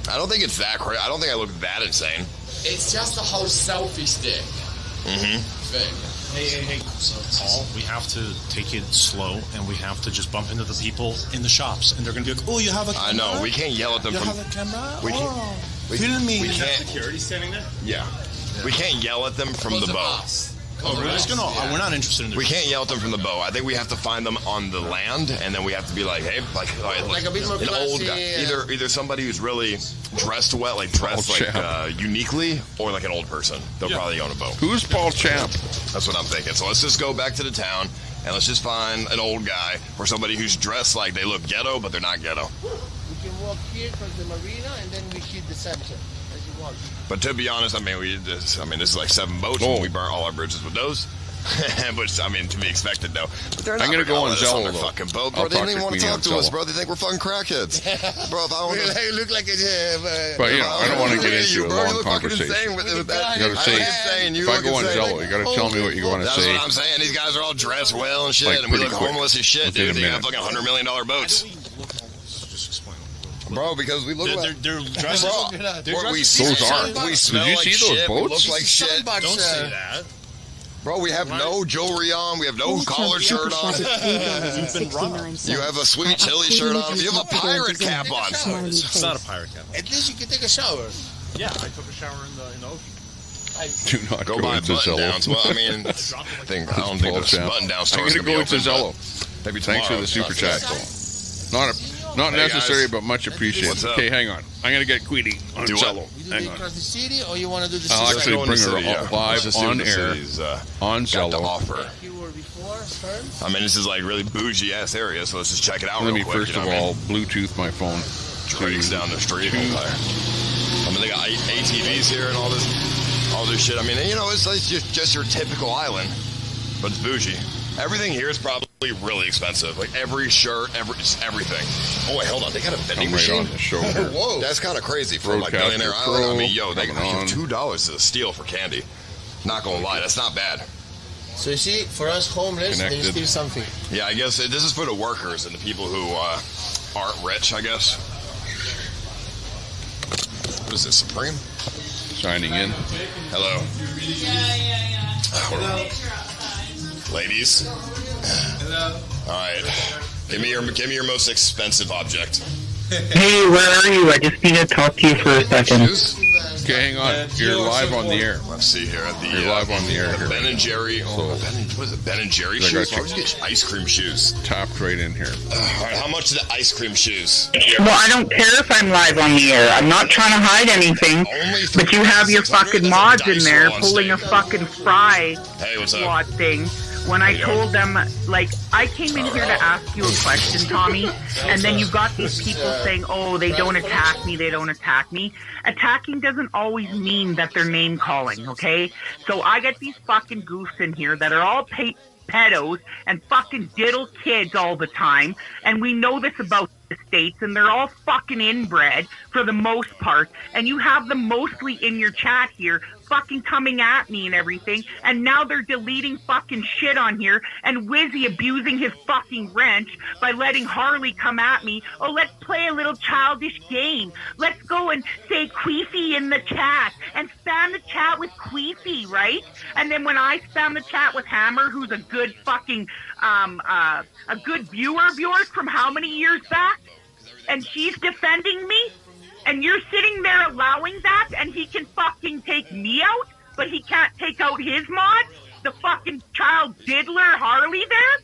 Speaker 20: I don't think it's that crazy. I don't think I look that insane.
Speaker 22: It's just the whole selfie stick thing.
Speaker 13: Hey, Paul, we have to take it slow, and we have to just bump into the people in the shops, and they're going to be like, oh, you have a camera?
Speaker 20: I know, we can't yell at them
Speaker 13: You
Speaker 20: from...
Speaker 13: have a camera?
Speaker 20: We can't,
Speaker 13: Film me.
Speaker 20: We
Speaker 13: Is that
Speaker 20: can't...
Speaker 13: security standing there?
Speaker 20: Yeah. We can't yell at them from the boat.
Speaker 13: Oh, really? We're not interested in the
Speaker 20: We can't yell at them from the boat. I think we have to find them on the land, and then we have to be like, hey, like
Speaker 22: a bit more
Speaker 20: an old guy.
Speaker 22: classy,
Speaker 20: Either somebody who's really dressed well, like dressed uniquely, or like an old person. They'll probably own a boat.
Speaker 1: Who's Paul Champ?
Speaker 20: That's what I'm thinking. So let's just go back to the town, and let's just find an old guy or somebody who's dressed like they look ghetto, but they're not ghetto.
Speaker 23: We can walk here from the marina, and then we hit the center as you want.
Speaker 20: But to be honest, this is like 7 boats, and we burnt all our bridges with those. Which, I mean, to be expected, though. But they're not
Speaker 1: I'm going to go on
Speaker 20: let us
Speaker 1: Zello,
Speaker 20: their
Speaker 1: though.
Speaker 20: fucking boat,
Speaker 1: I'll
Speaker 20: bro. They don't even want to
Speaker 1: Queenie
Speaker 20: talk to
Speaker 1: on
Speaker 20: us,
Speaker 1: Zello.
Speaker 20: bro. They think we're fucking crackheads. Bro, if I want
Speaker 23: You look like a...
Speaker 1: But, I don't want to get into a
Speaker 20: bro,
Speaker 1: long
Speaker 20: you look fucking
Speaker 1: conversation.
Speaker 20: insane with that.
Speaker 1: You got to say, if I go on Zello, you got to tell me what you want to
Speaker 20: That's
Speaker 1: say.
Speaker 20: what I'm saying. These guys are all dressed well and shit,
Speaker 1: Like,
Speaker 20: and we
Speaker 1: pretty
Speaker 20: look
Speaker 1: quick.
Speaker 20: homeless as shit,
Speaker 1: Within
Speaker 20: dude.
Speaker 1: a
Speaker 20: They have
Speaker 1: minute.
Speaker 20: fucking $100 million boats. Bro, because we look like...
Speaker 13: They're dressed...
Speaker 20: We smell
Speaker 1: Did you
Speaker 20: like
Speaker 1: see those
Speaker 20: shit.
Speaker 1: boats?
Speaker 20: We look like shit.
Speaker 13: Don't say that.
Speaker 20: Bro, we have no jewelry on. We have no collar shirt on. You have a sweet chili shirt on. You have a pirate cap on.
Speaker 13: It's not a pirate cap.
Speaker 23: At least you can take a shower.
Speaker 13: Yeah, I took a shower in the ocean.
Speaker 1: Do not
Speaker 20: Go
Speaker 1: go
Speaker 20: buy
Speaker 1: into
Speaker 20: button downs.
Speaker 1: Zello.
Speaker 20: Well, I mean, I don't think there's button down
Speaker 1: I'm
Speaker 20: stores
Speaker 1: going to
Speaker 20: gonna
Speaker 1: go
Speaker 20: be
Speaker 1: into
Speaker 20: open.
Speaker 1: Zello.
Speaker 20: Maybe
Speaker 1: Thanks for
Speaker 20: tomorrow.
Speaker 1: the super chat, though. Not
Speaker 20: Hey,
Speaker 1: necessary,
Speaker 20: guys.
Speaker 1: but much appreciated.
Speaker 20: What's up?
Speaker 1: Okay, hang on. I'm going to get Queenie on
Speaker 20: Do
Speaker 1: Zello.
Speaker 23: You do
Speaker 1: Hang
Speaker 23: it
Speaker 1: on.
Speaker 23: across the city, or you want to do the
Speaker 1: I'll
Speaker 23: city?
Speaker 1: actually
Speaker 20: Go in
Speaker 1: bring
Speaker 20: the
Speaker 1: her
Speaker 20: city, yeah.
Speaker 1: live
Speaker 20: Let's just see
Speaker 1: on
Speaker 20: what the
Speaker 1: air
Speaker 20: city's,
Speaker 1: on
Speaker 20: got to
Speaker 1: Zello.
Speaker 20: offer.
Speaker 23: Like you were before, first?
Speaker 20: I mean, this is like really bougie ass area, so let's just check it out
Speaker 1: Let
Speaker 20: real
Speaker 1: me
Speaker 20: quick.
Speaker 1: first of all Bluetooth my phone.
Speaker 20: Drake's down the street. I mean, they got ATVs here and all this shit. I mean, it's like just your typical island, but it's bougie. Everything here is probably really expensive. Like every shirt, everything. Oh wait, hold on. They got a vending
Speaker 1: I'm right
Speaker 20: machine.
Speaker 1: on the show here.
Speaker 20: Whoa, that's kind of crazy for like
Speaker 1: Roadcaster
Speaker 20: Billionaire Island. I
Speaker 1: Pro,
Speaker 20: mean, they
Speaker 1: coming
Speaker 20: got
Speaker 1: on.
Speaker 20: $2 is a steal for candy. Not gonna lie, that's not bad.
Speaker 23: So you see, for us homeless,
Speaker 1: Connected.
Speaker 23: there's still something.
Speaker 20: Yeah, I guess this is for the workers and the people who aren't rich, I guess. What is this, Supreme?
Speaker 1: Signing in.
Speaker 20: Hello. Ladies.
Speaker 22: Hello.
Speaker 20: All right. Give me your most expensive object.
Speaker 7: Hey, where are you? I just need to talk to you for a second.
Speaker 1: Okay, hang on. You're live on the air.
Speaker 20: Let's see here.
Speaker 1: You're live on the air here.
Speaker 20: Ben and Jerry. What is it? Ben and Jerry
Speaker 1: I
Speaker 20: shoes?
Speaker 1: got
Speaker 20: Why would you get ice cream shoes?
Speaker 1: Tapped right in here.
Speaker 20: All right. How much are the ice cream shoes?
Speaker 7: Well, I don't care if I'm live on the air. I'm not trying to hide anything. But you have your fucking mods in there pulling a fucking fry
Speaker 20: Hey, what's up?
Speaker 7: squad thing. When I told them, like, I came in here to ask you a question, Tommy, and then you got these people saying, oh, they don't attack me, they don't attack me. Attacking doesn't always mean that they're name-calling, okay? So I got these fucking goofs in here that are all pedos and fucking diddle kids all the time, and we know this about the States, and they're all fucking inbred for the most part, and you have them mostly in your chat here fucking coming at me and everything, and now they're deleting fucking shit on here, and Wizzy abusing his fucking wrench by letting Harley come at me. Oh, let's play a little childish game. Let's go and say Queefy in the chat, and spam the chat with Queefy, right? And then when I spam the chat with Hammer, who's a good fucking, a good viewer of yours from how many years back, and she's defending me, and you're sitting there allowing that, and he can fucking take me out? but he can't take out his mod, the fucking child diddler Harley there?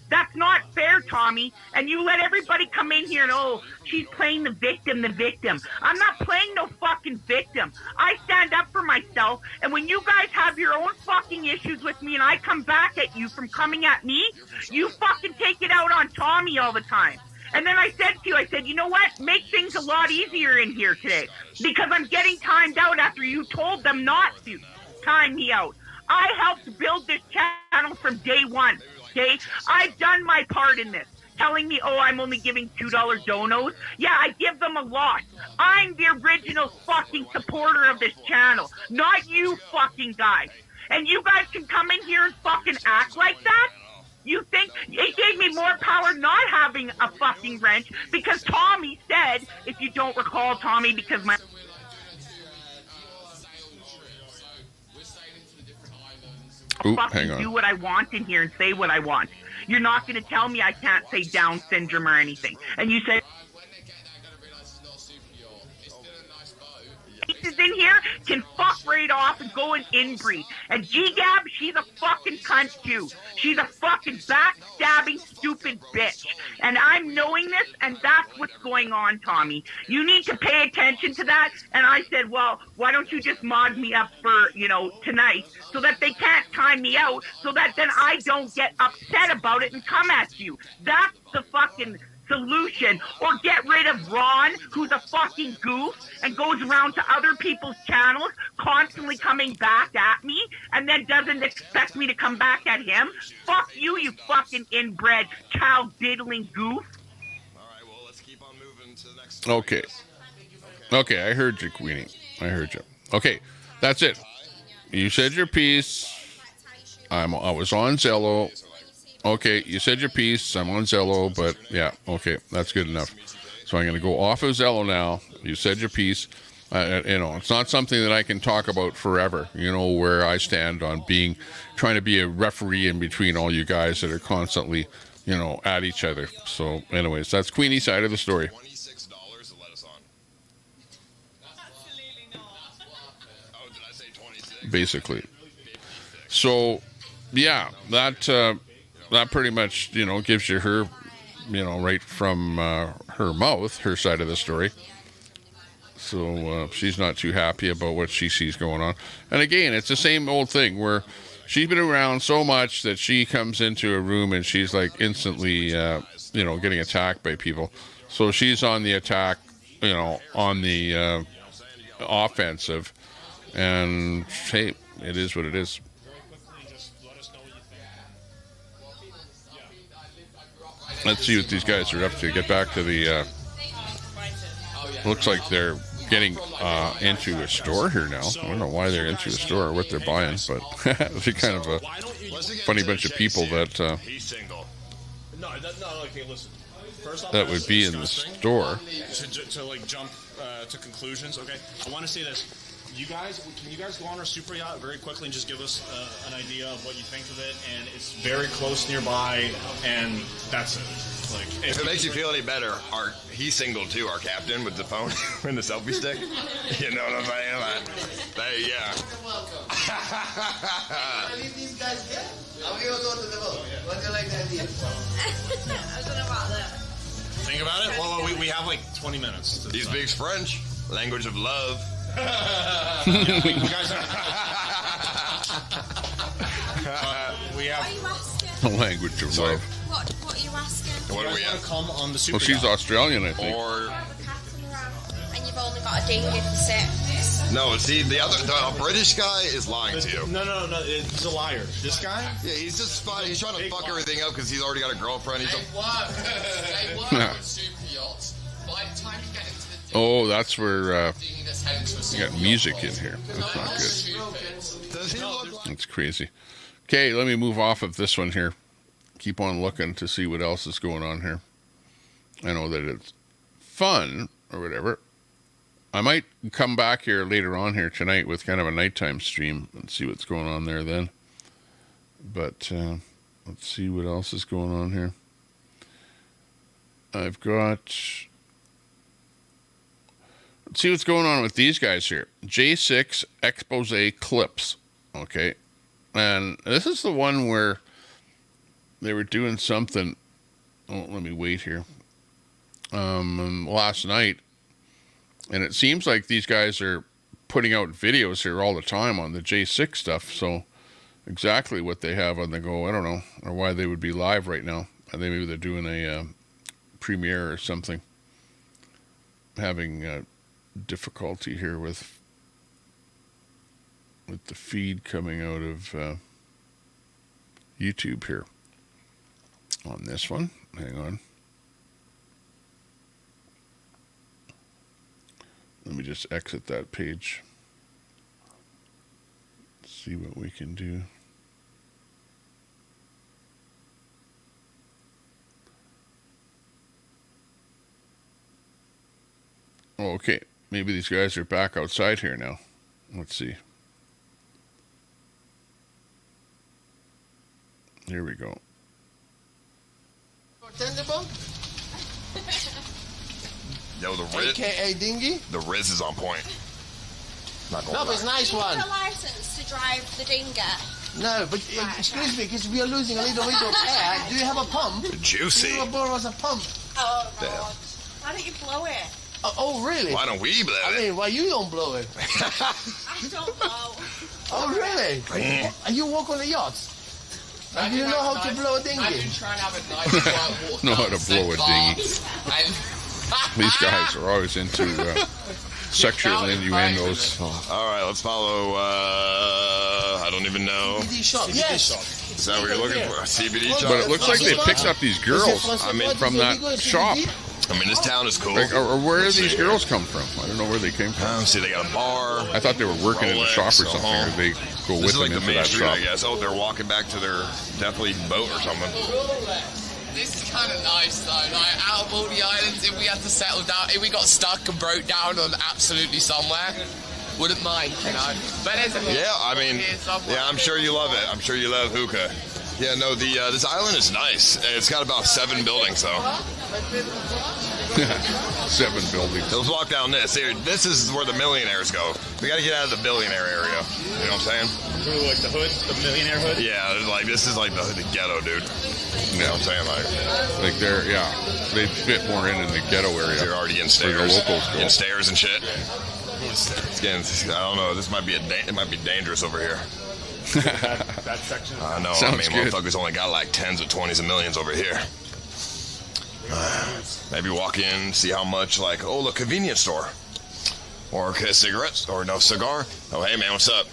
Speaker 7: That's not fair, Tommy. And you let everybody come in here and, oh, she's playing the victim. I'm not playing no fucking victim. I stand up for myself, and when you guys have your own fucking issues with me and I come back at you from coming at me, you fucking take it out on Tommy all the time. And then I said to you, you know what? Make things a lot easier in here today because I'm getting timed out after you told them not to time me out. I helped build this channel from day one, okay? I've done my part in this. Telling me, oh, I'm only giving $2 donos. Yeah, I give them a lot. I'm the original fucking supporter of this channel, not you fucking guys. And you guys can come in here and fucking act like that? You think it gave me more power not having a fucking wrench because Tommy said, if you don't recall, Tommy, because my...
Speaker 1: Hang on.
Speaker 7: Do what I want in here and say what I want. You're not going to tell me I can't say Down syndrome or anything. And you said... in here can fuck right off and go and inbreed. And G-Gab, she's a fucking cunt too. She's a fucking backstabbing stupid bitch. And I'm knowing this, and that's what's going on, Tommy. You need to pay attention to that. And I said, well, why don't you just mod me up for, tonight so that they can't time me out so that then I don't get upset about it and come at you. That's the fucking solution. Or get rid of Ron, who's a fucking goof and goes around to other people's channels constantly coming back at me and then doesn't expect me to come back at him. Fuck you, you fucking inbred child diddling goof.
Speaker 20: Alright, well, let's keep on moving to the next
Speaker 1: Okay, I heard you, Queenie. I heard you. Okay, that's it. You said your piece. I was on Zello. Okay, you said your piece. I'm on Zello, but yeah, okay, that's good enough. So I'm going to go off of Zello now. You said your piece. It's not something that I can talk about forever. Where I stand on trying to be a referee in between all you guys that are constantly, at each other. So, anyways, that's Queenie's side of the story.
Speaker 20: $26 to let us on. Oh, did I say 26?
Speaker 1: Basically. So, yeah, that pretty much, gives you her, right from her mouth, her side of the story. So she's not too happy about what she sees going on. And again, it's the same old thing where she's been around so much that she comes into a room and she's like instantly, getting attacked by people. So she's on the attack, on the offensive. And hey, it is what it is. Let's see what these guys are up to. Get back to the... looks like they're getting into a store here now. I don't know why they're into a store or what they're buying, but they're kind of a funny bunch of people that that would be in the store.
Speaker 3: To jump to conclusions, okay? I want to say this. Can you guys go on our super yacht very quickly and just give us an idea of what you think of it? And it's very close nearby, and that's it.
Speaker 20: If it makes you feel any better, he's single too, our captain with the phone and the selfie stick. You know what I'm saying? Yeah.
Speaker 23: These guys get? I'm gonna go to the boat. What do you like the idea?
Speaker 15: I don't know about that.
Speaker 3: Think about it. Well, we have like 20 minutes.
Speaker 20: He speaks French, language of love.
Speaker 3: You guys we have
Speaker 1: the language of love.
Speaker 15: What are you asking?
Speaker 20: What do we have?
Speaker 3: Come on the super
Speaker 1: Well, she's Australian, I think.
Speaker 20: Or
Speaker 15: And you've only got a dinghy for 6.
Speaker 20: no, see, the British guy is lying to you.
Speaker 3: No, he's a liar. This guy?
Speaker 20: Yeah, he's just fine. He's trying to fuck everything up because he's already got a girlfriend. He's
Speaker 22: They work with super yachts. By the time you get into the
Speaker 1: Oh, that's where you got music in here. That's not good. That's crazy. Okay, let me move off of this one here. Keep on looking to see what else is going on here. I know that it's fun or whatever. I might come back here later on here tonight with kind of a nighttime stream and see what's going on there then. But let's see what else is going on here. I've got... Let's see what's going on with these guys here. J6 expose clips. Okay. And this is the one where they were doing something. Oh, let me wait here. Last night. And it seems like these guys are putting out videos here all the time on the J6 stuff. So exactly what they have on the go, I don't know, or why they would be live right now. I think maybe they're doing a premiere or something. Having difficulty here with the feed coming out of YouTube here on this one. Hang on. Let me just exit that page. See what we can do. Oh, okay. Maybe these guys are back outside here now. Let's see. Here we go.
Speaker 20: Yo, the Riz.
Speaker 23: AKA dinghy?
Speaker 20: The Riz is on point. Not gonna
Speaker 23: No,
Speaker 20: lie.
Speaker 23: but it's a nice one.
Speaker 6: You need a license to drive the dinghy.
Speaker 23: No, but excuse me, because we are losing a little bit of air. Do you have a pump?
Speaker 20: Juicy.
Speaker 23: You borrow us a pump.
Speaker 6: Oh, God. Why don't you blow it?
Speaker 23: Oh, really?
Speaker 20: Why don't we blow it?
Speaker 23: I mean, why you don't blow it?
Speaker 6: I don't blow.
Speaker 23: Oh, really? You walk on a yacht? Do you know how to blow a dinghy?
Speaker 22: I've been trying to have a nice quiet walk.
Speaker 1: Know how to blow a dinghy. These guys are always into sexual innuendos.
Speaker 20: All right, let's follow. I don't even know.
Speaker 23: CBD shop. Yes.
Speaker 20: Is that what you're looking for? A CBD shop?
Speaker 1: But it looks like they picked up these girls. I mean, from that shop.
Speaker 20: I mean, this town is cool.
Speaker 1: Like, or where did these girls come from? I don't know where they came from.
Speaker 20: See, they got a bar.
Speaker 1: I thought they were working in the shop or something. Or they go with
Speaker 20: This is
Speaker 1: them
Speaker 20: like the
Speaker 1: into
Speaker 20: main
Speaker 1: that
Speaker 20: street,
Speaker 1: shop.
Speaker 20: I guess. Oh, they're walking back to their definitely boat or something.
Speaker 22: This is kind of nice though. Like out of all the islands, if we had to settle down, if we got stuck and broke down on absolutely somewhere, wouldn't mind, you know. But there's a
Speaker 20: Yeah, I mean, yeah, I'm sure you love it. I'm sure you love hookah. Yeah, no, the this island is nice. It's got about 7 buildings though.
Speaker 1: 7 buildings.
Speaker 20: Let's walk down this. Here, this is where the millionaires go. We got to get out of the billionaire area. You know what I'm saying?
Speaker 3: Like the hood, the millionaire hood.
Speaker 20: Yeah, like this is like the ghetto, dude. You know what I'm saying? Like
Speaker 1: they're they fit more in the ghetto area.
Speaker 20: They're already in
Speaker 1: Where
Speaker 20: stairs,
Speaker 1: the locals go.
Speaker 20: in stairs and shit. It's getting, I don't know. This might be it might be dangerous over here.
Speaker 3: That section.
Speaker 20: I know.
Speaker 1: Sounds
Speaker 20: I mean,
Speaker 1: good.
Speaker 20: motherfuckers only got like 10s or 20s of millions over here. Maybe walk in, see how much, like, oh, look, convenience store. Or cigarettes, or no, cigar. Oh, hey, man, what's up?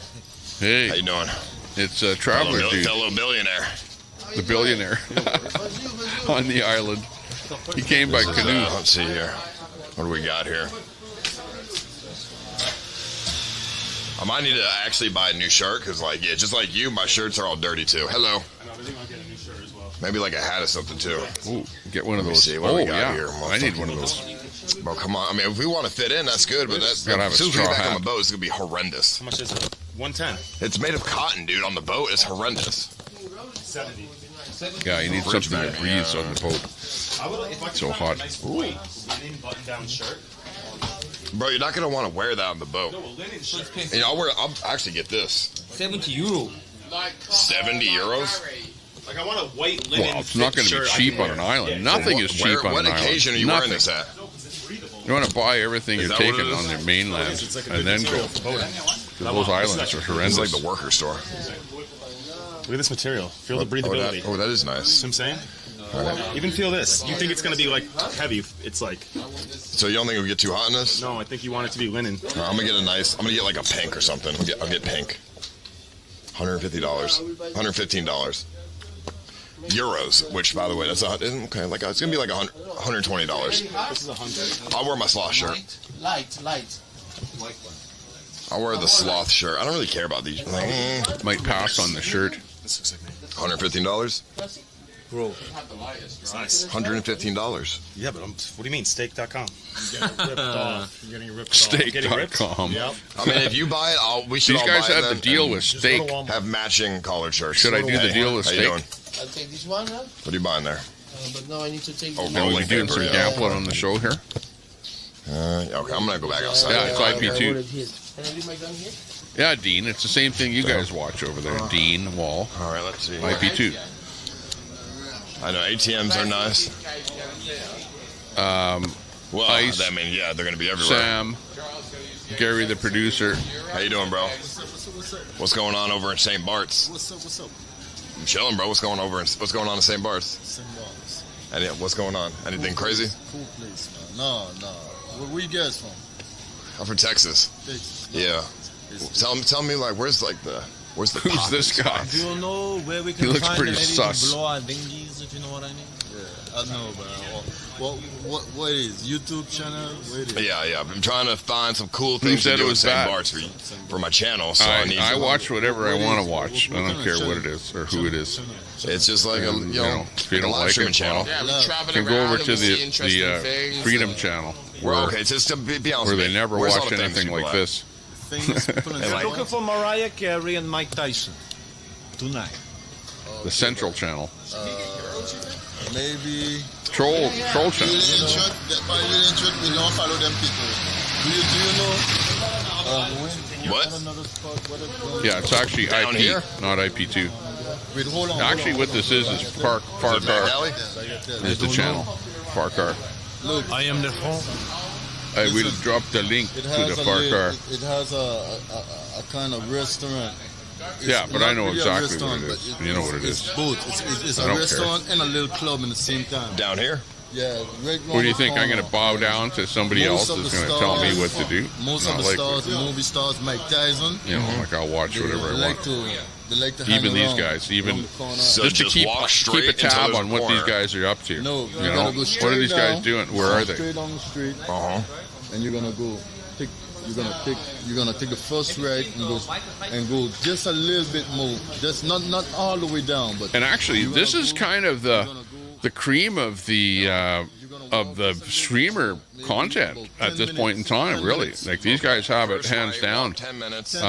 Speaker 1: Hey.
Speaker 20: How you doing?
Speaker 1: It's a traveler dude.
Speaker 20: Fellow billionaire.
Speaker 1: The billionaire on the island. He came by canoe.
Speaker 20: Let's see here. What do we got here? I might need to actually buy a new shirt because, like, yeah, just like you, my shirts are all dirty too. Hello.
Speaker 3: I know, I think I'll get a new shirt as well.
Speaker 20: Maybe like a hat or something too.
Speaker 1: Ooh, get one of
Speaker 20: Let me
Speaker 1: those.
Speaker 20: see what we got here.
Speaker 1: I need one of those.
Speaker 20: Bro, come on. I mean, if we want to fit in, that's good, but that's
Speaker 1: Gotta have a
Speaker 20: as soon as we
Speaker 1: straw
Speaker 20: get back on
Speaker 1: hat.
Speaker 20: the boat, it's gonna be horrendous.
Speaker 3: How much is it? 110.
Speaker 20: It's made of cotton, dude. On the boat, it's horrendous.
Speaker 3: 70.
Speaker 1: Yeah, you need
Speaker 20: Fridge
Speaker 1: something that
Speaker 20: bag,
Speaker 1: breathes
Speaker 20: yeah.
Speaker 1: on the boat.
Speaker 3: I would, if I could
Speaker 1: So
Speaker 3: find
Speaker 1: hot.
Speaker 3: a nice white linen button-down shirt.
Speaker 20: Bro, you're not gonna want to wear that on the boat.
Speaker 3: No, a linen shirt.
Speaker 20: You know, I'll actually get this.
Speaker 5: 70 euro.
Speaker 22: Like
Speaker 20: 70 euros?
Speaker 3: Like I want a white linen.
Speaker 1: Well, it's not going to be
Speaker 3: shirt I
Speaker 1: cheap
Speaker 3: can
Speaker 1: on
Speaker 3: wear.
Speaker 1: an island.
Speaker 3: Yeah.
Speaker 1: Nothing is cheap on
Speaker 20: What
Speaker 1: an island.
Speaker 20: occasion are you
Speaker 1: Nothing.
Speaker 20: wearing this at?
Speaker 1: You want to buy everything
Speaker 20: Is
Speaker 1: you're
Speaker 20: that what
Speaker 1: taking
Speaker 20: it is?
Speaker 1: on the mainland
Speaker 3: It's like a
Speaker 1: and
Speaker 3: good
Speaker 1: then go.
Speaker 3: material for boating.
Speaker 1: 'Cause those islands are
Speaker 20: This is
Speaker 1: horrendous.
Speaker 20: like the worker store.
Speaker 3: Look at this material. Feel the
Speaker 20: Oh,
Speaker 3: breathability.
Speaker 20: that is nice.
Speaker 3: See what I'm saying? Even feel this. You think it's going to be like heavy. It's like,
Speaker 20: So you don't think it'll get too hot in this?
Speaker 3: no, I think you want it to be linen.
Speaker 20: No, I'm gonna get I'm gonna get like a pink or something. I'll get pink. $150. $115. Euros, which by the way, that's okay. Like it's gonna be like $120.
Speaker 3: This is 100.
Speaker 20: I'll wear my sloth shirt.
Speaker 23: Light.
Speaker 20: I'll wear the sloth shirt. I don't really care about these.
Speaker 1: Might pass on the shirt.
Speaker 20: $115.
Speaker 3: Bro, it's nice.
Speaker 20: $115.
Speaker 3: Yeah, but what do you mean, steak.com? You're getting ripped off. Getting ripped?
Speaker 1: Steak.com.
Speaker 3: Yep.
Speaker 20: I mean, if you buy it, we should
Speaker 1: These
Speaker 20: all
Speaker 1: guys
Speaker 20: buy
Speaker 1: have
Speaker 20: them
Speaker 1: the deal
Speaker 20: and
Speaker 1: with steak.
Speaker 20: have matching collared shirts.
Speaker 1: Should I do the deal with
Speaker 20: How you
Speaker 1: steak?
Speaker 20: doing?
Speaker 23: I'll take this one, huh?
Speaker 20: What are you buying there?
Speaker 23: But now I need to take
Speaker 20: Oh,
Speaker 23: this
Speaker 1: Are we
Speaker 20: rolling
Speaker 1: doing
Speaker 20: paper,
Speaker 1: some
Speaker 20: yeah.
Speaker 1: gambling on the show here?
Speaker 20: Okay, I'm gonna go back outside.
Speaker 1: Yeah, it's IP2.
Speaker 23: Can I leave my gun here?
Speaker 1: Yeah, Dean. It's the same thing you guys watch over there. Dean, Wall.
Speaker 20: All right, let's see.
Speaker 1: IP2.
Speaker 20: I know ATMs are nice. Well,
Speaker 1: Ice,
Speaker 20: I mean, yeah, they're gonna be everywhere.
Speaker 1: Sam, Gary, the producer.
Speaker 20: How you doing, bro? What's going on over in St. Bart's?
Speaker 8: What's up?
Speaker 20: I'm chilling, bro. What's going on in St. Bart's?
Speaker 8: St. Bart's.
Speaker 20: And what's going on? Anything crazy?
Speaker 8: Cool place, man. No. Where you guys from?
Speaker 20: I'm from Texas.
Speaker 8: Texas.
Speaker 20: Yeah. Tell me, like, where's the
Speaker 1: Who's
Speaker 20: pockets?
Speaker 1: this guy?
Speaker 8: Do you know where we
Speaker 1: He
Speaker 8: can
Speaker 1: looks
Speaker 8: find
Speaker 1: pretty
Speaker 8: a lady
Speaker 1: sus.
Speaker 8: to blow our dinghies, if you know what I mean? Yeah, I know, but what it is? YouTube channel? Where it is?
Speaker 20: Yeah. I've been trying to find some cool
Speaker 1: Who
Speaker 20: things to
Speaker 1: said
Speaker 20: do
Speaker 1: it
Speaker 20: in
Speaker 1: was
Speaker 20: St.
Speaker 1: bad?
Speaker 20: Bart's for my channel. So
Speaker 1: I watch whatever I want to watch. I don't care what it is or who it is.
Speaker 20: It's just like
Speaker 1: And,
Speaker 20: if
Speaker 1: you don't
Speaker 20: live
Speaker 1: like
Speaker 20: streaming
Speaker 1: it,
Speaker 20: channel.
Speaker 22: Yeah, we
Speaker 1: you
Speaker 22: travel
Speaker 1: can go
Speaker 22: around
Speaker 1: over
Speaker 22: and
Speaker 1: to
Speaker 22: we see
Speaker 1: the
Speaker 22: interesting things.
Speaker 1: Freedom Channel. Where,
Speaker 20: Okay, just to be honest
Speaker 1: where
Speaker 20: with
Speaker 1: they
Speaker 20: me,
Speaker 1: never
Speaker 20: where's all
Speaker 1: watch
Speaker 20: the things
Speaker 1: anything
Speaker 20: people
Speaker 1: like
Speaker 20: at?
Speaker 1: this.
Speaker 8: We're looking for Mariah Carey and Mike Tyson tonight.
Speaker 1: The Central Channel.
Speaker 8: Maybe
Speaker 1: Troll Channel.
Speaker 8: By William Church, we don't follow them people. Do you know?
Speaker 20: What?
Speaker 1: Yeah, it's actually
Speaker 20: Down
Speaker 1: IP,
Speaker 20: here?
Speaker 1: not IP2.
Speaker 8: Wait, hold on.
Speaker 1: Actually, what this is Far
Speaker 20: Is
Speaker 1: Car
Speaker 20: it Back Alley?
Speaker 1: is the channel. Far Car.
Speaker 8: Look, I am the phone.
Speaker 1: I will drop the link to the Far Car.
Speaker 8: It has a kind of restaurant. It's
Speaker 1: Yeah, but
Speaker 8: not
Speaker 1: I know
Speaker 8: really a
Speaker 1: exactly what
Speaker 8: restaurant,
Speaker 1: it
Speaker 8: but
Speaker 1: is. You know what it
Speaker 8: it's
Speaker 1: is.
Speaker 8: both. It's
Speaker 1: I
Speaker 8: a
Speaker 1: don't
Speaker 8: restaurant and a little club in the same time.
Speaker 20: Down here?
Speaker 8: Yeah. Right
Speaker 1: What do you think? I'm going to bow down to somebody else
Speaker 8: Most of
Speaker 1: that's
Speaker 8: the
Speaker 1: going to tell me
Speaker 8: stars-
Speaker 1: what to do?
Speaker 8: Most
Speaker 1: Not
Speaker 8: of the
Speaker 1: likely.
Speaker 8: stars, the movie stars, Mike Tyson.
Speaker 1: You know, like I'll watch whatever I want.
Speaker 8: They like to hang
Speaker 1: Even these
Speaker 8: around
Speaker 1: guys, even
Speaker 8: around the corner.
Speaker 20: So
Speaker 1: just to
Speaker 20: just
Speaker 1: keep
Speaker 20: walk straight
Speaker 1: a
Speaker 20: until
Speaker 1: tab
Speaker 20: there's
Speaker 1: on
Speaker 20: a
Speaker 1: what these
Speaker 20: corner.
Speaker 1: guys are up to.
Speaker 8: No,
Speaker 1: you know,
Speaker 8: gotta go
Speaker 1: what are
Speaker 8: straight
Speaker 1: these guys
Speaker 8: down,
Speaker 1: doing? Where are they?
Speaker 8: Straight down the street,
Speaker 20: Uh-huh.
Speaker 8: and you're gonna go. You're gonna take the first right and go just a little bit more. Just not all the way down, but.
Speaker 1: And actually, this is kind of the cream of the streamer content at this point in time. Really, like these guys have it hands down.
Speaker 20: 10 minutes.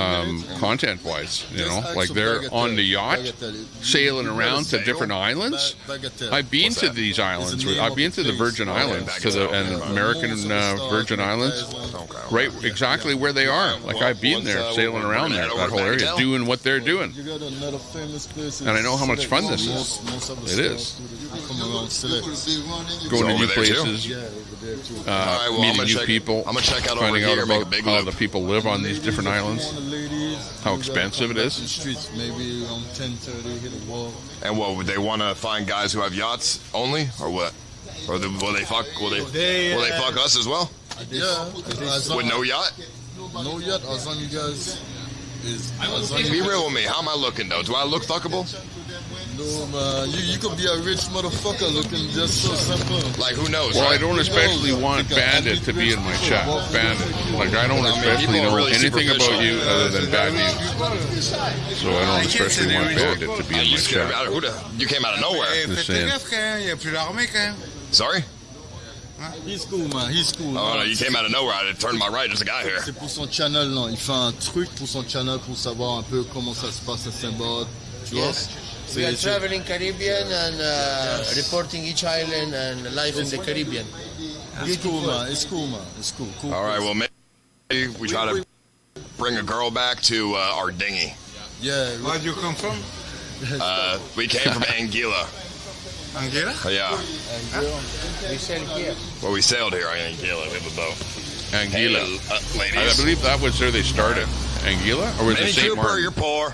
Speaker 1: Content wise, you know, like they're on the yacht sailing around to different islands. I've been to these islands. I've been to the Virgin Islands, to the American Virgin Islands, right exactly where they are. Like I've been there, sailing around there, that whole area, doing what they're doing. And I know how much fun this is. It is. Going to new places, meeting new people,
Speaker 20: I'm gonna check out
Speaker 1: finding
Speaker 20: over
Speaker 1: out
Speaker 20: here, make a
Speaker 1: about
Speaker 20: big
Speaker 1: how
Speaker 20: loop.
Speaker 1: the people live on these different islands, how expensive it is.
Speaker 8: Streets, maybe around 10:30, hit a wall.
Speaker 20: And what would they want to find guys who have yachts only, or what? Or will they fuck? Will they fuck us as well?
Speaker 8: Yeah.
Speaker 20: With no yacht?
Speaker 8: No yacht, as long as you guys
Speaker 20: Be real with me. How am I looking though? Do I look fuckable?
Speaker 8: No, man. You could be a rich motherfucker looking just so simple.
Speaker 20: Like who knows?
Speaker 1: Well,
Speaker 20: right?
Speaker 1: I don't especially want Bandit to be in my chat. Bandit. Like, I don't especially know anything about you other than bad news. So I don't especially want Bandit to be in my chat.
Speaker 20: You came out of nowhere.
Speaker 1: Just saying.
Speaker 20: Sorry?
Speaker 8: He's cool, man. He's cool.
Speaker 20: Oh no, you came out of nowhere. I turned my right. There's a guy here.
Speaker 8: C'est pour son channel, non. Il fait un truc pour son channel pour savoir un peu comment ça se passe à Saint-Barth. Tu vois?
Speaker 23: We are traveling Caribbean and reporting each island and life in the Caribbean.
Speaker 8: It's cool, man. It's cool, man. It's cool.
Speaker 20: All right. Well, maybe we try to bring a girl back to our dinghy.
Speaker 8: Yeah.
Speaker 9: Where'd you come from?
Speaker 20: We came from Anguilla.
Speaker 9: Anguilla?
Speaker 20: Yeah.
Speaker 23: We sailed here.
Speaker 20: Well, we sailed here on Anguilla. We have a boat.
Speaker 1: Anguilla.
Speaker 20: Hey, ladies.
Speaker 1: I believe that was where they started. Anguilla? Or was it
Speaker 20: Mini
Speaker 1: St.
Speaker 20: Cooper,
Speaker 1: Martin?
Speaker 20: you're poor.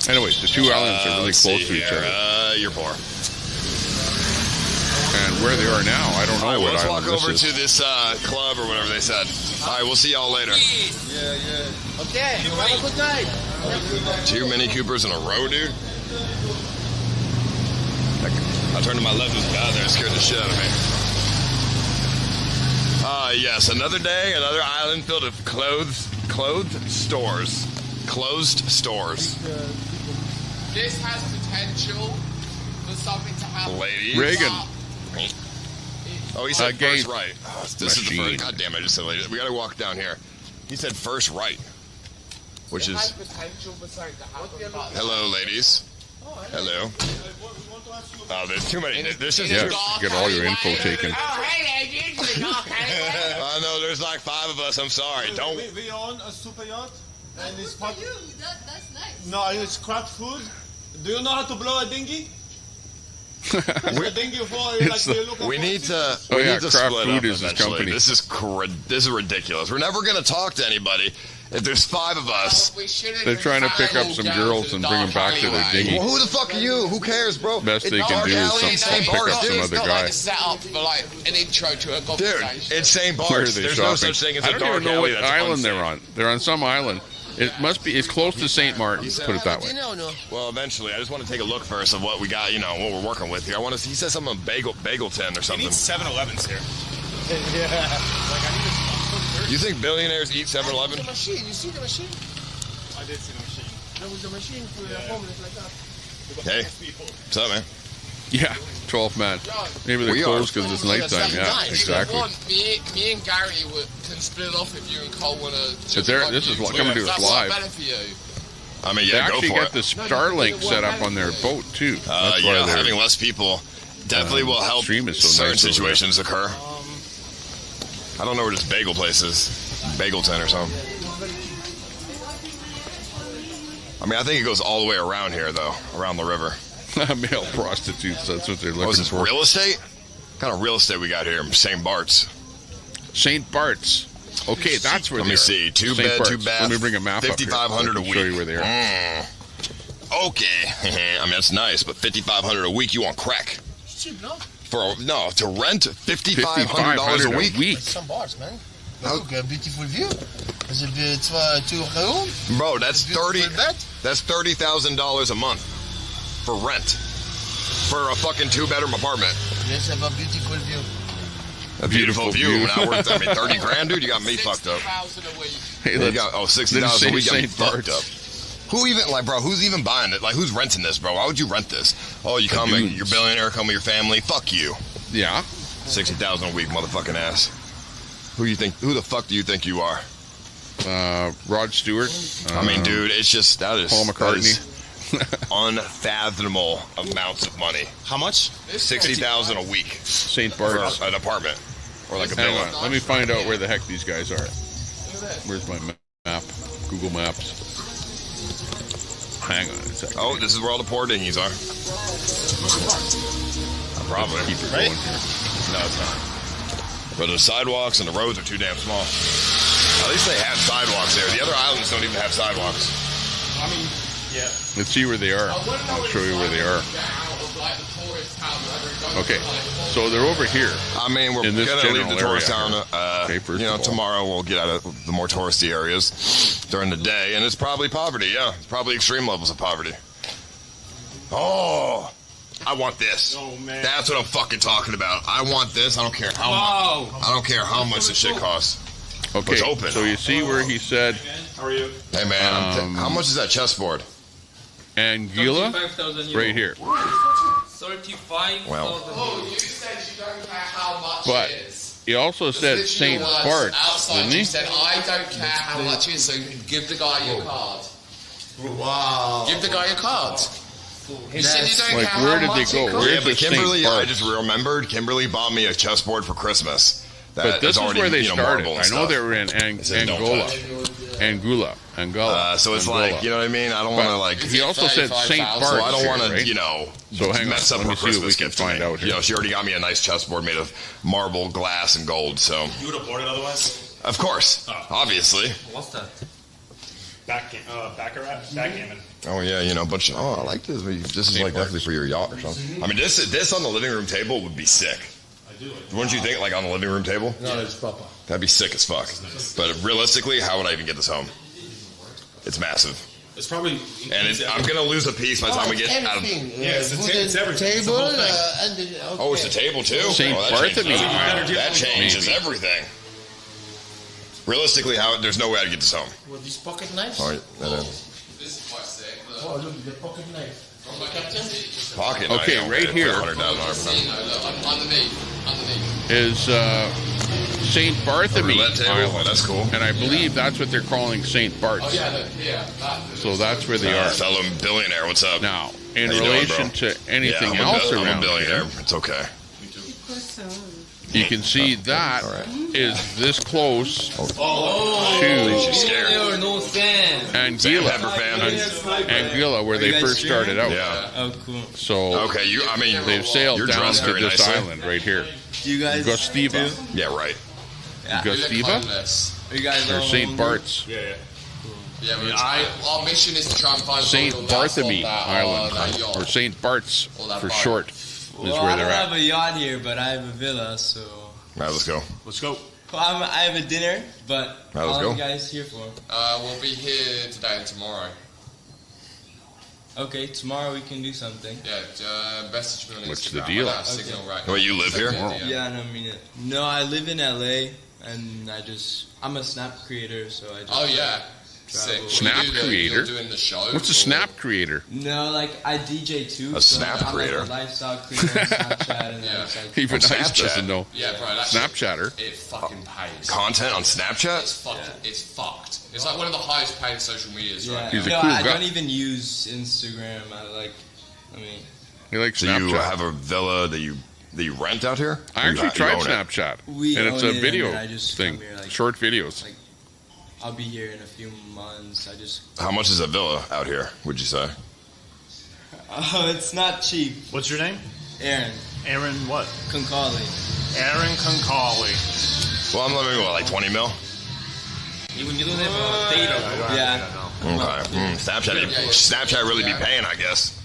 Speaker 1: Anyways, the two islands are really
Speaker 20: Let's
Speaker 1: close
Speaker 20: see
Speaker 1: to each
Speaker 20: here.
Speaker 1: other.
Speaker 20: You're poor.
Speaker 1: And where they are now, I don't know
Speaker 20: All right,
Speaker 1: what
Speaker 20: let's
Speaker 1: island
Speaker 20: walk over
Speaker 1: this
Speaker 20: to
Speaker 1: is.
Speaker 20: this club or whatever they said. All right, we'll see y'all later.
Speaker 8: Yeah.
Speaker 23: Okay, have a good night.
Speaker 20: 2 Mini Coopers in a row, dude. I turned to my left, there's a guy there, scared the shit out of me. Yes, another day, another island filled with clothed stores. Closed stores.
Speaker 22: This has potential for something to happen.
Speaker 20: Ladies.
Speaker 1: Reagan.
Speaker 20: Oh, he said
Speaker 1: Gay
Speaker 20: first right. This is the
Speaker 1: machine.
Speaker 20: first. God damn it, I just said ladies. We gotta walk down here. He said first right. Which
Speaker 22: It has
Speaker 20: is.
Speaker 22: potential for something to happen.
Speaker 20: Hello, ladies. Hello. Oh, there's too many. There's just
Speaker 1: get all your info taken.
Speaker 20: I know there's like 5 of us. I'm sorry. Don't.
Speaker 21: We own a super yacht, and it's
Speaker 6: For you, that's nice.
Speaker 21: No, it's craft food. Do you know how to blow a dinghy? A dinghy for
Speaker 20: we need to.
Speaker 1: Oh,
Speaker 20: We
Speaker 1: yeah,
Speaker 20: need to
Speaker 1: Craft
Speaker 20: split
Speaker 1: Food
Speaker 20: up
Speaker 1: is his
Speaker 20: eventually.
Speaker 1: company.
Speaker 20: This is ridiculous. We're never gonna talk to anybody if there's 5 of us.
Speaker 1: They're trying to pick up some girls and bring them back to their dinghy.
Speaker 20: Well, who the fuck are you? Who cares, bro?
Speaker 1: Best they can do is pick up some other guy.
Speaker 22: Set up for like an intro to a conversation.
Speaker 20: Dude, it's St.
Speaker 1: Where are
Speaker 20: Bart's.
Speaker 1: they
Speaker 20: There's
Speaker 1: shopping?
Speaker 20: no such thing as
Speaker 1: I
Speaker 20: a
Speaker 1: don't
Speaker 20: dark
Speaker 1: even know what
Speaker 20: alley that's
Speaker 1: island
Speaker 20: unsafe.
Speaker 1: they're on. They're on some island. It must be. It's close to St. Martin's. Put it that way.
Speaker 20: Well, eventually, I just want to take a look first of what we got. You know what we're working with here. I want to see. He said something on bagel tin or something.
Speaker 3: 7-Elevens here.
Speaker 20: You think billionaires eat 7-Eleven?
Speaker 23: The machine. You see the machine?
Speaker 3: I did see the machine.
Speaker 23: There was a machine for homeless like that.
Speaker 20: Hey, what's up, man?
Speaker 1: Yeah, 12 man. Maybe they're
Speaker 20: We
Speaker 1: closed
Speaker 20: are.
Speaker 1: because it's nighttime. Yeah, exactly.
Speaker 22: Me and Gary can split off if you and Cole want to.
Speaker 1: But this is what coming to us live.
Speaker 22: Better for you.
Speaker 20: I mean,
Speaker 1: They
Speaker 20: yeah, go
Speaker 1: actually
Speaker 20: for
Speaker 1: got
Speaker 20: it.
Speaker 1: the Starlink set up on their boat too. That's why
Speaker 20: Yeah,
Speaker 1: they're-
Speaker 20: having less people definitely will help
Speaker 1: stream is so
Speaker 20: certain
Speaker 1: nice over there.
Speaker 20: situations occur. I don't know where this bagel place is. Bagel tin or something. I mean, I think it goes all the way around here, though, around the river.
Speaker 1: Male prostitutes. That's what they're looking
Speaker 20: Oh, is this
Speaker 1: for.
Speaker 20: real estate? What kind of real estate we got here? St. Bart's.
Speaker 1: St. Bart's. Okay, that's where
Speaker 20: Let
Speaker 1: they
Speaker 20: me
Speaker 1: are.
Speaker 20: see. Two
Speaker 1: St.
Speaker 20: bed,
Speaker 1: Bart's.
Speaker 20: two bath.
Speaker 1: Let me bring a map up here.
Speaker 20: 5,500 a
Speaker 1: I can
Speaker 20: week.
Speaker 1: show you where they are.
Speaker 20: Okay. I mean, that's nice, but 5,500 a week, you want crack?
Speaker 23: Cheap, no?
Speaker 20: To rent $5,500 a week.
Speaker 23: Some bars, man. Look, a beautiful view. Is it 2 room?
Speaker 20: Bro, that's
Speaker 23: Beautiful bed.
Speaker 20: That's $30,000 a month for rent for a fucking 2-bedroom apartment.
Speaker 23: Yes, have a beautiful view.
Speaker 20: A beautiful view. Now we're, 30 grand, dude. You got me fucked up.
Speaker 1: Hey,
Speaker 20: You got 60,000 a week. Got me
Speaker 1: St.
Speaker 20: fucked
Speaker 1: Bart's.
Speaker 20: up. Who even bro? Who's even buying it? Like, who's renting this, bro? Why would you rent this? Oh, you come,
Speaker 1: dudes.
Speaker 20: you're a billionaire. Come with your family. Fuck you.
Speaker 1: Yeah.
Speaker 20: 60,000 a week, motherfucking ass. Who the fuck do you think you are?
Speaker 1: Rod Stewart.
Speaker 20: I mean, dude, it's just that is
Speaker 1: Paul McCartney.
Speaker 20: unfathomable amounts of money.
Speaker 3: How much?
Speaker 20: 60,000 a week
Speaker 1: St.
Speaker 20: for
Speaker 1: Bart's.
Speaker 20: an apartment or like a
Speaker 1: Hang
Speaker 20: villa.
Speaker 1: on. Let me find out where the heck these guys are. Where's my map? Google Maps. Hang on a second.
Speaker 20: Oh, this is where all the poor dinghies are. Probably.
Speaker 1: Keep it
Speaker 20: Right?
Speaker 1: going here.
Speaker 20: No, it's not. But the sidewalks and the roads are too damn small. At least they have sidewalks there. The other islands don't even have sidewalks.
Speaker 3: I mean, yeah.
Speaker 1: Let's see where they are. I'll show you where they are. Okay, so they're over here.
Speaker 20: I mean, we're
Speaker 1: in this
Speaker 20: gonna leave the
Speaker 1: general
Speaker 20: tourist
Speaker 1: area
Speaker 20: town.
Speaker 1: here. Okay, first of all.
Speaker 20: Tomorrow we'll get out of the more touristy areas during the day, and it's probably poverty. Yeah, it's probably extreme levels of poverty. Oh, I want this.
Speaker 3: Oh man,
Speaker 20: that's what I'm fucking talking about. I want this. I don't care how much. I don't care how much the shit costs.
Speaker 1: Okay,
Speaker 20: It's open.
Speaker 1: so you see where he said
Speaker 3: how are you?
Speaker 20: Hey man, how much is that chessboard?
Speaker 1: Anguilla? Right here.
Speaker 10: 35,000.
Speaker 20: Well.
Speaker 22: Oh, you said you don't care how much
Speaker 1: But
Speaker 22: it is.
Speaker 1: he also said St. Bart's,
Speaker 22: Outside,
Speaker 1: didn't
Speaker 22: you
Speaker 1: he?
Speaker 22: said, I don't care how much it is, so give the guy your card.
Speaker 23: Wow.
Speaker 22: Give the guy your card. You said you don't
Speaker 1: Like,
Speaker 22: care
Speaker 1: where
Speaker 22: how
Speaker 1: did they
Speaker 22: much
Speaker 1: go?
Speaker 22: it
Speaker 1: Where
Speaker 22: costs.
Speaker 20: Yeah, but
Speaker 1: St.
Speaker 20: Kimberly, I
Speaker 1: Bart's.
Speaker 20: just remembered. Kimberly bought me a chessboard for Christmas.
Speaker 1: But this is
Speaker 20: already,
Speaker 1: where they started.
Speaker 20: marble and
Speaker 1: I know
Speaker 20: stuff.
Speaker 1: they were in
Speaker 20: It says don't
Speaker 1: Angola.
Speaker 20: touch.
Speaker 1: Anguilla.
Speaker 20: So it's
Speaker 1: Angola.
Speaker 20: like, you know what I mean? I don't want to like.
Speaker 1: He also said St. Bart's.
Speaker 20: So I don't want to,
Speaker 1: right? So hang on.
Speaker 20: mess up
Speaker 1: Let
Speaker 20: her
Speaker 1: me see what we
Speaker 20: Christmas
Speaker 1: can
Speaker 20: gift to
Speaker 1: find
Speaker 20: me.
Speaker 1: out here.
Speaker 20: She already got me a nice chessboard made of marble, glass, and gold. So
Speaker 3: You would have bought it otherwise.
Speaker 20: of course, obviously.
Speaker 10: What's that?
Speaker 3: Backgammon.
Speaker 20: Oh yeah, a bunch of. Oh, I like this. This is like definitely for your yacht or something. I mean, this on the living room table would be sick. Wouldn't you think, like on the living room table?
Speaker 23: No, it's proper.
Speaker 20: That'd be sick as fuck. But realistically, how would I even get this home? It's massive.
Speaker 3: It's probably.
Speaker 20: And I'm gonna lose a piece by the time we get out of.
Speaker 3: Yeah, it's everything. It's the
Speaker 23: Table,
Speaker 3: whole thing.
Speaker 23: and the, okay.
Speaker 20: Oh, it's the table too.
Speaker 1: St.
Speaker 20: Oh,
Speaker 1: Bartholomew.
Speaker 20: that changes everything. Realistically, there's no way I'd get this home.
Speaker 23: With these pocket knives?
Speaker 20: All right,
Speaker 22: This is quite sick. Look.
Speaker 23: Oh, look, the pocket knife.
Speaker 20: Pocket
Speaker 1: Okay,
Speaker 20: knife,
Speaker 1: right here.
Speaker 20: $100,000.
Speaker 22: Underneath.
Speaker 1: Is St. Bartholomew
Speaker 20: Island.
Speaker 1: Island.
Speaker 20: That's cool.
Speaker 1: And I believe that's what they're calling St. Bart's.
Speaker 22: Oh, yeah.
Speaker 1: So that's where they are.
Speaker 20: Fellow billionaire, what's up?
Speaker 1: Now, in
Speaker 20: How you
Speaker 1: relation
Speaker 20: doing,
Speaker 1: to anything else
Speaker 20: I'm
Speaker 1: around
Speaker 20: a billionaire.
Speaker 1: here,
Speaker 20: It's okay.
Speaker 1: you can see that is this close to Anguilla, Anguilla, where they first started out.
Speaker 20: Yeah.
Speaker 11: Oh, cool.
Speaker 1: So they've sailed down to this island right here.
Speaker 11: You guys
Speaker 1: Gustiva.
Speaker 20: Yeah, right.
Speaker 1: Gustiva
Speaker 11: Are you guys
Speaker 1: or
Speaker 11: all
Speaker 1: St. Bart's.
Speaker 22: Our mission is to try and find
Speaker 1: St. Bartholomew Island, or St. Bart's for short, is
Speaker 11: Well,
Speaker 1: where
Speaker 11: I
Speaker 1: they're
Speaker 11: don't
Speaker 1: at.
Speaker 11: have a yacht here, but I have a villa, so.
Speaker 20: All right, let's go.
Speaker 3: Let's go.
Speaker 11: Well, I have a dinner, but
Speaker 20: All right, let's
Speaker 11: how
Speaker 20: go.
Speaker 11: are you guys here for?
Speaker 22: We'll be here today and tomorrow.
Speaker 11: Okay, tomorrow we can do something.
Speaker 22: Yeah, message me on Instagram.
Speaker 1: What's the deal?
Speaker 22: I got a signal right
Speaker 20: Wait, you live here?
Speaker 11: Yeah, no, I mean it. No, I live in LA, and I'm a Snap creator, so I just.
Speaker 22: Oh yeah.
Speaker 11: travel.
Speaker 1: Snap creator?
Speaker 22: You're doing the show.
Speaker 1: What's a Snap creator?
Speaker 11: No, like I DJ too.
Speaker 20: A
Speaker 11: so
Speaker 20: Snap
Speaker 11: I'm
Speaker 20: creator?
Speaker 11: Like a lifestyle creator on Snapchat, and then it's like.
Speaker 1: Even
Speaker 20: On
Speaker 1: Ice
Speaker 20: Snapchat?
Speaker 1: doesn't know.
Speaker 22: Yeah, bro. That
Speaker 1: Snapchatter.
Speaker 22: It fucking pays.
Speaker 20: Content on Snapchat?
Speaker 22: It's fucked. It's fucked. It's like one of the highest paid social medias
Speaker 11: Yeah.
Speaker 22: right
Speaker 1: He's a
Speaker 11: no,
Speaker 1: cool
Speaker 11: I
Speaker 1: guy.
Speaker 11: don't even use Instagram. I mean.
Speaker 1: He likes
Speaker 20: So you
Speaker 1: Snapchat.
Speaker 20: have a villa that you rent out here?
Speaker 1: I actually tried Snapchat,
Speaker 11: We
Speaker 1: and it's
Speaker 11: own
Speaker 1: a
Speaker 11: it, and
Speaker 1: video
Speaker 11: then I just
Speaker 1: thing,
Speaker 11: come here, like-
Speaker 1: short videos.
Speaker 11: Like, I'll be here in a few months. I just.
Speaker 20: How much is a villa out here, would you say?
Speaker 11: Oh, it's not cheap.
Speaker 3: What's your name?
Speaker 11: Aaron.
Speaker 3: Aaron what?
Speaker 11: Concali.
Speaker 3: Aaron Concali.
Speaker 20: Well, I'm living, what, like 20 mil?
Speaker 11: Yeah.
Speaker 20: Okay. Snapchat really be paying, I guess.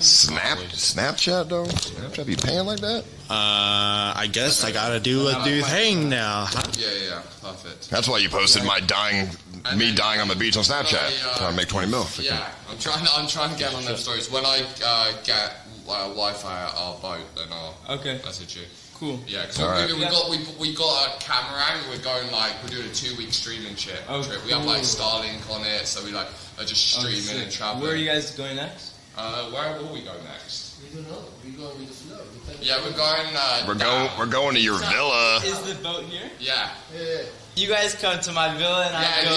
Speaker 20: Snapchat though? Snapchat be paying like that?
Speaker 14: I guess I gotta do a new thing now. Huh?
Speaker 22: Yeah, perfect.
Speaker 20: That's why you posted me dying on the beach on Snapchat. Trying to make 20 mil.
Speaker 22: Yeah, I'm trying to get on them stories. When I get Wi-Fi at our boat, then I'll message you.
Speaker 11: Cool.
Speaker 22: Yeah, because
Speaker 20: Right.
Speaker 22: we got a camera and we're going we're doing a 2-week streaming trip. We have Starlink on it, so we are just streaming and traveling.
Speaker 11: Where are you guys going next?
Speaker 22: Where will we go next?
Speaker 23: We don't know. We're going with the flow.
Speaker 22: Yeah, we're going.
Speaker 20: We're going to your villa.
Speaker 11: Is the boat here?
Speaker 22: Yeah.
Speaker 11: You guys come to my villa and I go.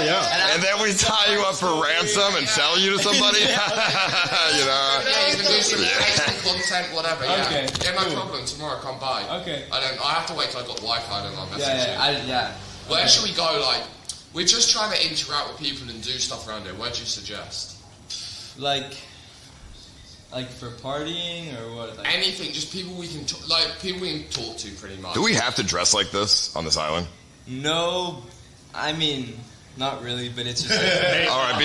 Speaker 20: Yeah. And then we tie you up for ransom and sell you to somebody. You know.
Speaker 22: Yeah, you can do some content, whatever. Yeah.
Speaker 11: Okay.
Speaker 22: Yeah, no problem. Tomorrow, come by.
Speaker 11: Okay.
Speaker 22: I have to wait till I got Wi-Fi, then I'll message you. Where should we go? We're just trying to interact with people and do stuff around here. Where'd you suggest?
Speaker 11: Like for partying or what?
Speaker 22: Anything, just people we can people we can talk to, pretty much.
Speaker 20: Do we have to dress like this on this island?
Speaker 11: No, I mean, not really, but it's just.
Speaker 20: All right,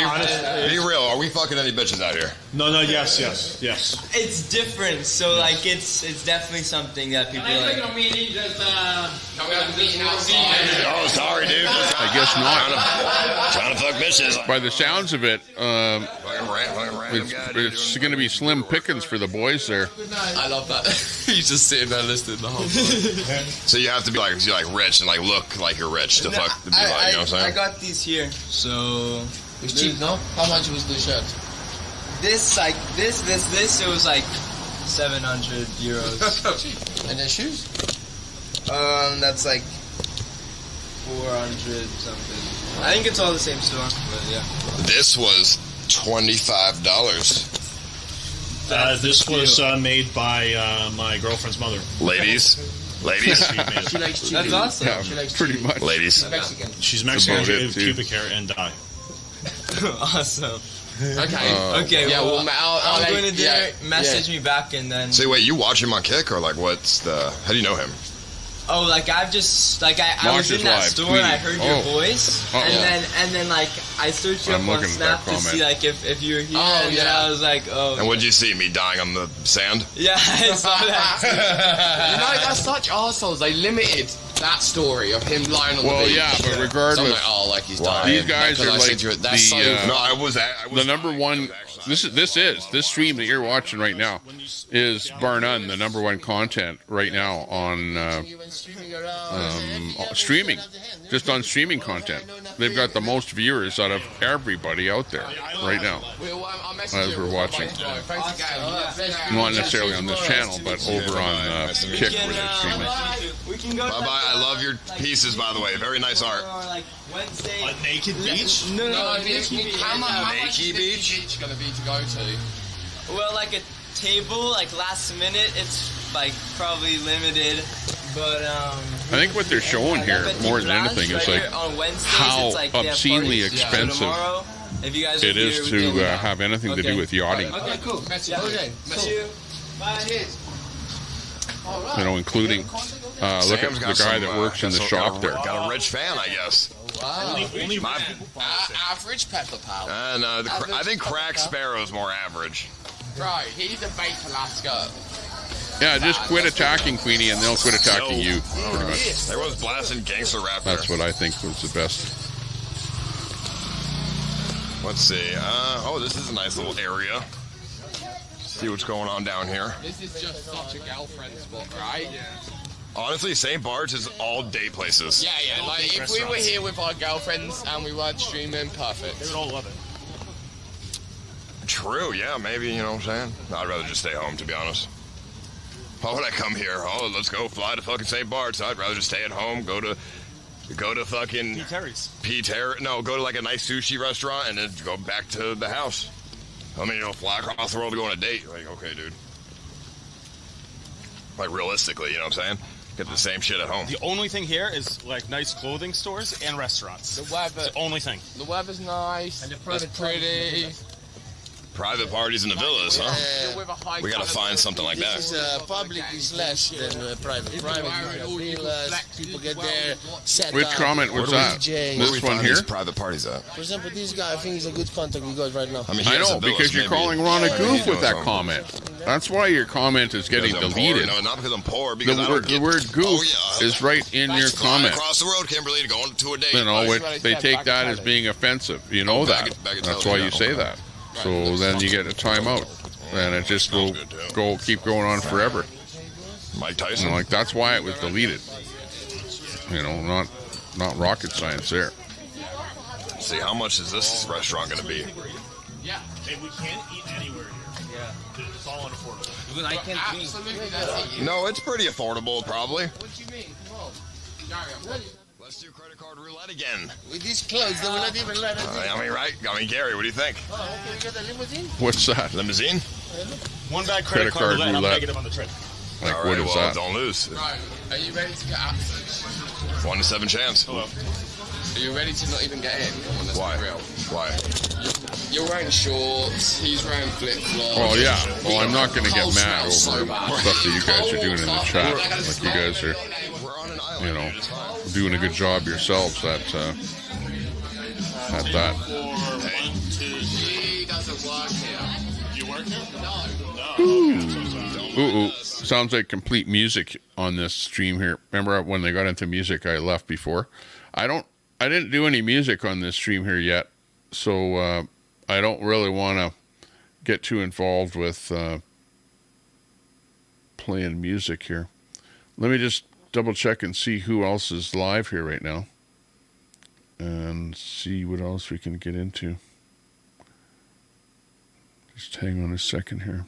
Speaker 20: be real. Are we fucking any bitches out here?
Speaker 3: No, yes.
Speaker 11: It's different, so it's definitely something that people like.
Speaker 20: Oh, sorry, dude.
Speaker 1: I guess not.
Speaker 20: Trying to fuck bitches.
Speaker 1: By the sounds of it, it's going to be slim pickings for the boys there.
Speaker 22: I love that. He's just sitting there listening the whole time.
Speaker 20: So you have to be rich and look like you're rich to fuck to be you know what I'm saying?
Speaker 11: I got these here, so
Speaker 23: it's cheap, no? How much was the shirt?
Speaker 11: This it was like 700 euros.
Speaker 23: And the shoes?
Speaker 11: That's like 400 something. I think it's all the same store, but yeah.
Speaker 20: This was $25.
Speaker 3: This was made by my girlfriend's mother.
Speaker 20: Ladies.
Speaker 23: She likes chili.
Speaker 11: That's awesome.
Speaker 1: Yeah,
Speaker 11: She likes
Speaker 1: pretty much.
Speaker 20: Ladies.
Speaker 23: Mexican.
Speaker 3: She's Mexican,
Speaker 1: About it, too.
Speaker 3: pubic hair and dye.
Speaker 11: Awesome.
Speaker 22: Okay.
Speaker 11: Yeah,
Speaker 22: well,
Speaker 11: I'll go into dinner. Message me back and then.
Speaker 20: Say, wait, you watch him on Kick or what's the? How do you know him?
Speaker 11: Oh, I've just I was in that store and I heard your voice, and then I searched you up on Snap to see if you were here, and then I was like, oh.
Speaker 20: And what'd you see? Me dying on the sand?
Speaker 11: Yeah, I saw that.
Speaker 22: You know, they're such arseholes. They limited that story of him lying on the beach.
Speaker 1: Well, yeah, but regardless,
Speaker 22: so I'm like, oh, like he's dying.
Speaker 1: These guys are like
Speaker 20: the
Speaker 1: number one. This stream that you're watching right now is bar none the number one content right now on streaming, just on streaming content. They've got the most viewers out of everybody out there right now as we're watching. Not necessarily on this channel, but over on Kick where they're streaming.
Speaker 20: Bye-bye. I love your pieces, by the way. Very nice art.
Speaker 3: Wednesday. A naked beach?
Speaker 22: No, naked
Speaker 3: beach gonna be to go to?
Speaker 11: Well, like a table, like last minute, it's like probably limited, but
Speaker 1: I think what they're showing here more than anything is like how obscenely expensive it is to have anything to do with yachting.
Speaker 22: Okay, cool. Okay,
Speaker 11: Bye.
Speaker 1: You know, including look at the guy that works in the shop there.
Speaker 20: Got a rich fan, I guess.
Speaker 22: Wow. Average pepper pal.
Speaker 20: No, I think Crack Sparrow's more average.
Speaker 22: Right, he's a bait Alaska.
Speaker 1: Yeah, just quit attacking Queenie and they'll quit attacking you. Pretty much.
Speaker 20: There was blasting gangster rap.
Speaker 1: That's what I think was the best.
Speaker 20: Let's see. Oh, this is a nice little area. See what's going on down here.
Speaker 22: This is just such a girlfriend spot, right? Yeah.
Speaker 20: Honestly, St. Bart's is all day places.
Speaker 22: Yeah. Like if we were here with our girlfriends and we weren't streaming, perfect.
Speaker 3: They would all love it.
Speaker 20: True, yeah, maybe, you know what I'm saying? I'd rather just stay home, to be honest. Why would I come here? Oh, let's go fly to fucking St. Bart's. I'd rather just stay at home, go to fucking
Speaker 3: P.
Speaker 20: Terry's. No, go to like a nice sushi restaurant and then go back to the house. I mean, you know, fly across the world to go on a date. Like, okay, dude. Like, realistically, you know what I'm saying? Get the same shit at home.
Speaker 3: The only thing here is like nice clothing stores and restaurants.
Speaker 22: The weather.
Speaker 3: It's the only thing.
Speaker 22: The weather's nice. And it's pretty.
Speaker 20: Private parties in the villas, huh?
Speaker 22: Yeah.
Speaker 20: We gotta find something like that.
Speaker 23: This is, public is less than private. Private villas, people get there, set
Speaker 1: Which
Speaker 23: up.
Speaker 1: comment was that? This one here?
Speaker 20: Private parties at?
Speaker 23: For example, this guy, I think he's a good contact we got right now.
Speaker 1: I know, because you're calling Ron a goof with that comment. That's why your comment is getting deleted.
Speaker 20: No, not because I'm poor. Because
Speaker 1: the word goof is right in your comment.
Speaker 20: Across the road, Kimberly, to go to a date.
Speaker 1: You know, they take that as being offensive. You know that. That's why you say that. So then you get a timeout, and it just will keep going on forever.
Speaker 20: Mike Tyson.
Speaker 1: You know, like that's why it was deleted. You know, not rocket science there.
Speaker 20: See, how much is this restaurant going to be?
Speaker 3: Yeah, and we can't eat anywhere here. Yeah, it's all unaffordable.
Speaker 11: Even I can't eat.
Speaker 20: No, it's pretty affordable, probably.
Speaker 22: What do you mean? Come on.
Speaker 20: Let's do credit card roulette again.
Speaker 23: With these clothes, they will not even let us in.
Speaker 20: I mean, right? I mean, Gary, what do you think?
Speaker 23: Oh, okay, we got a limousine?
Speaker 1: What's that?
Speaker 20: Limousine?
Speaker 3: One bad credit card roulette. I'm negative on the trip.
Speaker 1: Like,
Speaker 20: all
Speaker 1: what
Speaker 20: right,
Speaker 1: is that?
Speaker 20: Don't lose.
Speaker 22: Right. Are you ready to get out?
Speaker 20: 1 in 7 chance.
Speaker 3: Hello.
Speaker 22: Are you ready to not even get in? Come on, let's
Speaker 20: Why?
Speaker 22: be real.
Speaker 20: Why?
Speaker 22: You're wearing shorts, he's wearing flip-flops.
Speaker 1: Oh, yeah. Well, I'm not going to get mad over stuff that you guys are doing in the chat. Like, you guys are, you know, doing a good job yourselves at that.
Speaker 22: He doesn't work here.
Speaker 3: Do you work here? No.
Speaker 1: Ooh. Sounds like complete music on this stream here. Remember when they got into music, I left before. I didn't do any music on this stream here yet, so I don't really want to get too involved with playing music here. Let me just double check and see who else is live here right now and see what else we can get into. Just hang on a second here.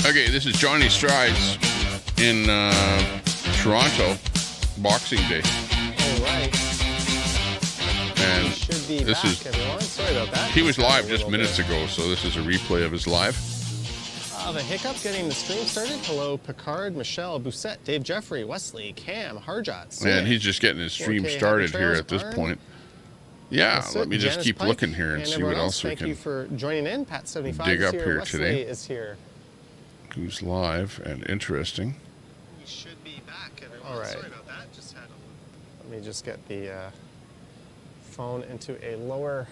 Speaker 1: Okay, this is Johnny Strides in Toronto, Boxing Day.
Speaker 2: All right.
Speaker 1: And
Speaker 2: Should be
Speaker 1: this
Speaker 2: back,
Speaker 1: is
Speaker 2: everyone. Sorry about that.
Speaker 1: he was live just minutes ago, so this is a replay of his live.
Speaker 2: The hiccup getting the stream started. Hello, Picard, Michelle, Doucette, Dave Jeffrey, Wesley, Cam, Harjot.
Speaker 1: And he's just getting his stream
Speaker 2: 4K
Speaker 1: started
Speaker 2: Happy
Speaker 1: here
Speaker 2: Trails,
Speaker 1: at this
Speaker 2: Arn,
Speaker 1: point. Yeah,
Speaker 2: Soot,
Speaker 1: let me just
Speaker 2: Janice
Speaker 1: keep
Speaker 2: Pike,
Speaker 1: looking here and see what
Speaker 2: everyone
Speaker 1: else we
Speaker 2: Thank
Speaker 1: can
Speaker 2: you for joining in. Pat75
Speaker 1: dig
Speaker 2: is
Speaker 1: up
Speaker 2: here.
Speaker 1: here
Speaker 2: Wesley
Speaker 1: today.
Speaker 2: is here.
Speaker 1: Who's live and interesting.
Speaker 2: We should be back, everyone. All right. Sorry about that. Let me just get the phone into a lower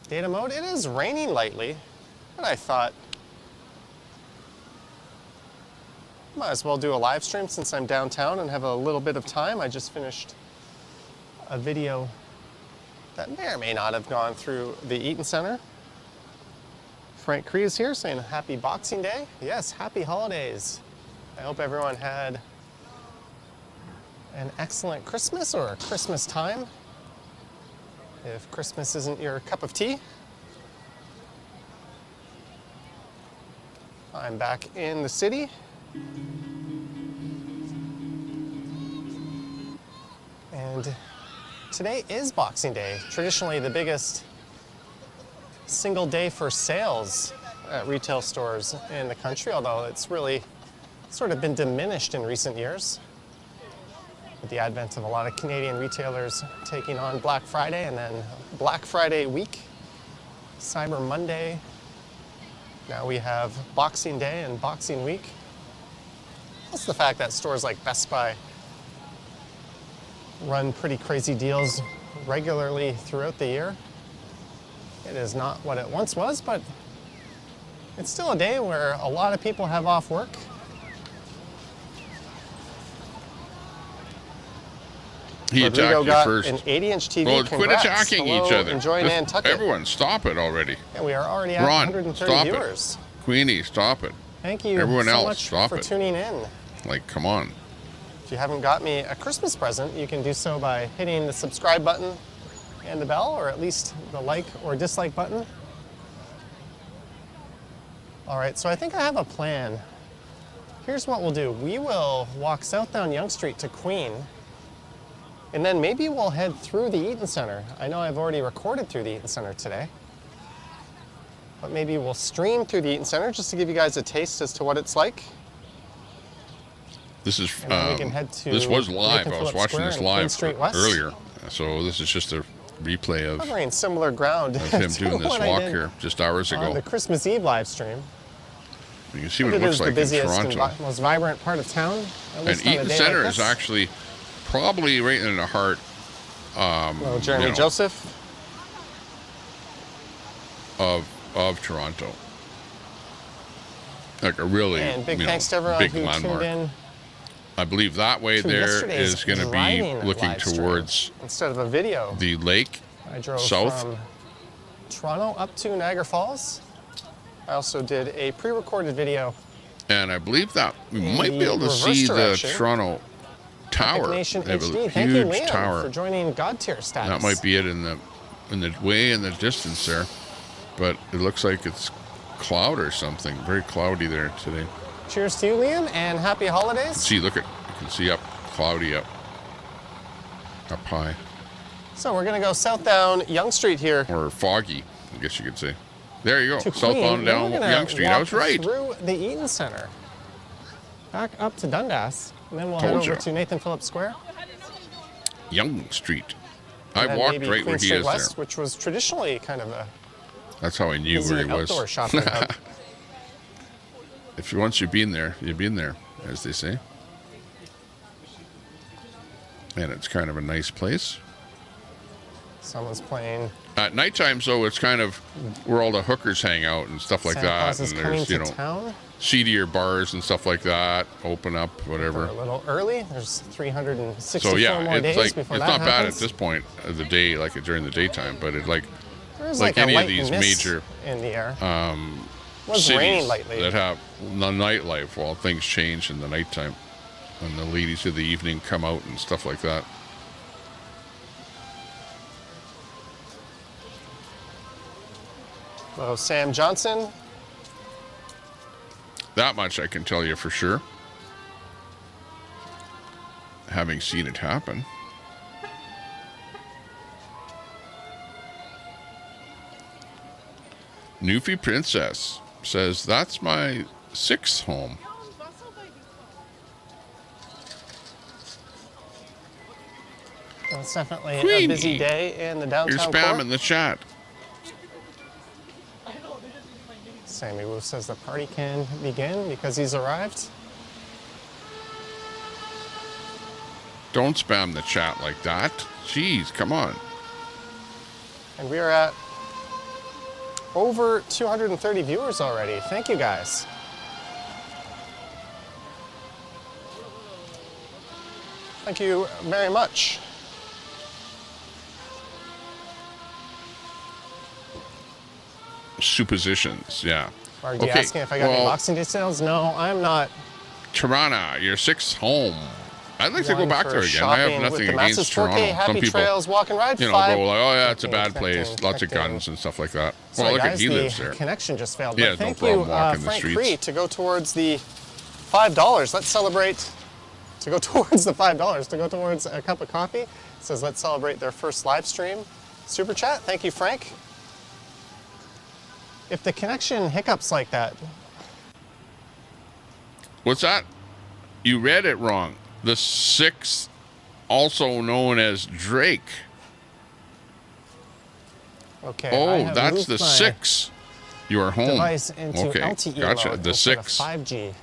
Speaker 2: data mode. It is raining lightly, but I thought might as well do a live stream since I'm downtown and have a little bit of time. I just finished a video that may or may not have gone through the Eaton Center. Frank Cree is here saying happy Boxing Day. Yes, happy holidays. I hope everyone had an excellent Christmas or Christmas time. If Christmas isn't your cup of tea. I'm back in the city. And today is Boxing Day, traditionally the biggest single day for sales at retail stores in the country, although it's really sort of been diminished in recent years with the advent of a lot of Canadian retailers taking on Black Friday and then Black Friday week, Cyber Monday. Now we have Boxing Day and Boxing Week. Plus the fact that stores like Best Buy run pretty crazy deals regularly throughout the year. It is not what it once was, but it's still a day where a lot of people have off work.
Speaker 1: He
Speaker 2: Rodrigo
Speaker 1: attacked you
Speaker 2: got
Speaker 1: first.
Speaker 2: an 80-inch TV.
Speaker 1: Well,
Speaker 2: Congrats.
Speaker 1: quit attacking
Speaker 2: Hello,
Speaker 1: each other.
Speaker 2: Enjoy Nantucket.
Speaker 1: Everyone, stop it already.
Speaker 2: Yeah, we are already at
Speaker 1: Ron,
Speaker 2: 130
Speaker 1: stop
Speaker 2: viewers.
Speaker 1: it. Queenie, stop it.
Speaker 2: Thank you
Speaker 1: Everyone
Speaker 2: so
Speaker 1: else,
Speaker 2: much
Speaker 1: stop
Speaker 2: for
Speaker 1: it.
Speaker 2: tuning in.
Speaker 1: Like, come on.
Speaker 2: If you haven't got me a Christmas present, you can do so by hitting the subscribe button and the bell, or at least the like or dislike button. All right, so I think I have a plan. Here's what we'll do. We will walk south down Yonge Street to Queen, and then maybe we'll head through the Eaton Center. I know I've already recorded through the Eaton Center today, but maybe we'll stream through the Eaton Center just to give you guys a taste as to what it's like.
Speaker 1: This is
Speaker 2: we can head to
Speaker 1: this was live.
Speaker 2: Nathan
Speaker 1: I was
Speaker 2: Phillips
Speaker 1: watching
Speaker 2: Square
Speaker 1: this
Speaker 2: and
Speaker 1: live
Speaker 2: Queen Street West.
Speaker 1: earlier, so this is just a replay of
Speaker 2: Covering similar ground
Speaker 1: him
Speaker 2: to
Speaker 1: doing this
Speaker 2: what I
Speaker 1: walk
Speaker 2: did
Speaker 1: here just hours
Speaker 2: on
Speaker 1: ago.
Speaker 2: the Christmas Eve live stream.
Speaker 1: You can see what it looks like in
Speaker 2: the busiest
Speaker 1: Toronto.
Speaker 2: and most vibrant part of town.
Speaker 1: And Eaton Center is actually probably right in the heart.
Speaker 2: Hello, Jeremy
Speaker 1: you know,
Speaker 2: Joseph.
Speaker 1: Of Toronto. Like a really
Speaker 2: And big
Speaker 1: you
Speaker 2: thanks to
Speaker 1: know,
Speaker 2: everyone
Speaker 1: big
Speaker 2: who
Speaker 1: landmark.
Speaker 2: tuned in.
Speaker 1: I believe that way
Speaker 2: to
Speaker 1: there
Speaker 2: yesterday's
Speaker 1: is going to be
Speaker 2: driving
Speaker 1: looking
Speaker 2: live stream
Speaker 1: towards
Speaker 2: instead of a video.
Speaker 1: the lake
Speaker 2: I drove
Speaker 1: south.
Speaker 2: from Toronto up to Niagara Falls. I also did a pre-recorded video.
Speaker 1: And I believe that we
Speaker 2: in
Speaker 1: might be
Speaker 2: the
Speaker 1: able to
Speaker 2: reverse
Speaker 1: see the
Speaker 2: direction.
Speaker 1: Toronto Tower.
Speaker 2: Epic Nation
Speaker 1: They have a
Speaker 2: HD. Thank you,
Speaker 1: huge
Speaker 2: Liam,
Speaker 1: tower.
Speaker 2: for joining God tier status.
Speaker 1: That might be it in the way in the distance there, but it looks like it's cloud or something. Very cloudy there today.
Speaker 2: Cheers to you, Liam, and happy holidays.
Speaker 1: See, look at you can see up cloudy up high,
Speaker 2: So we're gonna go south down Yonge Street here.
Speaker 1: or foggy, I guess you could say. There you go,
Speaker 2: To
Speaker 1: southbound
Speaker 2: Queen.
Speaker 1: down
Speaker 2: Then we're gonna
Speaker 1: Yonge Street. I was
Speaker 2: walk
Speaker 1: right.
Speaker 2: Through the Eaton Center, back up to Dundas, and then we'll
Speaker 1: Told
Speaker 2: head over
Speaker 1: you.
Speaker 2: to Nathan Phillips Square.
Speaker 1: Yonge Street.
Speaker 2: And
Speaker 1: I
Speaker 2: then
Speaker 1: walked
Speaker 2: maybe
Speaker 1: right
Speaker 2: Queen
Speaker 1: where he
Speaker 2: Street
Speaker 1: is
Speaker 2: West,
Speaker 1: there.
Speaker 2: which was traditionally kind of a
Speaker 1: That's how I knew
Speaker 2: busy
Speaker 1: where he was.
Speaker 2: outdoor shopping hub.
Speaker 1: If once you've been there, you've been there, as they say. And it's kind of a nice place.
Speaker 2: Someone's playing.
Speaker 1: At night times, though, it's kind of where all the hookers hang out and stuff like
Speaker 2: Santa
Speaker 1: that.
Speaker 2: Claus is
Speaker 1: And
Speaker 2: coming
Speaker 1: there's,
Speaker 2: to
Speaker 1: you know,
Speaker 2: town.
Speaker 1: seedier bars and stuff like that. Open up, whatever.
Speaker 2: We're a little early. There's 364
Speaker 1: So yeah,
Speaker 2: more
Speaker 1: it's
Speaker 2: days
Speaker 1: like
Speaker 2: before
Speaker 1: it's
Speaker 2: that
Speaker 1: not bad at
Speaker 2: happens.
Speaker 1: this point of the day, like during the daytime. But it like
Speaker 2: There's
Speaker 1: like
Speaker 2: like a
Speaker 1: any of
Speaker 2: light
Speaker 1: these
Speaker 2: mist
Speaker 1: major
Speaker 2: in the air. Was
Speaker 1: cities
Speaker 2: raining lately.
Speaker 1: that have the nightlife, well, things change in the nighttime when the ladies of the evening come out and stuff like that.
Speaker 2: Hello, Sam Johnson.
Speaker 1: That much I can tell you for sure. Having seen it happen. Newfie Princess says, that's my 6th home.
Speaker 2: Well, it's definitely
Speaker 1: Queenie,
Speaker 2: a busy day in the downtown
Speaker 1: you're
Speaker 2: core.
Speaker 1: spamming the chat.
Speaker 2: Sammy Wu says the party can begin because he's arrived.
Speaker 1: Don't spam the chat like that. Jeez, come on.
Speaker 2: And we are at over 230 viewers already. Thank you, guys. Thank you very much.
Speaker 1: Suppositions, yeah.
Speaker 2: Are you asking if I got any Boxing Day sales? No, I'm not.
Speaker 1: Toronto, your 6th home. I'd like to go back there again. I have nothing against Toronto. Some people,
Speaker 2: trails, walk and ride,
Speaker 1: go like, oh yeah, it's a bad place. Lots of guns and stuff like that.
Speaker 2: Sorry,
Speaker 1: well, look
Speaker 2: guys,
Speaker 1: at he lives there.
Speaker 2: Connection just failed.
Speaker 1: Yeah,
Speaker 2: but thank
Speaker 1: no problem
Speaker 2: you,
Speaker 1: walking the
Speaker 2: Frank
Speaker 1: streets.
Speaker 2: Cree, to go towards the $5. Let's celebrate. To go towards the $5. To go towards a cup of coffee. It says let's celebrate their first live stream. Super chat. Thank you, Frank. If the connection hiccups like that.
Speaker 1: What's that? You read it wrong. The 6th, also known as Drake.
Speaker 2: Okay.
Speaker 1: Oh, that's the 6th. You are home.
Speaker 2: Device into
Speaker 1: okay,
Speaker 2: LTE
Speaker 1: gotcha.
Speaker 2: mode
Speaker 1: The 6th.
Speaker 2: 5G.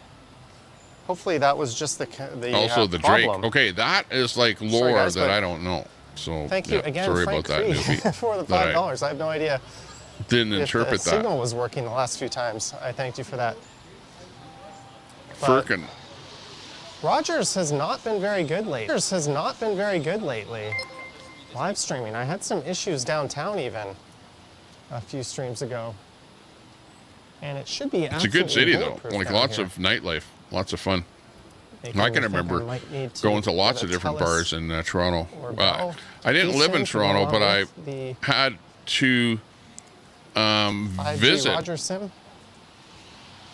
Speaker 2: Hopefully that was just the
Speaker 1: also the
Speaker 2: problem.
Speaker 1: Drake. Okay, that is like lore
Speaker 2: guys,
Speaker 1: that I don't know. So
Speaker 2: thank you again,
Speaker 1: sorry
Speaker 2: Frank
Speaker 1: about that, Newfie.
Speaker 2: for the $5. I have no idea.
Speaker 1: Didn't interpret
Speaker 2: if the
Speaker 1: that.
Speaker 2: signal was working the last few times. I thanked you for that.
Speaker 1: Firkin.
Speaker 2: Rogers has not been very good lately. Live streaming. I had some issues downtown even a few streams ago. And it should be
Speaker 1: It's a good city though.
Speaker 2: bulletproof
Speaker 1: Like
Speaker 2: down
Speaker 1: lots
Speaker 2: here.
Speaker 1: of nightlife, lots of fun.
Speaker 2: Making
Speaker 1: I
Speaker 2: me
Speaker 1: can
Speaker 2: think
Speaker 1: remember
Speaker 2: might need to
Speaker 1: going to lots
Speaker 2: get
Speaker 1: of
Speaker 2: a
Speaker 1: different
Speaker 2: Telus
Speaker 1: bars in Toronto.
Speaker 2: or Bell.
Speaker 1: I didn't live in
Speaker 2: Easton
Speaker 1: Toronto,
Speaker 2: along
Speaker 1: but I
Speaker 2: with the
Speaker 1: had to
Speaker 2: 5G
Speaker 1: visit
Speaker 2: Rogers Sim.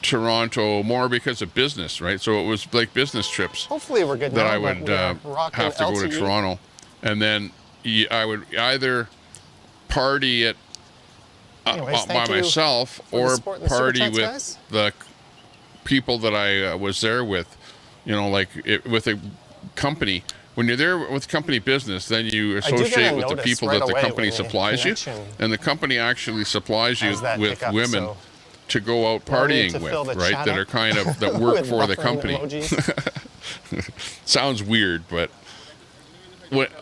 Speaker 1: Toronto more because of business, right? So it was like business trips.
Speaker 2: Hopefully we're good
Speaker 1: that
Speaker 2: now,
Speaker 1: I
Speaker 2: but
Speaker 1: would
Speaker 2: we're rocking
Speaker 1: have to go to
Speaker 2: LTE.
Speaker 1: Toronto, and then I would either party at
Speaker 2: Anyways,
Speaker 1: by
Speaker 2: thank you
Speaker 1: myself
Speaker 2: for the
Speaker 1: or
Speaker 2: support and the super
Speaker 1: party
Speaker 2: chats,
Speaker 1: with
Speaker 2: guys.
Speaker 1: the people that I was there with. You know, like with a company. When you're there with company business, then you associate with the people that the company supplies you, and the company actually supplies you with women to go out partying with, right? That are kind of that work for the company. Sounds weird, but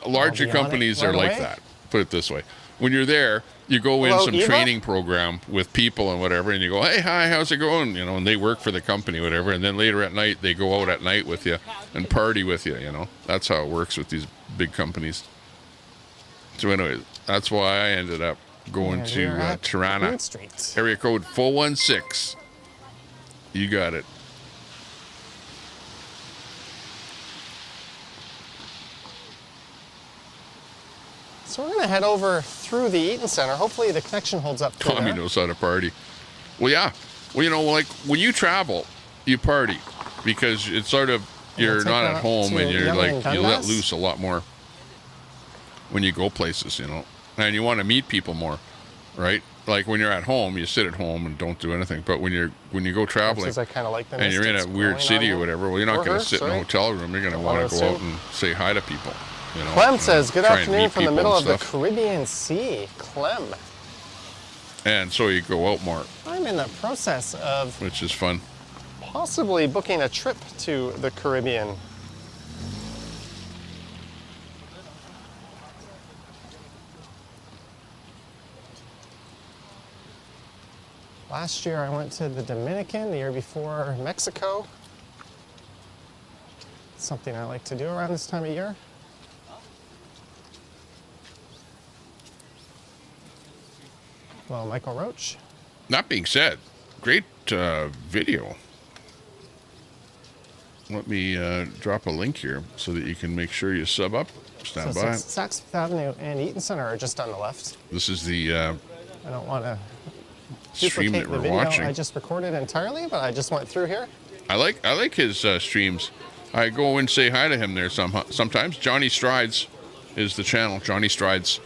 Speaker 1: larger companies are like that. Put it this way: when you're there, you go in some training program with people and whatever, and you go, hey, hi, how's it going? You know, and they work for the company, whatever, and then later at night they go out at night with you and party with you. You know, that's how it works with these big companies. So anyway, that's why I ended up going to Toronto. Area code 416. You got it.
Speaker 2: So we're going to head over through the Eaton Center. Hopefully the connection holds up.
Speaker 1: Tommy knows how to party. Well, yeah. Well, you know, like when you travel, you party because it's sort of you're not at home and you're like you let loose a lot more when you go places, you know, and you want to meet people more, right? Like when you're at home, you sit at home and don't do anything. But when you go traveling and you're in a weird city or whatever, well, you're not going to sit in a hotel room. You're going to want to go out and say hi to people. You know,
Speaker 2: Clem says, good
Speaker 1: try and
Speaker 2: afternoon
Speaker 1: meet
Speaker 2: from the
Speaker 1: people
Speaker 2: middle
Speaker 1: and
Speaker 2: of the
Speaker 1: stuff.
Speaker 2: Caribbean Sea. Clem.
Speaker 1: And so you go out more,
Speaker 2: I'm in the process of
Speaker 1: which is fun.
Speaker 2: possibly booking a trip to the Caribbean. Last year I went to the Dominican, the year before Mexico. Something I like to do around this time of year. Hello, Michael Roach.
Speaker 1: That being said, great video. Let me drop a link here so that you can make sure you sub up. Stand by.
Speaker 2: Saks Fifth Avenue and Eaton Center are just on the left.
Speaker 1: This is the
Speaker 2: I don't want to
Speaker 1: stream that
Speaker 2: duplicate the
Speaker 1: we're
Speaker 2: video
Speaker 1: watching.
Speaker 2: I just recorded entirely, but I just went through here.
Speaker 1: I like his streams. I go and say hi to him there sometimes. Johnny Strides is the channel. Johnny Strides.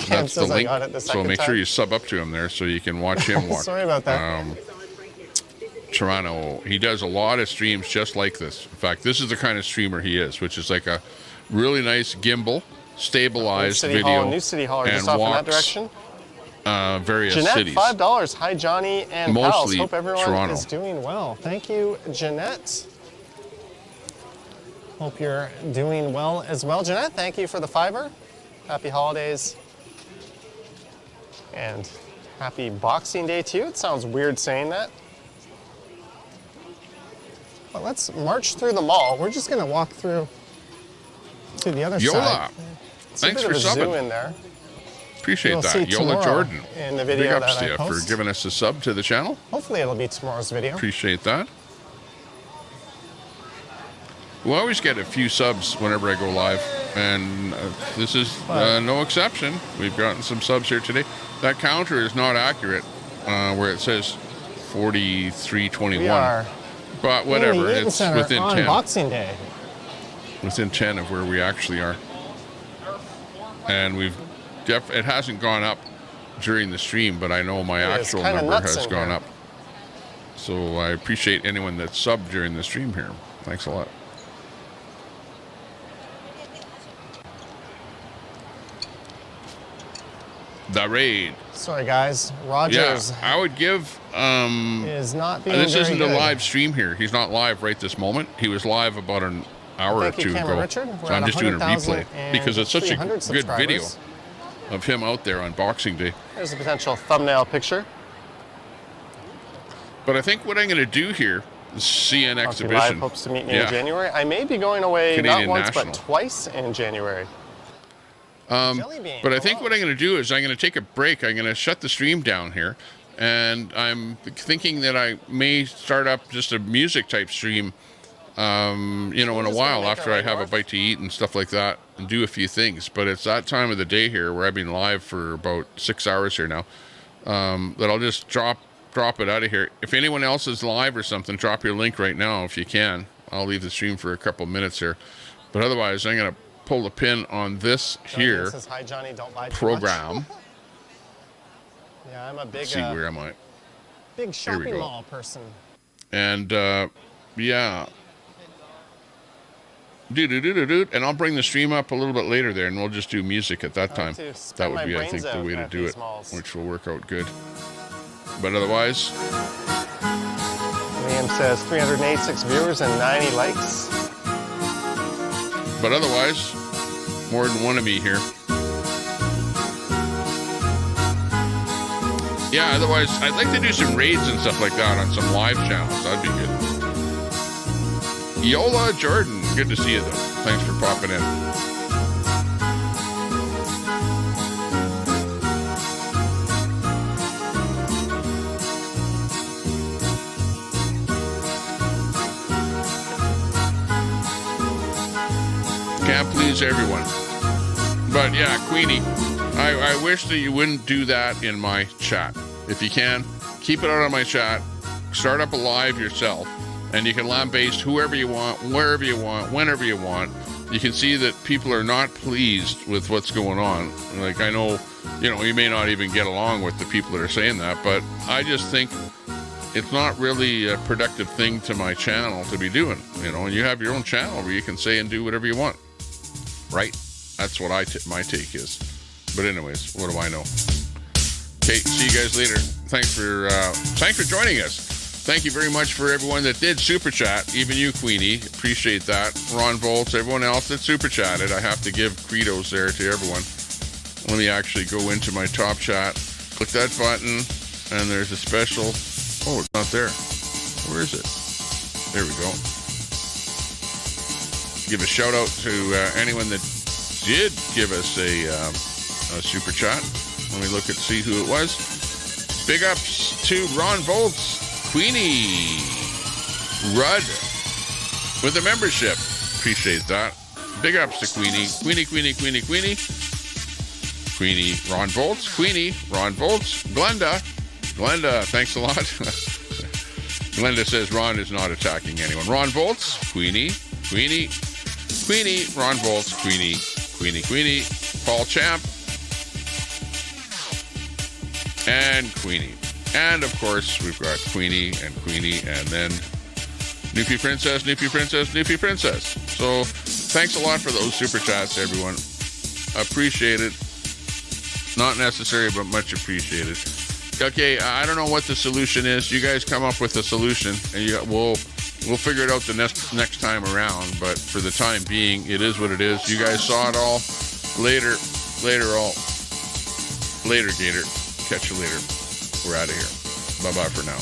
Speaker 1: That's the link. So make sure you sub up to him there so you can watch him walk.
Speaker 2: Sorry about that.
Speaker 1: Toronto. He does a lot of streams just like this. In fact, this is the kind of streamer he is, which is like a really nice gimbal, stabilized video,
Speaker 2: New City Hall,
Speaker 1: and
Speaker 2: just off in that
Speaker 1: walks
Speaker 2: direction.
Speaker 1: Various
Speaker 2: Jeanette,
Speaker 1: cities.
Speaker 2: $5. Hi, Johnny and
Speaker 1: Mostly
Speaker 2: pals. Hope everyone
Speaker 1: Toronto.
Speaker 2: is doing well. Thank you, Jeanette. Hope you're doing well as well. Jeanette, thank you for the $5. Happy holidays. And happy Boxing Day to you. It sounds weird saying that. But let's march through the mall. We're just going to walk through to the other
Speaker 1: Yola.
Speaker 2: side.
Speaker 1: Thanks
Speaker 2: a
Speaker 1: for
Speaker 2: bit of a
Speaker 1: subbing.
Speaker 2: zoo in there.
Speaker 1: Appreciate
Speaker 2: You'll
Speaker 1: that.
Speaker 2: see
Speaker 1: Yola
Speaker 2: tomorrow
Speaker 1: Jordan.
Speaker 2: in the video
Speaker 1: Big ups
Speaker 2: that
Speaker 1: to
Speaker 2: I
Speaker 1: you for
Speaker 2: post.
Speaker 1: giving us a sub to the channel.
Speaker 2: Hopefully it'll be tomorrow's video.
Speaker 1: Appreciate that. We always get a few subs whenever I go live, and this is no exception. We've gotten some subs here today. That counter is not accurate, where it says 4321. But whatever, it's within 10.
Speaker 2: Boxing Day.
Speaker 1: Within 10 of where we actually are. And it hasn't gone up during the stream, but I know my actual number has gone up. So I appreciate anyone that subbed during the stream here. Thanks a lot. The raid.
Speaker 2: Sorry, guys. Rogers.
Speaker 1: Yeah, I would give.
Speaker 2: Is not being
Speaker 1: this
Speaker 2: very
Speaker 1: isn't
Speaker 2: good.
Speaker 1: a live stream here. He's not live right this moment. He was live about an hour or two ago.
Speaker 2: Richard.
Speaker 1: So I'm just doing a replay because it's such a good video
Speaker 2: subscribers.
Speaker 1: of him out there on Boxing Day.
Speaker 2: There's a potential thumbnail picture.
Speaker 1: But I think what I'm going to do here is CN
Speaker 2: Live
Speaker 1: exhibition.
Speaker 2: hopes to meet me in January. I may be going away
Speaker 1: Canadian
Speaker 2: not once
Speaker 1: National.
Speaker 2: but twice in January.
Speaker 1: But I think what I'm going to do is I'm going to take a break. I'm going to shut the stream down here. And I'm thinking that I may start up just a music type stream, in a while after I have a bite to eat and stuff like that and do a few things. But it's that time of the day here where I've been live for about 6 hours here now, that I'll just drop it out of here. If anyone else is live or something, drop your link right now if you can. I'll leave the stream for a couple minutes here. But otherwise, I'm going to pull the pin on this here
Speaker 2: Says, Hi, Johnny, don't lie too
Speaker 1: program.
Speaker 2: much. Yeah, I'm a big,
Speaker 1: Let's see, where am I?
Speaker 2: big shopping mall person.
Speaker 1: And yeah. And I'll bring the stream up a little bit later there, and we'll just do music at that time. That would be, I think, the way to do it, which will work out good. But otherwise,
Speaker 2: Liam says 386 viewers and 90 likes.
Speaker 1: But otherwise, more than one of me here. Yeah, otherwise, I'd like to do some raids and stuff like that on some live channels. That'd be good. Yola Jordan, good to see you, though. Thanks for popping in. Can't please everyone. But yeah, Queenie, I wish that you wouldn't do that in my chat. If you can, keep it out of my chat. Start up a live yourself, and you can lambaste whoever you want, wherever you want, whenever you want. You can see that people are not pleased with what's going on. Like, I know, you may not even get along with the people that are saying that, but I just think it's not really a productive thing to my channel to be doing, and you have your own channel where you can say and do whatever you want. Right? That's what my take is. But anyways, what do I know? Okay, see you guys later. Thanks for joining us. Thank you very much for everyone that did super chat. Even you, Queenie, appreciate that. Ron Volts, everyone else that super chatted. I have to give credos there to everyone. Let me actually go into my top chat. Click that button, and there's a special. Oh, it's not there. Where is it? There we go. Give a shout out to anyone that did give us a super chat. Let me look and see who it was. Big ups to Ron Volts, Queenie, Rudd with a membership. Appreciate that. Big ups to Queenie, Ron Volts, Queenie, Ron Volts, Glenda, Glenda, thanks a lot. Glenda says Ron is not attacking anyone. Ron Volts, Queenie, Ron Volts, Queenie, Paul Champ, and Queenie. And of course, we've got Queenie, and then Newfie Princess. So thanks a lot for those super chats, everyone. Appreciate it. Not necessary, but much appreciated. Okay, I don't know what the solution is. You guys come up with a solution, and we'll figure it out the next time around. But for the time being, it is what it is. You guys saw it all. Later, Gator. Catch you later. We're out of here. Bye-bye for now.